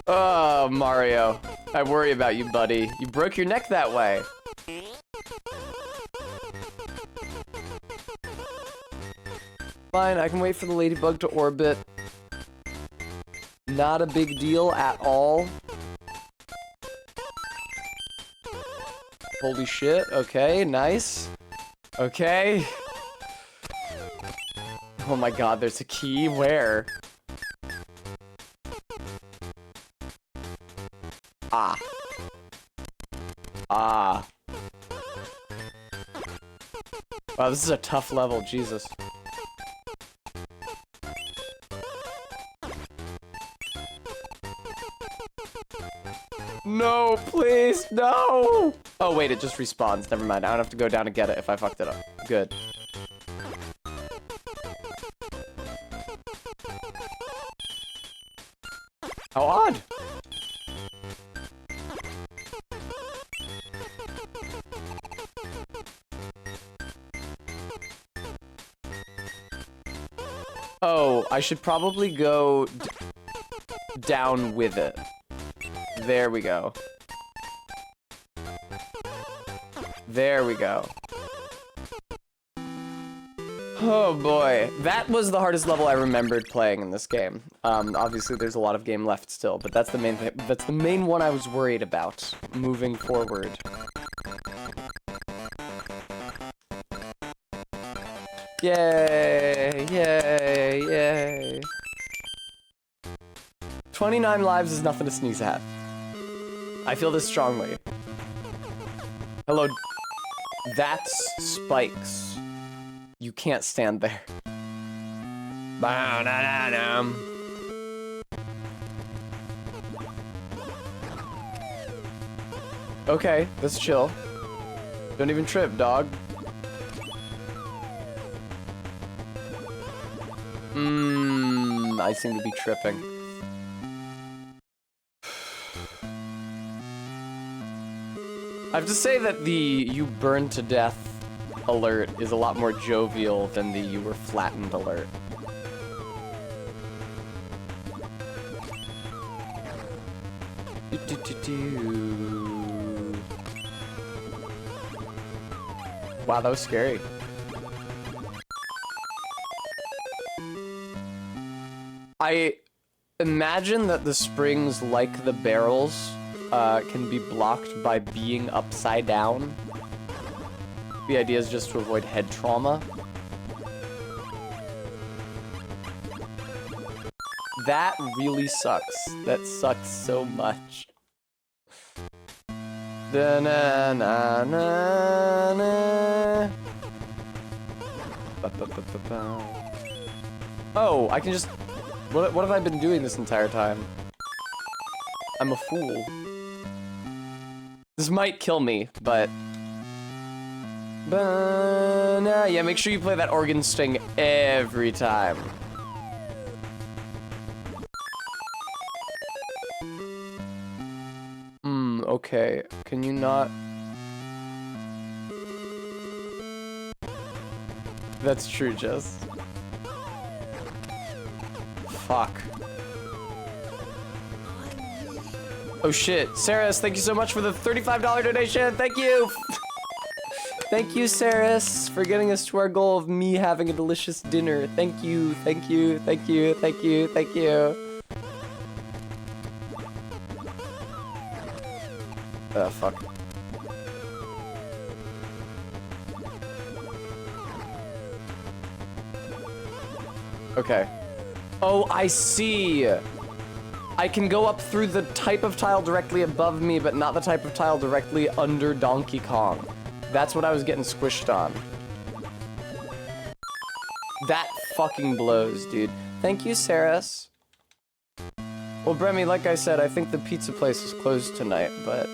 S1: Oh, Mario. I worry about you, buddy. You broke your neck that way. Fine, I can wait for the ladybug to orbit. Not a big deal at all. Holy shit, okay, nice. Okay. Oh my god, there's a key, where? Ah. Ah. Wow, this is a tough level, Jesus. No, please, no! Oh, wait, it just respawns. Never mind. I don't have to go down and get it if I fucked it up. Good. How odd. Oh, I should probably go down with it. There we go. There we go. Oh boy, that was the hardest level I remembered playing in this game. Obviously there's a lot of game left still, but that's the main thing. That's the main one I was worried about moving forward. Yay! Yay! Yay! 29 lives is nothing to sneeze at. I feel this strongly. Hello. That's spikes. You can't stand there. Okay, let's chill. Don't even trip, dog. I seem to be tripping. I have to say that the "you burned to death" alert is a lot more jovial than the "you were flattened" alert. Wow, that was scary. I imagine that the springs, like the barrels, can be blocked by being upside down. The idea is just to avoid head trauma. That really sucks. That sucks so much. Da-na-na-na-na. Ba-ba-ba-ba-ba. Oh, I can just... What have I been doing this entire time? I'm a fool. This might kill me, but... Yeah, make sure you play that organ sting every time. Okay. Can you not... That's true, Jess. Fuck. Oh shit. Saris, thank you so much for the $35 donation. Thank you. Thank you, Saris, for getting us to our goal of me having a delicious dinner. Thank you, thank you, thank you, thank you, thank you. Fuck. Okay. Oh, I see. I can go up through the type of tile directly above me, but not the type of tile directly under Donkey Kong. That's what I was getting squished on. That fucking blows, dude. Thank you, Saris. Well, Bremy, like I said, I think the pizza place is closed tonight, but...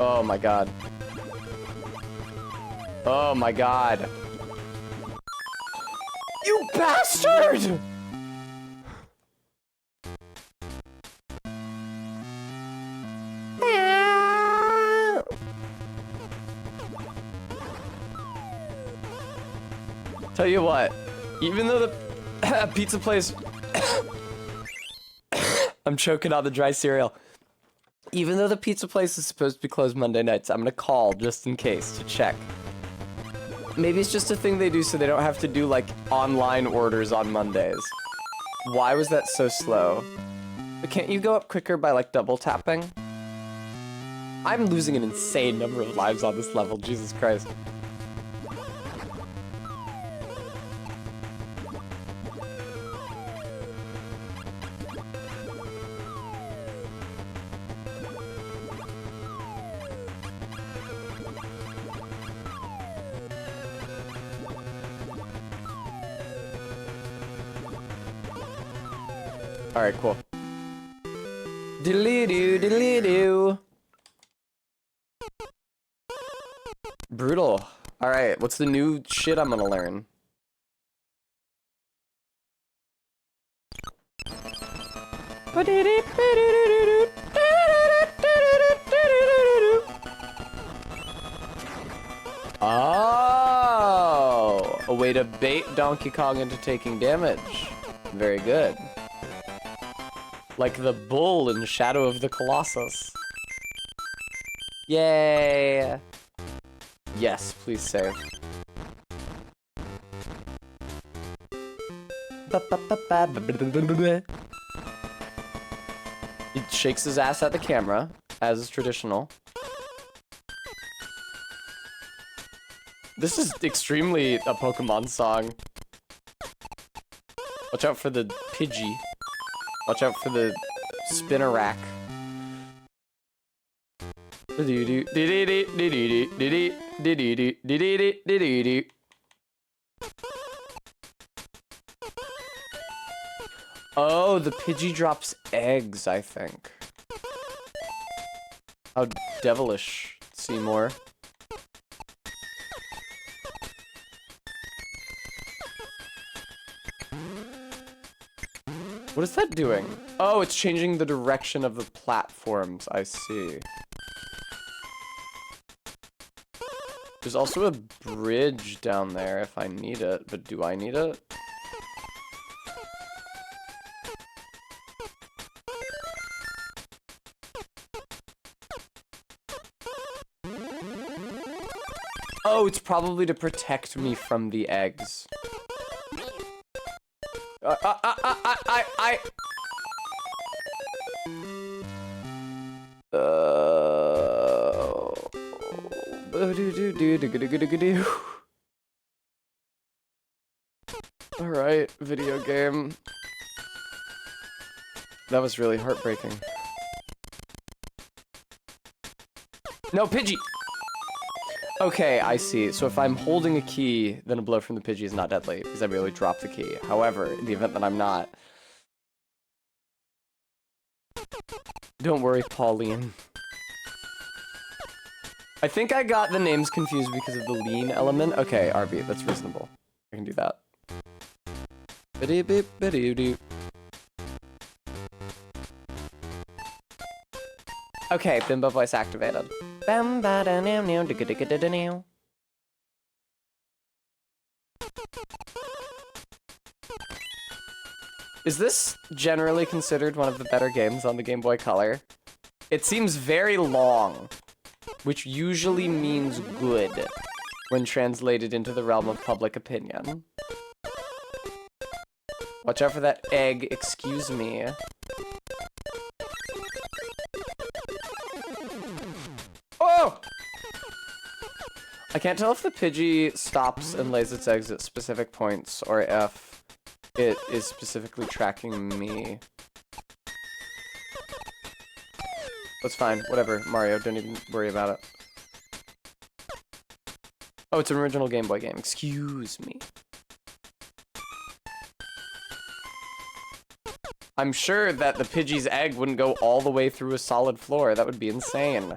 S1: Oh my god. Oh my god. You bastard! Tell you what, even though the pizza place... I'm choking on the dry cereal. Even though the pizza place is supposed to be closed Monday nights, I'm gonna call just in case to check. Maybe it's just a thing they do so they don't have to do, like, online orders on Mondays. Why was that so slow? But can't you go up quicker by, like, double tapping? I'm losing an insane number of lives on this level, Jesus Christ. Alright, cool. Diddly-doo, diddly-doo. Brutal. Alright, what's the new shit I'm gonna learn? Oh! A way to bait Donkey Kong into taking damage. Very good. Like the bull in Shadow of the Colossus. Yay! Yes, please save. He shakes his ass at the camera, as is traditional. This is extremely a Pokemon song. Watch out for the Pidgey. Watch out for the Spinnerack. Oh, the Pidgey drops eggs, I think. How devilish, Seymour. What is that doing? Oh, it's changing the direction of the platforms, I see. There's also a bridge down there if I need it, but do I need it? Oh, it's probably to protect me from the eggs. Alright, video game. That was really heartbreaking. No, Pidgey! Okay, I see. So if I'm holding a key, then a blow from the Pidgey is not deadly, because I merely drop the key. However, in the event that I'm not... Don't worry, Pauline. I think I got the names confused because of the lean element. Okay, RB, that's reasonable. I can do that. Biddy-bip-biddy-doo. Okay, Bimbo voice activated. Bam ba da now now digga digga da da now. Is this generally considered one of the better games on the Game Boy Color? It seems very long, which usually means good when translated into the realm of public opinion. Watch out for that egg, excuse me. Oh! I can't tell if the Pidgey stops and lays its eggs at specific points, or if it is specifically tracking me. That's fine, whatever, Mario, don't even worry about it. Oh, it's an original Game Boy game, excuse me. I'm sure that the Pidgey's egg wouldn't go all the way through a solid floor, that would be insane.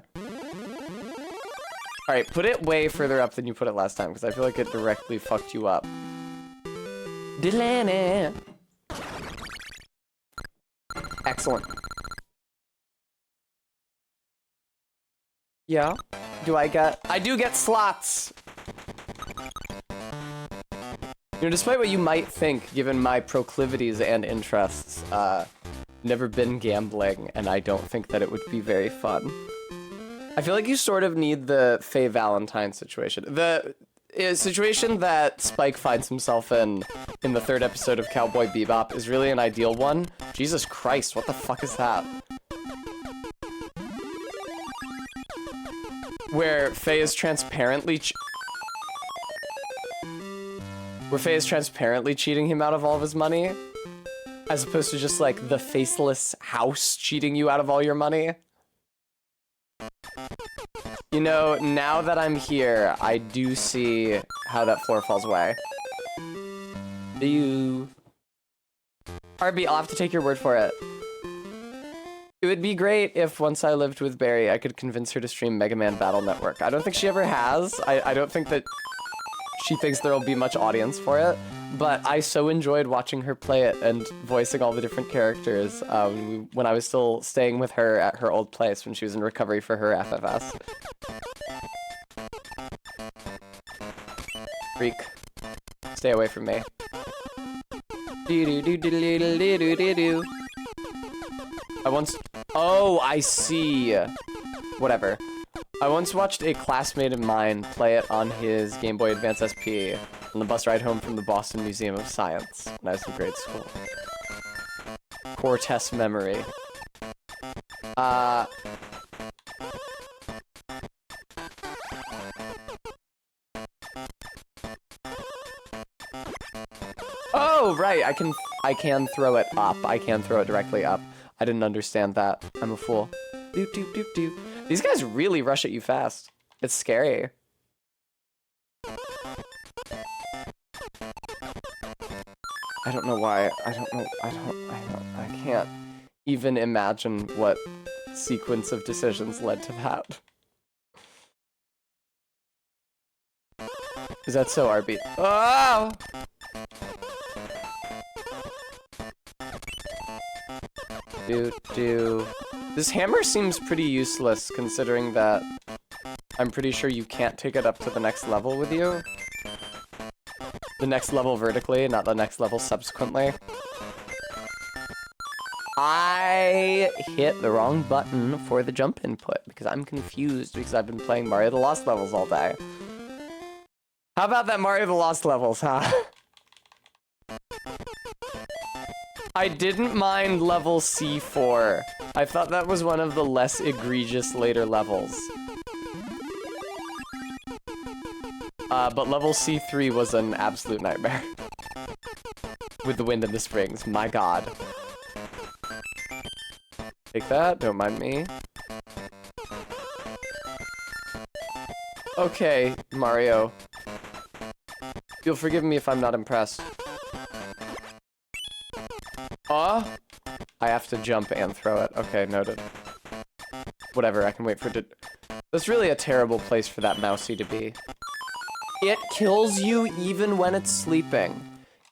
S1: Alright, put it way further up than you put it last time, because I feel like it directly fucked you up. Delaney! Excellent. Yeah? I do get slots! You know, despite what you might think, given my proclivities and interests, never been gambling, and I don't think that it would be very fun. I feel like you sort of need the Faye Valentine situation. The situation that Spike finds himself in the 3rd episode of Cowboy Bebop is really an ideal one. Jesus Christ, what the fuck is that? Where Faye is transparently cheating him out of all of his money, as opposed to just like the faceless house cheating you out of all your money. You know, now that I'm here, I do see how that floor falls away. RB, I'll have to take your word for it. It would be great if once I lived with Barry, I could convince her to stream Mega Man Battle Network. I don't think she ever has. I don't think that she thinks there'll be much audience for it, but I so enjoyed watching her play it and voicing all the different characters when I was still staying with her at her old place when she was in recovery for her FFS. Freak. Stay away from me. Oh, I see. Whatever. I once watched a classmate of mine play it on his Game Boy Advance SP on the bus ride home from the Boston Museum of Science when I was in grade school. Core test memory. Oh, right, I can throw it up. I can throw it directly up. I didn't understand that. I'm a fool. Doop doop doop doop. These guys really rush at you fast. It's scary. I don't know why. I can't even imagine what sequence of decisions led to that. Is that so, RB? Oh! This hammer seems pretty useless, considering that I'm pretty sure you can't take it up to the next level with you. The next level vertically, not the next level subsequently. I hit the wrong button for the jump input, because I'm confused because I've been playing Mario the Lost Levels all day. How about that Mario the Lost Levels, huh? I didn't mind level C4. I thought that was one of the less egregious later levels. But level C3 was an absolute nightmare. with the wind and the springs. My god. Take that, don't mind me. Okay, Mario. You'll forgive me if I'm not impressed. I have to jump and throw it. Okay, noted. Whatever, I can wait for it to... That's really a terrible place for that mousey to be. It kills you even when it's sleeping.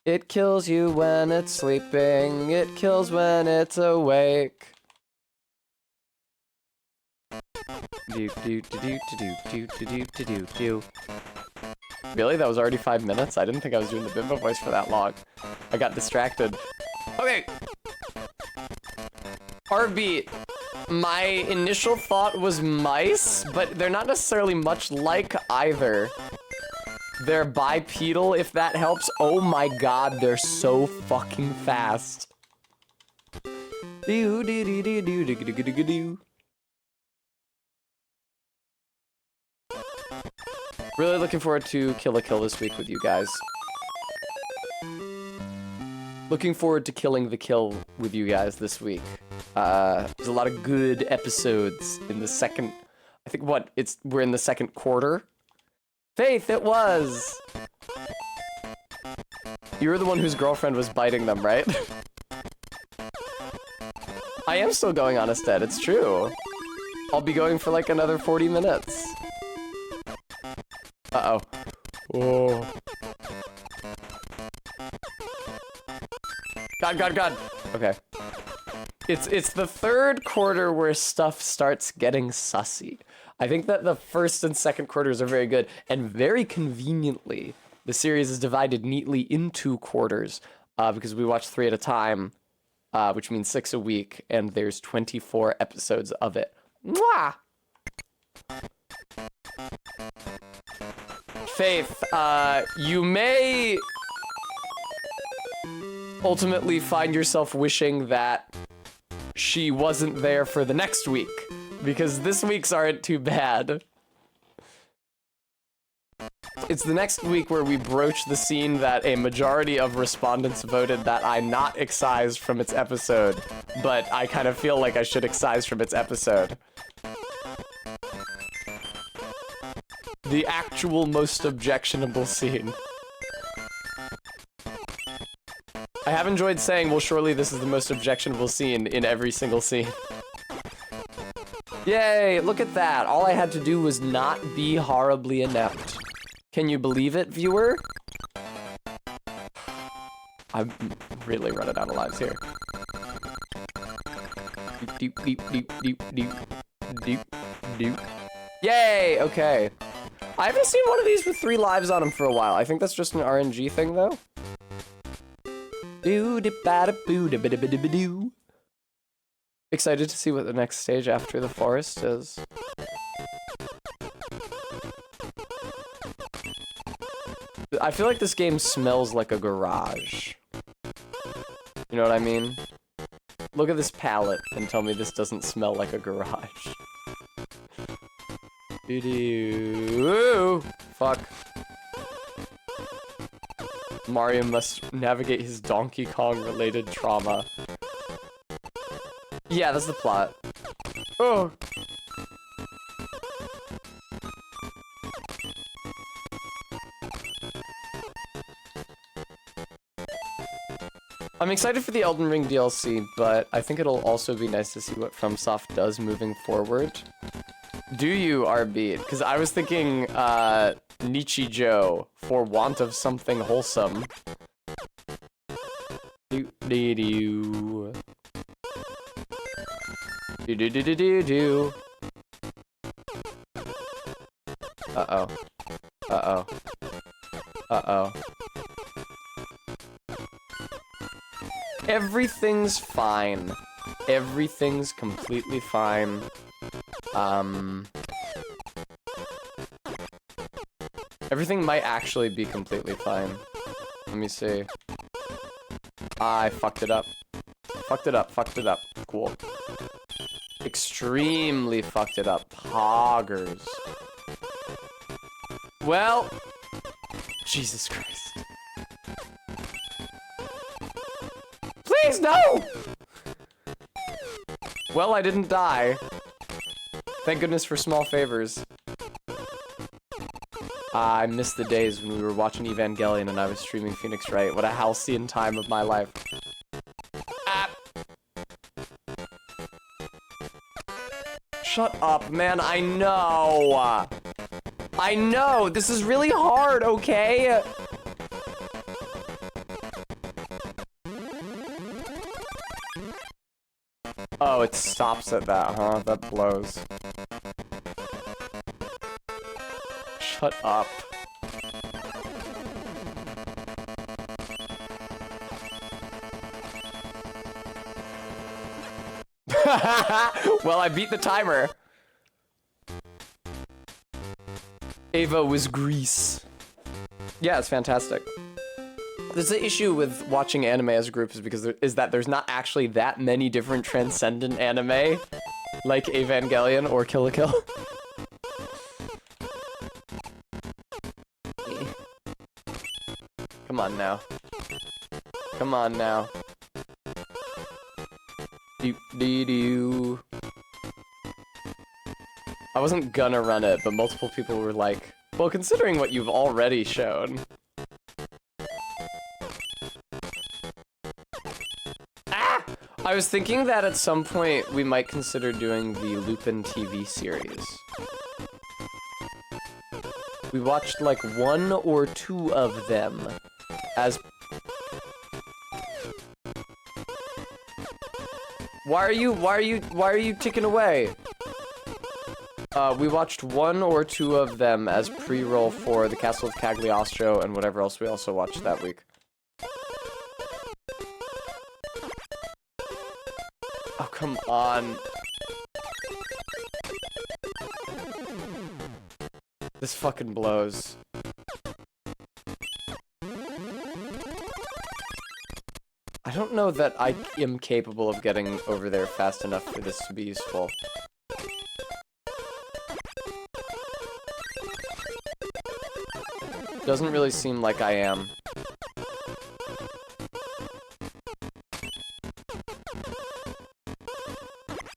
S1: It kills you when it's sleeping. It kills when it's awake. Do do do do do do do do do do. Really? That was already 5 minutes? I didn't think I was doing the Bimbo voice for that long. I got distracted. Okay. Heartbeat. My initial thought was mice, but they're not necessarily much like either. They're bipedal, if that helps. Oh my god, they're so fucking fast. Do do do do do do do do do do. Really looking forward to Kill la Kill this week with you guys. Looking forward to killing the kill with you guys this week. There's a lot of good episodes in the second... I think, we're in the second quarter? Faith, it was! You were the one whose girlfriend was biting them, right? I am still going on Ested, it's true. I'll be going for like another 40 minutes. Uh-oh. Whoa. God. Okay. It's the third quarter where stuff starts getting sussy. I think that the first and second quarters are very good, and very conveniently, the series is divided neatly into quarters, because we watch 3 at a time, which means 6 a week, and there's 24 episodes of it. Mwah! Faith, you may ultimately find yourself wishing that she wasn't there for the next week, because this week's aren't too bad. It's the next week where we broach the scene that a majority of respondents voted that I not excise from its episode, but I kind of feel like I should excise from its episode. The actual most objectionable scene. I have enjoyed saying, well, surely this is the most objectionable scene in every single scene. Yay, look at that. All I had to do was not be horribly inept. Can you believe it, viewer? I'm really running out of lives here. Doop, doop, doop, doop, doop, doop, doop. Yay, okay. I haven't seen one of these with 3 lives on them for a while. I think that's just an RNG thing, though. Excited to see what the next stage after the forest is. I feel like this game smells like a garage. You know what I mean? Look at this palette and tell me this doesn't smell like a garage. Ooh, fuck. Mario must navigate his Donkey Kong related trauma. Yeah, that's the plot. Oh. I'm excited for the Elden Ring DLC, but I think it'll also be nice to see what FromSoft does moving forward. Do you, RB? Because I was thinking, Nichijou, for want of something wholesome. Do do do. Do do do do do do. Uh-oh. Uh-oh. Uh-oh. Everything's fine. Everything's completely fine. Everything might actually be completely fine. Let me see. I fucked it up. Fucked it up, fucked it up. Cool. Extremely fucked it up. Poggers. Well, Jesus Christ. No! Well, I didn't die. Thank goodness for small favors. I miss the days when we were watching Evangelion and I was streaming Phoenix Wright. What a halcyon time of my life. Ah. Shut up, man. I know. I know. This is really hard, okay? Oh, it stops at that, huh? That blows. Shut up. Well, I beat the timer. Ava was Grease. Yeah, it's fantastic. There's the issue with watching anime as a group is that there's not actually that many different transcendent anime like Evangelion or Kill la Kill. Come on now. Come on now. Do. I wasn't gonna run it, but multiple people were like, well, considering what you've already shown. Ah! I was thinking that at some point we might consider doing the Lupin TV series. We watched like 1 or 2 of them as... Why are you ticking away? We watched 1 or 2 of them as pre-roll for The Castle of Cagliostro and whatever else we also watched that week. Oh, come on. This fucking blows. I don't know that I am capable of getting over there fast enough for this to be useful. Doesn't really seem like I am.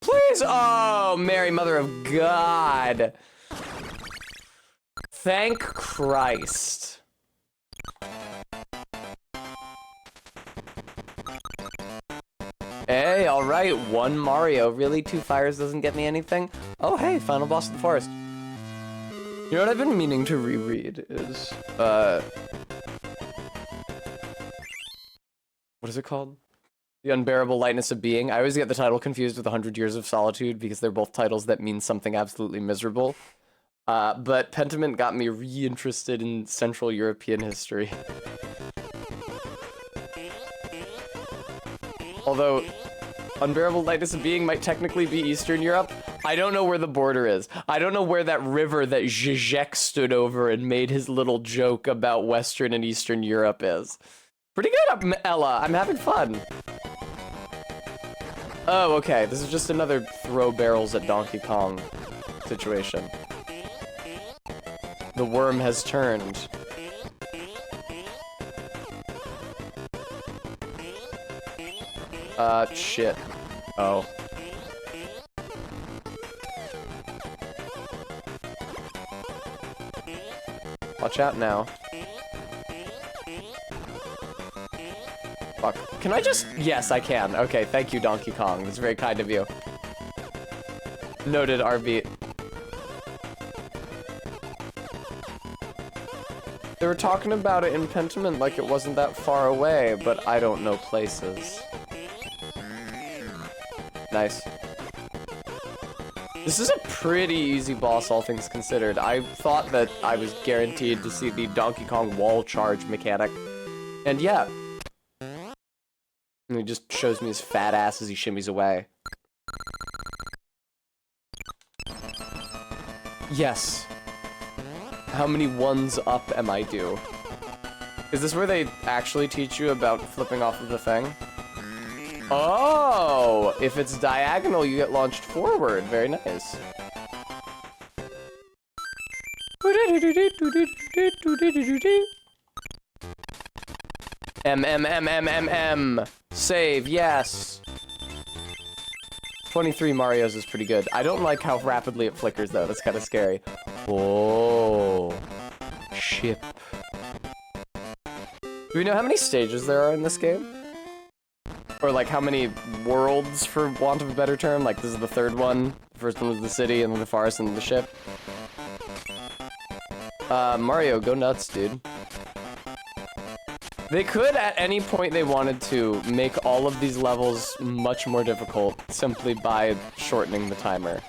S1: Please! Oh, Mary, Mother of God! Thank Christ. Hey, alright, 1 Mario. Really? 2 fires doesn't get me anything? Oh, hey, final boss of the forest. You know what I've been meaning to reread is, what is it called? The Unbearable Lightness of Being. I always get the title confused with 100 Years of Solitude because they're both titles that mean something absolutely miserable. But Pentiment got me re-interested in Central European history. Although, Unbearable Lightness of Being might technically be Eastern Europe. I don't know where the border is. I don't know where that river that Zizek stood over and made his little joke about Western and Eastern Europe is. Pretty good, Ella. I'm having fun. Oh, okay. This is just another throw barrels at Donkey Kong situation. The worm has turned. Shit. Oh. Watch out now. Fuck. Can I just... Yes, I can. Okay, thank you, Donkey Kong. That's very kind of you. Noted, RB. They were talking about it in Pentiment like it wasn't that far away, but I don't know places. Nice. This is a pretty easy boss, all things considered. I thought that I was guaranteed to see the Donkey Kong wall charge mechanic. And yeah. And he just shows me his fat ass as he shimmies away. Yes. How many ones up am I due? Is this where they actually teach you about flipping off of the thing? Oh! If it's diagonal, you get launched forward. Very nice. M. Save, yes. 23 Mario's is pretty good. I don't like how rapidly it flickers, though. That's kind of scary. Oh. Ship. Do we know how many stages there are in this game? Or, like, how many worlds, for want of a better term? Like, this is the third one. The first one was the city, and then the forest, and then the ship. Mario, go nuts, dude. They could, at any point they wanted to, make all of these levels much more difficult simply by shortening the timer.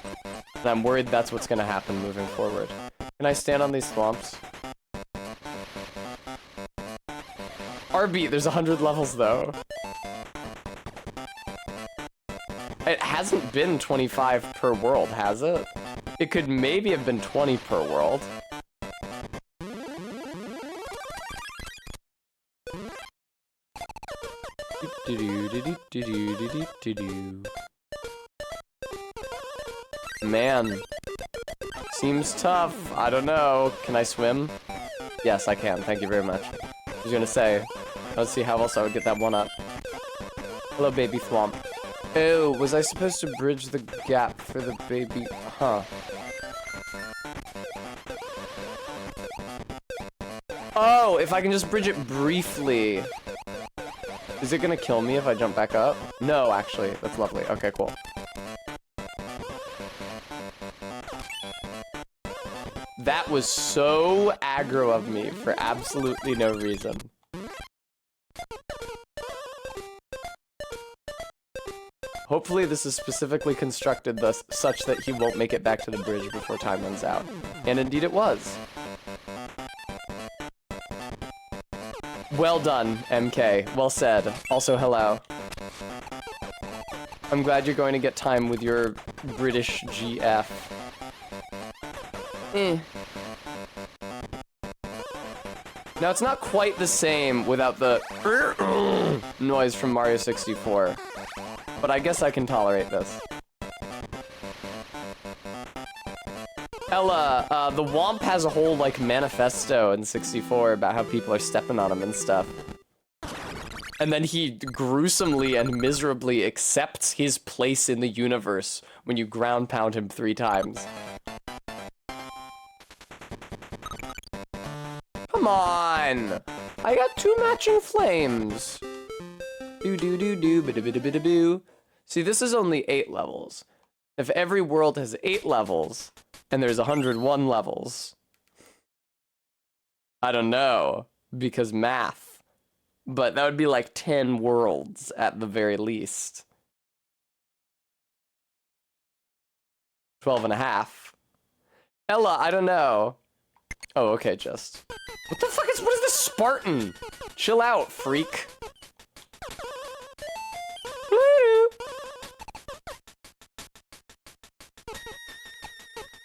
S1: And I'm worried that's what's gonna happen moving forward. Can I stand on these swamps? Arby, there's 100 levels, though. It hasn't been 25 per world, has it? It could maybe have been 20 per world. Man. Seems tough. I don't know. Can I swim? Yes, I can. Thank you very much. I was gonna say, let's see how else I would get that one up. Hello, baby Thwomp. Oh, was I supposed to bridge the gap for the baby? Huh. Oh, if I can just bridge it briefly. Is it gonna kill me if I jump back up? No, actually. That's lovely. Okay, cool. That was so aggro of me for absolutely no reason. Hopefully this is specifically constructed thus such that he won't make it back to the bridge before time runs out. And indeed it was. Well done, MK. Well said. Also, hello. I'm glad you're going to get time with your British GF. Now, it's not quite the same without the noise from Mario 64. But I guess I can tolerate this. Ella, the Womp has a whole, like, manifesto in 64 about how people are stepping on him and stuff. And then he gruesomely and miserably accepts his place in the universe when you ground pound him 3 times. Come on! I got 2 matching flames. Do-do-do-do-ba-da-ba-da-ba-da-boo. See, this is only 8 levels. If every world has 8 levels, and there's 101 levels, I don't know, because math. But that would be like 10 worlds at the very least. 12 and a half. Ella, I don't know. Oh, okay, just. What the fuck is, what is this Spartan? Chill out, freak.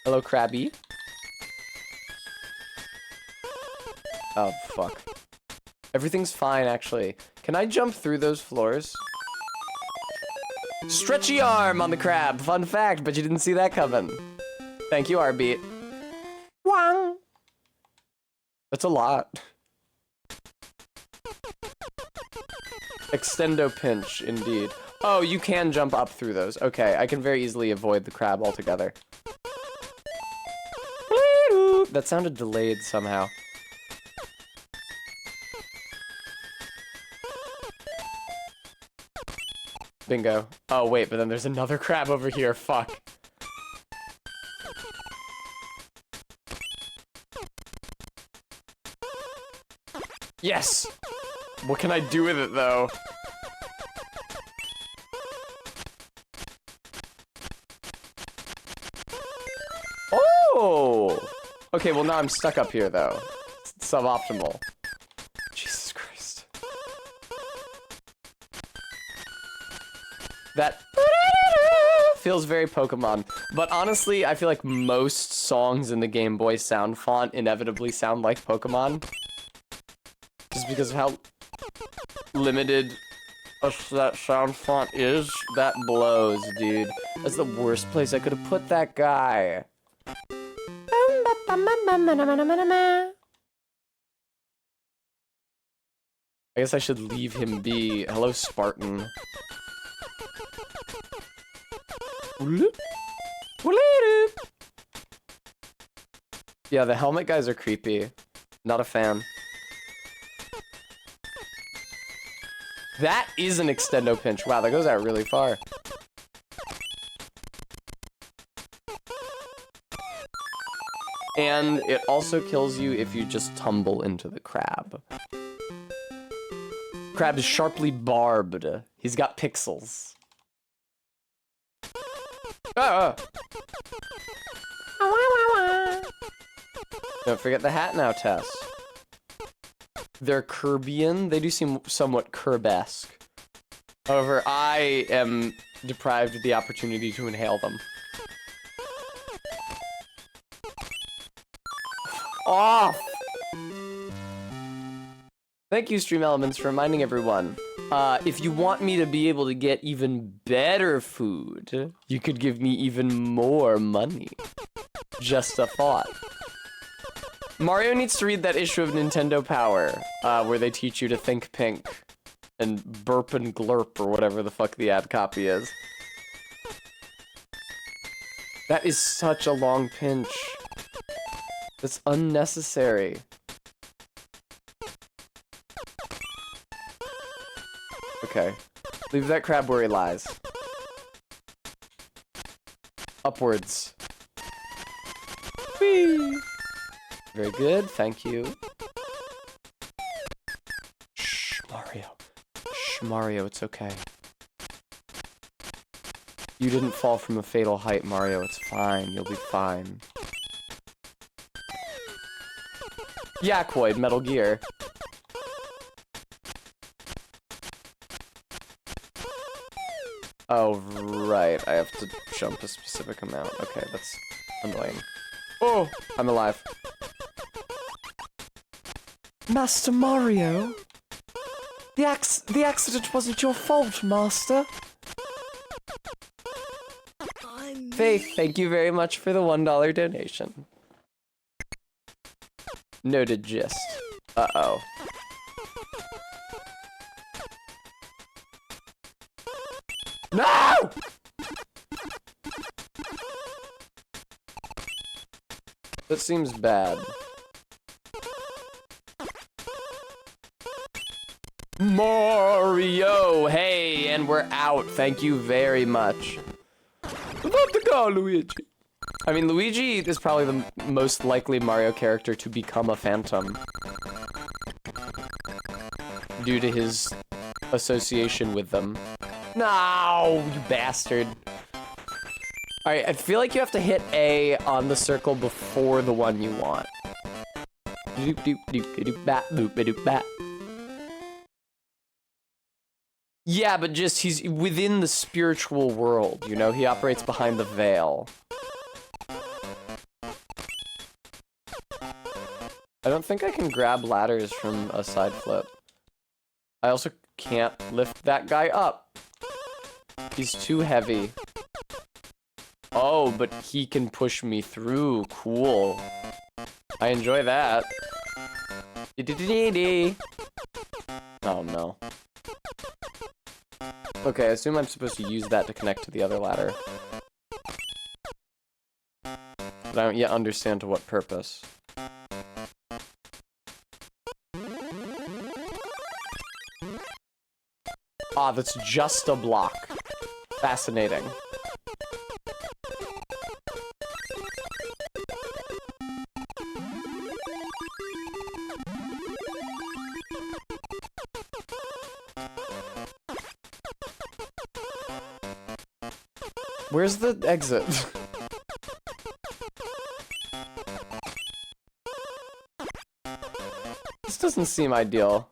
S1: Hello, Krabby. Oh, fuck. Everything's fine, actually. Can I jump through those floors? Stretchy arm on the crab. Fun fact, but you didn't see that coming. Thank you, RB. Wang. That's a lot. Extendo pinch, indeed. Oh, you can jump up through those. Okay, I can very easily avoid the crab altogether. That sounded delayed somehow. Bingo. Oh, wait, but then there's another crab over here. Fuck. Yes! What can I do with it, though? Oh! Okay, well now I'm stuck up here, though. It's suboptimal. Jesus Christ. That feels very Pokemon. But honestly, I feel like most songs in the Game Boy sound font inevitably sound like Pokemon. Just because of how limited that sound font is. That blows, dude. That's the worst place I could have put that guy. I guess I should leave him be. Hello, Spartan. Yeah, the helmet guys are creepy. Not a fan. That is an extendo pinch. Wow, that goes out really far. And it also kills you if you just tumble into the crab. Crab is sharply barbed. He's got pixels. Ah! Don't forget the hat now, Tess. They're Kirbian. They do seem somewhat Curb-esque. However, I am deprived of the opportunity to inhale them. Off! Thank you, Stream Elements, for reminding everyone. If you want me to be able to get even better food, you could give me even more money. Just a thought. Mario needs to read that issue of Nintendo Power, where they teach you to think pink and burp and glurp or whatever the fuck the ad copy is. That is such a long pinch. That's unnecessary. Okay. Leave that crab where he lies. Upwards. Whee! Very good, thank you. Shh, Mario. Shh, Mario, it's okay. You didn't fall from a fatal height, Mario. It's fine. You'll be fine. Yakoid, Metal Gear. Oh, right. I have to jump a specific amount. Okay, that's annoying. Oh, I'm alive. Master Mario? The accident wasn't your fault, Master. Faith, thank you very much for the $1 donation. Noted gist. Uh-oh. No! That seems bad. Mario! Hey, and we're out. Thank you very much. About to go, Luigi. I mean, Luigi is probably the most likely Mario character to become a Phantom. Due to his association with them. No, you bastard. Alright, I feel like you have to hit A on the circle before the one you want. Yeah, but just, he's within the spiritual world, you know? He operates behind the veil. I don't think I can grab ladders from a side flip. I also can't lift that guy up. He's too heavy. Oh, but he can push me through. Cool. I enjoy that. Oh, no. Okay, I assume I'm supposed to use that to connect to the other ladder. But I don't yet understand to what purpose. Ah, that's just a block. Fascinating. Where's the exit? This doesn't seem ideal.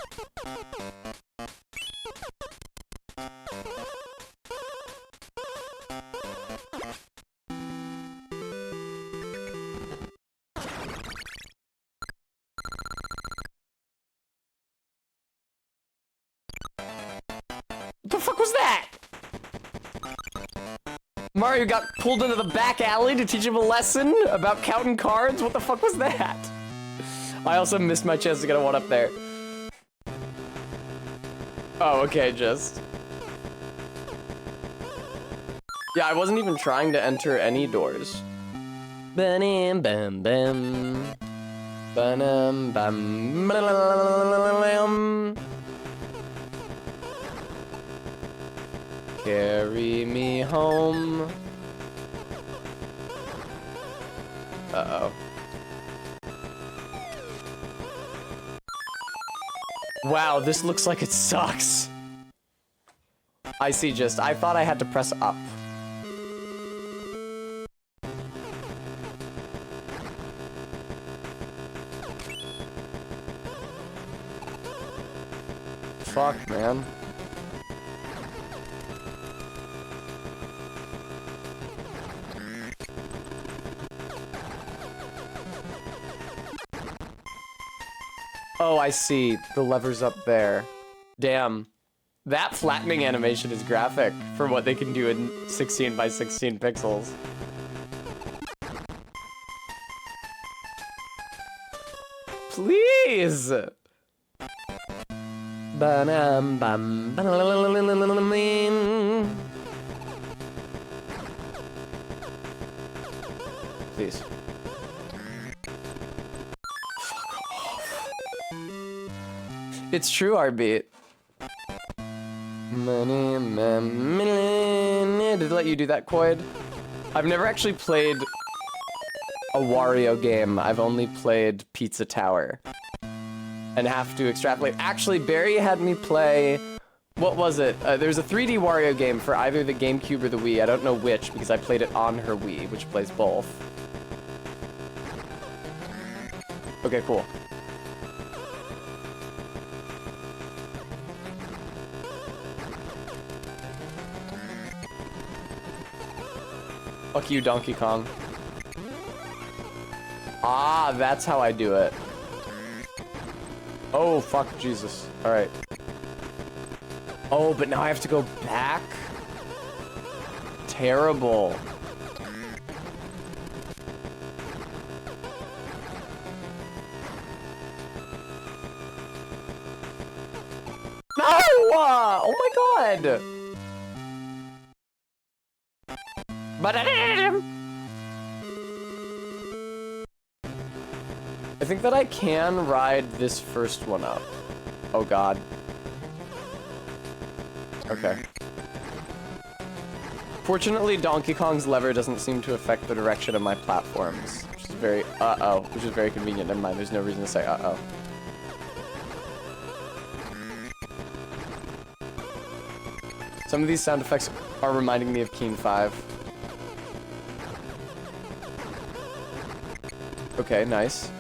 S1: What the fuck was that? Mario got pulled into the back alley to teach him a lesson about counting cards? What the fuck was that? I also missed my chance to get a one up there. Oh, okay, just. Yeah, I wasn't even trying to enter any doors. Bam bam bam. Bam bam. Carry me home. Uh-oh. Wow, this looks like it sucks. I see, just. I thought I had to press up. Fuck, man. Oh, I see. The lever's up there. Damn. That flattening animation is graphic for what they can do in 16 by 16 pixels. Please! Ba-dum, bum, ba-la-la-la-la-la-la-la-la. Please. It's true, RB. Did it let you do that, Koid? I've never actually played a Wario game. I've only played Pizza Tower. And have to extrapolate. Actually, Barry had me play... What was it? There's a 3D Wario game for either the GameCube or the Wii. I don't know which, because I played it on her Wii, which plays both. Okay, cool. Fuck you, Donkey Kong. Ah, that's how I do it. Oh, fuck, Jesus. Alright. Oh, but now I have to go back? Terrible. No! Oh my god! But I think that I can ride this first one up. Oh god. Okay. Fortunately, Donkey Kong's lever doesn't seem to affect the direction of my platforms, which is very which is very convenient. Never mind, there's no reason to say uh-oh. Some of these sound effects are reminding me of Keen 5. Okay, nice.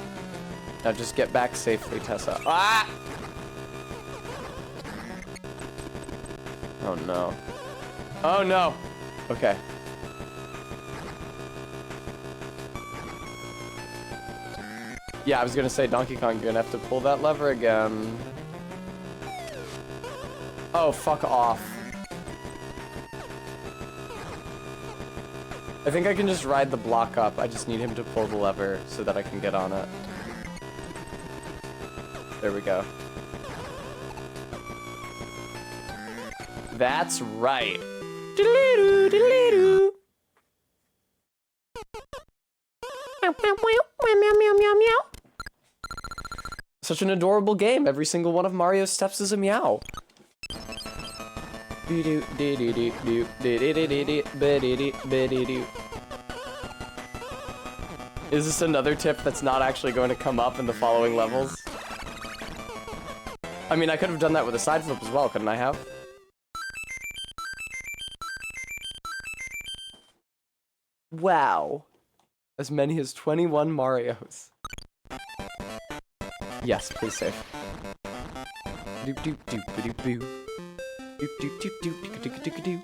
S1: Now just get back safely, Tessa. Ah! Oh no. Oh no! Okay. Yeah, I was gonna say, Donkey Kong, you're gonna have to pull that lever again. Oh, fuck off. I think I can just ride the block up. I just need him to pull the lever so that I can get on it. There we go. That's right. Diddle-doo, diddle-doo. Such an adorable game. Every single one of Mario's steps is a meow. Is this another tip that's not actually going to come up in the following levels? I mean, I could have done that with a side flip as well, couldn't I have? Wow. As many as 21 Marios. Yes, please save. Doop doop doop doop doop. Doop doop doop doop doop doop doop.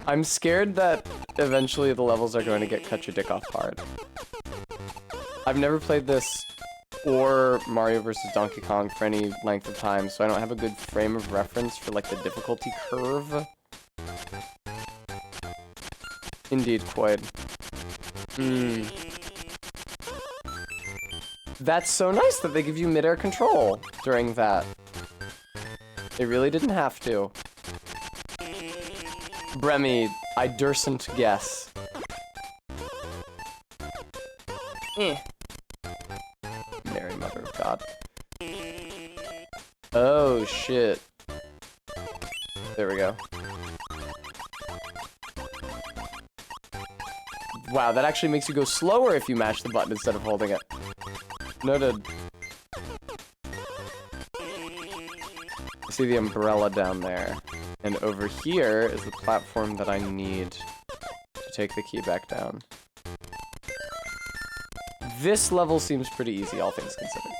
S1: I'm scared that eventually the levels are going to get cut your dick off hard. I've never played this or Mario vs. Donkey Kong for any length of time, so I don't have a good frame of reference for like the difficulty curve. Indeed, Quaid. That's so nice that they give you midair control during that. They really didn't have to. Bremy, I dursn't guess. Mary, Mother of God. Oh, shit. There we go. Wow, that actually makes you go slower if you mash the button instead of holding it. Noted. I see the umbrella down there. And over here is the platform that I need to take the key back down. This level seems pretty easy, all things considered.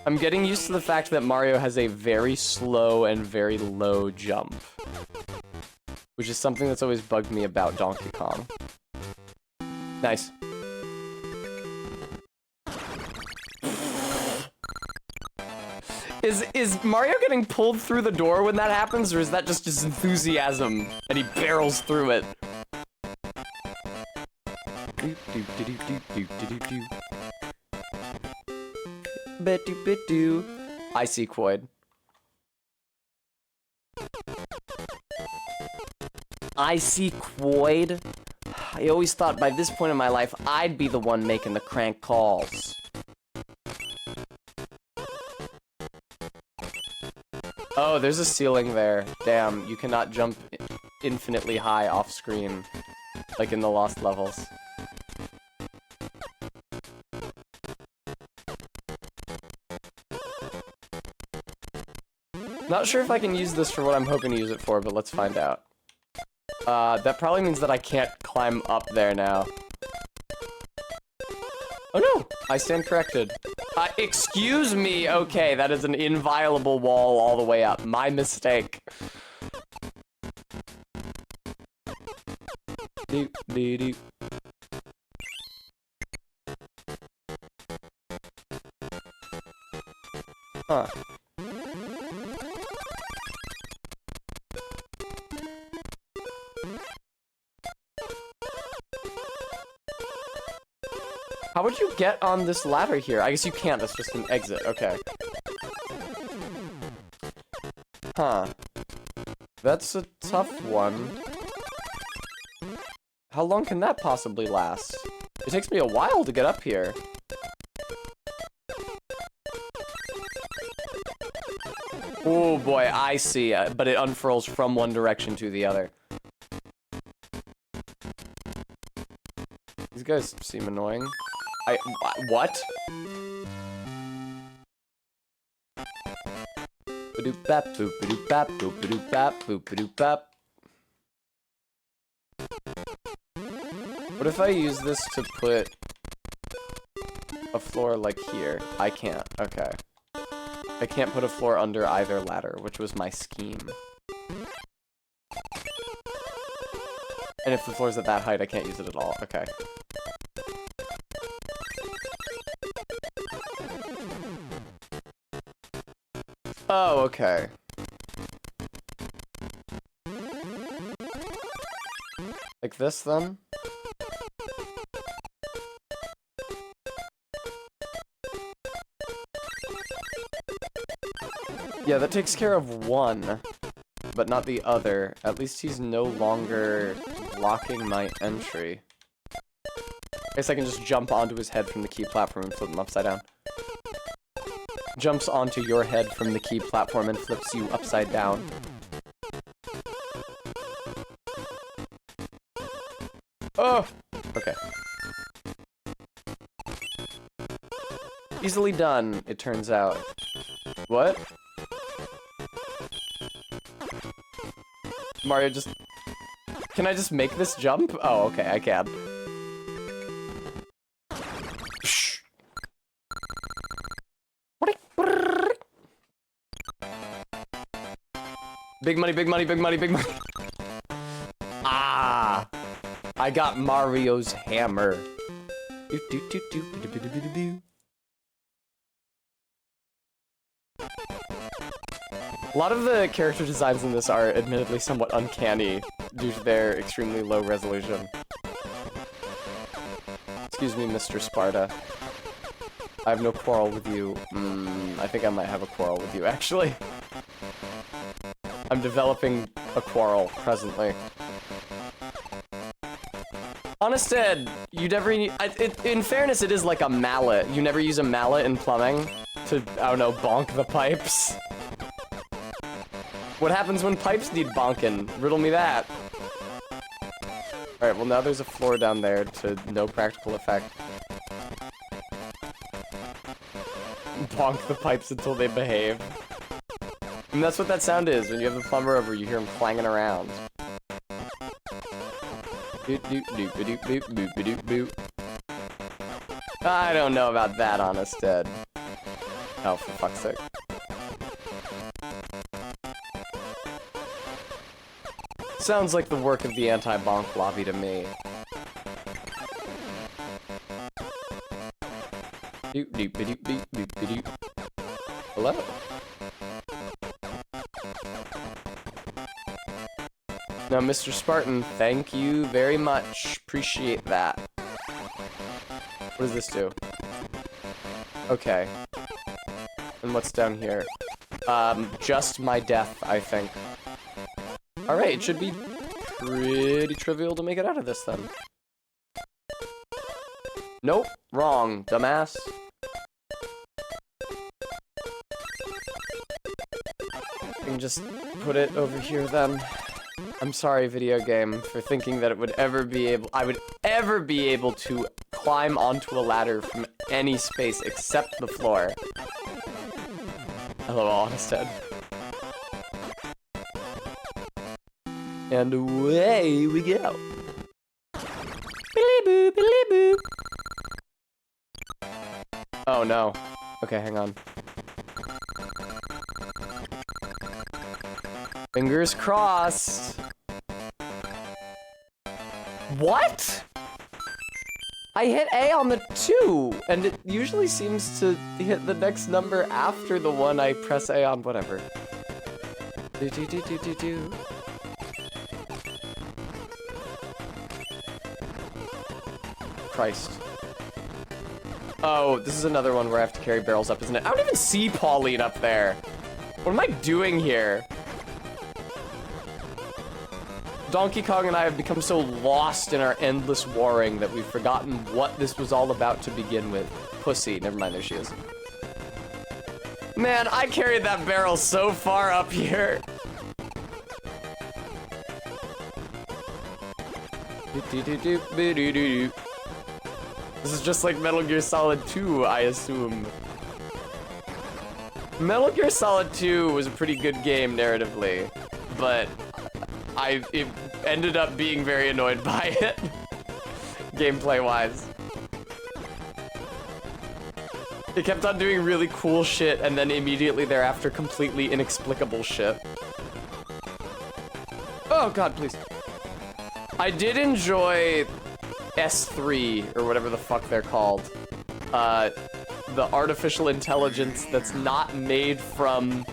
S1: I'm getting used to the fact that Mario has a very slow and very low jump. Which is something that's always bugged me about Donkey Kong. Nice. Is Mario getting pulled through the door when that happens, or is that just his enthusiasm and he barrels through it? I see Quoid. I see Quoid. I always thought by this point in my life I'd be the one making the crank calls. Oh, there's a ceiling there. Damn, you cannot jump infinitely high off screen, like in the Lost levels. Not sure if I can use this for what I'm hoping to use it for, but let's find out. That probably means that I can't climb up there now. Oh no! I stand corrected. Excuse me! Okay, that is an inviolable wall all the way up. My mistake. Doo-doo-doo. Huh. How would you get on this ladder here? I guess you can't, that's just an exit, okay. Huh. That's a tough one. How long can that possibly last? It takes me a while to get up here. Oh boy, I see, but it unfurls from one direction to the other. These guys seem annoying. What? Ba-doop-bap, boop-a-doop-bap, boop-a-doop-bap, boop-a-doop-bap. What if I use this to put a floor like here? I can't, okay. I can't put a floor under either ladder, which was my scheme. And if the floor's at that height, I can't use it at all, okay. Oh, okay. Like this, then? Yeah, that takes care of one, but not the other. At least he's no longer blocking my entry. I guess I can just jump onto his head from the key platform and flip him upside down. Jumps onto your head from the key platform and flips you upside down. Oh! Okay. Easily done, it turns out. What? Mario just... Can I just make this jump? Oh, okay, I can. Big money, big money, big money, big money. Ah! I got Mario's hammer. A lot of the character designs in this are admittedly somewhat uncanny due to their extremely low resolution. Excuse Excuse me, Mr. Sparta. I have no quarrel with you. I think I might have a quarrel with you, actually. I'm developing a quarrel presently. Honest Ed, you never... in fairness, it is like a mallet. You never use a mallet in plumbing to, I don't know, bonk the pipes. What happens when pipes need bonking? Riddle me that. Alright, well now there's a floor down there to no practical effect. Bonk the pipes until they behave. And that's what that sound is. When you have the plumber over, you hear him clanging around. I don't know about that, Honest Ed. Oh, for fuck's sake. Sounds like the work of the anti-bonk lobby to me. Hello? Now, Mr. Spartan, thank you very much. Appreciate that. What does this do? Okay. And what's down here? Just my death, I think. Alright, it should be pretty trivial to make it out of this, then. Nope, wrong, dumbass. I can just put it over here, then. I'm sorry, video game, for thinking that I would ever be able to climb onto a ladder from any space except the floor. Hello, Honest Ed. And away we go. Billy boo, billy boo. Oh no. Okay, hang on. Fingers crossed. What? I hit A on the 2, and it usually seems to hit the next number after the one I press A on, whatever. Do do do do do do. Christ. Oh, this is another one where I have to carry barrels up, isn't it? I don't even see Pauline up there. What am I doing here? Donkey Kong and I have become so lost in our endless warring that we've forgotten what this was all about to begin with. Pussy. Never mind, there she is. Man, I carried that barrel so far up here. This is just like Metal Gear Solid 2, I assume. Metal Gear Solid 2 was a pretty good game narratively, but it ended up being very annoyed by it, gameplay-wise. It kept on doing really cool shit, and then immediately thereafter, completely inexplicable shit. Oh god, please. I did enjoy S3, or whatever the fuck they're called. The artificial intelligence that's not made from...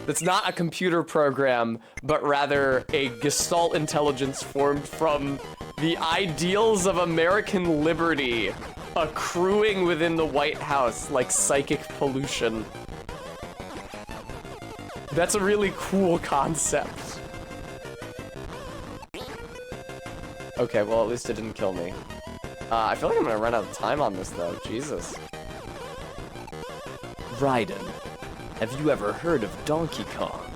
S1: That's not a computer program, but rather a gestalt intelligence formed from the ideals of American liberty accruing within the White House like psychic pollution. That's a really cool concept. Okay, well, at least it didn't kill me. I feel like I'm gonna run out of time on this, though. Jesus. Raiden. Have you ever heard of Donkey Kong?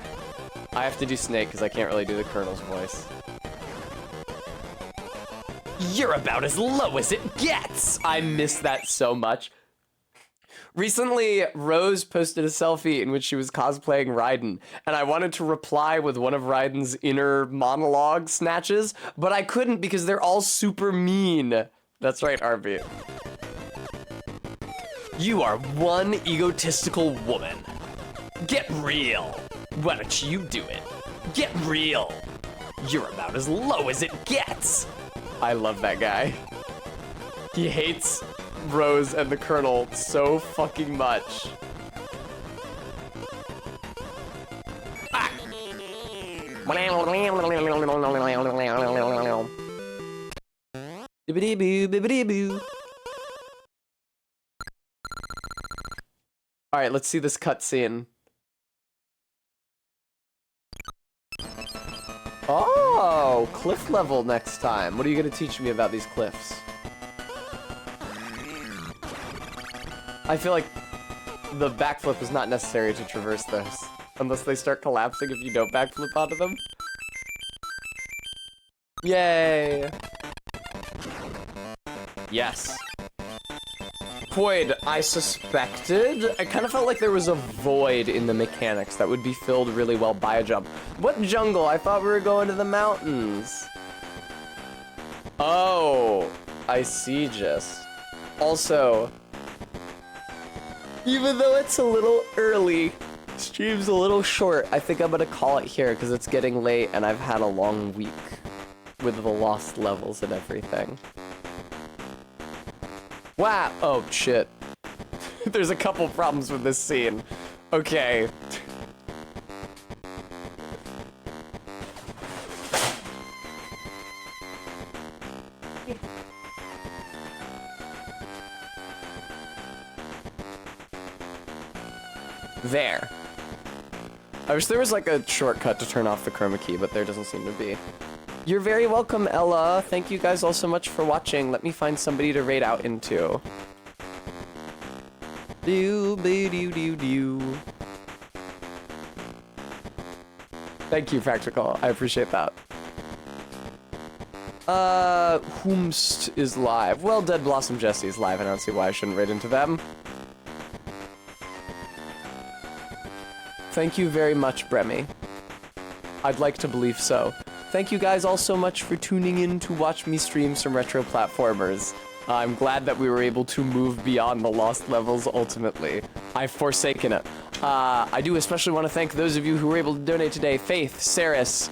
S1: I have to do Snake because I can't really do the Colonel's voice. You're about as low as it gets! I miss that so much. Recently, Rose posted a selfie in which she was cosplaying Raiden, and I wanted to reply with one of Raiden's inner monologue snatches, but I couldn't because they're all super mean. That's right, RB. You are one egotistical woman. Get real. Why don't you do it? Get real. You're about as low as it gets. I love that guy. He hates Rose and the Colonel so fucking much. Ah. Bibbidi-boo, bibbidi-boo. All right, let's see this cutscene. Oh, cliff level next time. What are you going to teach me about these cliffs? I feel like the backflip is not necessary to traverse those. Unless they start collapsing if you don't backflip onto them. Yay! Yes. Void, I suspected. I kind of felt like there was a void in the mechanics that would be filled really well by a jump. What jungle? I thought we were going to the mountains. Oh, I see just. Also, even though it's a little early, stream's a little short, I think I'm gonna call it here because it's getting late and I've had a long week with the lost levels and everything. Wow. Oh, shit. There's a couple problems with this scene. Okay. There. I wish there was like a shortcut to turn off the chroma key, but there doesn't seem to be. You're very welcome, Ella. Thank you guys all so much for watching. Let me find somebody to raid out into. Do. Thank you, Practical. I appreciate that. Whomst is live. Well, Dead Blossom Jesse is live. I don't see why I shouldn't raid into them. Thank you very much, Bremy. I'd like to believe so. Thank you guys all so much for tuning in to watch me stream some retro platformers. I'm glad that we were able to move beyond the lost levels ultimately. I've forsaken it. I do especially want to thank those of you who were able to donate today. Faith, Saris,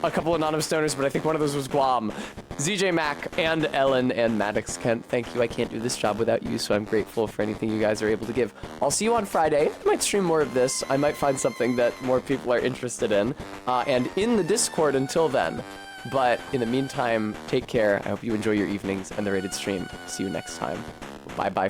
S1: a couple anonymous donors, but I think one of those was Guam, ZJ Mac, and Ellen, and Maddox Kent. Thank you. I can't do this job without you, so I'm grateful for anything you guys are able to give. I'll see you on Friday. I might stream more of this. I might find something that more people are interested in, and in the Discord until then. But in the meantime, take care. I hope you enjoy your evenings and the rated stream. See you next time. Bye-bye.